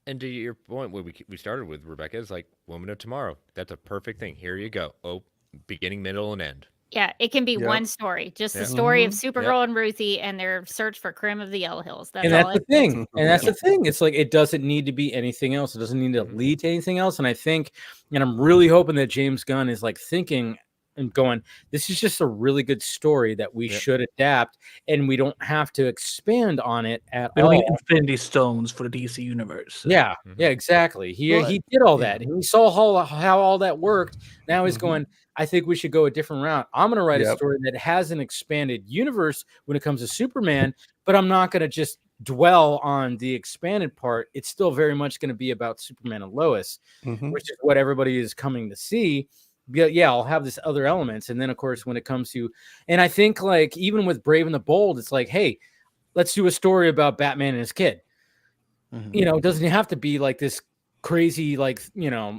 And to your point, what we started with, Rebecca, is like Woman of Tomorrow. That's a perfect thing. Here you go. Oh, beginning, middle, and end. Yeah, it can be one story, just the story of Supergirl and Ruthie and their search for Krim of the Yellow Hills. That's the thing. And that's the thing. It's like it doesn't need to be anything else. It doesn't need to lead to anything else. And I think, and I'm really hoping that James Gunn is like thinking and going, this is just a really good story that we should adapt, and we don't have to expand on it at all. We don't need Infinity Stones for the DC universe. So. Yeah, exactly. He did all that, and he saw how all that worked. Now he's going, I think we should go a different route. I'm going to write a story that has an expanded universe when it comes to Superman, but I'm not going to just dwell on the expanded part. It's still very much going to be about Superman and Lois, which is what everybody is coming to see. Yeah, I'll have this other elements. And then, of course, when it comes to, and I think like even with Brave and the Bold, it's like, hey, let's do a story about Batman and his kid. It doesn't have to be like this crazy, like,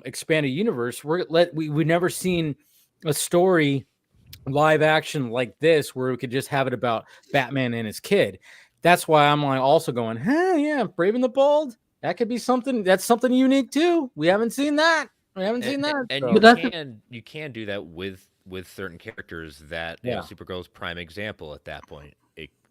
expanded universe. We've never seen a story live action like this where we could just have it about Batman and his kid. That's why I'm like also going, Brave and the Bold. That could be something. That's something unique too. We haven't seen that. And you can do that with certain characters that Supergirl's prime example at that point.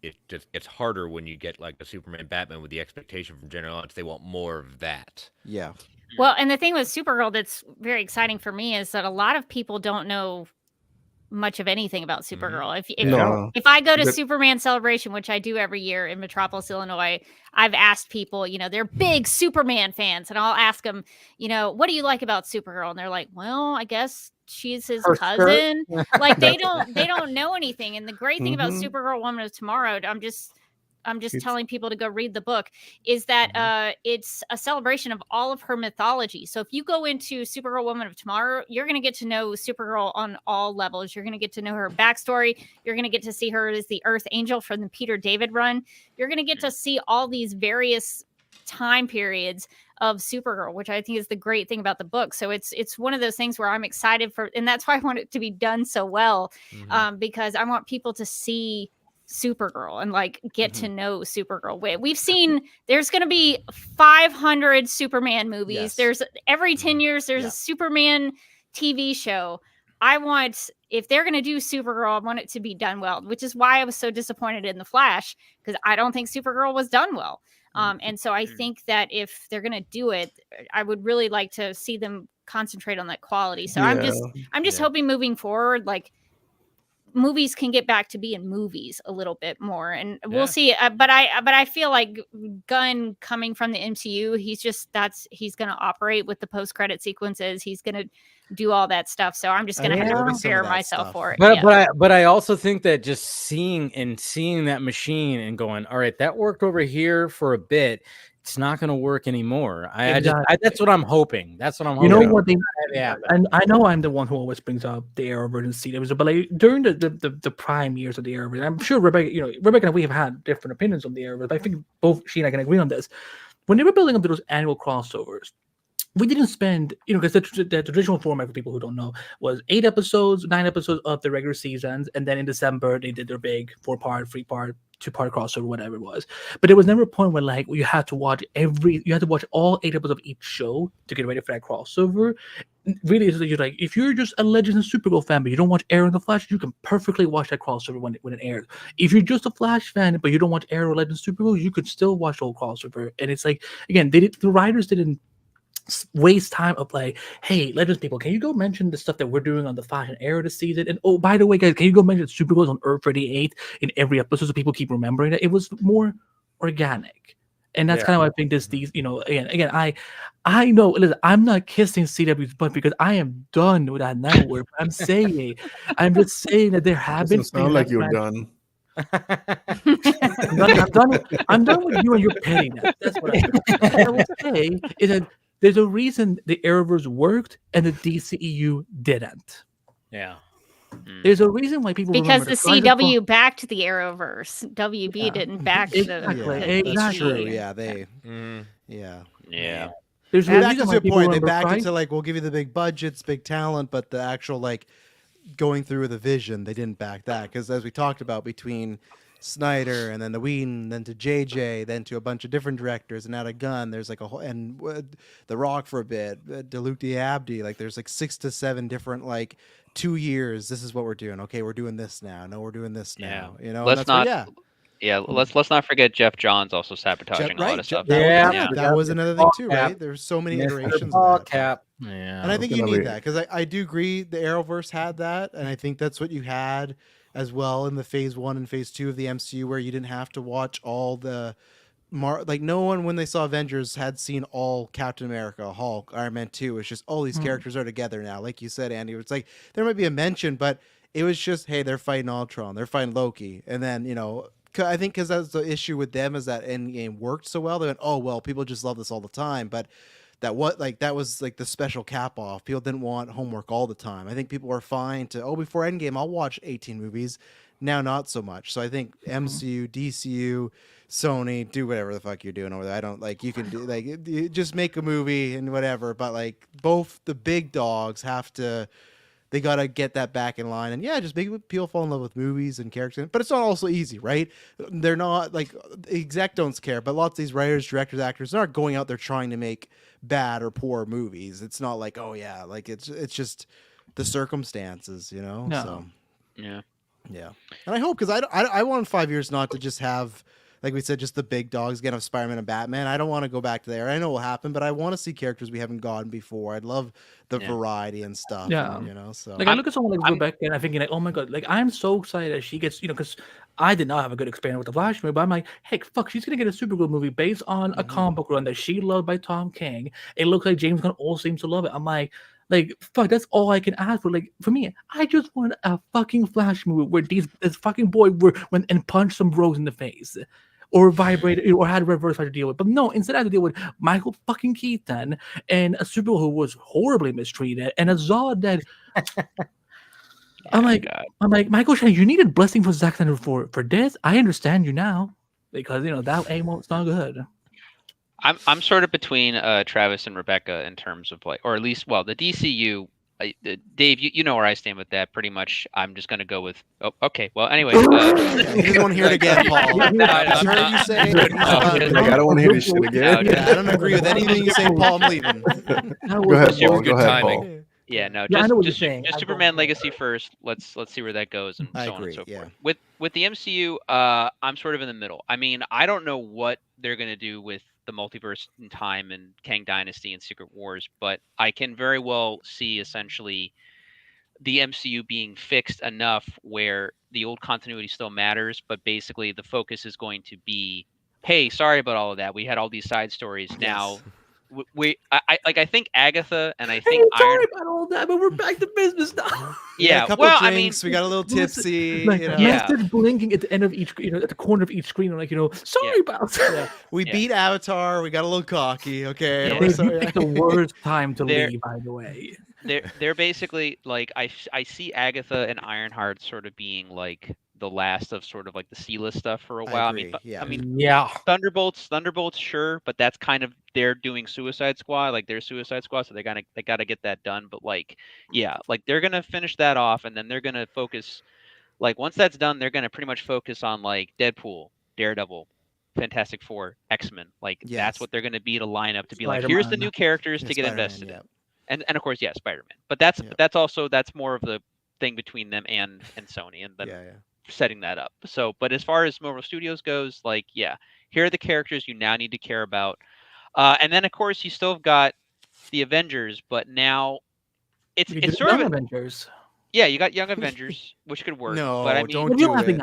It just gets harder when you get like a Superman Batman with the expectation from general audience they want more of that. Yeah. Well, and the thing with Supergirl that's very exciting for me is that a lot of people don't know much of anything about Supergirl. If I go to Superman Celebration, which I do every year in Metropolis, Illinois, I've asked people, they're big Superman fans, and I'll ask them, what do you like about Supergirl? And they're like, well, I guess she's his cousin. Like they don't know anything. And the great thing about Supergirl Woman of Tomorrow, I'm just telling people to go read the book, is that it's a celebration of all of her mythology. So if you go into Supergirl Woman of Tomorrow, you're going to get to know Supergirl on all levels. You're going to get to know her backstory. You're going to get to see her as the Earth Angel from the Peter David run. You're going to get to see all these various time periods of Supergirl, which I think is the great thing about the book. So it's one of those things where I'm excited for, and that's why I want it to be done so well, because I want people to see Supergirl and like get to know Supergirl. We've seen there's going to be 500 Superman movies. There's every 10 years there's a Superman TV show. If they're going to do Supergirl, I want it to be done well, which is why I was so disappointed in The Flash, because I don't think Supergirl was done well. And so I think that if they're going to do it, I would really like to see them concentrate on that quality. So I'm just hoping moving forward, like, movies can get back to being movies a little bit more, and we'll see. But I feel like Gunn, coming from the MCU, he's going to operate with the post-credit sequences. He's going to do all that stuff. So I'm just going to have to prepare myself for it. But I also think that just seeing that machine and going, all right, that worked over here for a bit, it's not going to work anymore. That's what I'm hoping. That's what I'm hoping. You know what? And I know I'm the one who always brings up the Arrowverse and CW, but like during the prime years of the Arrowverse, I'm sure Rebecca and we have had different opinions on the Arrowverse, but I think both she and I can agree on this. When they were building up those annual crossovers, we didn't spend, because the traditional format, for people who don't know, was 9 episodes of the regular seasons, and then in December they did their big 4-part, 3-part 2-part crossover, whatever it was. But there was never a point where like you had to watch all 8 episodes of each show to get ready for that crossover. Really, it's you're like, if you're just a Legends and Supergirl fan, but you don't watch Arrow and the Flash, you can perfectly watch that crossover when it airs. If you're just a Flash fan, but you don't watch Arrow, Legends, Supergirl, you could still watch the whole crossover. And it's like, again, the writers didn't waste time of like, hey, Legends people, can you go mention the stuff that we're doing on the Flash and Arrow this season? And oh, by the way, guys, can you go mention Supergirl's on Earth 38 in every episode so people keep remembering it? It was more organic. And that's kind of why I think these, you know, again, I know, listen, I'm not kissing CW's butt because I am done with that network. I'm just saying that there have been. Sound like you're done. I'm done with you and your pettiness. That's what I will say is that there's a reason the Arrowverse worked and the DCEU didn't. Yeah. There's a reason why people because the CW backed the Arrowverse. WB didn't back exactly. That's true. Yeah, they. Yeah. There's back to your point. They backed it to like, we'll give you the big budgets, big talent, but the actual like going through with a vision, they didn't back that because as we talked about between Snyder and then the Whedon, then to JJ, then to a bunch of different directors, and now to Gunn. There's like a whole and The Rock for a bit, Luke Diabdi. Like there's like 6 to 7 different like 2 years. This is what we're doing. Okay, we're doing this now. No, we're doing this now. You know, let's not forget Jeff Johns also sabotaging a lot of stuff. That was another thing too, right? There's so many iterations of that. Cap. Yeah, and I think you need that because I do agree the Arrowverse had that, and I think that's what you had as well in the phase 1 and phase 2 of the MCU, where you didn't have to watch all the like no one when they saw Avengers had seen all Captain America, Hulk, Iron Man 2. It's just all these characters are together now. Like you said, Andy, it's like there might be a mention, but it was just, hey, they're fighting Ultron, they're fighting Loki, and then you know. I think because that's the issue with them is that Endgame worked so well. They went, oh well, people just love this all the time, but that was like the special cap off. People didn't want homework all the time. I think people were fine to before Endgame I'll watch 18 movies. Now not so much. So I think MCU, DCU, Sony, do whatever the fuck you're doing over there. I don't like you can do like you just make a movie and whatever. But like both the big dogs have to. They got to get that back in line and just make people fall in love with movies and characters. But it's not also easy, right? They're not like exec don't care, but lots of these writers, directors, actors aren't going out there trying to make bad or poor movies. It's not like, like it's just the circumstances, you know? No. So, yeah. And I hope, because I want 5 years not to just have, like we said, just the big dogs again of Spider-Man and Batman. I don't want to go back to there. I know what will happen, but I want to see characters we haven't gotten before. I'd love the variety and stuff. Yeah. You know, so like I look at someone like Rebecca and I'm thinking like, oh my god, like I'm so excited that she gets, you know, because I did not have a good experience with the Flash movie, but I'm like, heck, fuck, she's gonna get a Supergirl movie based on a comic book run that she loved by Tom King. It looks like James Gunn also seems to love it. I'm like, fuck, that's all I can ask for. Like, for me, I just want a fucking Flash movie where this fucking boy went and punched some bros in the face. Or vibrated, or had a reverse to deal with. But no, instead I had to deal with Michael fucking Keaton and a Supergirl who was horribly mistreated and a Zod that I'm like, Michael Shannon, you needed blessing from Zack Snyder for this. I understand you now. Because that aim's not good. I'm sort of between Travis and Rebecca in terms of like, or at least, well, the DCU. Dave, you know where I stand with that. Pretty much, I'm just going to go with. Oh, okay. Well, anyway. You don't want to hear it again, Paul. I heard you say. I don't want to hear this shit again. I don't agree with anything you say, Paul. I'm leaving. Go ahead, Paul. Go ahead, Paul. Yeah, no, just Superman Legacy first. Let's see where that goes, and so on and so forth. With the MCU, I'm sort of in the middle. I mean, I don't know what they're going to do with the multiverse in time and Kang Dynasty and Secret Wars, but I can very well see essentially the MCU being fixed enough where the old continuity still matters, but basically the focus is going to be, hey, sorry about all of that. We had all these side stories. Yes. Now I think Agatha and I think sorry about all that, but we're back to business now. Yeah, a couple drinks, we got a little tipsy. Message blinking at the end of each, at the corner of each screen. I'm like, sorry about that. We beat Avatar. We got a little cocky. Okay, it's the worst time to leave. By the way, they're basically like I see Agatha and Ironheart sort of being like the last of sort of like the C-list stuff for a while. I mean, Thunderbolts, sure, but that's kind of they're doing Suicide Squad, like their Suicide Squad, so they gotta get that done. But like, like they're gonna finish that off, and then they're gonna focus Like once that's done, they're going to pretty much focus on like Deadpool, Daredevil, Fantastic Four, X-Men. Like that's what they're going to be to line up to be like, here's the new characters to get invested in. And of course, yeah, Spider-Man. But that's more of the thing between them and Sony, and then setting that up. So, but as far as Marvel Studios goes, like, yeah, here are the characters you now need to care about. And then of course you still have got the Avengers, but now it's sort of Avengers. Yeah, you got Young Avengers, which could work. No, but I mean, don't do it. They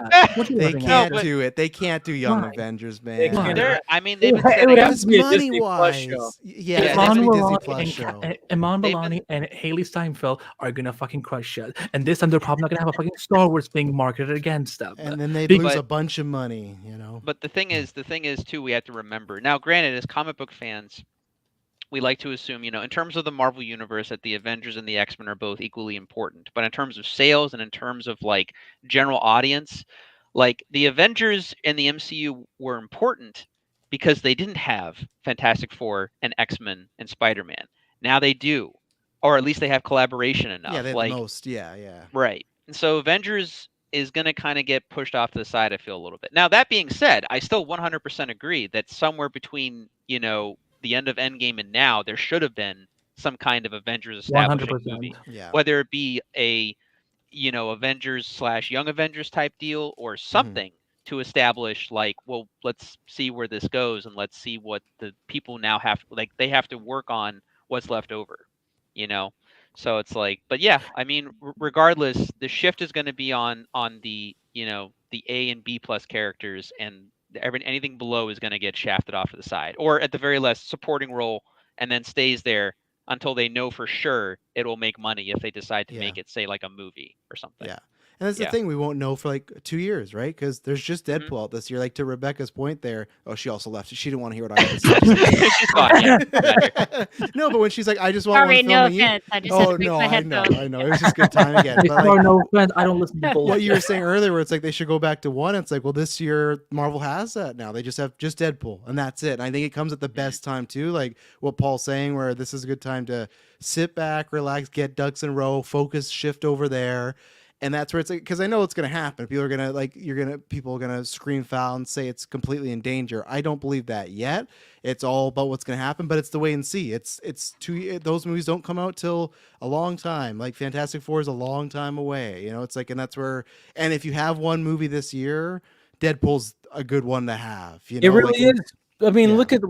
can't do it. They can't do Young Avengers, man. I mean, they've been setting up money-wise. Yeah, it has to be Disney Plus show. Iman Vellani and Haley Steinfeld are gonna fucking crush it, and this time they're probably not gonna have a fucking Star Wars being marketed against them. And then they lose a bunch of money, you know. But the thing is too, we have to remember. Now, granted, as comic book fans, we like to assume, in terms of the Marvel universe, that the Avengers and the X-Men are both equally important. But in terms of sales and in terms of like general audience, like the Avengers and the MCU were important because they didn't have Fantastic Four and X-Men and Spider-Man. Now they do, or at least they have collaboration enough. Yeah, they have like, the most. Yeah. Right. And so Avengers is going to kind of get pushed off to the side, I feel, a little bit. Now, that being said, I still 100% agree that somewhere between, the end of Endgame and now, there should have been some kind of Avengers establishing movie. Yeah. Whether it be a, Avengers / Young Avengers type deal or something to establish like, well, let's see where this goes and let's see what the people now they have to work on what's left over, So it's like, but yeah, I mean, regardless, the shift is going to be on the, the A and B plus characters, and anything below is going to get shafted off to the side, or at the very least supporting role, and then stays there until they know for sure it will make money if they decide to make it, say, like a movie or something. Yeah. And that's the thing, we won't know for like 2 years, right? Because there's just Deadpool out this year. Like to Rebecca's point there. Oh, she also left. She didn't want to hear what I had to say. No, but when she's like, I just want to film offense. I just I know. It was just good time again. But like, no offense. I don't listen to bullshit. What you were saying earlier, where it's like they should go back to one. It's like, well, this year Marvel has that now. They just have just Deadpool, and that's it. And I think it comes at the best time too. Like what Paul's saying, where this is a good time to sit back, relax, get ducks in a row, focus, shift over there. And that's where it's like, because I know it's going to happen. People are going to people are going to scream foul and say it's completely in danger. I don't believe that yet. It's all about what's going to happen, but it's the wait and see. Those movies don't come out till a long time. Like Fantastic Four is a long time away. It's like, and that's where, and if you have one movie this year, Deadpool's a good one to have. It really is. I mean, look at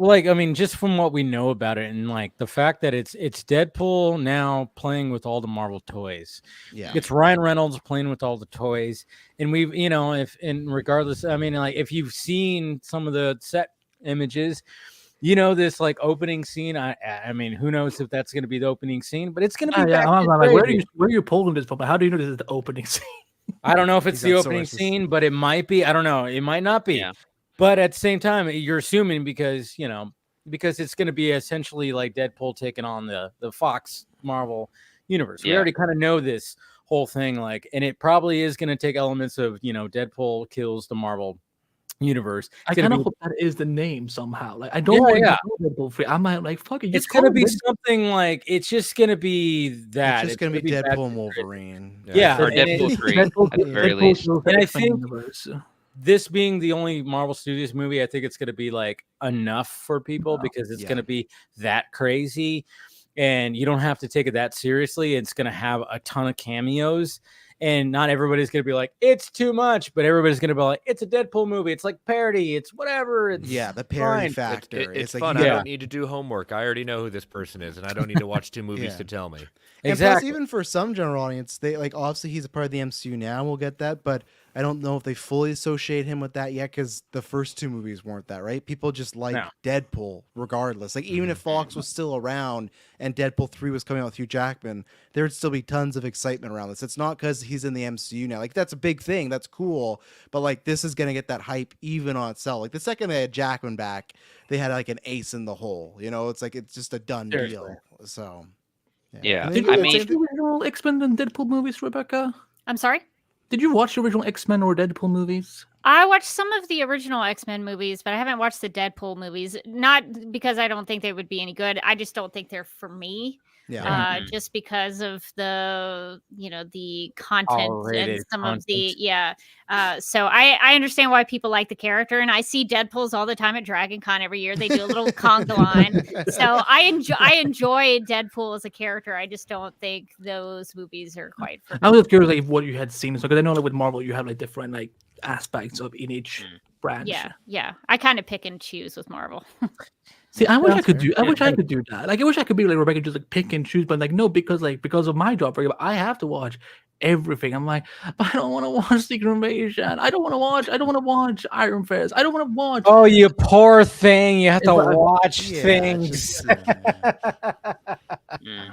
just from what we know about it, and like the fact that it's Deadpool now playing with all the Marvel toys. Yeah, it's Ryan Reynolds playing with all the toys, and we've regardless, I mean, like if you've seen some of the set images, this like opening scene. I mean, who knows if that's going to be the opening scene, but it's going to be. Where are you pulling this from? How do you know this is the opening scene? I don't know if it's the opening scene, but it might be. I don't know. It might not be. Yeah. But at the same time, you're assuming because it's going to be essentially like Deadpool taking on the Fox Marvel universe. We already kind of know this whole thing, and it probably is going to take elements of, Deadpool kills the Marvel universe. I kind of hope that is the name somehow. Like I don't want Deadpool free. I'm like, fuck it. It's going to be something like, it's just going to be that. It's just going to be Deadpool and Wolverine. Yeah. Or Deadpool 3 at the very least. And I think this being the only Marvel Studios movie, I think it's going to be like enough for people because it's going to be that crazy, and you don't have to take it that seriously. It's going to have a ton of cameos, and not everybody's going to be like, it's too much, but everybody's going to be like, it's a Deadpool movie. It's like parody. It's whatever. It's the parody factor. It's like, fun. I don't need to do homework. I already know who this person is, and I don't need to watch 2 movies to tell me. And plus, even for some general audience, they like obviously he's a part of the MCU now. We'll get that, but I don't know if they fully associate him with that yet because the first 2 movies weren't that, right? People just like Deadpool regardless. Like even if Fox was still around and Deadpool 3 was coming out with Hugh Jackman, there would still be tons of excitement around this. It's not because he's in the MCU now. Like that's a big thing. That's cool. But like this is going to get that hype even on itself. Like the second they had Jackman back, they had like an ace in the hole. It's like it's just a done deal. So yeah. Did you watch the original X-Men and Deadpool movies, Rebecca? I'm sorry? Did you watch the original X-Men or Deadpool movies? I watched some of the original X-Men movies, but I haven't watched the Deadpool movies. Not because I don't think they would be any good. I just don't think they're for me. Yeah. Just because of the the content R-rated and some content. of the so I understand why people like the character, and I see Deadpools all the time at Dragon Con every year. They do a little conga line. So I enjoy Deadpool as a character. I just don't think those movies are quite for me. I was just curious like what you had seen, so because I know like with Marvel you have like different like aspects of in each branch. Yeah. I kind of pick and choose with Marvel. See, I wish I could do. I wish I could do that. Like, I wish I could be like Rebecca, just like pick and choose. But like, no, because of my job, for example, I have to watch everything. I'm like, but I don't want to watch Secret Invasion. I don't want to watch Iron Fist. I don't want to watch. Oh, you poor thing! You have to watch things. I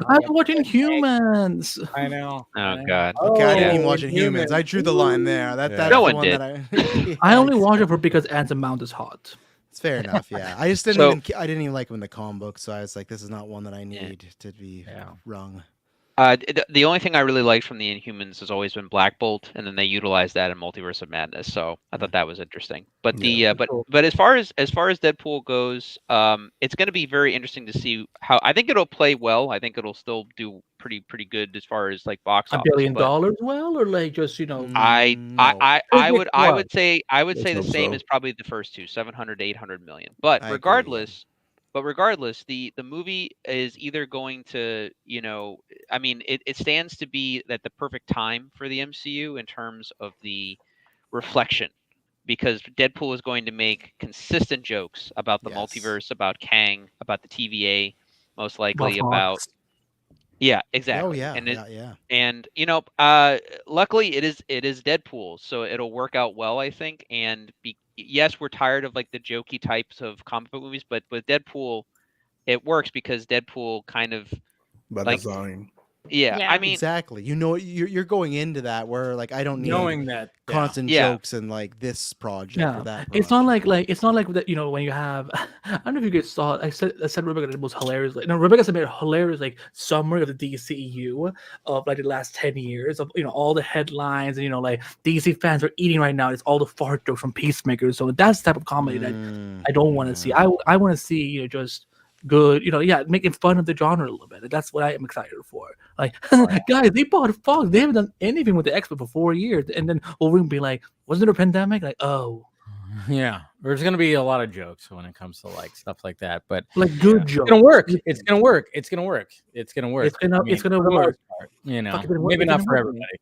have to watch Inhumans. I know. Oh God. Okay, I didn't even watch Inhumans. I drew the line there. That's No the one one did. that I only watch it for because Anson Mount is hot. It's fair enough. Yeah, I just didn't I didn't even like him in the comic book, so I was like, this is not one that I need to be wrung. The only thing I really liked from the Inhumans has always been Black Bolt, and then they utilized that in Multiverse of Madness. So I thought that was interesting. But but as far as Deadpool goes, it's going to be very interesting to see how. I think it'll play well. I think it'll still do pretty good as far as like box office. $1 billion, well, or like just I would say the same as probably the first two, 700 to 800 million. But regardless. But regardless, the movie is either going to, I mean, it stands to be at the perfect time for the MCU in terms of the reflection, because Deadpool is going to make consistent jokes about the multiverse, about Kang, about the TVA, most likely about. Yeah, exactly. Oh yeah, and luckily it is Deadpool, so it'll work out well, I think. And yes, we're tired of like the jokey types of comic book movies, but with Deadpool, it works because Deadpool kind of design. Yeah, I mean exactly. You're going into that where like I don't need knowing that constant jokes and like this project or that. It's not like that. When you have, I don't know if you guys saw it. I said Rebecca that it was hilarious. Like, no, Rebecca said made a hilarious like summary of the DCEU of like the last 10 years of all the headlines and like DC fans are eating right now. It's all the fart jokes from Peacemaker. So that's the type of comedy that I don't want to see. I want to see just good, making fun of the genre a little bit. That's what I am excited for. Like, guys, they bought Fox. They haven't done anything with the X-Men for 4 years, and then Wolverine be like, "Wasn't there a pandemic?" Like, oh, yeah. There's gonna be a lot of jokes when it comes to like stuff like that, but like good jokes. It's gonna work. It's gonna work. It's gonna work. It's gonna work. It's gonna work. Maybe not for everybody.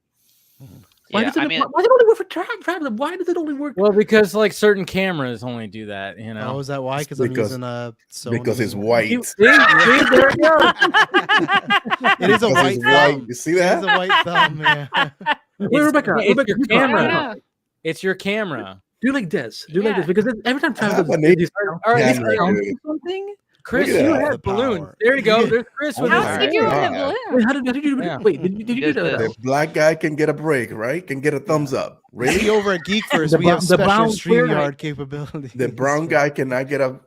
Why does it only work for Travis? Why does it only work? Well, because like certain cameras only do that, Oh, is that why? Because I'm using a Sony. Because it's white. There you go. It is a white thumb. You see that? It is a white thumb. Yeah. Rebecca, it's your camera. It's your camera. Do like this. Do like this because every time Travis does something. Chris, you have balloons. There you go. There's Chris with How's he doing the balloon? How did you do it? Wait, did you do that? The black guy can get a break, right? Can get a thumbs up. Really? Over at Geekverse, we have special StreamYard capability. The brown guy cannot get a.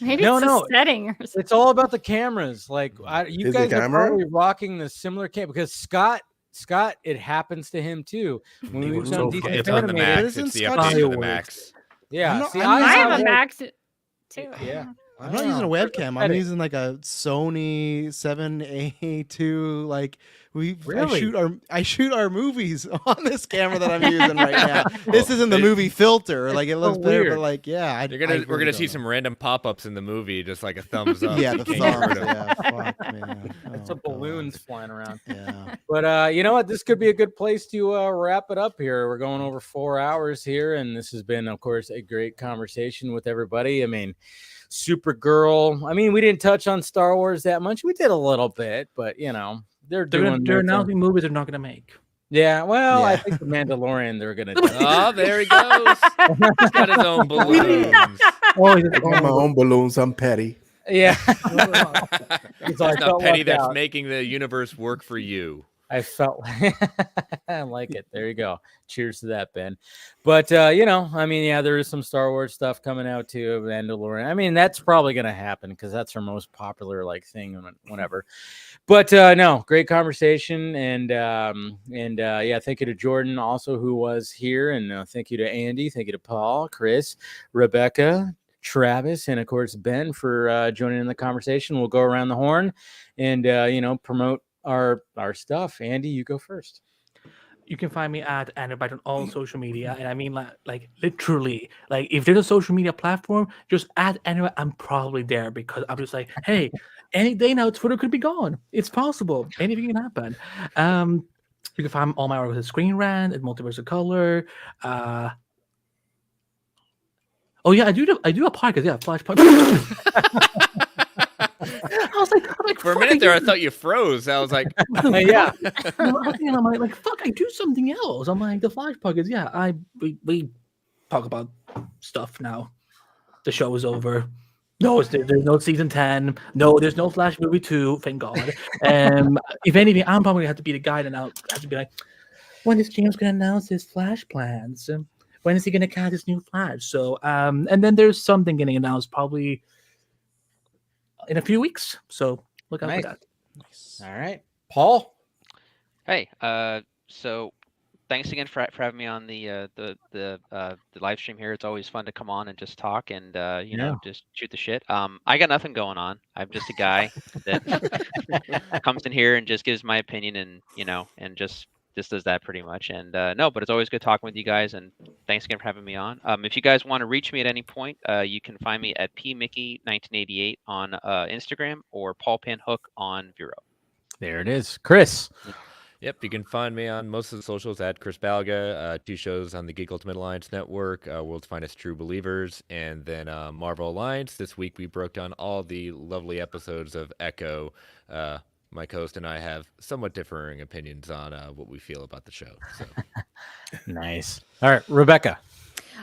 Maybe it's a setting or something. It's all about the cameras. Like you Is guys the are camera? probably rocking the similar camera because Scott, it happens to him too. When we was on DC It's on the Max. It's the update of the Max. Yeah, I have a Max too. Yeah. I'm not using a webcam. I'm using like a Sony 7A2. Like I shoot our movies on this camera that I'm using right now. This isn't the movie filter. Like it looks better, but like we're gonna see some random pop-ups in the movie, just like a thumbs up. Yeah, the thumbs. Yeah, fuck, man. It's a balloons flying around. Yeah. But you know what? This could be a good place to wrap it up here. We're going over 4 hours here, and this has been, of course, a great conversation with everybody. I mean, Supergirl. I mean, we didn't touch on Star Wars that much. We did a little bit, but they're announcing movies they're not going to make. Yeah, well, I think the Mandalorian they're going to do. Oh, there he goes. He's got his own balloons. I got my own balloons. I'm petty. Yeah. It's not petty that's making the universe work for you. I felt I like it. There you go. Cheers to that, Ben. But I mean, there is some Star Wars stuff coming out too, Mandalorian. I mean, that's probably gonna happen because that's her most popular thing, whatever. But no, great conversation, and thank you to Jordan also who was here, and thank you to Andy, thank you to Paul, Chris, Rebecca, Travis, and of course Ben for joining in the conversation. We'll go around the horn and promote our stuff. Andy, you go first. You can find me at Anabite on all social media, and I mean like literally, like if there's a social media platform, just at Anabite, I'm probably there because I'm just like, hey, any day now Twitter could be gone. It's possible. Anything can happen. You can find all my articles at Screen Rant, at Multiverse of Color. Oh yeah, I do a podcast. Yeah, Flash podcast. I was like, for a minute there, I thought you froze. I was like, yeah. I'm like, fuck, I do something else. I'm like, the Flash podcast. Yeah, we talk about stuff now. The show is over. No, there's no season 10. No, there's no Flash movie 2. Thank God. If anything, I'm probably gonna have to be the guy that now have to be like, when is James gonna announce his Flash plans? When is he gonna cast his new Flash? So, and then there's something getting announced probably in a few weeks. So look out for that. Nice. All right, Paul. Hey, so thanks again for having me on the live stream here. It's always fun to come on and just talk and just shoot the shit. I got nothing going on. I'm just a guy that comes in here and just gives my opinion and just does that pretty much. And but it's always good talking with you guys, and thanks again for having me on. If you guys want to reach me at any point, you can find me at pmickey1988 on Instagram or Paul Panhook on Vero. There it is. Chris. Yep, you can find me on most of the socials at Chris Balga, 2 shows on the Geek Ultimate Alliance Network, World's Finest True Believers, and then Marvel Alliance. This week we broke down all the lovely episodes of Echo. My co-host and I have somewhat differing opinions on what we feel about the show. So. Nice. All right, Rebecca.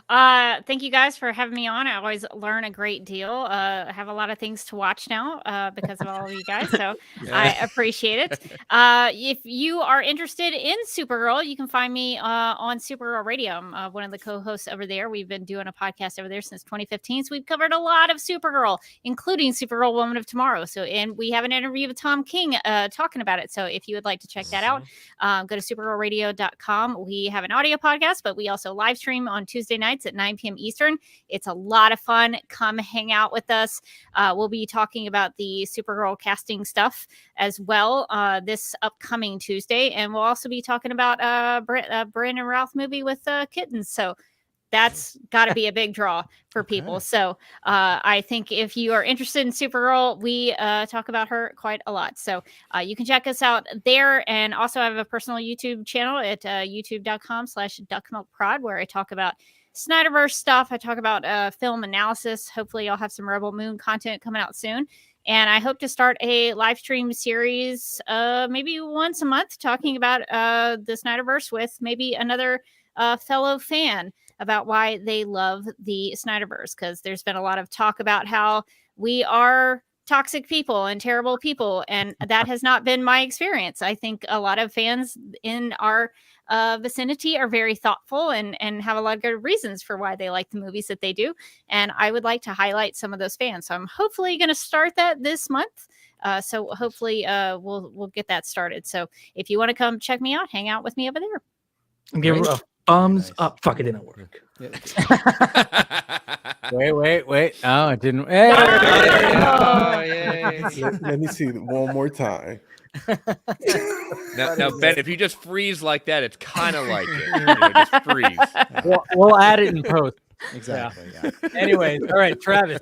Thank you guys for having me on. I always learn a great deal. I have a lot of things to watch now because of all of you guys, so I appreciate it. If you are interested in Supergirl, you can find me on Supergirl Radio. I'm one of the co-hosts over there. We've been doing a podcast over there since 2015, so we've covered a lot of Supergirl, including Supergirl Woman of Tomorrow. And we have an interview with Tom King talking about it. So if you would like to check that out, go to supergirlradio.com. We have an audio podcast, but we also live stream on Tuesday nights at 9 p.m. Eastern. It's a lot of fun. Come hang out with us. We'll be talking about the Supergirl casting stuff as well this upcoming Tuesday. And we'll also be talking about Brandon Routh movie with kittens. So that's got to be a big draw for people. So I think if you are interested in Supergirl, we talk about her quite a lot. So you can check us out there. And also I have a personal YouTube channel at youtube.com/duckmilkprod where I talk about Snyderverse stuff. I talk about film analysis. Hopefully I'll have some Rebel Moon content coming out soon. And I hope to start a live stream series maybe once a month talking about the Snyderverse with maybe another fellow fan about why they love the Snyderverse, because there's been a lot of talk about how we are toxic people and terrible people, and that has not been my experience. I think a lot of fans in our vicinity are very thoughtful and have a lot of good reasons for why they like the movies that they do, and I would like to highlight some of those fans. So I'm hopefully going to start that this month. So hopefully we'll get that started. So if you want to come check me out, hang out with me over there. Give her a thumbs up. Fuck, it didn't work. Wait. Oh, it didn't. Hey. Let me see it one more time. Now, Ben, if you just freeze like that, it's kind of like it. Just freeze. We'll add it in post. Exactly. Yeah. Anyways, all right, Travis.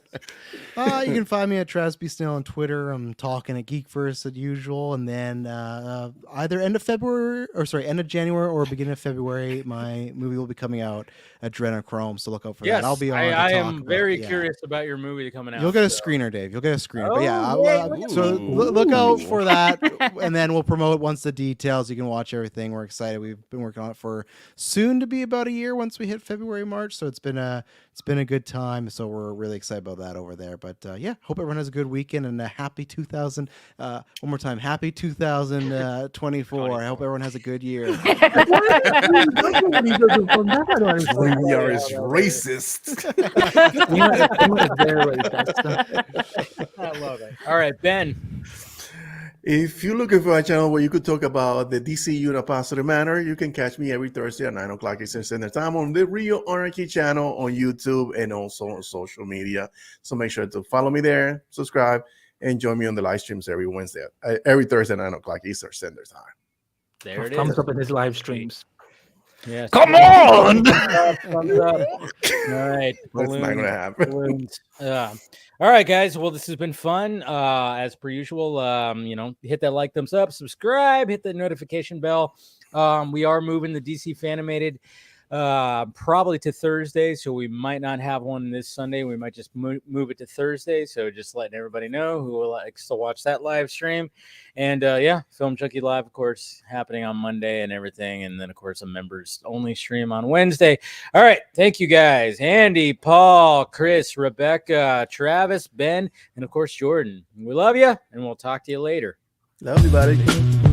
You can find me at Travis B. Snail on Twitter. I'm talking at Geekverse as usual, and then either end of January or beginning of February, my movie will be coming out at Adrenochrome. So look out for that. I'll be on. I am very curious about your movie coming out. You'll get a screener, Dave. You'll get a screener. But yeah, so look out for that, and then we'll promote once the details. You can watch everything. We're excited. We've been working on it for soon to be about a year once we hit February, March. So it's been a good time. So we're really excited about that over there. But yeah, hope everyone has a good weekend and a happy 2000. One more time, happy 2024. I hope everyone has a good year. We are as racist. I love it. All right, Ben. If you're looking for a channel where you could talk about the DCU in a positive manner, you can catch me every Thursday at 9 o'clock Eastern Standard Time on the Real Anarchy channel on YouTube and also on social media. So make sure to follow me there, subscribe, and join me on the live streams every Thursday at 9 o'clock Eastern Standard Time. There it is. Thumbs up in his live streams. Yes. Come on! Thumbs up. All right. That's not going to happen. Balloons. All right, guys. Well, this has been fun. As per usual, hit that like, thumbs up, subscribe, hit the notification bell. We are moving the DC Fanimated probably to Thursday, so we might not have one this Sunday. We might just move it to Thursday. So just letting everybody know who likes to watch that live stream. And Film Junkie Live, of course, happening on Monday and everything. And then, of course, a members only stream on Wednesday. All right. Thank you, guys. Andy, Paul, Chris, Rebecca, Travis, Ben, and of course, Jordan. We love you, and we'll talk to you later. Love you, buddy.